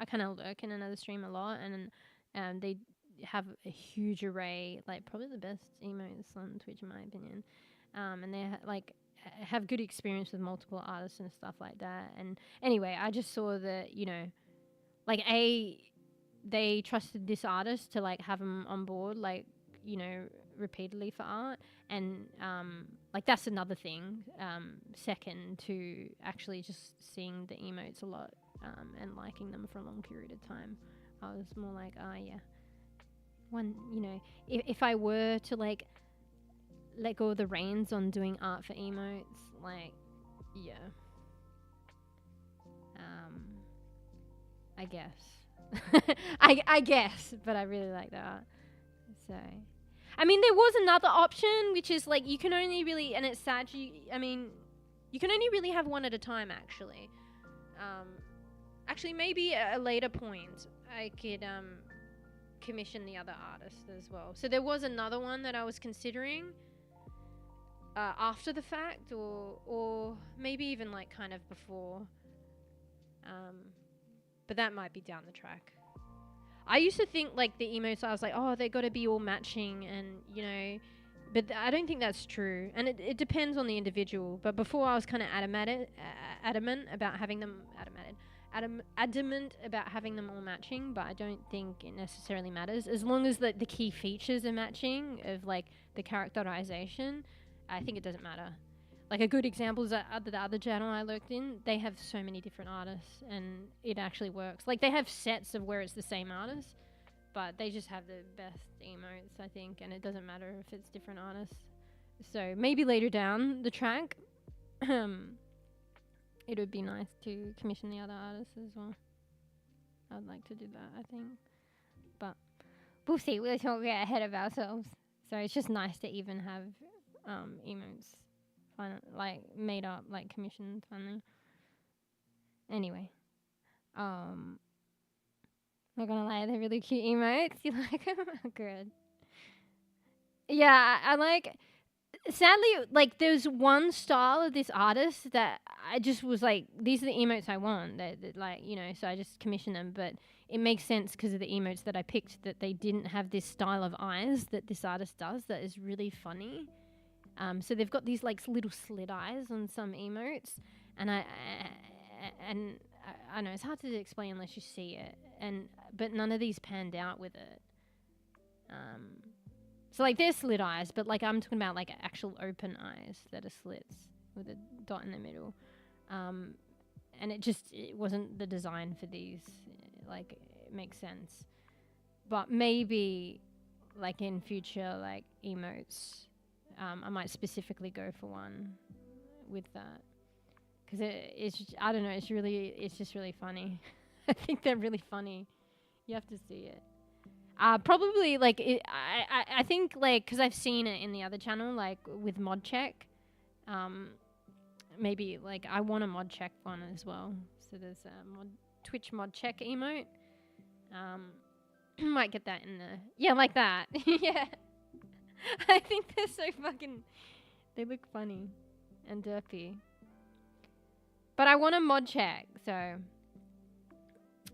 kind of lurk in another stream a lot, and they have a huge array, like probably the best emotes on Twitch in my opinion, and they have good experience with multiple artists and stuff like that. And anyway, I just saw that, you know, like they trusted this artist to like have them on board, like, you know, repeatedly for art, and like that's another thing, second to actually just seeing the emotes a lot, and liking them for a long period of time. I was more like, yeah, one, you know, if I were to like let go of the reins on doing art for emotes, like, yeah, I guess I guess, but I really like that. So I mean, there was another option, which is like you can only really, and it's sad, you can only really have one at a time, actually. Actually, maybe at a later point I could commission the other artist as well. So there was another one that I was considering after the fact, or maybe even like kind of before. But that might be down the track. I used to think like the emotes, I was like, oh, they got to be all matching, and you know, but I don't think that's true, and it depends on the individual. But before I was kind of adamant about having them adamant about having them all matching, but I don't think it necessarily matters as long as the key features are matching of like the characterization. I think it doesn't matter. Like a good example is that the other channel I lurked in, they have so many different artists, and it actually works. Like they have sets of where it's the same artist, but they just have the best emotes, I think, and it doesn't matter if it's different artists. So maybe later down the track, it would be nice to commission the other artists as well. I'd like to do that, I think. But we'll see. We'll get ahead of ourselves. So it's just nice to even have emotes, like made up, like commissioned finally. Anyway, not gonna lie, they're really cute emotes. You like them? Good. Yeah, I like. Sadly, like there's one style of this artist that I just was like, these are the emotes I want. That like, you know, so I just commissioned them. But it makes sense because of the emotes that I picked, that they didn't have this style of eyes that this artist does. That is really funny. So they've got these like little slit eyes on some emotes, and I know it's hard to explain unless you see it. But none of these panned out with it. So, like, they're slit eyes, but, like, I'm talking about, like, actual open eyes that are slits with a dot in the middle. And it wasn't the design for these. Like, it makes sense. But maybe, like, in future, like, emotes, I might specifically go for one with that. Because it's just, I don't know, it's just really funny. I think they're really funny. You have to see it. Probably like I think like because I've seen it in the other channel like with mod check, maybe like I want a mod check one as well. So there's a Twitch mod check emote. Might get that in there. Like that. Yeah. I think they're so fucking. They look funny and derpy. But I want a mod check, so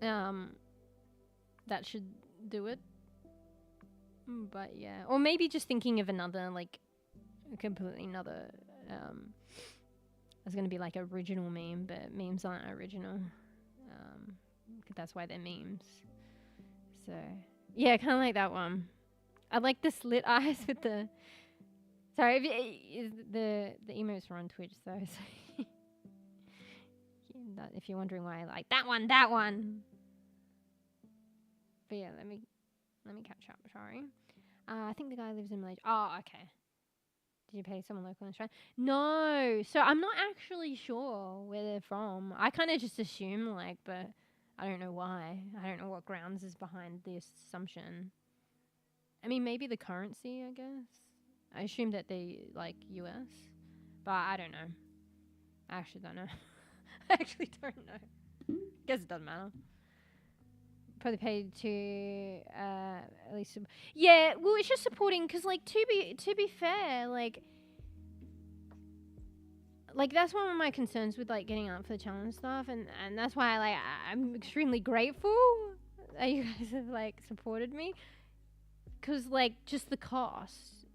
that should do it. But yeah, or maybe just thinking of another, like, completely another, it's going to be like original meme, but memes aren't original. That's why they're memes. So, yeah, kind of like that one. I like the slit eyes with the, sorry, the emotes are on Twitch, though, so if you're wondering why I like that one. But yeah, let me catch up, sorry. I think the guy lives in Malaysia. Oh, okay. Did you pay someone local in Australia? No. So I'm not actually sure where they're from. I kind of just assume, like, but I don't know why. I don't know what grounds is behind this assumption. I mean, maybe the currency, I guess. I assume that they, like, US. But I don't know. I actually don't know. I actually don't know. Guess it doesn't matter. Probably paid to at least yeah, well it's just supporting because like to be fair, like that's one of my concerns with like getting up for the channel and stuff, and that's why I'm extremely grateful that you guys have like supported me, because like just the cost,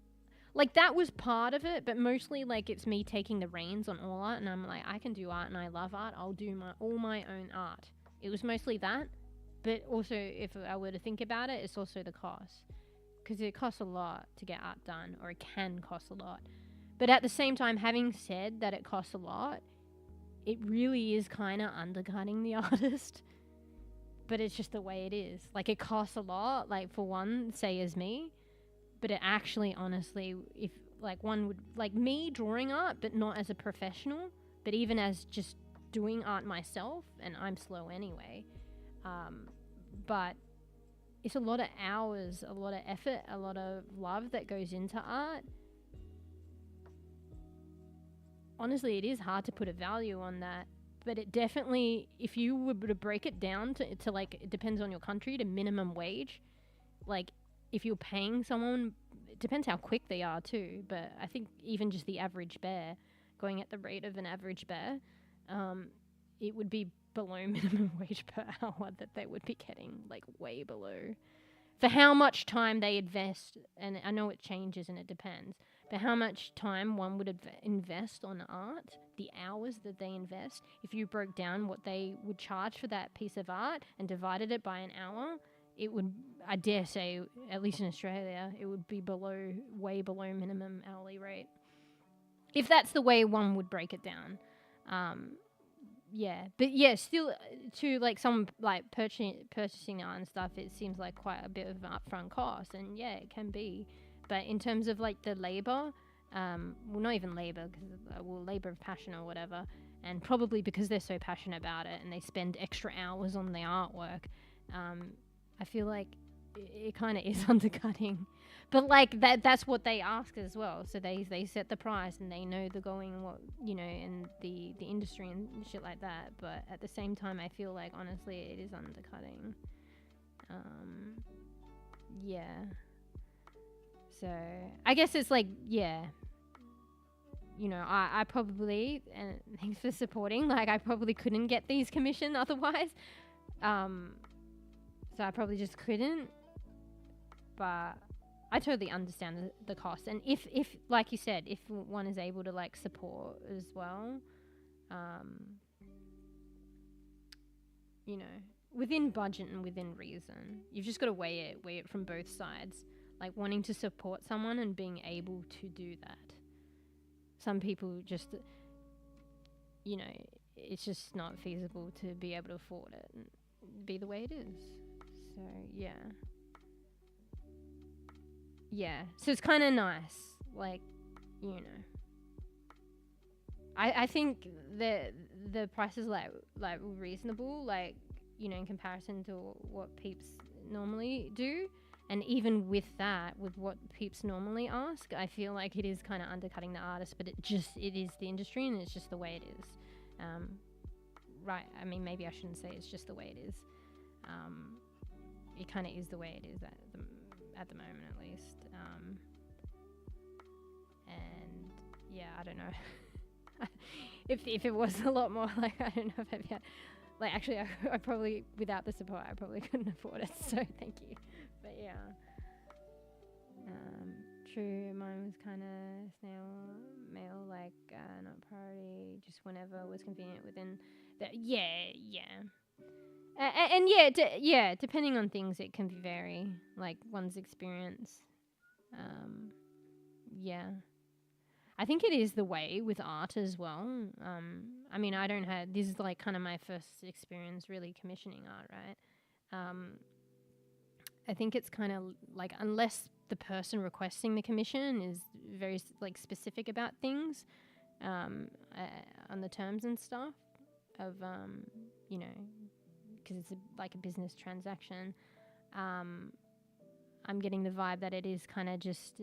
like that was part of it, but mostly like it's me taking the reins on all art, and I'm like, I can do art and I love art, I'll do all my own art. It was mostly that. But also, if I were to think about it, it's also the cost. Because it costs a lot to get art done, or it can cost a lot. But at the same time, having said that it costs a lot, it really is kind of undercutting the artist. But it's just the way it is. Like, it costs a lot, like, for one, say as me. But it actually, honestly, if, like, one would, like, me drawing art, but not as a professional, but even as just doing art myself, and I'm slow anyway, but it's a lot of hours, a lot of effort, a lot of love that goes into art. Honestly, it is hard to put a value on that, but it definitely, if you were to break it down to like, it depends on your country, to minimum wage, like if you're paying someone, it depends how quick they are too, but I think even just the average bear, going at the rate of an average bear, it would be below minimum wage per hour that they would be getting, like way below, for how much time they invest. And I know it changes and it depends, but how much time one would invest on art, the hours that they invest, if you broke down what they would charge for that piece of art and divided it by an hour, it would, I dare say, at least in Australia, it would be way below minimum hourly rate, if that's the way one would break it down. Yeah, but yeah, still to like someone like purchasing art and stuff, it seems like quite a bit of an upfront cost, and yeah, it can be. But in terms of like the labor, well, not even labor, because labor of passion or whatever, and probably because they're so passionate about it and they spend extra hours on the artwork, I feel like it kind of is undercutting. But like that's what they ask as well. So they set the price and they know the going, what, you know, and the industry and shit like that. But at the same time, I feel like honestly it is undercutting. Yeah. So I guess it's like, yeah, you know, I probably, and thanks for supporting, like I probably couldn't get these commission otherwise. So I probably just couldn't, but I totally understand the cost. And if like you said, if one is able to like support as well, you know, within budget and within reason, you've just got to weigh it from both sides, like wanting to support someone and being able to do that. Some people just, you know, it's just not feasible to be able to afford it and be the way it is. So yeah. Yeah, so it's kind of nice, like, you know. I think the price is like reasonable, like, you know, in comparison to what peeps normally do. And even with that, with what peeps normally ask, I feel like it is kind of undercutting the artist, but it is the industry and it's just the way it is. Right, I mean, maybe I shouldn't say it's just the way it is. It kind of is the way it is at the moment, at least. And yeah, I don't know. if it was a lot more, like, I don't know if I'd be, like, actually I probably, without the support, I probably couldn't afford it, so thank you. But yeah, true, mine was kind of snail mail, like, not priority, just whenever was convenient within the, and yeah, depending on things, it can vary, like one's experience. Yeah, I think it is the way with art as well. I mean, this is like kind of my first experience really commissioning art, right? I think it's kind of like, unless the person requesting the commission is very like specific about things, on the terms and stuff of, you know, because it's like a business transaction, I'm getting the vibe that it is kind of just,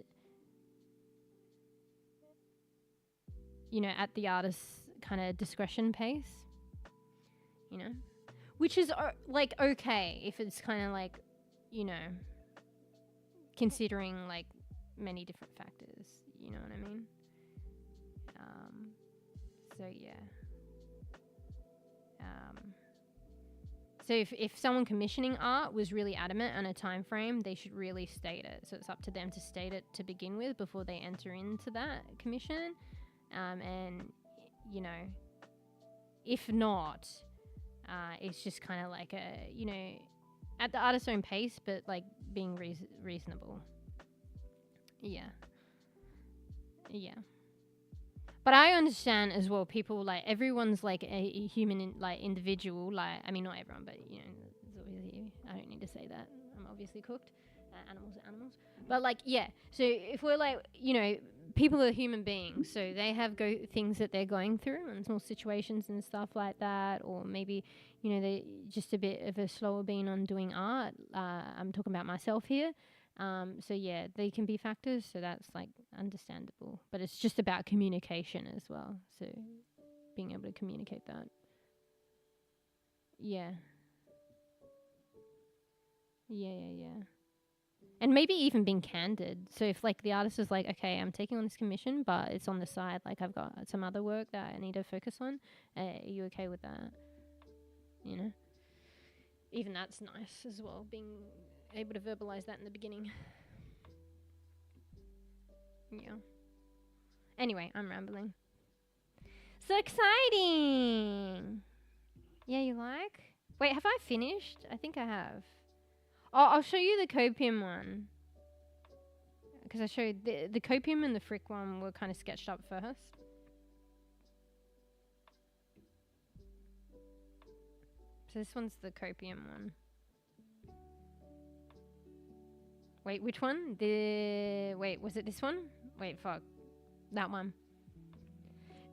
you know, at the artist's kind of discretion pace, you know, which is like okay if it's kind of like, you know, considering like many different factors, you know what I mean? So yeah. So if someone commissioning art was really adamant on a time frame, they should really state it. So it's up to them to state it to begin with before they enter into that commission. And, you know, if not, it's just kind of like a, you know, at the artist's own pace, but like being reasonable. Yeah. Yeah. But I understand as well, people, like, everyone's like a human, like, individual, like, I mean, not everyone, but, you know, it's obviously, I don't need to say that, I'm obviously cooked, animals are animals, but, like, yeah, so if we're, like, you know, people are human beings, so they have things that they're going through, and small situations and stuff like that, or maybe, you know, they're just a bit of a slower being on doing art, I'm talking about myself here. So yeah, they can be factors, so that's like understandable, but it's just about communication as well, so being able to communicate that. Yeah, and maybe even being candid. So if like the artist is like, okay, I'm taking on this commission, but it's on the side, like I've got some other work that I need to focus on, are you okay with that? You know, even that's nice as well, being able to verbalize that in the beginning. Yeah. Anyway, I'm rambling. So exciting! Yeah, you like? Wait, have I finished? I think I have. Oh, I'll show you the copium one. Because I showed the copium and the frick one were kind of sketched up first. So this one's the copium one. Wait, which one? Wait, was it this one? Wait, fuck. That one.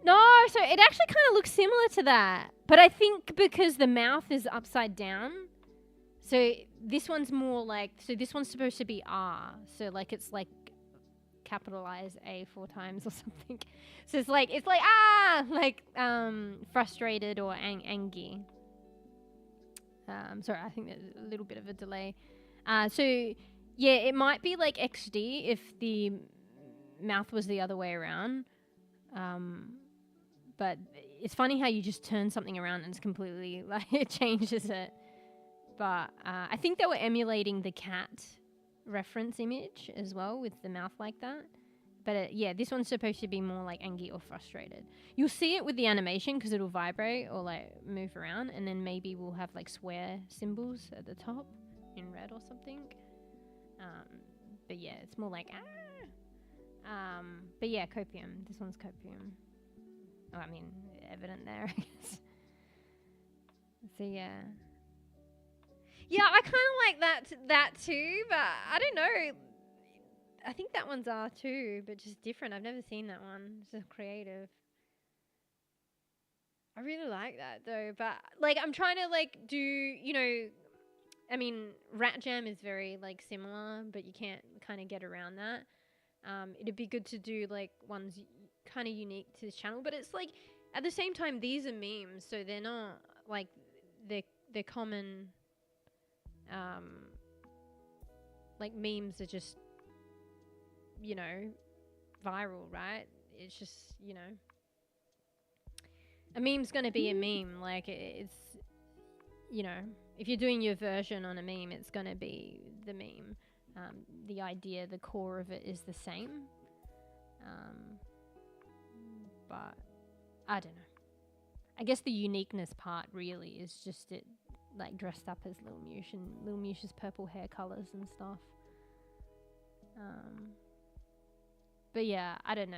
No, so it actually kind of looks similar to that. But I think because the mouth is upside down, So this one's more like, so this one's supposed to be R. So like it's like capitalize A 4 times or something. So it's like like frustrated or angry. Sorry, I think there's a little bit of a delay. So yeah, it might be like XD if the mouth was the other way around. But it's funny how you just turn something around and it's completely like it changes it. But I think they were emulating the cat reference image as well with the mouth like that. But yeah, this one's supposed to be more like angry or frustrated. You'll see it with the animation because it'll vibrate or like move around, and then maybe we'll have like swear symbols at the top in red or something. But yeah, it's more like but yeah, copium. This one's copium. Oh, I mean, evident there, I guess. So yeah. Yeah, I kind of like that too, but I don't know. I think that one's R too, but just different. I've never seen that one. It's just creative. I really like that though, but like I'm trying to like do, you know, I mean, Rat Jam is very like similar, but you can't kind of get around that. It'd be good to do like ones kind of unique to this channel, but it's like at the same time these are memes, so they're not like they're common. Like memes are just, you know, viral, right? It's just, you know, a meme's gonna be a meme. Like it's, you know, if you're doing your version on a meme, it's gonna be the meme. The idea, the core of it is the same. But I don't know. I guess the uniqueness part really is just it like dressed up as Little Mewsh and Little Mewsh's purple hair colors and stuff. But yeah, I don't know.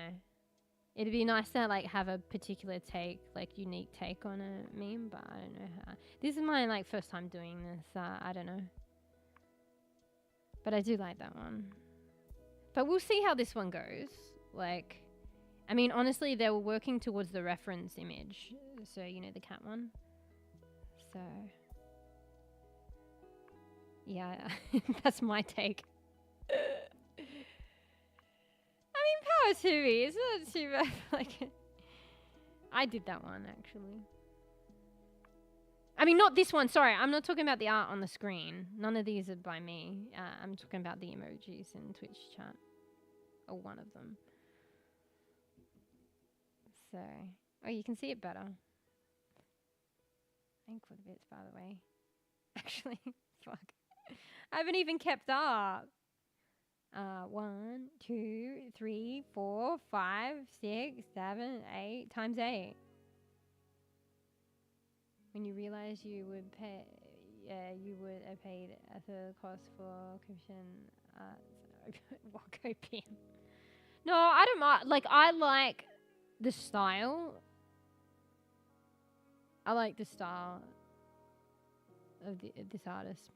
It'd be nice to like have a particular take, like unique take on a meme, but I don't know how. This is my like first time doing this. I don't know. But I do like that one. But we'll see how this one goes. Like, I mean, honestly, they were working towards the reference image. So, you know, the cat one. So, yeah, that's my take. I mean, power to me. It's not too bad. Like, I did that one, actually. I mean, not this one. Sorry, I'm not talking about the art on the screen. None of these are by me. I'm talking about the emojis in Twitch chat. Or one of them. So, oh, you can see it better. Ankle bits, by the way. Actually, fuck. I haven't even kept up. 1, 2, 3, 4, 5, 6, 7, 8 times 8. When you realize you would pay, you would have paid a third cost for commission. What copium? No, I don't mind. Like, I like the style. I like the style of this artist.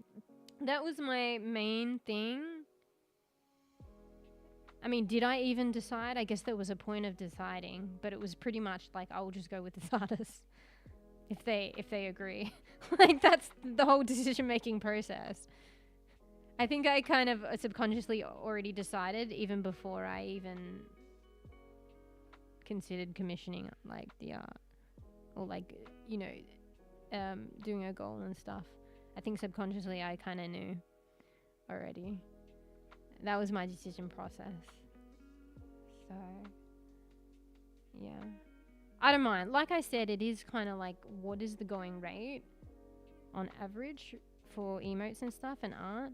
That was my main thing. I mean, did I even decide? I guess there was a point of deciding, but it was pretty much like, I will just go with this artist if they agree. Like, that's the whole decision-making process. I think I kind of subconsciously already decided even before I even considered commissioning like the art or like, you know, doing a goal and stuff. I think subconsciously I kind of knew already. That was my decision process. So, yeah. I don't mind. Like I said, it is kind of like, what is the going rate on average for emotes and stuff, and art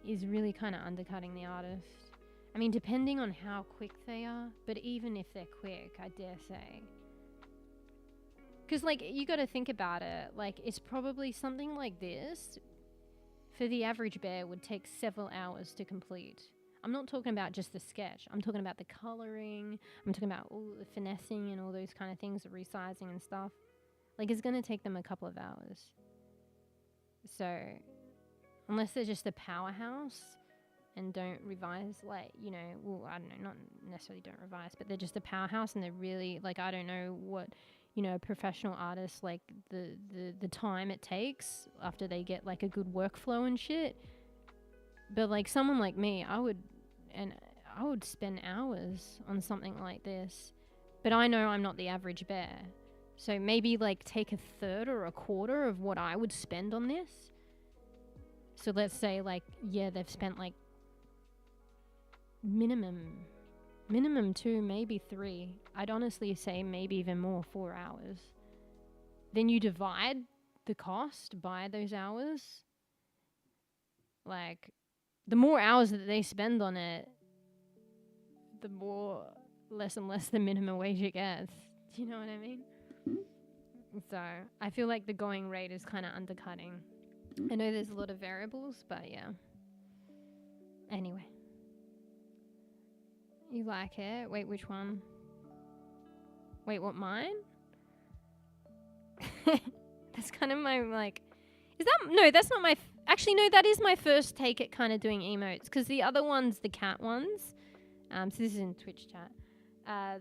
is really kind of undercutting the artist. I mean, depending on how quick they are, but even if they're quick, I dare say. Because, like, you got to think about it. Like, it's probably something like this, for the average bear, would take several hours to complete. I'm not talking about just the sketch. I'm talking about the coloring. I'm talking about all the finessing and all those kind of things, the resizing and stuff. Like, it's going to take them a couple of hours. So, unless they're just a powerhouse and don't revise, like, you know, well, I don't know, not necessarily don't revise, but they're just a powerhouse and they're really, like, I don't know what, you know, a professional artist, like the time it takes after they get like a good workflow and shit. But like someone like me, I would spend hours on something like this. But I know I'm not the average bear. So maybe like take a third or a quarter of what I would spend on this. So let's say like, yeah, they've spent like minimum 2, maybe 3. I'd honestly say maybe even more, 4 hours. Then you divide the cost by those hours. Like, the more hours that they spend on it, the more less and less the minimum wage it gets. Do you know what I mean? So I feel like the going rate is kind of undercutting. I know there's a lot of variables, but yeah. Anyway. You like it? Wait, which one? Wait, what, mine? That's kind of my, like... Is that... No, that's not my... Actually, no, that is my first take at kind of doing emotes. Because the other ones, the cat ones... so this is in Twitch chat.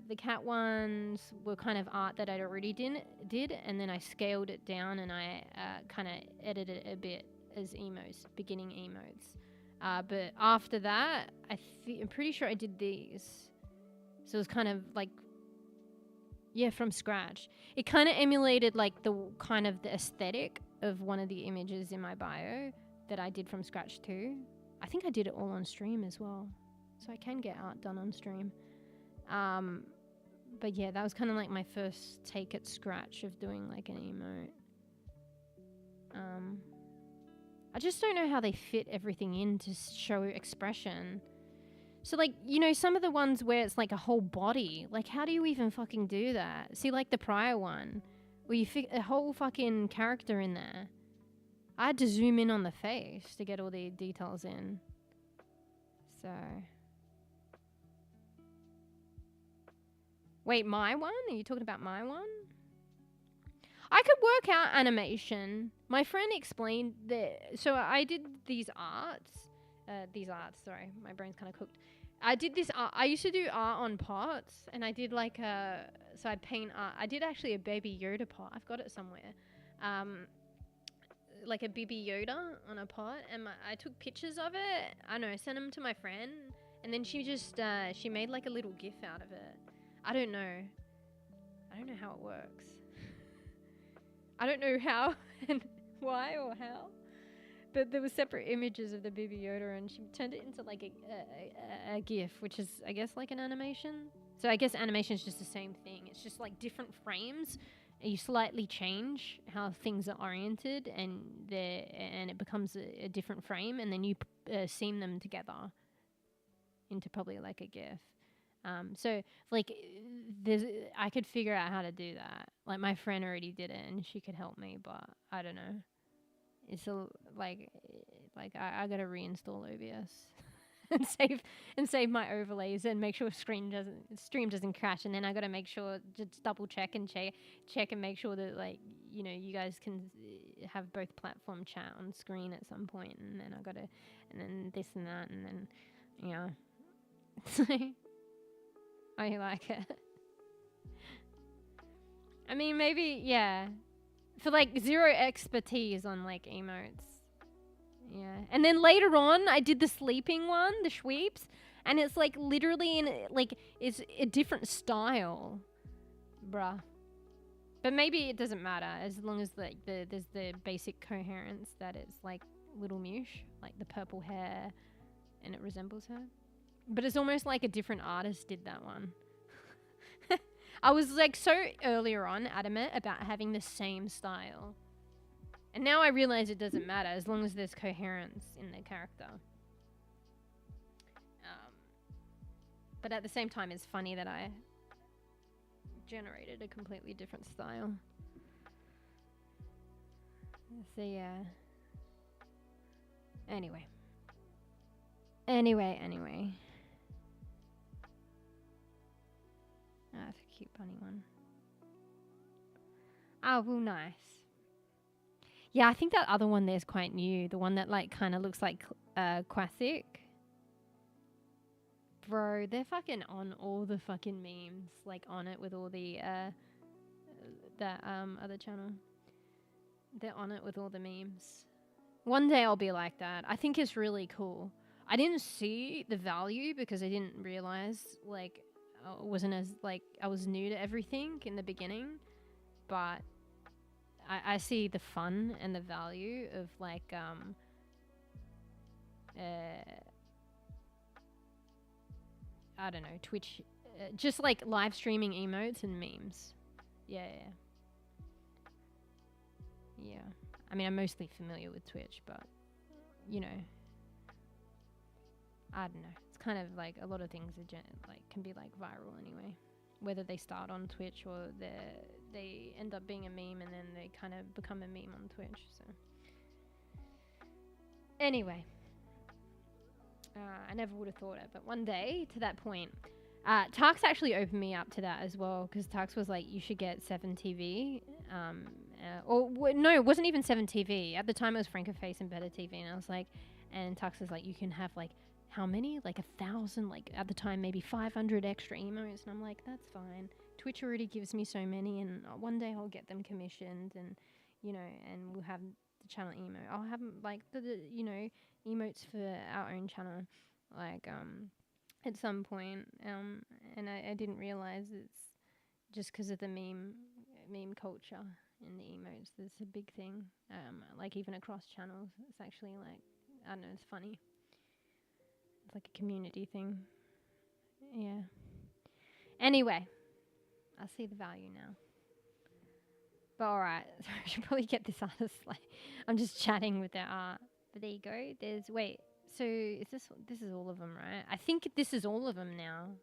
The cat ones were kind of art that I'd already did, and then I scaled it down and I kind of edited it a bit as emotes, beginning emotes. But after that, I'm pretty sure I did these. So it was kind of like, yeah, from scratch. It kind of emulated like the kind of the aesthetic of one of the images in my bio that I did from scratch too. I think I did it all on stream as well. So I can get art done on stream. But yeah, that was kind of like my first take at scratch of doing like an emote. I just don't know how they fit everything in to show expression. So like, you know, some of the ones where it's like a whole body, like how do you even fucking do that? See, like the prior one where you fit a whole fucking character in there. I had to zoom in on the face to get all the details in. So... Wait, my one? Are you talking about my one? I could work out animation. My friend explained that. So I did these arts. Sorry, my brain's kind of cooked. I did this art. I used to do art on pots, and I did like so I'd paint art. I did actually a baby Yoda pot. I've got it somewhere. Like a baby Yoda on a pot, and I took pictures of it. I know, I sent them to my friend, and then she just she made like a little GIF out of it. I don't know how it works. I don't know how and why or how. But there were separate images of the baby Yoda, and she turned it into like a GIF, which is, I guess, like an animation. So I guess animation is just the same thing. It's just like different frames. And you slightly change how things are oriented, and it becomes a different frame, and then you seam them together into probably like a GIF. So like I could figure out how to do that. Like my friend already did it and she could help me, but I don't know. It's like I gotta reinstall OBS and save my overlays and make sure stream doesn't crash, and then I gotta make sure, just double check and check and make sure that, like, you know, you guys can have both platform chat on screen at some point, and then and then this and that, and then, you know. Oh, you like it? I mean, maybe, yeah. For, like, zero expertise on, like, emotes. Yeah. And then later on, I did the sleeping one, the sweeps, and it's, like, literally it's a different style. Bruh. But maybe it doesn't matter, as long as, like, there's the basic coherence that it's, like, little mEw, like the purple hair, and it resembles her. But it's almost like a different artist did that one. I was like so earlier on adamant about having the same style. And now I realize it doesn't matter as long as there's coherence in the character. But at the same time, it's funny that I generated a completely different style. So yeah. Anyway. That's a cute bunny one. Oh, well, nice. Yeah, I think that other one there's quite new. The one that, like, kind of looks like classic. Bro, they're fucking on all the fucking memes. Like, on it with all the that other channel. They're on it with all the memes. One day I'll be like that. I think it's really cool. I didn't see the value because I didn't realize, like, I wasn't as, like, I was new to everything in the beginning. But I see the fun and the value of, like, I don't know, Twitch, just like live streaming emotes and memes. Yeah. I mean, I'm mostly familiar with Twitch, but, you know, I don't know. It's kind of like a lot of things are can be like viral anyway, whether they start on Twitch or they end up being a meme and then they kind of become a meme on Twitch. So anyway, I never would have thought it, but one day to that point, Tux actually opened me up to that as well, because Tux was like, you should get 7TV. No, it wasn't even 7TV. At the time it was Francoface and Better TV, and I was like, and Tux was like, you can have like, how many? Like 1,000, like at the time maybe 500 extra emotes, and I'm like, that's fine. Twitch already gives me so many, and one day I'll get them commissioned, and, you know, and we'll have the channel emote. I'll have like the you know, emotes for our own channel, like at some point, and I didn't realize it's just because of the meme culture in the emotes. There's a big thing, like even across channels. It's actually like, I don't know, it's funny. It's like a community thing. Yeah. Anyway, I see the value now. But alright, so I should probably get this artist. Like, I'm just chatting with their art. But there you go. Wait, so this is all of them, right? I think this is all of them now.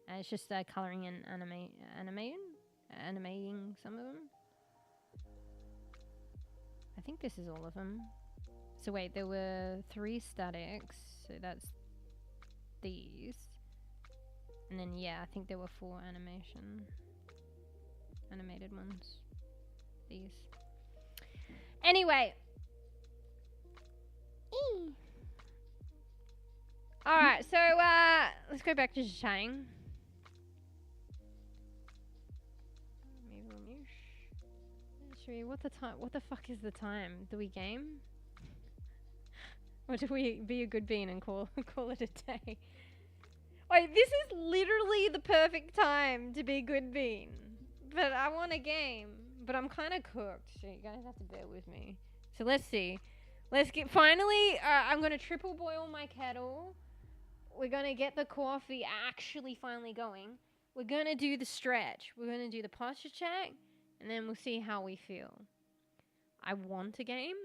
It's just coloring and animating some of them. I think this is all of them. So wait, there were 3 statics, so that's these. And then, yeah, I think there were 4 animated ones. These. Anyway. Alright, so let's go back to chatting. What the fuck is the time? Do we game? Or do we be a good bean and call it a day? Wait, this is literally the perfect time to be a good bean. But I want a game. But I'm kind of cooked, so you're going to have to bear with me. So let's see. Finally, I'm going to triple boil my kettle. We're going to get the coffee actually finally going. We're going to do the stretch. We're going to do the posture check. And then we'll see how we feel. I want a game.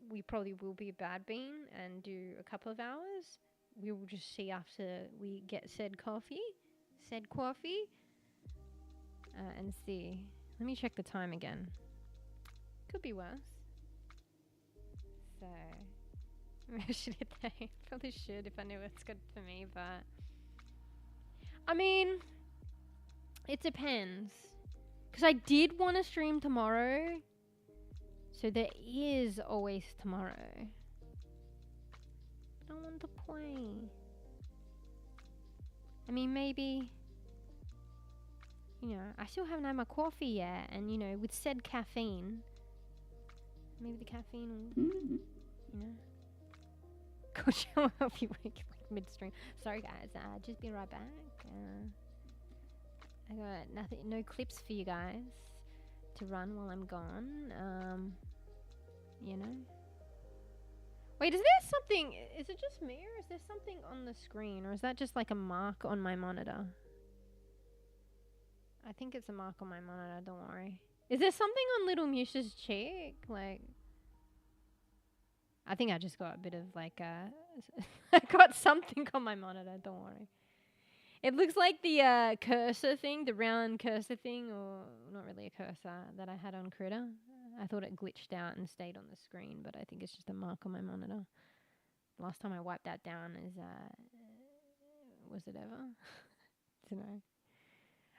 We probably will be a bad bean and do a couple of hours. We will just see after we get said coffee. And see. Let me check the time again. Could be worse. So, maybe I should hit that. Probably should if I knew what's good for me, but I mean, it depends. Because I did want to stream tomorrow. So there is always tomorrow. I want to play. I mean, maybe, you know, I still haven't had my coffee yet. And, you know, with said caffeine, maybe the caffeine will, you know. Gosh, I'll help you wake like midstream. Sorry, guys. Just be right back. I got nothing, no clips for you guys to run while I'm gone. You know. Wait, is there something? Is it just me, or is there something on the screen, or is that just like a mark on my monitor? I think it's a mark on my monitor. Don't worry. Is there something on Little Mush's cheek? Like, I think I just got a bit of like I got something on my monitor. Don't worry. It looks like the cursor thing, the round cursor thing, or not really a cursor that I had on Critter. I thought it glitched out and stayed on the screen, but I think it's just a mark on my monitor. Last time I wiped that down is, was it ever? Don't know.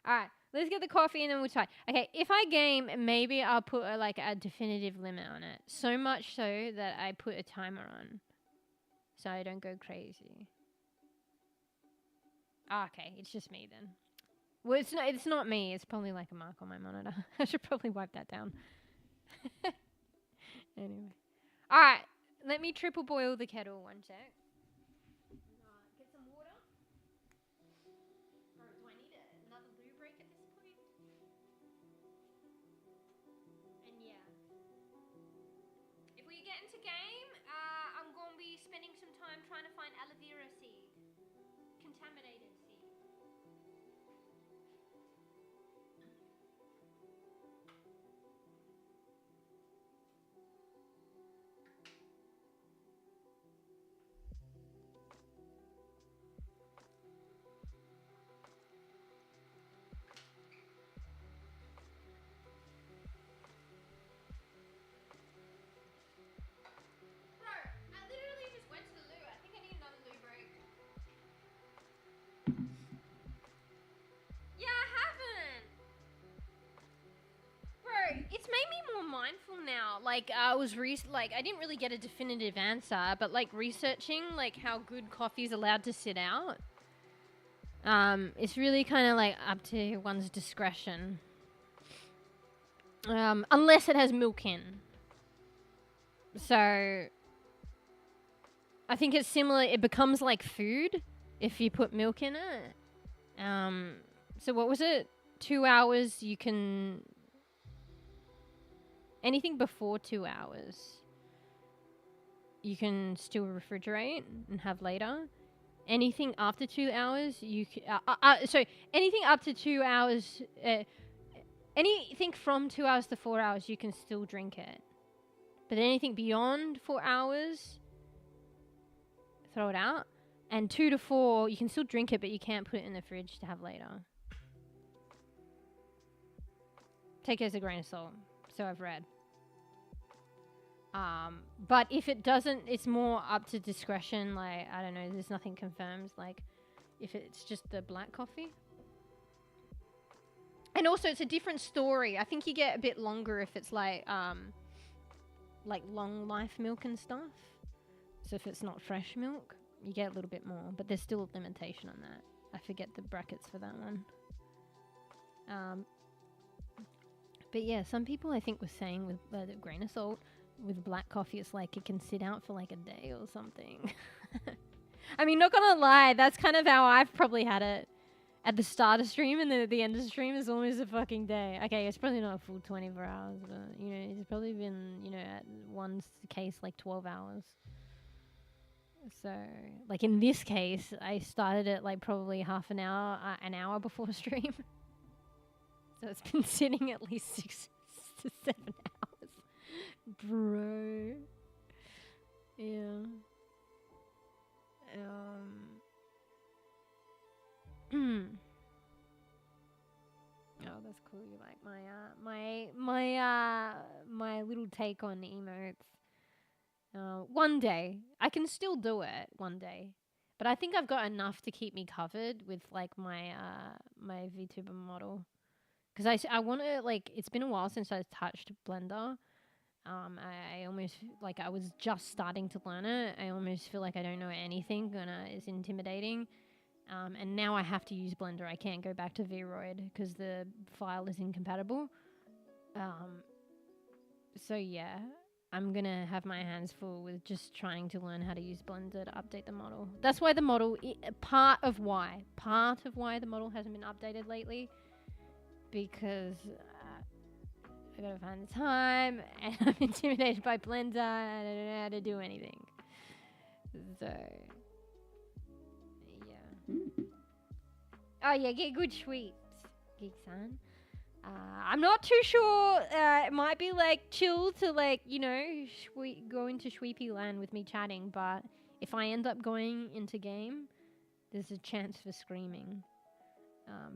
Alright, let's get the coffee and then we'll try. Okay, if I game, maybe I'll put a definitive limit on it. So much so that I put a timer on. So I don't go crazy. Okay, it's just me then. Well, it's not me. It's probably like a mark on my monitor. I should probably wipe that down. Anyway. Alright. Let me triple boil the kettle. One sec. Get some water. Or do I need another loo break at this point? And yeah. If we get into game, I'm going to be spending some time trying to find aloe vera seed. Contaminated seed. It's made me more mindful now. Like I was I didn't really get a definitive answer, but like researching like how good coffee is allowed to sit out. It's really kind of like up to one's discretion. Unless it has milk in. So I think it's similar. It becomes like food if you put milk in it. So what was it? 2 hours you can... Anything before 2 hours, you can still refrigerate and have later. Anything after 2 hours, you can... so anything up to 2 hours... anything from 2 hours to 4 hours, you can still drink it. But anything beyond 4 hours, throw it out. And 2 to 4, you can still drink it, but you can't put it in the fridge to have later. Take it as a grain of salt. So I've read. But if it doesn't, it's more up to discretion. Like, I don't know, there's nothing confirms. Like, if it's just the black coffee. And also, it's a different story. I think you get a bit longer if it's like long life milk and stuff. So if it's not fresh milk, you get a little bit more. But there's still a limitation on that. I forget the brackets for that one. But yeah, some people I think were saying with the grain of salt, with black coffee, it's like it can sit out for like a day or something. I mean, not gonna lie, that's kind of how I've probably had it at the start of stream, and then at the end of stream is almost a fucking day. Okay, it's probably not a full 24 hours, but, you know, it's probably been, you know, at one case, like 12 hours. So, like in this case, I started it like probably half an hour before stream. So it's been sitting at least 6 to 7 hours. Bro. Yeah. Oh, that's cool. You like my little take on emotes. One day. I can still do it one day. But I think I've got enough to keep me covered with like my my VTuber model. Because I want to, like, it's been a while since I touched Blender. I almost, like, I was just starting to learn it. I almost feel like I don't know anything, and it's intimidating. And now I have to use Blender. I can't go back to Vroid because the file is incompatible. So yeah, I'm going to have my hands full with just trying to learn how to use Blender to update the model. That's why the model, part of why the model hasn't been updated lately. Because I gotta find the time, and I'm intimidated by Blender, and I don't know how to do anything. So, yeah. Oh yeah, get good sweeps, Geek-san. I'm not too sure. It might be like chill to like, you know, go into Sweepy land with me chatting, but if I end up going into game, there's a chance for screaming.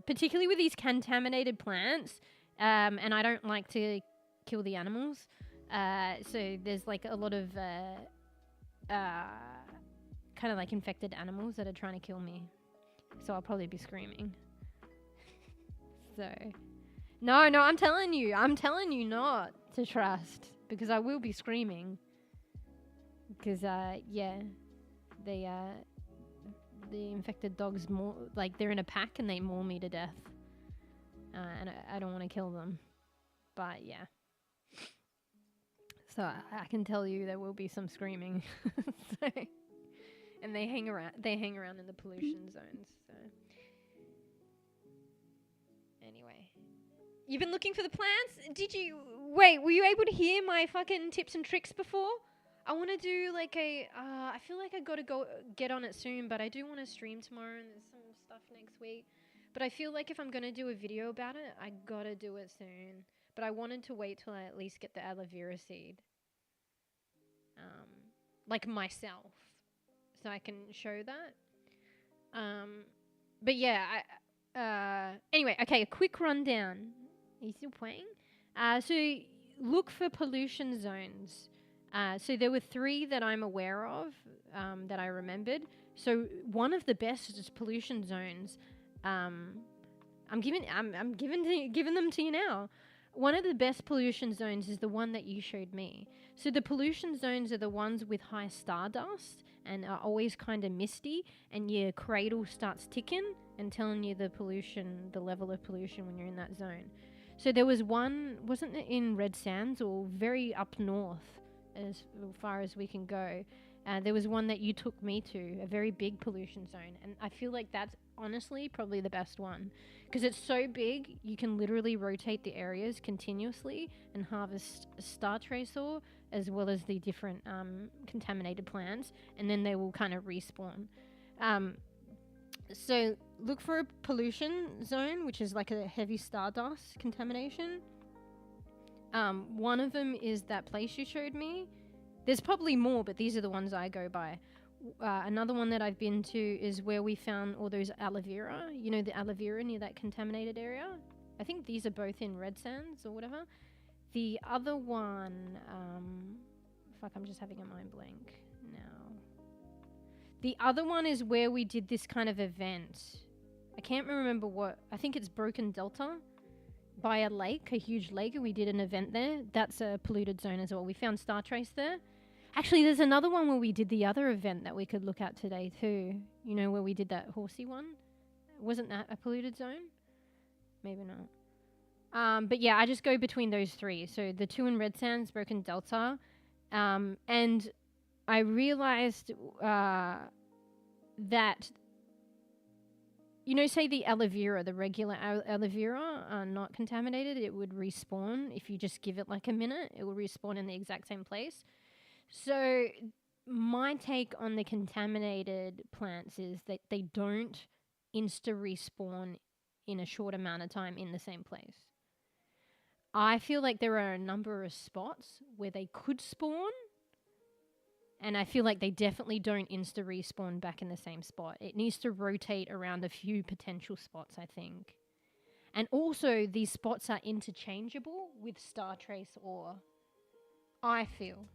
Particularly with these contaminated plants, and I don't like to kill the animals, so there's like a lot of kind of like infected animals that are trying to kill me, so I'll probably be screaming. So no, I'm telling you not to trust, because I will be screaming, because yeah, the infected dogs they're in a pack and they maul me to death. and I don't want to kill them. But yeah. So I can tell you there will be some screaming. So, and they hang around in the pollution zones. So anyway, you've been looking for the plants? Did you wait? Were you able to hear my fucking tips and tricks before? I want to do like a. I feel like I gotta go get on it soon, but I do want to stream tomorrow and there's some stuff next week. But I feel like if I'm gonna do a video about it, I gotta do it soon. But I wanted to wait till I at least get the aloe vera seed. Like myself. So I can show that. But yeah, anyway, okay, a quick rundown. Are you still playing? So look for pollution zones. So there were 3 that I'm aware of, that I remembered. So one of the best pollution zones, I'm giving them to you now. One of the best pollution zones is the one that you showed me. So the pollution zones are the ones with high stardust and are always kind of misty, and your cradle starts ticking and telling you the level of pollution when you're in that zone. So there was one, wasn't it in Red Sands or very up north as far as we can go? There was one that you took me to, a very big pollution zone, and I feel like that's honestly probably the best one because it's so big you can literally rotate the areas continuously and harvest star trace ore as well as the different contaminated plants, and then they will kind of respawn. So look for a pollution zone, which is like a heavy stardust contamination. One of them is that place you showed me. There's probably more, but these are the ones I go by. Another one that I've been to is where we found all those aloe vera. You know, the aloe vera near that contaminated area? I think these are both in Red Sands or whatever. The other one, I'm just having a mind blank now. The other one is where we did this kind of event. I can't remember what. I think it's Broken Delta by a lake, a huge lake, and we did an event there. That's a polluted zone as well. We found star trace there. Actually, there's another one where we did the other event that we could look at today too. You know, where we did that horsey one? Wasn't that a polluted zone? Maybe not. But yeah, I just go between those 3. So the 2 in Red Sands, Broken Delta. And I realized that, you know, say the aloe vera, the regular aloe vera are not contaminated. It would respawn if you just give it like a minute. It will respawn in the exact same place. So my take on the contaminated plants is that they don't insta-respawn in a short amount of time in the same place. I feel like there are a number of spots where they could spawn, and I feel like they definitely don't insta-respawn back in the same spot. It needs to rotate around a few potential spots, I think. And also, these spots are interchangeable with star trace ore, I feel.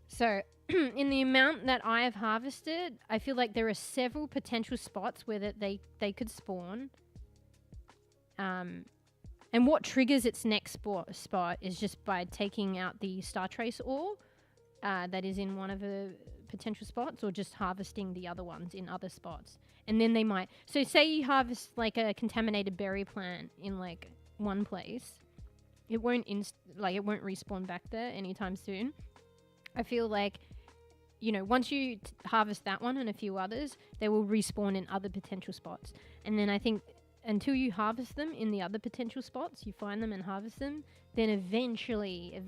So, in the amount that I have harvested, I feel like there are several potential spots where they could spawn. And what triggers its next spot is just by taking out the star trace ore that is in one of the potential spots, or just harvesting the other ones in other spots. And then they might... So say you harvest like a contaminated berry plant in like one place. It won't respawn back there anytime soon. I feel like, you know, once you harvest that one and a few others, they will respawn in other potential spots. And then I think until you harvest them in the other potential spots, you find them and harvest them, then eventually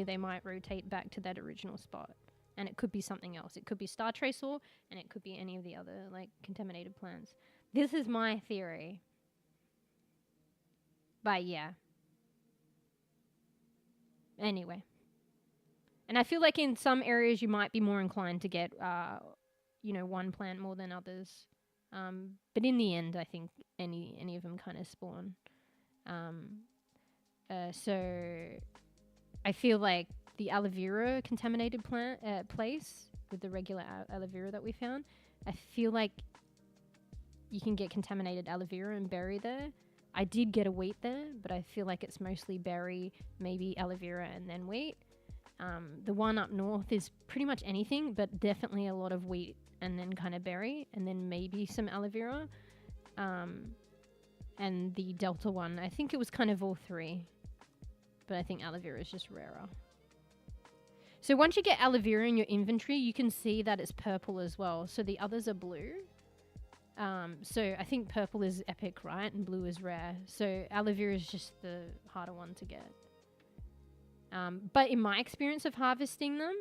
they might rotate back to that original spot. And it could be something else. It could be star trace ore, and it could be any of the other like contaminated plants. This is my theory. But yeah. Anyway. And I feel like in some areas you might be more inclined to get, one plant more than others. But in the end, I think any of them kind of spawn. So I feel like the aloe vera contaminated place with the regular aloe vera that we found, I feel like you can get contaminated aloe vera and berry there. I did get a wheat there, but I feel like it's mostly berry, maybe aloe vera, and then wheat. The one up north is pretty much anything, but definitely a lot of wheat and then kind of berry and then maybe some aloe vera. and the Delta one. I think it was kind of all three, but I think aloe vera is just rarer. So once you get aloe vera in your inventory, you can see that it's purple as well. So the others are blue. So I think purple is epic, right? And blue is rare. So aloe vera is just the harder one to get. But in my experience of harvesting them,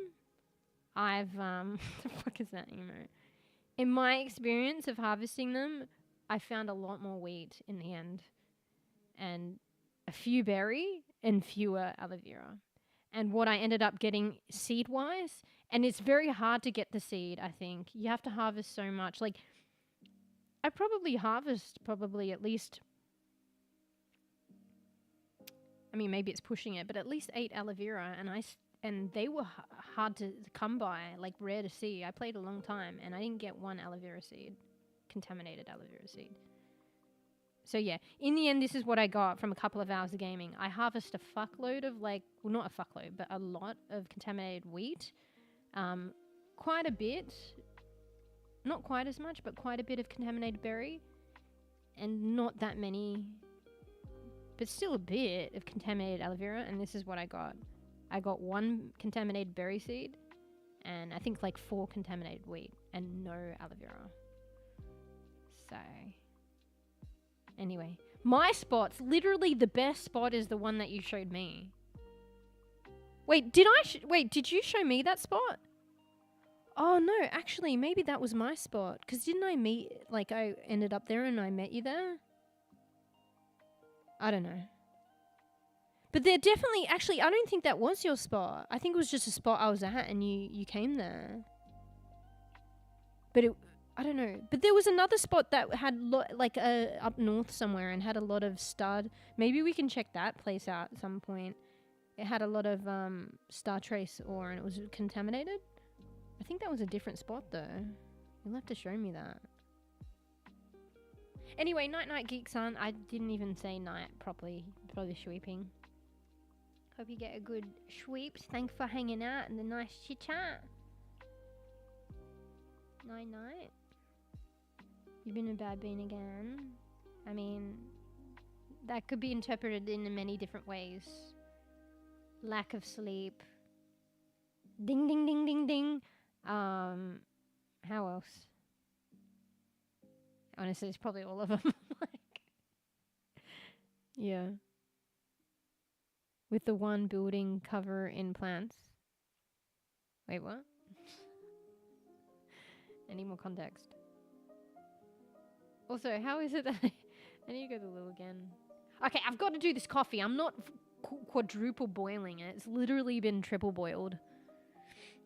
I've, what the fuck is that emote? In my experience of harvesting them, I found a lot more wheat in the end. And a few berry and fewer aloe vera. And what I ended up getting seed-wise, and it's very hard to get the seed, I think. You have to harvest so much. Like, I probably harvest at least, I mean, maybe it's pushing it, but at least 8 aloe vera, and they were hard to come by, like rare to see. I played a long time, and I didn't get one aloe vera seed, contaminated aloe vera seed. So yeah, in the end, this is what I got from a couple of hours of gaming. I harvest a fuckload of well, not a fuckload, but a lot of contaminated wheat. Quite a bit. Not quite as much, but quite a bit of contaminated berry. And not that many, but still a bit of contaminated aloe vera. And this is what I got. I got 1 contaminated berry seed, and I think like 4 contaminated wheat, and no aloe vera. So... anyway, my spot's literally the best spot is the one that you showed me. Wait, did you show me that spot? Oh no, actually, maybe that was my spot. Because didn't I ended up there and I met you there? I don't know. But they're definitely, actually, I don't think that was your spot. I think it was just a spot I was at and you came there. But I don't know. But there was another spot that had up north somewhere and had a lot of stud. Maybe we can check that place out at some point. It had a lot of star trace ore and it was contaminated. I think that was a different spot though. You'll have to show me that. Anyway, night geek son. I didn't even say night properly. Probably sweeping. Hope you get a good sweeps. Thanks for hanging out and the nice chit chat. Night. You've been a bad bean again. I mean, that could be interpreted in many different ways. Lack of sleep. Ding, ding, ding, ding, ding. How else? Honestly, it's probably all of them. Yeah. With the one building cover in plants. Wait, what? Any more context? Also, how is it that I need to go to the loo again? Okay, I've got to do this coffee. I'm not quadruple boiling it. It's literally been triple boiled.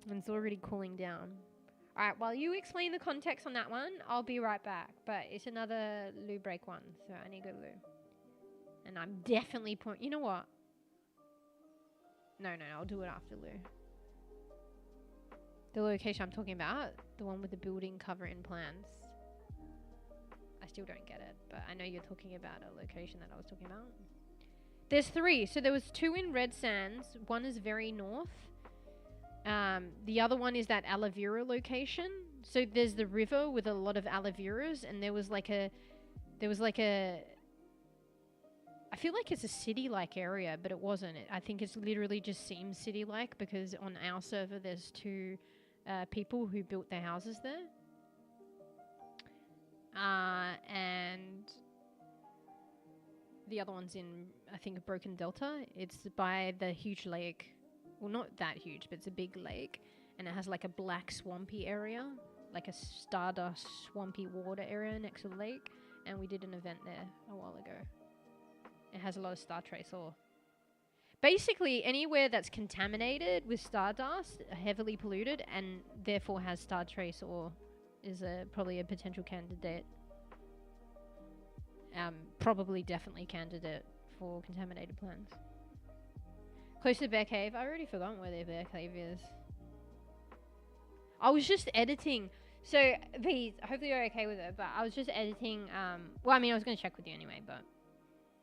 And it's already cooling down. Alright, while you explain the context on that one, I'll be right back. But it's another loo break one, so I need to go to the loo. And I'm definitely you know what? No, I'll do it after loo. The location I'm talking about, the one with the building cover in plants. I still don't get it, but I know you're talking about a location that I was talking about. There's 3. So there was 2 in Red Sands. One is very north. The other one is that aloe vera location. So there's the river with a lot of aloe veras, and there was like a I feel like it's a city-like area, but it wasn't. I think it's literally just seems city-like because on our server there's 2 people who built their houses there. And the other one's in, I think, Broken Delta. It's by the huge lake. Well, not that huge, but it's a big lake. And it has like a black swampy area, like a stardust swampy water area next to the lake. And we did an event there a while ago. It has a lot of star trace ore. Basically, anywhere that's contaminated with stardust, heavily polluted, and therefore has star trace ore is probably a potential candidate. Probably definitely candidate for contaminated plants. Close to Bear Cave. I already forgotten where their Bear Cave is. I was just editing. So, please, hopefully you're okay with it, but I was just editing. Well, I mean, I was going to check with you anyway, but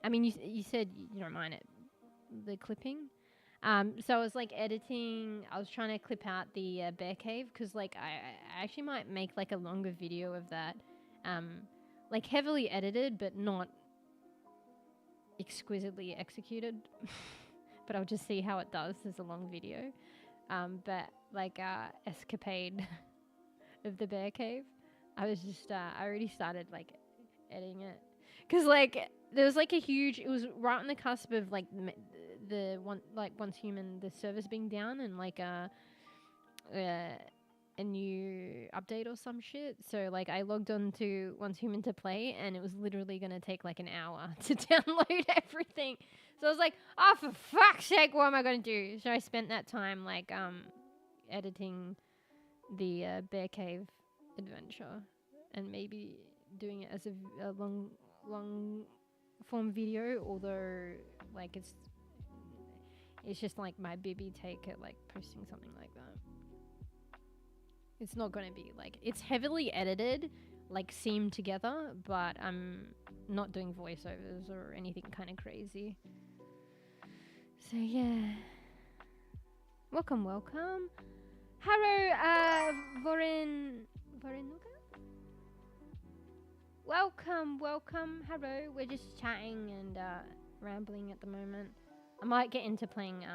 I mean, you said you don't mind it, the clipping. So I was like editing. I was trying to clip out the Bear Cave because like I actually might make like a longer video of that, like heavily edited, but not exquisitely executed. But I'll just see how it does as a long video. But like escapade of the bear cave, I was just I already started like editing it, because like there was like it was right on the cusp of like the one, like Once Human, the servers being down, and like a new update or some shit. So like I logged on to Once Human to play, and it was literally gonna take like an hour to download everything. So I was like, oh, for fuck's sake, what am I gonna do? So I spent that time like editing the bear cave adventure, and maybe doing it as a long form video, although like it's just like my bebe take at like posting something like that. It's not gonna be like, it's heavily edited, like seamed together, but I'm not doing voiceovers or anything kind of crazy. So yeah, welcome. Hello, Vorenuka. Welcome. Hello, we're just chatting and rambling at the moment. I might get into playing,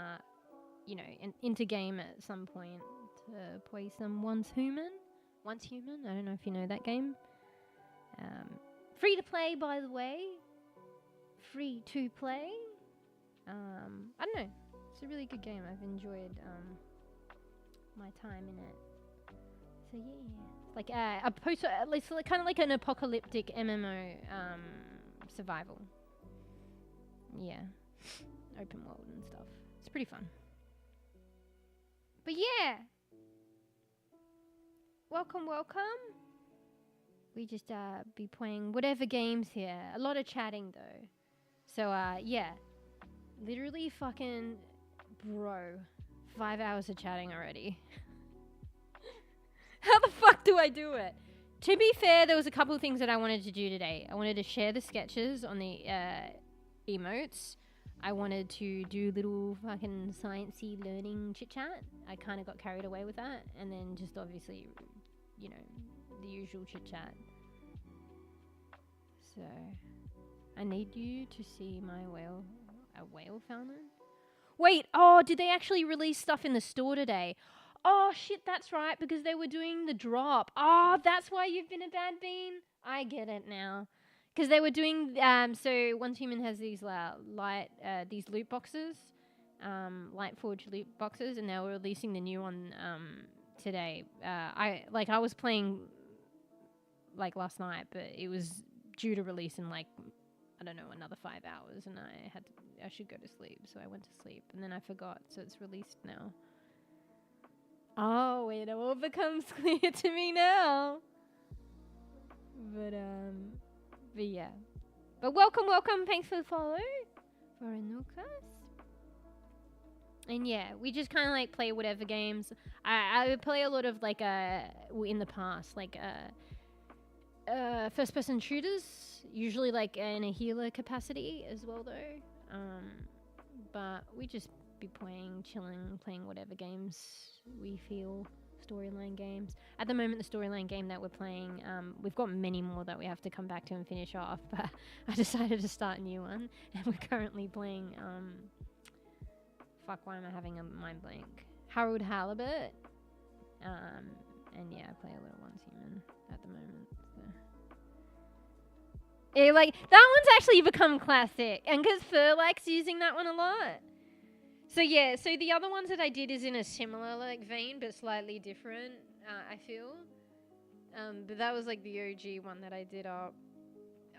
into game at some point to play some Once Human. I don't know if you know that game. Free to play, by the way. Free to play. I don't know. It's a really good game. I've enjoyed my time in it. So yeah, like a post, it's kind of like an apocalyptic MMO survival. Yeah, open world and stuff. It's pretty fun. But yeah, welcome. We just be playing whatever games here. A lot of chatting though. So yeah, literally fucking bro, 5 hours of chatting already. How the fuck do I do it? To be fair, there was a couple of things that I wanted to do today. I wanted to share the sketches on the emotes. I wanted to do little fucking sciencey learning chit chat. I kind of got carried away with that, and then just obviously, the usual chit chat. So I need you to see my whale fountain. Wait, did they actually release stuff in the store today? Oh shit, that's right, because they were doing the drop. Oh, that's why you've been a bad bean. I get it now. Because they were doing, so Once Human has these these loot boxes, light forge loot boxes, and they were releasing the new one today. I was playing like last night, but it was due to release in like, I don't know, another 5 hours, and I should go to sleep, so I went to sleep, and then I forgot, so it's released now. Oh, it all becomes clear to me now. But yeah. But welcome. Thanks for the follow. Vorenukas. And yeah, we just kind of like play whatever games. I would play a lot of like in the past, like first person shooters, usually like in a healer capacity as well though. But we just be chilling, playing whatever games we feel, storyline games. At the moment, the storyline game that we're playing, we've got many more that we have to come back to and finish off, but I decided to start a new one, and we're currently playing, why am I having a mind blank? Harold Halibut, and yeah, I play a little Once Human at the moment, so. Yeah, like, that one's actually become classic, and because Fur likes using that one a lot. So yeah, so the other ones that I did is in a similar like vein, but slightly different, I feel. But that was like the OG one that I did up.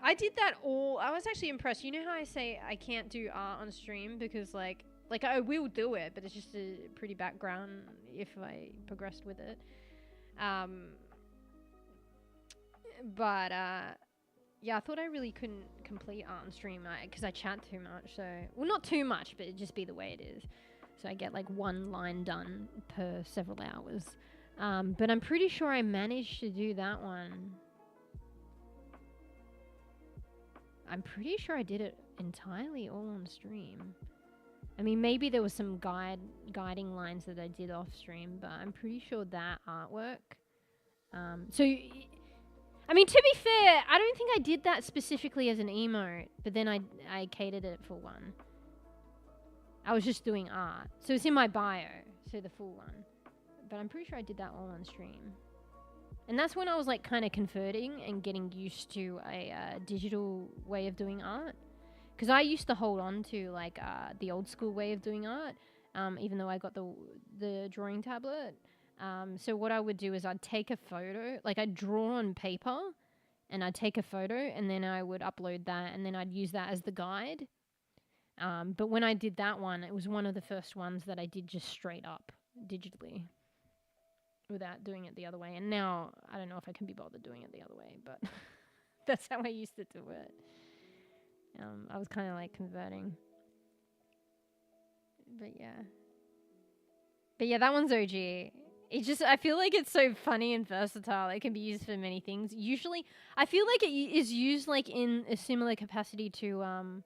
I did that I was actually impressed. You know how I say I can't do art on stream because like I will do it, but it's just a pretty background if I progressed with it. But yeah, I thought I really couldn't complete art on stream because I chat too much. So, well, not too much, but it'd just be the way it is. So I get like one line done per several hours. But I'm pretty sure I managed to do that one. I'm pretty sure I did it entirely all on stream. I mean, maybe there was some guiding lines that I did off stream, but I'm pretty sure that artwork. So I mean, to be fair, I don't think I did that specifically as an emote, but then I catered it for one. I was just doing art. So it's in my bio, so the full one. But I'm pretty sure I did that all on stream. And that's when I was like kind of converting and getting used to a digital way of doing art. Because I used to hold on to like the old school way of doing art, even though I got the drawing tablet. So what I would do is I'd take a photo, like I'd draw on paper and I'd take a photo and then I would upload that and then I'd use that as the guide. But when I did that one, it was one of the first ones that I did just straight up digitally without doing it the other way. And now I don't know if I can be bothered doing it the other way, but that's how I used to do it. I was kind of like converting. But yeah, that one's OG. It just, I feel like it's so funny and versatile. It can be used for many things. Usually, I feel like it is used like in a similar capacity to,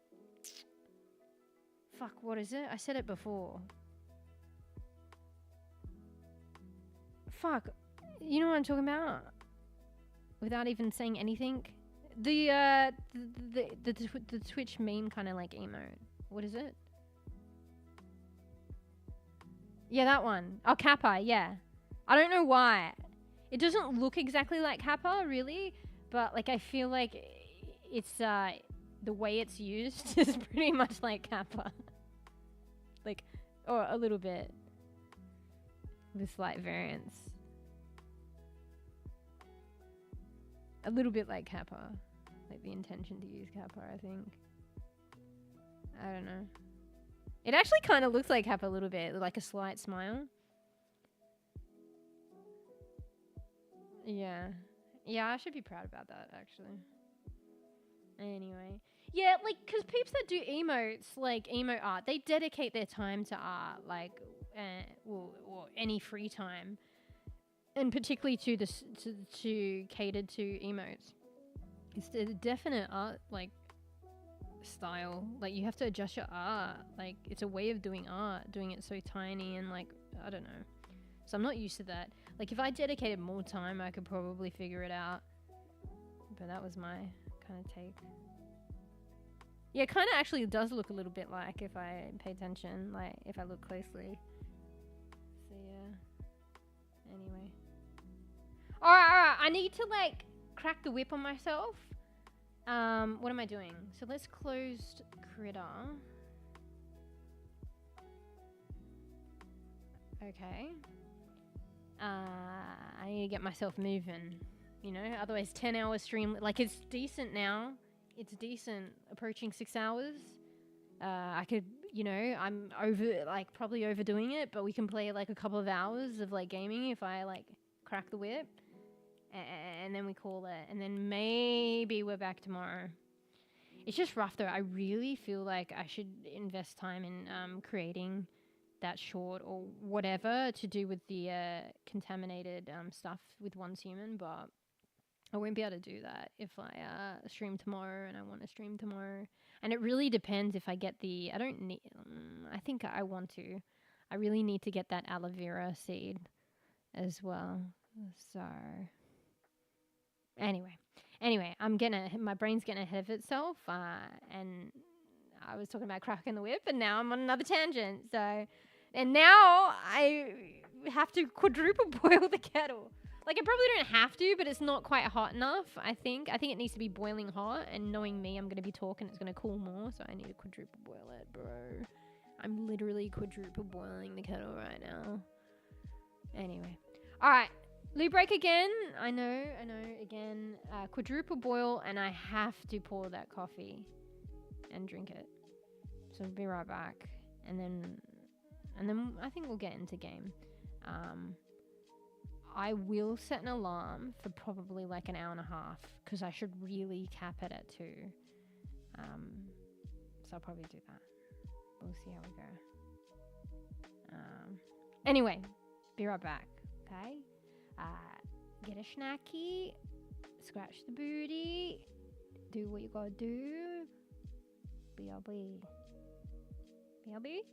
fuck, what is it? I said it before. Fuck. You know what I'm talking about? Without even saying anything? The Twitch meme kind of like emote. What is it? Yeah, that one. Oh, Kappa, yeah. I don't know why. It doesn't look exactly like Kappa, really, but like I feel like it's the way it's used is pretty much like Kappa. Like, or a little bit with slight variance. A little bit like Kappa. Like the intention to use Kappa, I think. I don't know. It actually kind of looks like Kappa a little bit, like a slight smile. Yeah. Yeah, I should be proud about that, actually. Anyway. Yeah, like, because peeps that do emotes, like emo art, they dedicate their time to art, like, or any free time. And particularly to cater to emotes. It's a definite art, like, style. Like, you have to adjust your art. Like, it's a way of doing art, doing it so tiny and, like, I don't know. So I'm not used to that. Like, if I dedicated more time, I could probably figure it out. But that was my kind of take. Yeah, it kind of actually does look a little bit like, if I pay attention, like, if I look closely. So, yeah. Anyway. Alright. I need to, like, crack the whip on myself. What am I doing? So let's close critter. Okay. I need to get myself moving, you know, otherwise 10-hour stream, like, it's decent now. It's decent, approaching 6 hours. I could, you know, I'm probably overdoing it, but we can play like a couple of hours of like gaming if I like crack the whip. And then we call it, and then maybe we're back tomorrow. It's just rough though. I really feel like I should invest time in creating that short or whatever to do with the contaminated stuff with one's human, but I won't be able to do that if I stream tomorrow, and I want to stream tomorrow. And it really depends if I get the, I don't need, I think I want to. I really need to get that aloe vera seed as well. So Anyway, my brain's getting ahead of itself, and I was talking about cracking the whip, and now I'm on another tangent. So, and now I have to quadruple boil the kettle. Like, I probably don't have to, but it's not quite hot enough, I think. I think it needs to be boiling hot, and knowing me, I'm going to be talking, it's going to cool more, so I need to quadruple boil it, bro. I'm literally quadruple boiling the kettle right now. Anyway. Alright. Loo break again. I know, again. Quadruple boil, and I have to pour that coffee and drink it. So I'll be right back. And then I think we'll get into game. I will set an alarm for probably like an hour and a half, because I should really cap it at 2. So I'll probably do that. We'll see how we go. Anyway, be right back. Okay? Get a snacky, scratch the booty, do what you gotta do. BRB. BRB?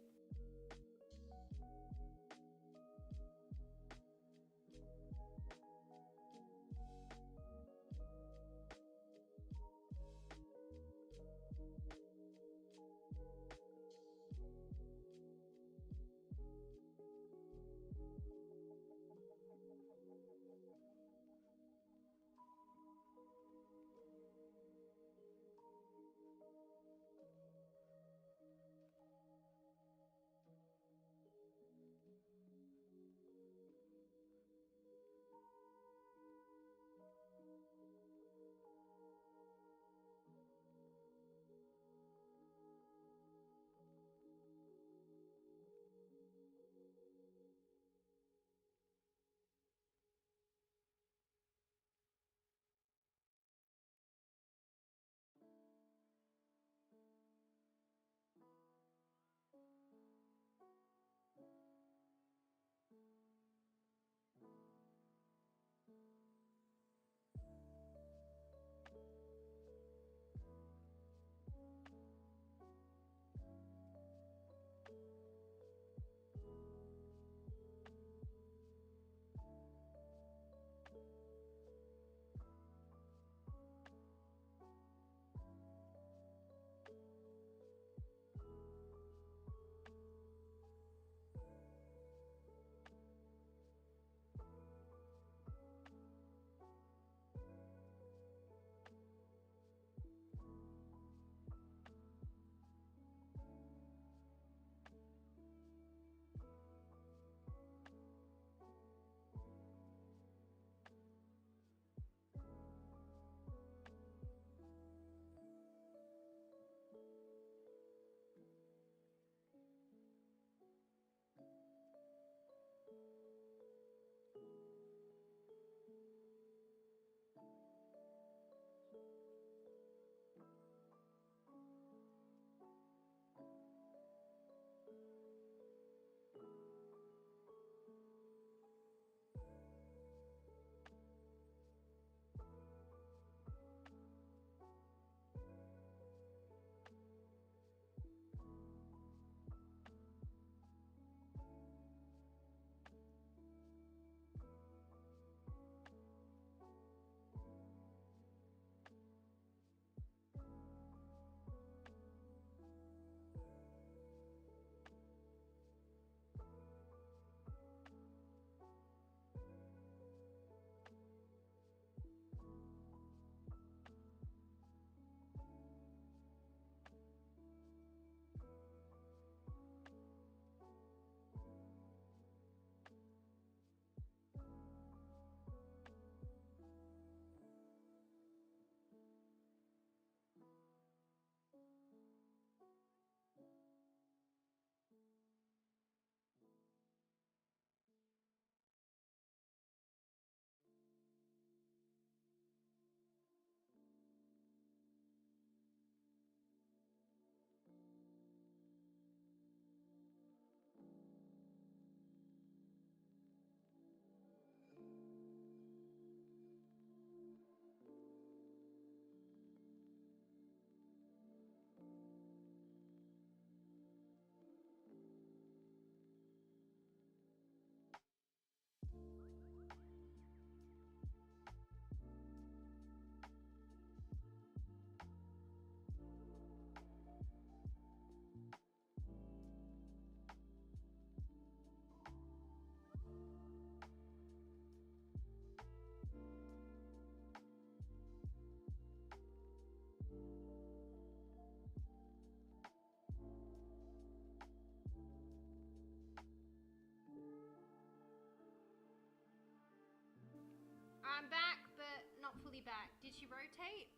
Alright, I'm back, but not fully back. Did she rotate?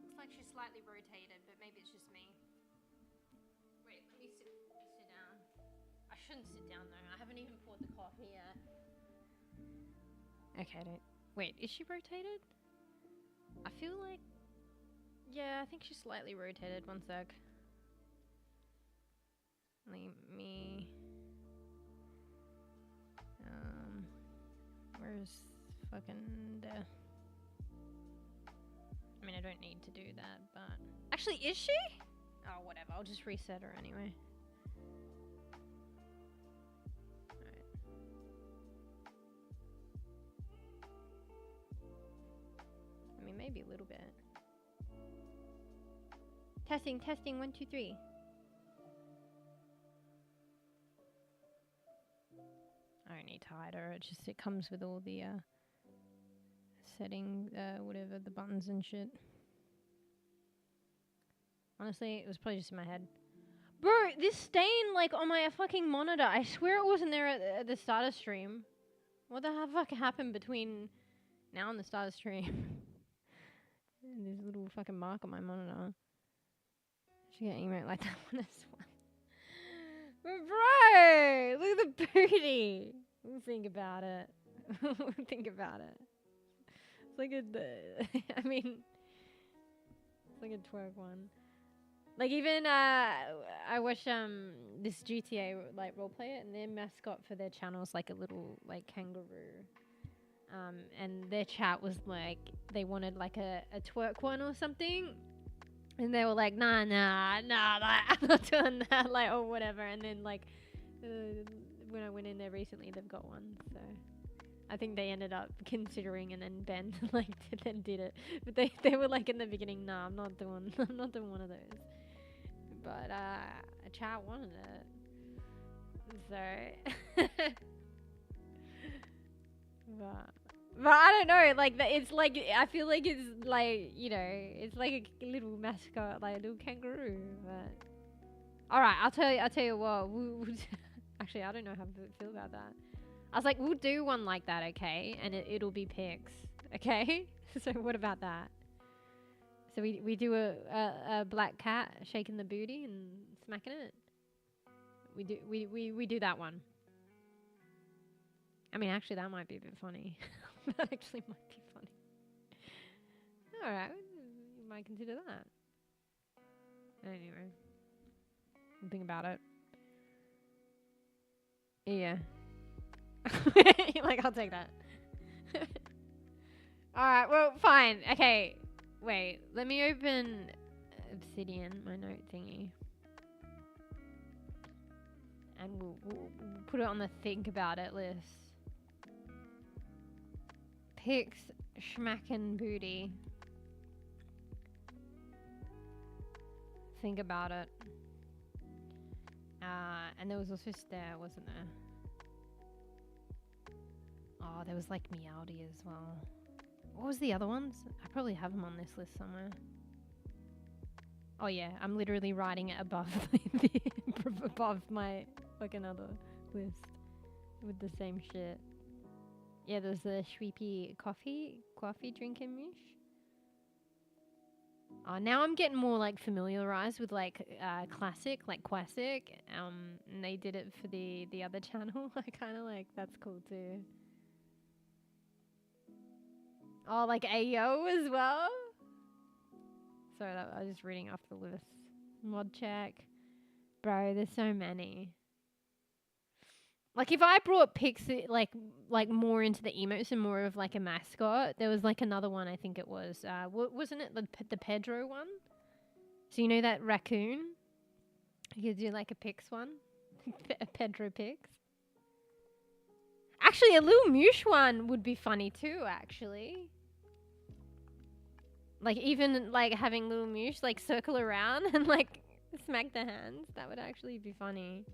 Looks like she slightly rotated, but maybe it's just me. Wait, let me sit down. I shouldn't sit down though. I haven't even poured the coffee yet. Okay, wait, is she rotated? I feel like... Yeah, I think she's slightly rotated. One sec. Let me... Where's fucking the... I mean, I don't need to do that, but... Actually, is she? Oh, whatever. I'll just reset her anyway. Alright. I mean, maybe a little bit. Testing, testing, 1, 2, 3. I don't need to hide her. It comes with all the setting, whatever, the buttons and shit. Honestly, it was probably just in my head. Bro, this stain, like, on my fucking monitor, I swear it wasn't there at the start of stream. What the fuck happened between now and the start of stream? There's a little fucking mark on my monitor. I should get an emote like that one as well. But bro, look at the booty. Think about it. Think about it. It's like a, I mean, it's like a twerk one. Like even I watch this GTA like roleplay, and their mascot for their channel is like a little like kangaroo. And their chat was like they wanted like a twerk one or something. And they were like, nah, like, I'm not doing that, like, or whatever. And then, like, when I went in there recently, they've got one. So I think they ended up considering, and then Ben, like, then did it. But they were like in the beginning, nah, I'm not doing one of those. But a chat wanted it. So, but I don't know, like, it's like, I feel like it's like, you know, it's like a little mascot, like a little kangaroo, but... Alright, I'll tell you what, actually, I don't know how to feel about that. I was like, we'll do one like that, okay? And it'll be pics, okay? So what about that? So we do a black cat shaking the booty and smacking it? We do that one. I mean, actually, that might be a bit funny. That actually might be funny. Alright, you might consider that. Anyway. Think about it. Yeah. Like, I'll take that. Alright, well, fine. Okay, wait. Let me open Obsidian, my note thingy. And we'll put it on the think about it list. Pics, schmackin' booty. Think about it. And there was also Stare, wasn't there? Oh, there was like Meowdy as well. What was the other ones? I probably have them on this list somewhere. Oh yeah, I'm literally writing it above above my fucking other list with the same shit. Yeah, there's the Schweepy coffee drinking mish. Now I'm getting more like familiarized with like classic. And they did it for the other channel. I kind of like, that's cool too. Oh, like Ayo as well. Sorry, I was just reading off the list. Mod check, bro. There's so many. Like, if I brought pics, like more into the emotes and more of, like, a mascot, there was, like, another one, I think it was. Wasn't it the Pedro one? So, you know that raccoon? You could do, like, a pics one. A Pedro pics. Actually, a little Mewsh one would be funny, too, actually. Like, even, like, having little Mewsh, like, circle around and, like, smack the hands. That would actually be funny.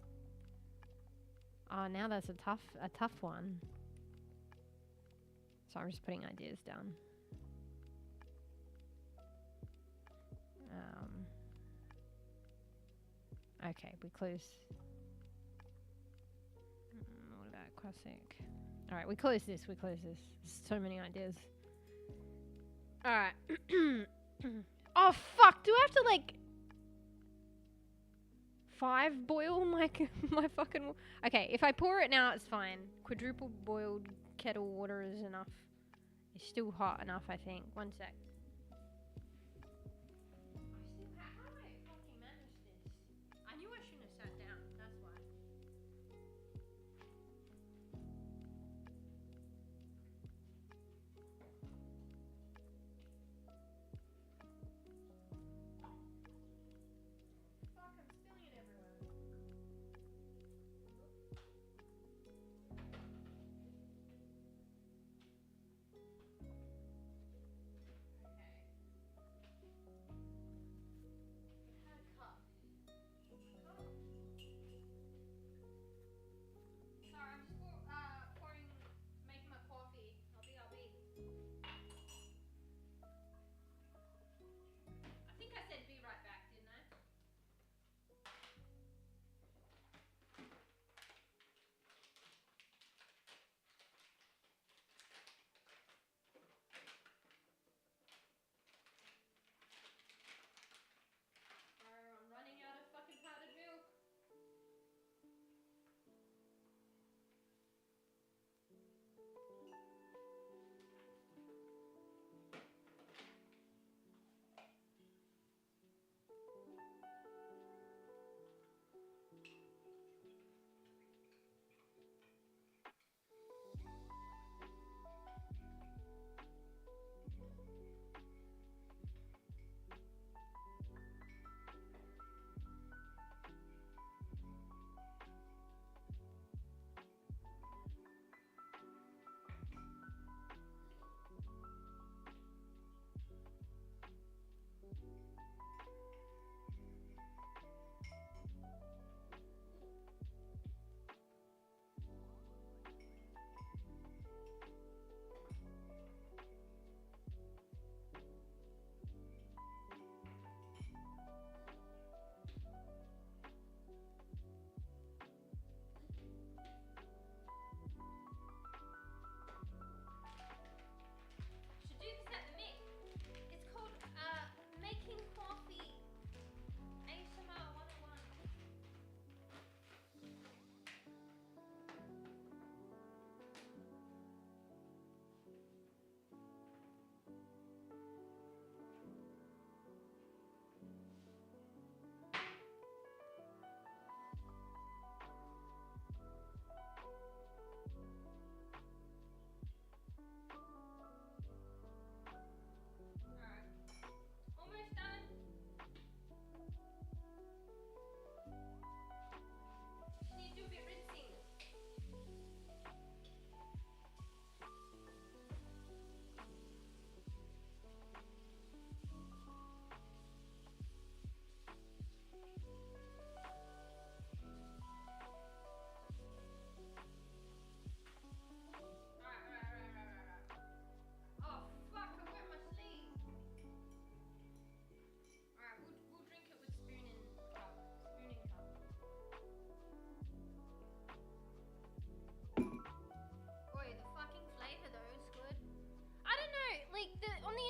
Oh, now that's a tough one. So I'm just putting ideas down. Okay, we close. What about classic? Alright, we close this. So many ideas. Alright. Oh, fuck. Do I have to, like... 5 boil my fucking... Okay, if I pour it now, it's fine. Quadruple boiled kettle water is enough. It's still hot enough, I think. One sec. How do I fucking manage this? I knew I shouldn't have sat down. That's why. Fuck, I'm spilling it everywhere.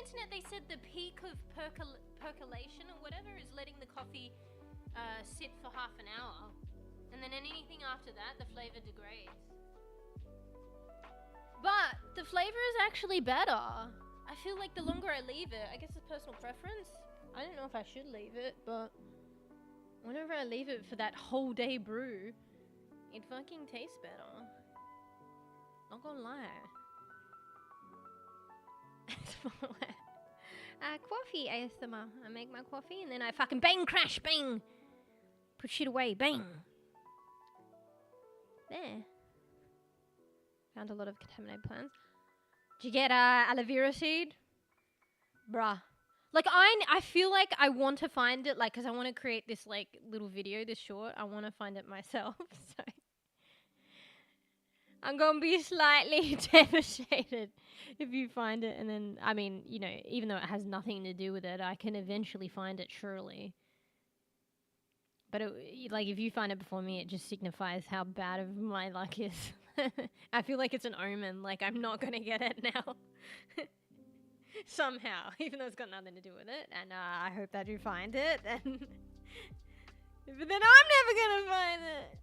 Internet they said the peak of percolation or whatever is letting the coffee sit for half an hour, and then anything after that the flavor degrades. But the flavor is actually better. I feel like the longer I leave it, I guess it's personal preference. I don't know if I should leave it, but whenever I leave it for that whole day brew, it fucking tastes better. Not gonna lie. Coffee ASMR. I make my coffee and then I fucking bang, crash, bang. Put shit away, bang. There. Found a lot of contaminated plants. Did you get aloe vera seed? Bruh. Like, I feel like I want to find it, like, because I want to create this, like, little video, this short. I want to find it myself, so... I'm going to be slightly devastated if you find it. And then, I mean, you know, even though it has nothing to do with it, I can eventually find it, surely. But, like, if you find it before me, it just signifies how bad of my luck is. I feel like it's an omen. Like, I'm not going to get it now. Somehow. Even though it's got nothing to do with it. And I hope that you find it. And but then I'm never going to find it.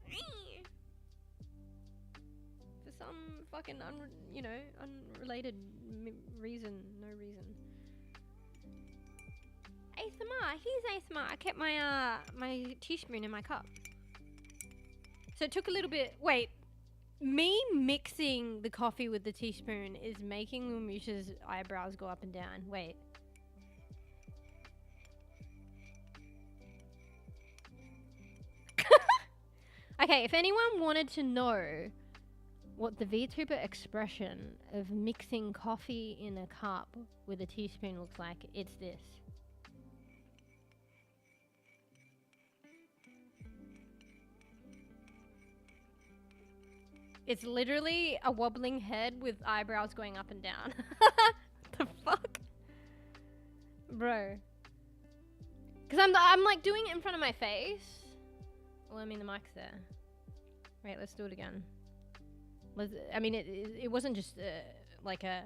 For some fucking, unrelated reason. No reason. ASMR. Here's ASMR. I kept my my teaspoon in my cup. So it took a little bit. Wait, me mixing the coffee with the teaspoon is making Lumusha's eyebrows go up and down. Wait. Okay, if anyone wanted to know what the VTuber expression of mixing coffee in a cup with a teaspoon looks like, it's this. It's literally a wobbling head with eyebrows going up and down. The fuck? Bro. Because I'm like doing it in front of my face. Well, I mean the mic's there. Wait, let's do it again. I mean, it wasn't just like a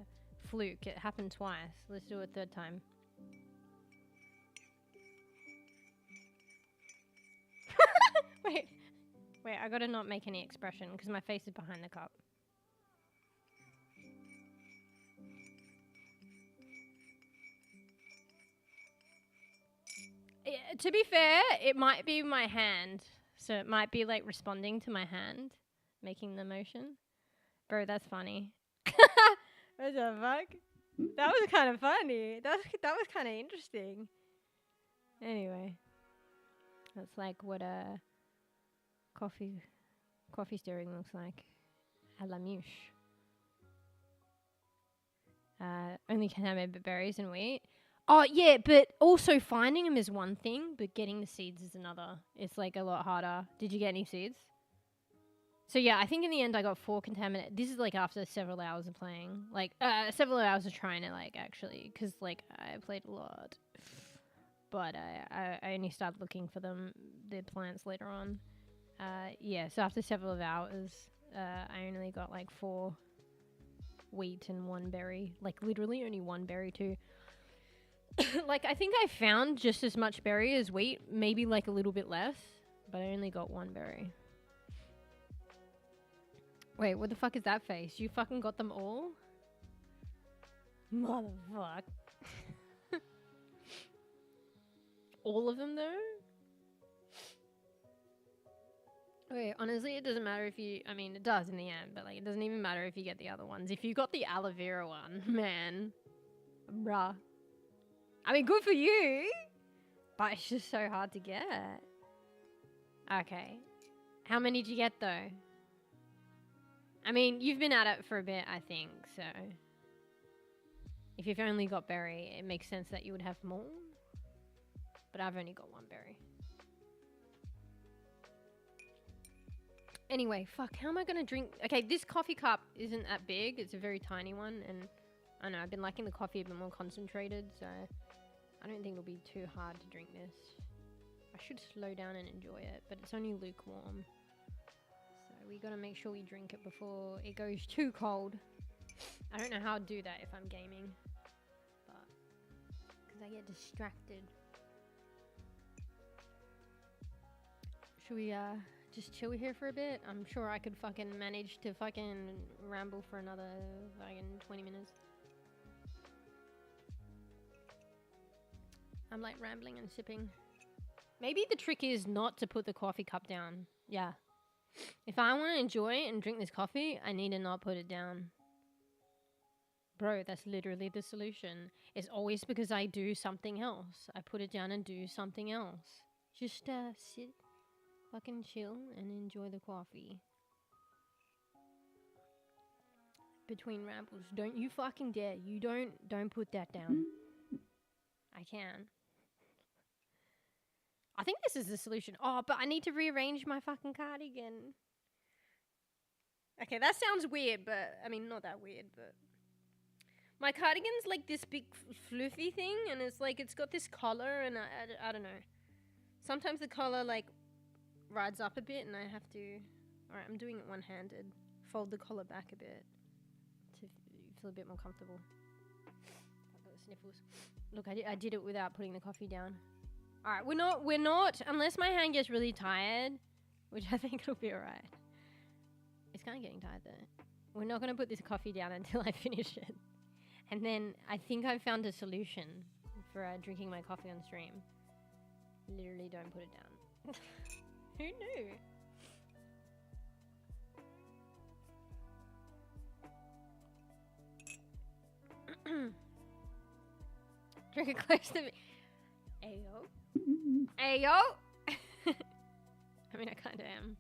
fluke. It happened twice. Let's do it a third time. Wait, I gotta not make any expression because my face is behind the cup. To be fair, it might be my hand. So it might be like responding to my hand, making the motion. Bro, that's funny. What the fuck? That was kind of funny. That was kind of interesting. Anyway. That's like what a coffee stirring looks like. Allem. Only can have berries and wheat. Oh, yeah, but also finding them is one thing, but getting the seeds is another. It's like a lot harder. Did you get any seeds? So yeah, I think in the end I got 4 contaminated. This is like after several hours of playing. Like, several hours of trying to like actually, because like I played a lot. But I only started looking for the plants later on. Yeah, so after several hours, I only got like 4 wheat and 1 berry. Like literally only 1 berry too. Like, I think I found just as much berry as wheat, maybe like a little bit less, but I only got 1 berry. Wait, what the fuck is that face? You fucking got them all? Motherfuck. All of them though? Okay, honestly, it doesn't matter if you, I mean, it does in the end, but like, it doesn't even matter if you get the other ones. If you got the aloe vera one, man, bruh. I mean, good for you, but it's just so hard to get. Okay. How many did you get, though? I mean, you've been at it for a bit, I think, so. If you've only got berry, it makes sense that you would have more. But I've only got 1 berry. Anyway, fuck, how am I going to drink? Okay, this coffee cup isn't that big. It's a very tiny one, and I don't know, I've been liking the coffee a bit more concentrated, so I don't think it'll be too hard to drink this. I should slow down and enjoy it, but it's only lukewarm. So we gotta make sure we drink it before it goes too cold. I don't know how to do that if I'm gaming, but because I get distracted. Should we just chill here for a bit? I'm sure I could fucking manage to fucking ramble for another fucking 20 minutes. I'm like rambling and sipping. Maybe the trick is not to put the coffee cup down. Yeah. If I want to enjoy and drink this coffee, I need to not put it down. Bro, that's literally the solution. It's always because I do something else. I put it down and do something else. Just sit, fucking chill, and enjoy the coffee. Between rambles. Don't you fucking dare. You don't put that down. I can. I think this is the solution. Oh, but I need to rearrange my fucking cardigan. Okay, that sounds weird, but I mean, not that weird, but my cardigan's like this big fluffy thing, and it's like it's got this collar, and I don't know. Sometimes the collar like rides up a bit, and I have to. All right, I'm doing it one-handed. fold the collar back a bit to feel a bit more comfortable. I've got the sniffles. Look, I did it without putting the coffee down. All right, we're not, unless my hand gets really tired, which I think it'll be all right. It's kind of getting tired though. We're not going to put this coffee down until I finish it. And then I think I've found a solution for drinking my coffee on stream. Literally don't put it down. Who knew? Drink it close to me. Ayo. Ayo. I mean, I kind of am.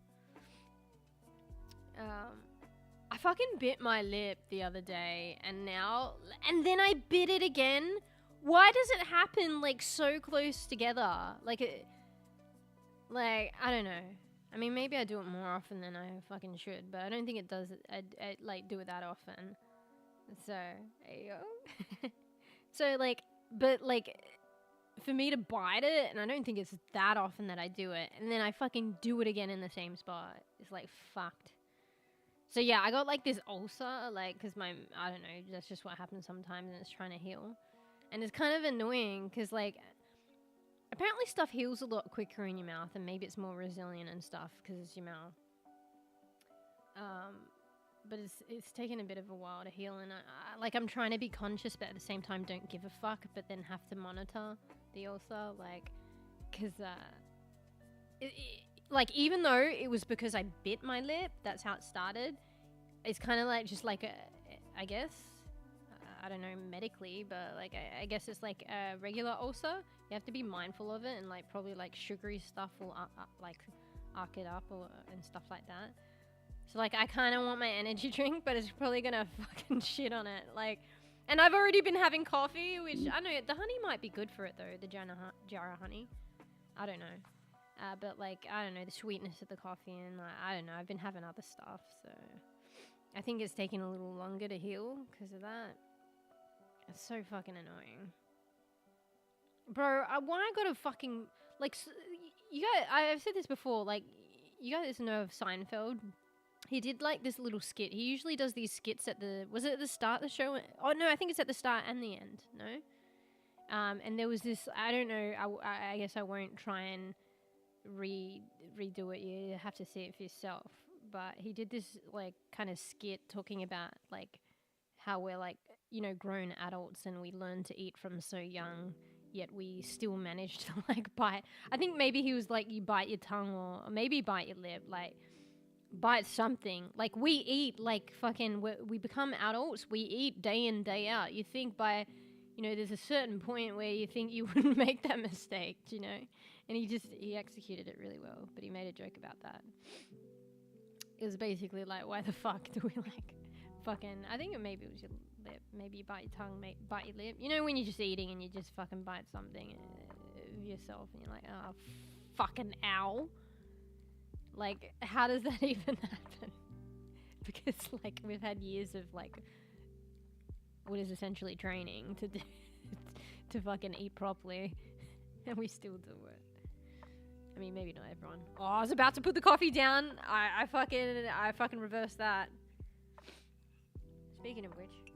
I fucking bit my lip the other day, and then I bit it again. Why does it happen like so close together? Like I don't know. I mean, maybe I do it more often than I fucking should, but I don't think it does. I like do it that often. So, ayo. So like, but like, for me to bite it, and I don't think it's that often that I do it, and then I fucking do it again in the same spot. It's like fucked. So yeah, I got like this ulcer, like, cause I don't know, that's just what happens sometimes, and it's trying to heal. And it's kind of annoying, cause like, apparently stuff heals a lot quicker in your mouth, and maybe it's more resilient and stuff, cause it's your mouth. But it's taken a bit of a while to heal, and I'm trying to be conscious, but at the same time don't give a fuck, but then have to monitor the ulcer, like, cause like, even though it was because I bit my lip, that's how it started. It's kind of like just like I guess, I don't know medically, but like I guess it's like a regular ulcer. You have to be mindful of it, and like probably like sugary stuff will like arc it up and stuff like that. So like I kind of want my energy drink, but it's probably gonna fucking shit on it. Like, and I've already been having coffee, which I don't know, the honey might be good for it though, the jar of honey. I don't know. But like, I don't know, the sweetness of the coffee, and like, I don't know, I've been having other stuff, so I think it's taking a little longer to heal because of that. It's so fucking annoying. Bro, why I gotta fucking, like, you guys, I've said this before, like, you guys know of Seinfeld? He did like this little skit. He usually does these skits at was it at the start of the show? Oh no, I think it's at the start and the end, no? And there was this, I don't know, I guess I won't try and redo it. You have to see it for yourself. But he did this like kind of skit talking about like how we're like, you know, grown adults and we learn to eat from so young, yet we still manage to like bite. I think maybe he was like, you bite your tongue or maybe bite your lip, like bite something. Like we eat like fucking, we become adults, we eat day in, day out. You think by, you know, there's a certain point where you think you wouldn't make that mistake, you know? And he executed it really well, but he made a joke about that. It was basically like, why the fuck do we like fucking, I think maybe it was your lip, maybe you bite your tongue, bite your lip. You know when you're just eating and you just fucking bite something of yourself and you're like, oh, fucking ow. Like, how does that even happen? Because like we've had years of like what is essentially training to do to fucking eat properly, and we still do it. I mean, maybe not everyone. Oh, I was about to put the coffee down. I fucking reversed that. Speaking of which,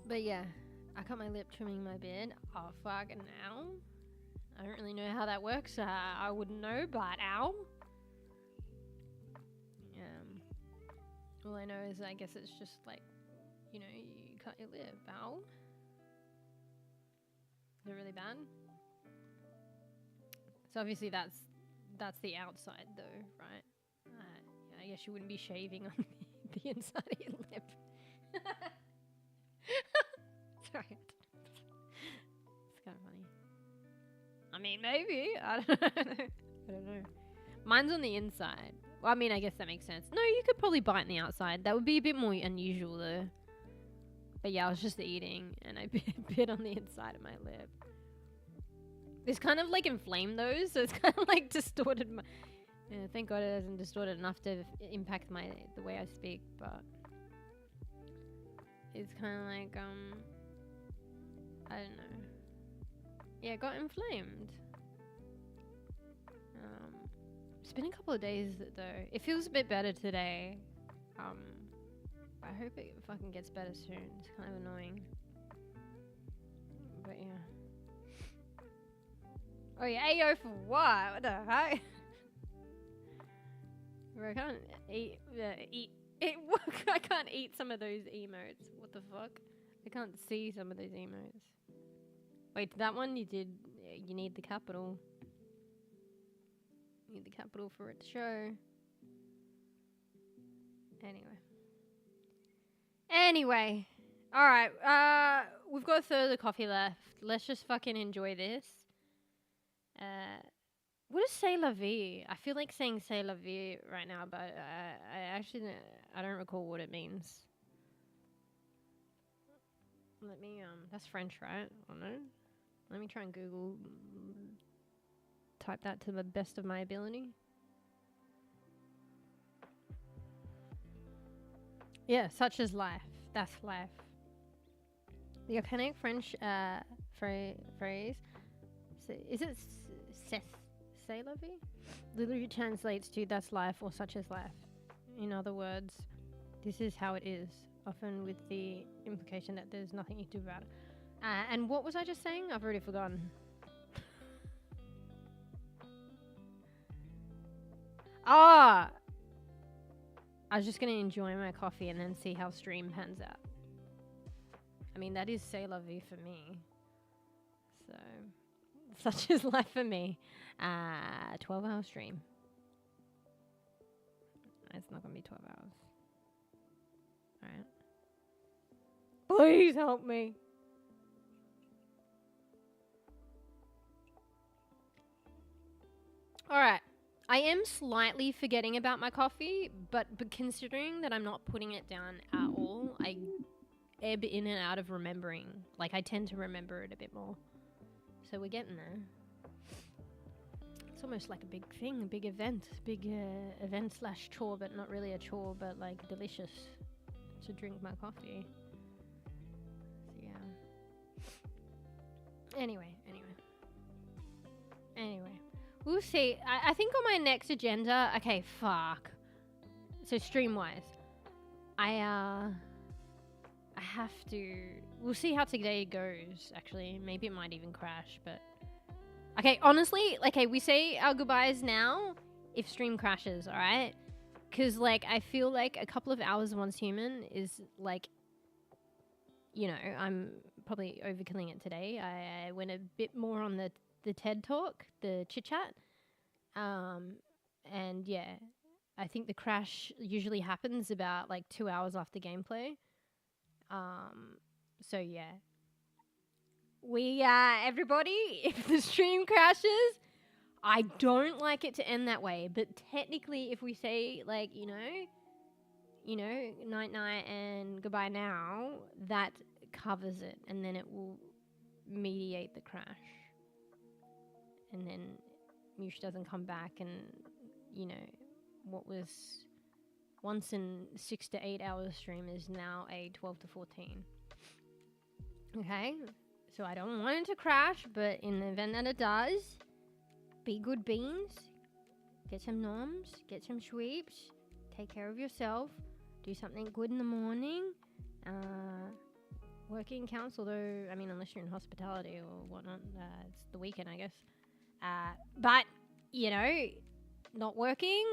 but yeah, I cut my lip trimming my beard. Oh fucking ow! I don't really know how that works. I wouldn't know, but ow. All I know is I guess it's just like, you know, you cut your lip. Ow. Is it really bad? So obviously that's the outside though, right? I guess you wouldn't be shaving on the inside of your lip. Sorry. It's kind of funny. I mean, maybe. I don't know. Mine's on the inside. Well, I mean, I guess that makes sense. No, you could probably bite on the outside. That would be a bit more unusual though. But yeah, I was just eating and I bit on the inside of my lip. It's kind of like inflamed though, so it's kind of like distorted my... Yeah, thank God it hasn't distorted enough to impact the way I speak, but... It's kind of like, I don't know. Yeah, it got inflamed. It's been a couple of days though. It feels a bit better today. I hope it fucking gets better soon. It's kind of annoying. But yeah. Oh yeah, AO for what? What the heck? Bro, I can't eat. I can't eat some of those emotes. What the fuck? I can't see some of those emotes. Wait, that one you did. You need the capital. You need the capital for it to show. Anyway. Alright, we've got a third of the coffee left. Let's just fucking enjoy this. What is c'est la vie? I feel like saying c'est la vie right now, but I actually I don't recall what it means. Let me, that's French, right? Oh no? Let me try and Google, type that to the best of my ability. Yeah, such as life. That's life. The archaic French phrase, is it c'est la vie? Literally translates to that's life or such as life. In other words, this is how it is, often with the implication that there's nothing you can do about it. And what was I just saying? I've already forgotten. I was just going to enjoy my coffee and then see how stream pans out. I mean, that is c'est la vie for me. So, such is life for me. 12-hour stream. It's not going to be 12 hours. Alright. Please help me. Alright. I am slightly forgetting about my coffee, but considering that I'm not putting it down at all, I ebb in and out of remembering. Like, I tend to remember it a bit more. So we're getting there. It's almost like a big thing, a big event. Big event slash chore, but not really a chore, but like delicious to drink my coffee. So yeah. Anyway. We'll see. I think on my next agenda... Okay, fuck. So stream-wise. I have to... We'll see how today goes, actually. Maybe it might even crash, but... Okay, honestly, okay, we say our goodbyes now if stream crashes, alright? Because, like, I feel like a couple of hours once human is, like... You know, I'm probably overkilling it today. I went a bit more on the TED Talk, the chit-chat. And yeah, I think the crash usually happens about like 2 hours after gameplay. So yeah. Everybody, if the stream crashes, I don't like it to end that way. But technically, if we say like, you know, night-night and goodbye now, that covers it. And then it will mediate the crash. And then mEw doesn't come back and, you know, what was once in 6 to 8 hours stream is now a 12 to 14. Okay? So I don't want it to crash, but in the event that it does, be good beans, get some noms, get some sweeps, take care of yourself, do something good in the morning, working counts, although, I mean, unless you're in hospitality or whatnot, it's the weekend, I guess. But, you know, not working,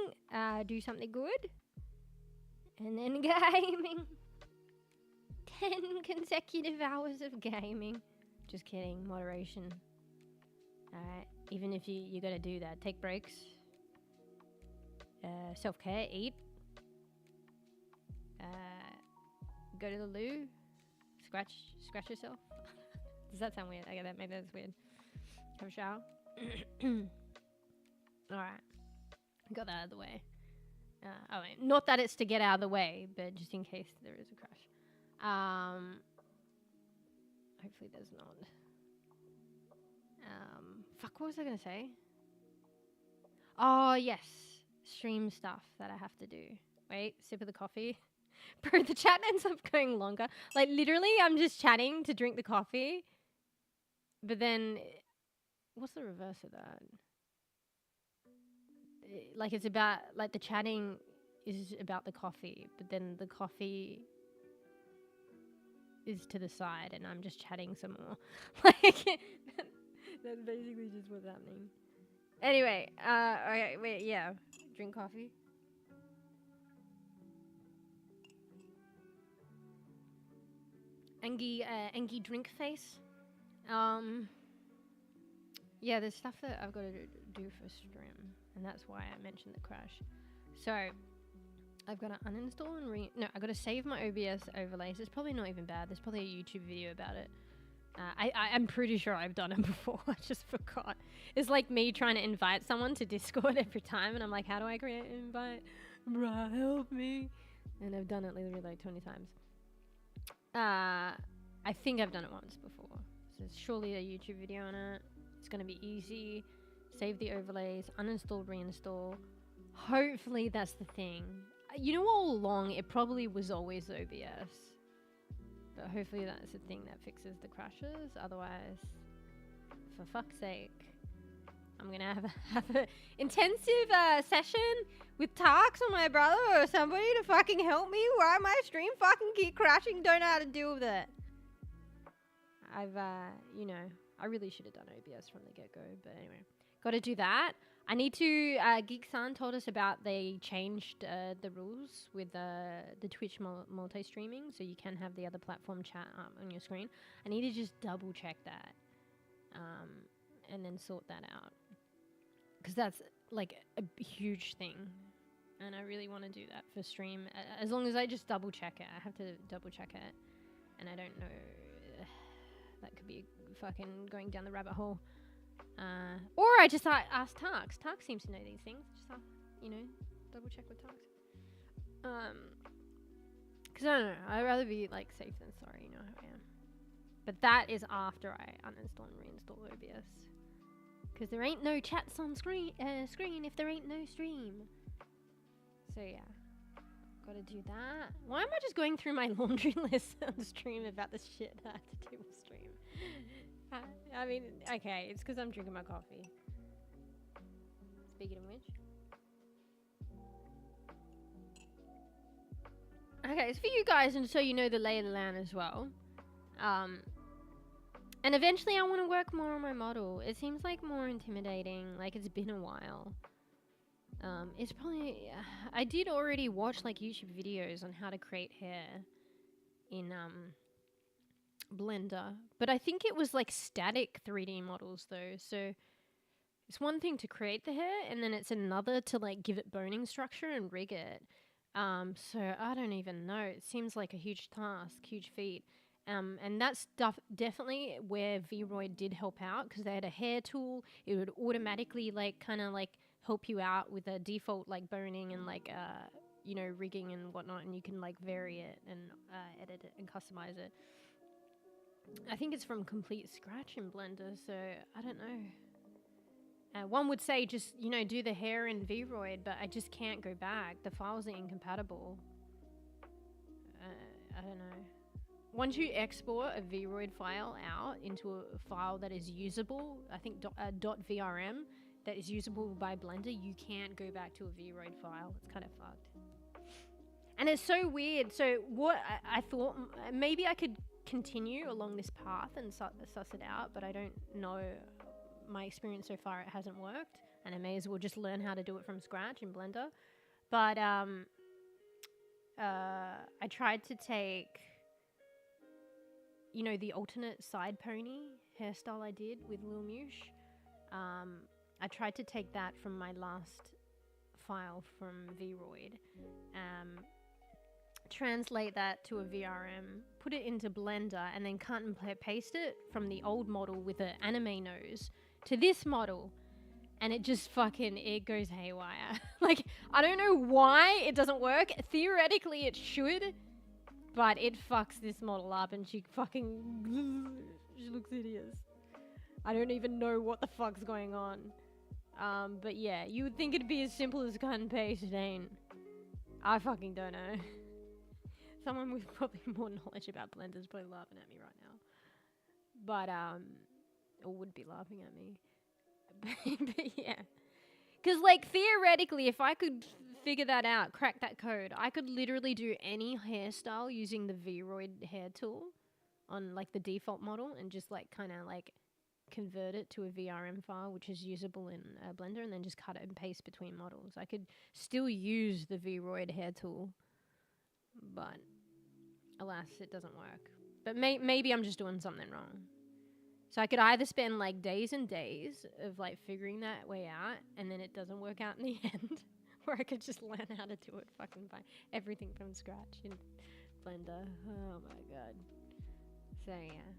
do something good, and then gaming. 10 consecutive hours of gaming. Just kidding, moderation. Alright, even if you gotta do that, take breaks. Self-care, eat. Go to the loo. Scratch yourself. Does that sound weird? I get that, maybe that's weird. Have a shower. Alright. Got that out of the way. Not that it's to get out of the way, but just in case there is a crash. Hopefully there's not. Fuck, what was I gonna say? Oh, yes. Stream stuff that I have to do. Wait, sip of the coffee. Bro, the chat ends up going longer. Like, literally, I'm just chatting to drink the coffee. But then... What's the reverse of that? like it's about like the chatting is about the coffee, but then the coffee is to the side and I'm just chatting some more. Like that's basically just what's happening. Anyway, okay, wait, yeah, drink coffee. Angie drink face. Yeah, there's stuff that I've got to do for stream, and that's why I mentioned the crash. So I've got to uninstall and I've got to save my OBS overlays. It's probably not even bad. There's probably a YouTube video about it. I'm pretty sure I've done it before. I just forgot. It's like me trying to invite someone to Discord every time, and I'm like, how do I create an invite? Bruh, help me. And I've done it literally like 20 times. I think I've done it once before. So there's surely a YouTube video on it. It's going to be easy. Save the overlays, uninstall, reinstall. Hopefully that's the thing. You know, all along, it probably was always OBS. But hopefully that's the thing that fixes the crashes. Otherwise, for fuck's sake, I'm going to have a intensive session with Tarks or my brother or somebody to fucking help me. Why my stream fucking keep crashing? Don't know how to deal with it. I've, you know, I really should have done OBS from the get-go. But anyway, got to do that. I need to, Geek-san told us about they changed the rules with the Twitch multi-streaming, so you can have the other platform chat on your screen. I need to just double-check that and then sort that out. Because that's, like, a huge thing. And I really want to do that for stream. As long as I just double-check it. I have to double-check it. And I don't know. That could be fucking going down the rabbit hole. Or I just ask Tarks. Tarks seems to know these things. Just, you know, double-check with Tarks. Because I don't know. I'd rather be, like, safe than sorry. You know how I am. But that is after I uninstall and reinstall OBS. Because there ain't no chats on screen if there ain't no stream. So yeah, gotta do that. Why am I just going through my laundry list on stream about the shit that I have to do with stream? I mean, okay, it's because I'm drinking my coffee. Speaking of which. Okay, it's for you guys and so you know the lay of the land as well. And eventually I want to work more on my model. It seems like more intimidating, like it's been a while. It's probably, I did already watch like YouTube videos on how to create hair in Blender, but I think it was like static 3D models though, so it's one thing to create the hair and then it's another to like give it boning structure and rig it. So I don't even know. It seems like a huge task, huge feat. And that stuff definitely where Vroid did help out because they had a hair tool. It would automatically like kind of like help you out with a default like boning and like you know, rigging and whatnot, and you can like vary it and edit it and customize it. I think it's from complete scratch in Blender, so I don't know. One would say just, you know, do the hair in Vroid, but I just can't go back. The files are incompatible. I don't know. Once you export a Vroid file out into a file that is usable, I think .vrm, that is usable by Blender, you can't go back to a Vroid file. It's kind of fucked. And it's so weird. So what I thought, maybe I could continue along this path and suss it out, but I don't know. My experience so far, it hasn't worked, and I may as well just learn how to do it from scratch in Blender. But I tried to take, you know, the alternate side pony hairstyle I did with Lil Mewsh. I tried to take that from my last file from Vroid, translate that to a VRM, put it into Blender, and then cut and paste it from the old model with an anime nose to this model, and it just fucking, it goes haywire. Like, I don't know why it doesn't work. Theoretically it should, but it fucks this model up and she fucking, she looks hideous. I don't even know what the fuck's going on. But yeah, you would think it'd be as simple as cut and paste, it ain't. I fucking don't know. Someone with probably more knowledge about Blender is probably laughing at me right now. But, or would be laughing at me. But yeah. Because, like, theoretically, if I could figure that out, crack that code, I could literally do any hairstyle using the Vroid hair tool on, like, the default model and just, like, kind of, like, convert it to a VRM file, which is usable in Blender, and then just cut it and paste between models. I could still use the Vroid hair tool, but alas, it doesn't work. But maybe I'm just doing something wrong. So I could either spend like days and days of like figuring that way out, and then it doesn't work out in the end, or I could just learn how to do it fucking by everything from scratch in Blender. Oh my god. So yeah.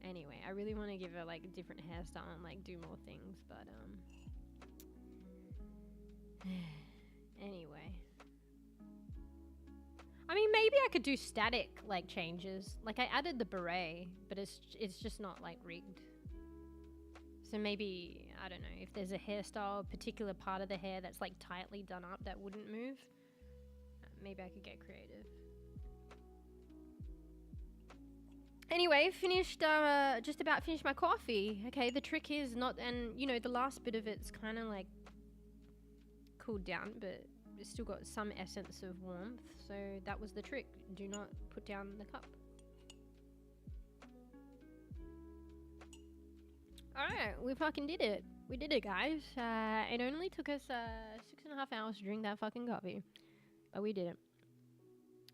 Anyway, I really want to give her like a different hairstyle and like do more things, but anyway. I mean, maybe I could do static like changes. Like I added the beret, but it's just not like rigged. So maybe, I don't know, if there's a hairstyle, a particular part of the hair that's like tightly done up that wouldn't move, maybe I could get creative. Anyway, finished, just about finished my coffee. Okay, the trick is not, and you know, the last bit of it's kind of like cooled down, but it's still got some essence of warmth, so that was the trick. Do not put down the cup. Alright, we fucking did it. We did it, guys. It only took us 6.5 hours to drink that fucking coffee, but we did it.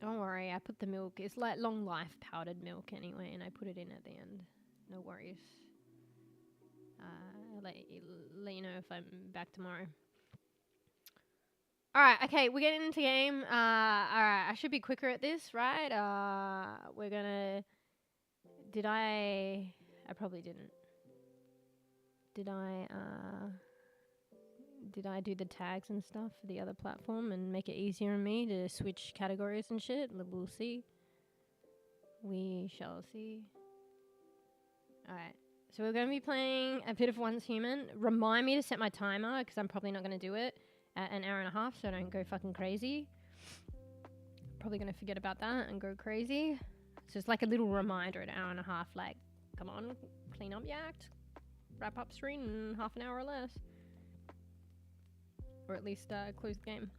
Don't worry, I put the milk. It's like long life powdered milk anyway, and I put it in at the end. No worries. I'll let you know if I'm back tomorrow. Alright, okay, we're getting into game. Alright, I should be quicker at this, right? We're gonna... Did I probably didn't. Did I do the tags and stuff for the other platform and make it easier on me to switch categories and shit? We'll see. We shall see. Alright, so we're going to be playing a bit of Once Human. Remind me to set my timer, because I'm probably not going to do it at an hour and a half, so I don't go fucking crazy. Probably going to forget about that and go crazy. So it's like a little reminder at an hour and a half, like, come on, clean up your act. Wrap up screen in half an hour or less. Or at least close the game.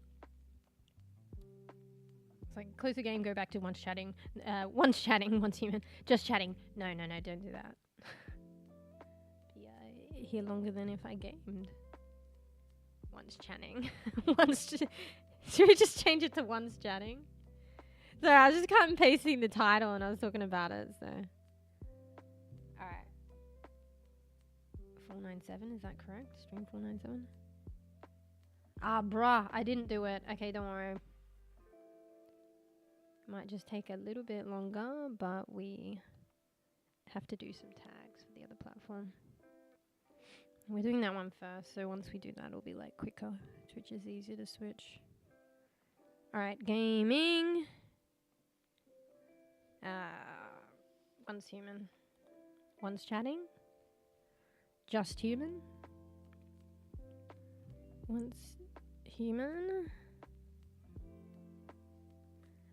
It's like, close the game, go back to once chatting. Once human. Just chatting. No, don't do that. Yeah, here longer than if I gamed. Once chatting. Should we just change it to once chatting? Sorry, I was just cut and pasting the title and I was talking about it, so. Alright. 497, is that correct? Stream 497? Ah, bruh, I didn't do it. Okay, don't worry. Might just take a little bit longer, but we have to do some tags for the other platform. We're doing that one first, so once we do that, it'll be like quicker. Twitch is easier to switch. Alright, gaming. Once human. Once chatting. Just human. Once human.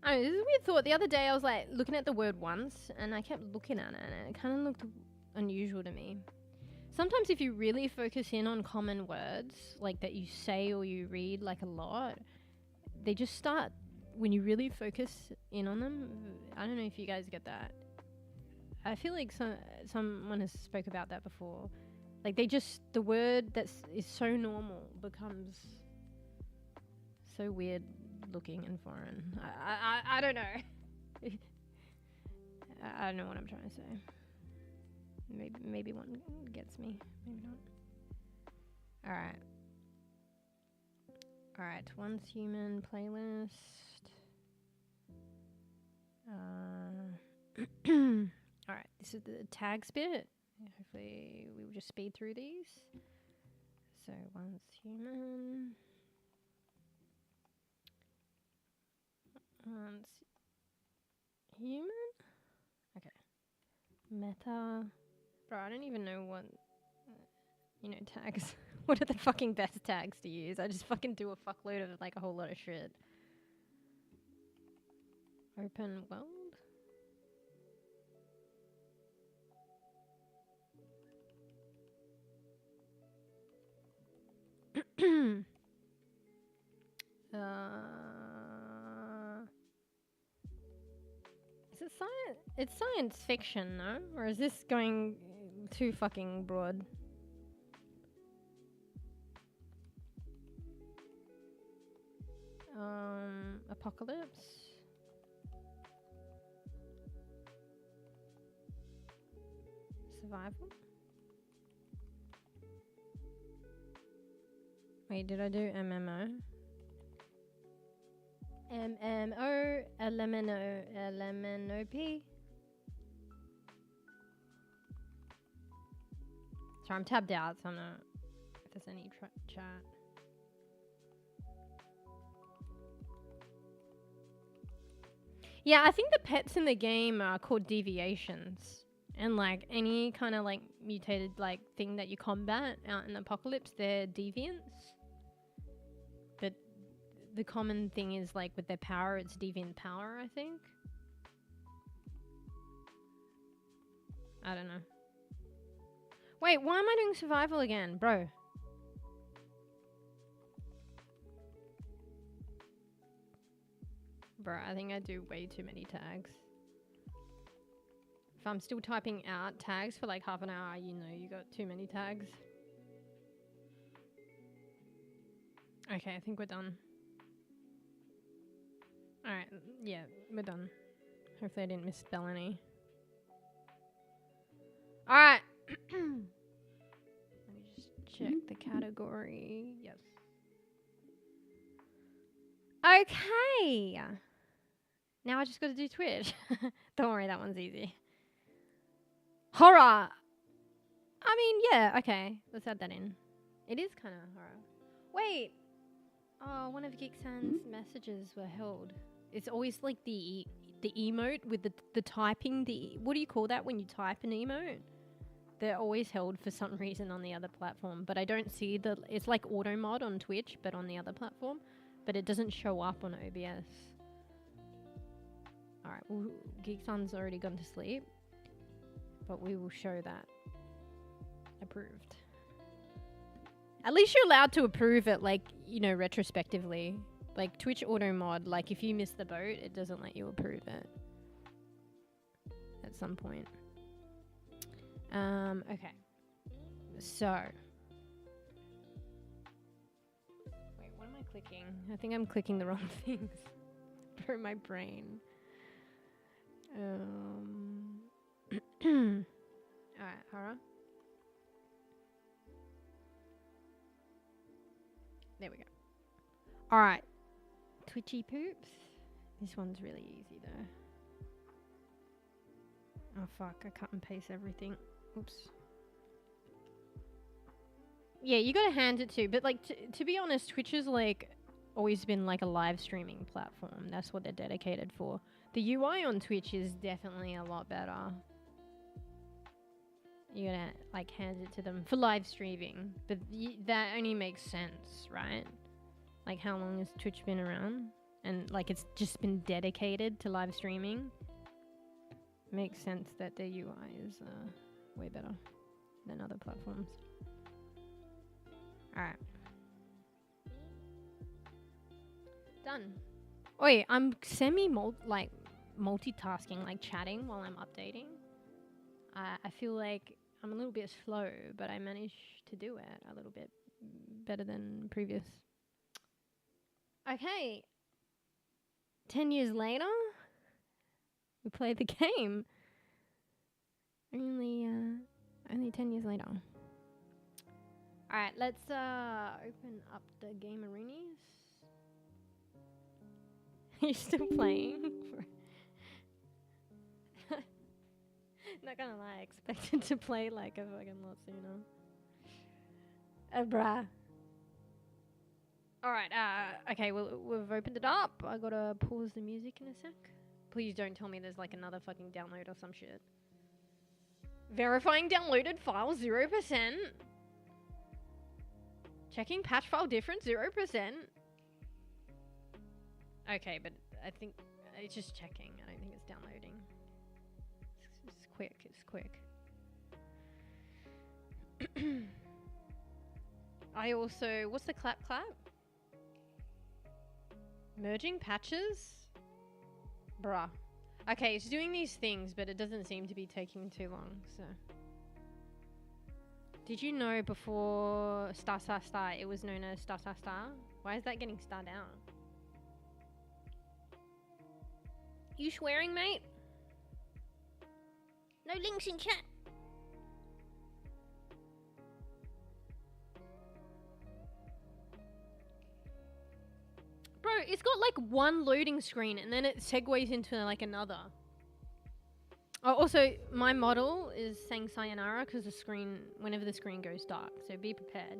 I don't know, this is a weird thought. The other day I was like looking at the word once and I kept looking at it and it kind of looked unusual to me. Sometimes if you really focus in on common words, like that you say or you read like a lot, they just start, when you really focus in on them, I don't know if you guys get that. I feel like someone has spoke about that before. Like they just, the word that is so normal becomes so weird looking and foreign. I don't know. I don't know what I'm trying to say. Maybe one gets me. Maybe not. Alright, Once Human playlist. Alright, this is the tags bit. Hopefully we will just speed through these. So, Once Human. Once Human? Okay. Meta. Bro, I don't even know what, tags. What are the fucking best tags to use? I just fucking do a fuckload of, like, a whole lot of shit. Open world? Is it science? It's science fiction, no? Or is this going too fucking broad? Apocalypse. Survival. Wait, did I do MMO? MMO, LMNOP. Sorry, I'm tabbed out, so I'm not. If there's any chat. Yeah, I think the pets in the game are called deviations. And like any kind of like mutated like thing that you combat out in Apocalypse, they're deviants. But the common thing is like with their power, it's deviant power, I think. I don't know. Wait, why am I doing survival again, bro? Bro, I think I do way too many tags. If I'm still typing out tags for like half an hour, you know you got too many tags. Okay, I think we're done. Alright, yeah, we're done. Hopefully I didn't misspell any. Alright. Let me just check the category. Yes. Okay. Now I just got to do Twitch. Don't worry, that one's easy. Horror. I mean, yeah, okay. Let's add that in. It is kind of horror. Wait. Oh, one of Geeksan's messages were held. It's always like the emote with the typing. What do you call that when you type an emote? They're always held for some reason on the other platform, but I don't see it's like auto mod on Twitch, but on the other platform, but it doesn't show up on OBS. Alright, well, Geekson's already gone to sleep, but we will show that. Approved. At least you're allowed to approve it, like, you know, retrospectively. Like, Twitch auto mod, like, if you miss the boat, it doesn't let you approve it. At some point. Okay. So. Wait, what am I clicking? I think I'm clicking the wrong things. For my brain. Alright, horror. There we go. Alright. Twitchy poops. This one's really easy though. Oh fuck, I cut and paste everything. Oops. Yeah, you gotta hand it to, but like, to be honest, Twitch has like always been like a live streaming platform. That's what they're dedicated for. The UI on Twitch is definitely a lot better. You're gonna like hand it to them for live streaming, but that only makes sense, right? Like, how long has Twitch been around? And like, it's just been dedicated to live streaming. Makes sense that their UI is way better than other platforms. Alright. Done. Wait, I'm multitasking, like chatting while I'm updating. I feel like I'm a little bit slow, but I managed to do it a little bit better than previous. Okay. 10 years later, we played the game. Only 10 years later. Alright, let's open up the game arenas. You're still playing? Not gonna lie, I expected to play like a fucking lot sooner. Bruh. Alright, okay, well, we've opened it up. I gotta pause the music in a sec. Please don't tell me there's like another fucking download or some shit. Verifying downloaded file 0%. Checking patch file difference 0%. Okay, but I think it's just checking. I don't think it's downloading. It's quick, it's quick. I also... What's the clap clap? Merging patches? Bruh. Okay, it's doing these things, but it doesn't seem to be taking too long, so... Did you know before star star star it was known as star star star? Why is that getting starred out? You swearing, mate? No links in chat. Bro, it's got like one loading screen and then it segues into like another. Oh, also, my model is saying sayonara because the screen, whenever the screen goes dark, so be prepared.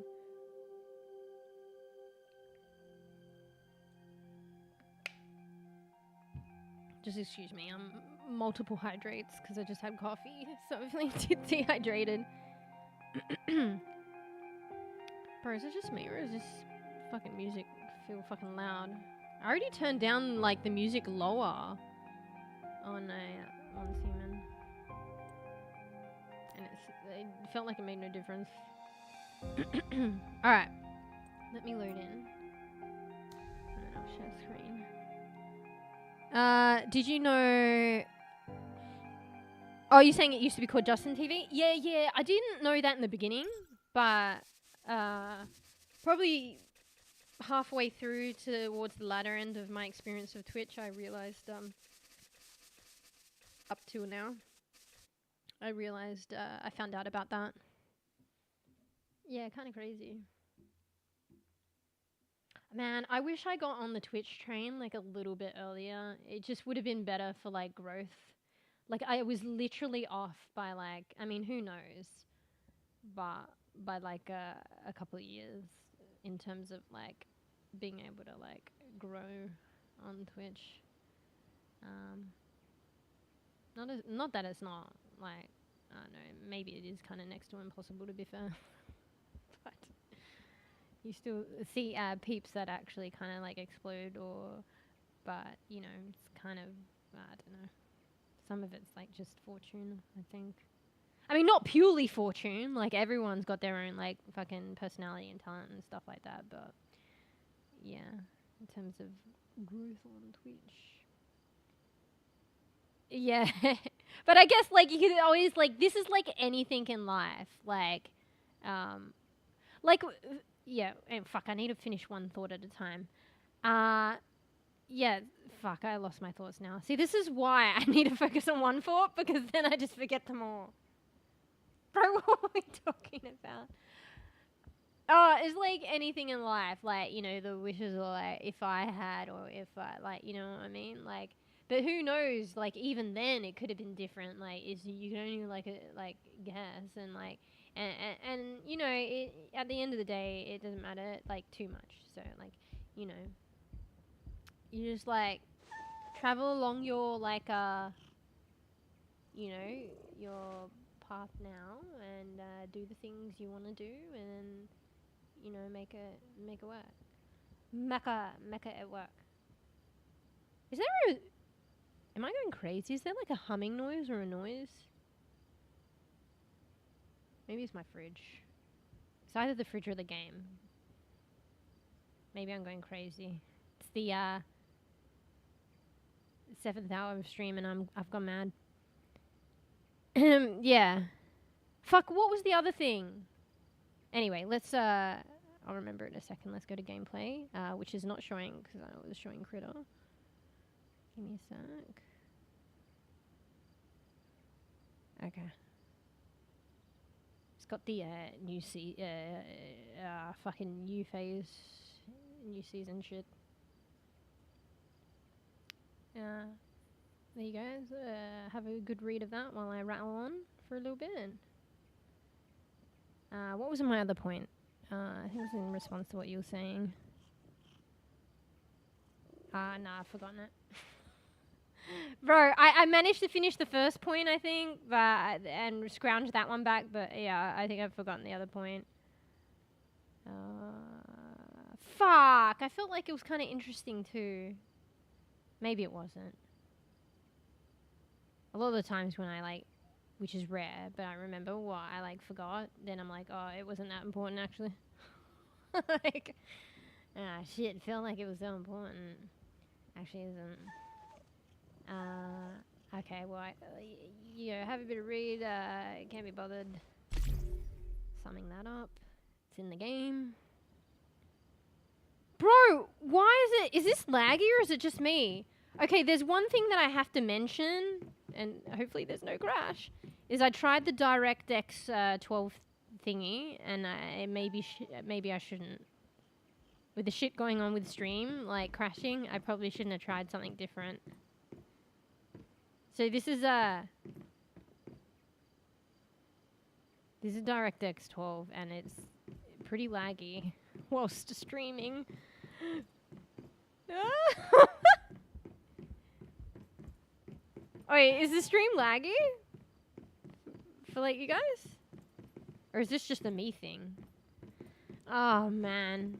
Just excuse me, I'm multiple hydrates because I just had coffee, so I'm feeling dehydrated. Bro, is it just me or is this fucking music feel fucking loud? I already turned down like the music lower on Siemens, and it felt like it made no difference. Alright, let me load in and then I'll share screen. Did you know... Oh, you're saying it used to be called Justin TV? Yeah, I didn't know that in the beginning, but probably halfway through towards the latter end of my experience of Twitch, I realized, up to now, I realized I found out about that. Yeah, kind of crazy. Man, I wish I got on the Twitch train like a little bit earlier. It just would have been better for like growth. Like I was literally off by like, I mean, who knows, but by like a couple of years in terms of like being able to like grow on Twitch. Not that it's not like, I don't know, maybe it is kind of next to impossible to be fair. But you still see peeps that actually kind of like explode but you know, it's kind of, I don't know. Some of it's like just fortune, I think. I mean, not purely fortune, like everyone's got their own like fucking personality and talent and stuff like that, but yeah, in terms of growth on Twitch. Yeah, but I guess like you could always like, this is like anything in life, like, yeah, and fuck, I need to finish one thought at a time. Yeah, fuck, I lost my thoughts now. See, this is why I need to focus on one thought, because then I just forget them all. Bro, what were we talking about? Oh, it's like anything in life, like, you know, the wishes or like, if I had, or if I, like, you know what I mean? Like, but who knows, like, even then it could have been different, like, you can only, like, guess, and, like, and you know, at the end of the day, it doesn't matter, like, too much, so, like, you know, you just, like, travel along your, like, you know, your path now, and, do the things you want to do, and, you know, make it work. Make it work. Is there am I going crazy? Is there like a humming noise or a noise? Maybe it's my fridge. It's either the fridge or the game. Maybe I'm going crazy. It's the 7th hour of stream and I've gone mad. Yeah. Fuck, what was the other thing? Anyway, let's I'll remember it in a second. Let's go to gameplay, which is not showing because I was showing Critter. Give me a sec. Okay. It's got the new fucking new phase, new season shit. There you go. Have a good read of that while I rattle on for a little bit. What was my other point? I think it was in response to what you were saying. Nah, I've forgotten it. Bro, I managed to finish the first point, I think, and scrounge that one back, but yeah, I think I've forgotten the other point. Fuck, I felt like it was kind of interesting too. Maybe it wasn't. A lot of the times when I like, which is rare, but I remember what I like forgot, then I'm like, oh, it wasn't that important actually. Like, shit, felt like it was so important. Actually isn't. Okay, well, have a bit of read, can't be bothered summing that up. It's in the game. Bro, why is this laggy or is it just me? Okay, there's one thing that I have to mention, and hopefully there's no crash, is I tried the DirectX 12 thingy, and maybe I shouldn't. With the shit going on with stream, like crashing, I probably shouldn't have tried something different. So this is DirectX 12, and it's pretty laggy whilst streaming. Wait, is the stream laggy? For like you guys? Or is this just a me thing? Oh man.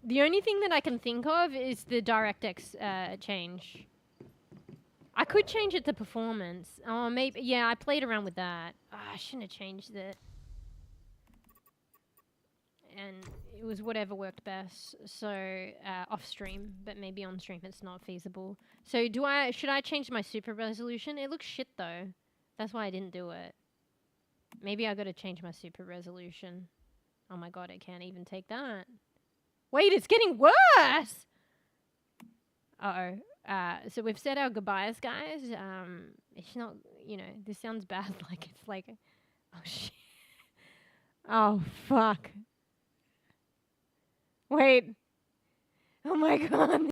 The only thing that I can think of is the DirectX change. I could change it to performance. Oh, maybe. Yeah, I played around with that. I shouldn't have changed it. And it was whatever worked best. So, off stream, but maybe on stream it's not feasible. So, should I change my super resolution? It looks shit though. That's why I didn't do it. Maybe I gotta change my super resolution. Oh my god, I can't even take that. Wait, it's getting worse! Uh-oh. So we've said our goodbyes, guys. It's not, this sounds bad. Like, it's like, oh shit. Oh, fuck. Wait. Oh my god.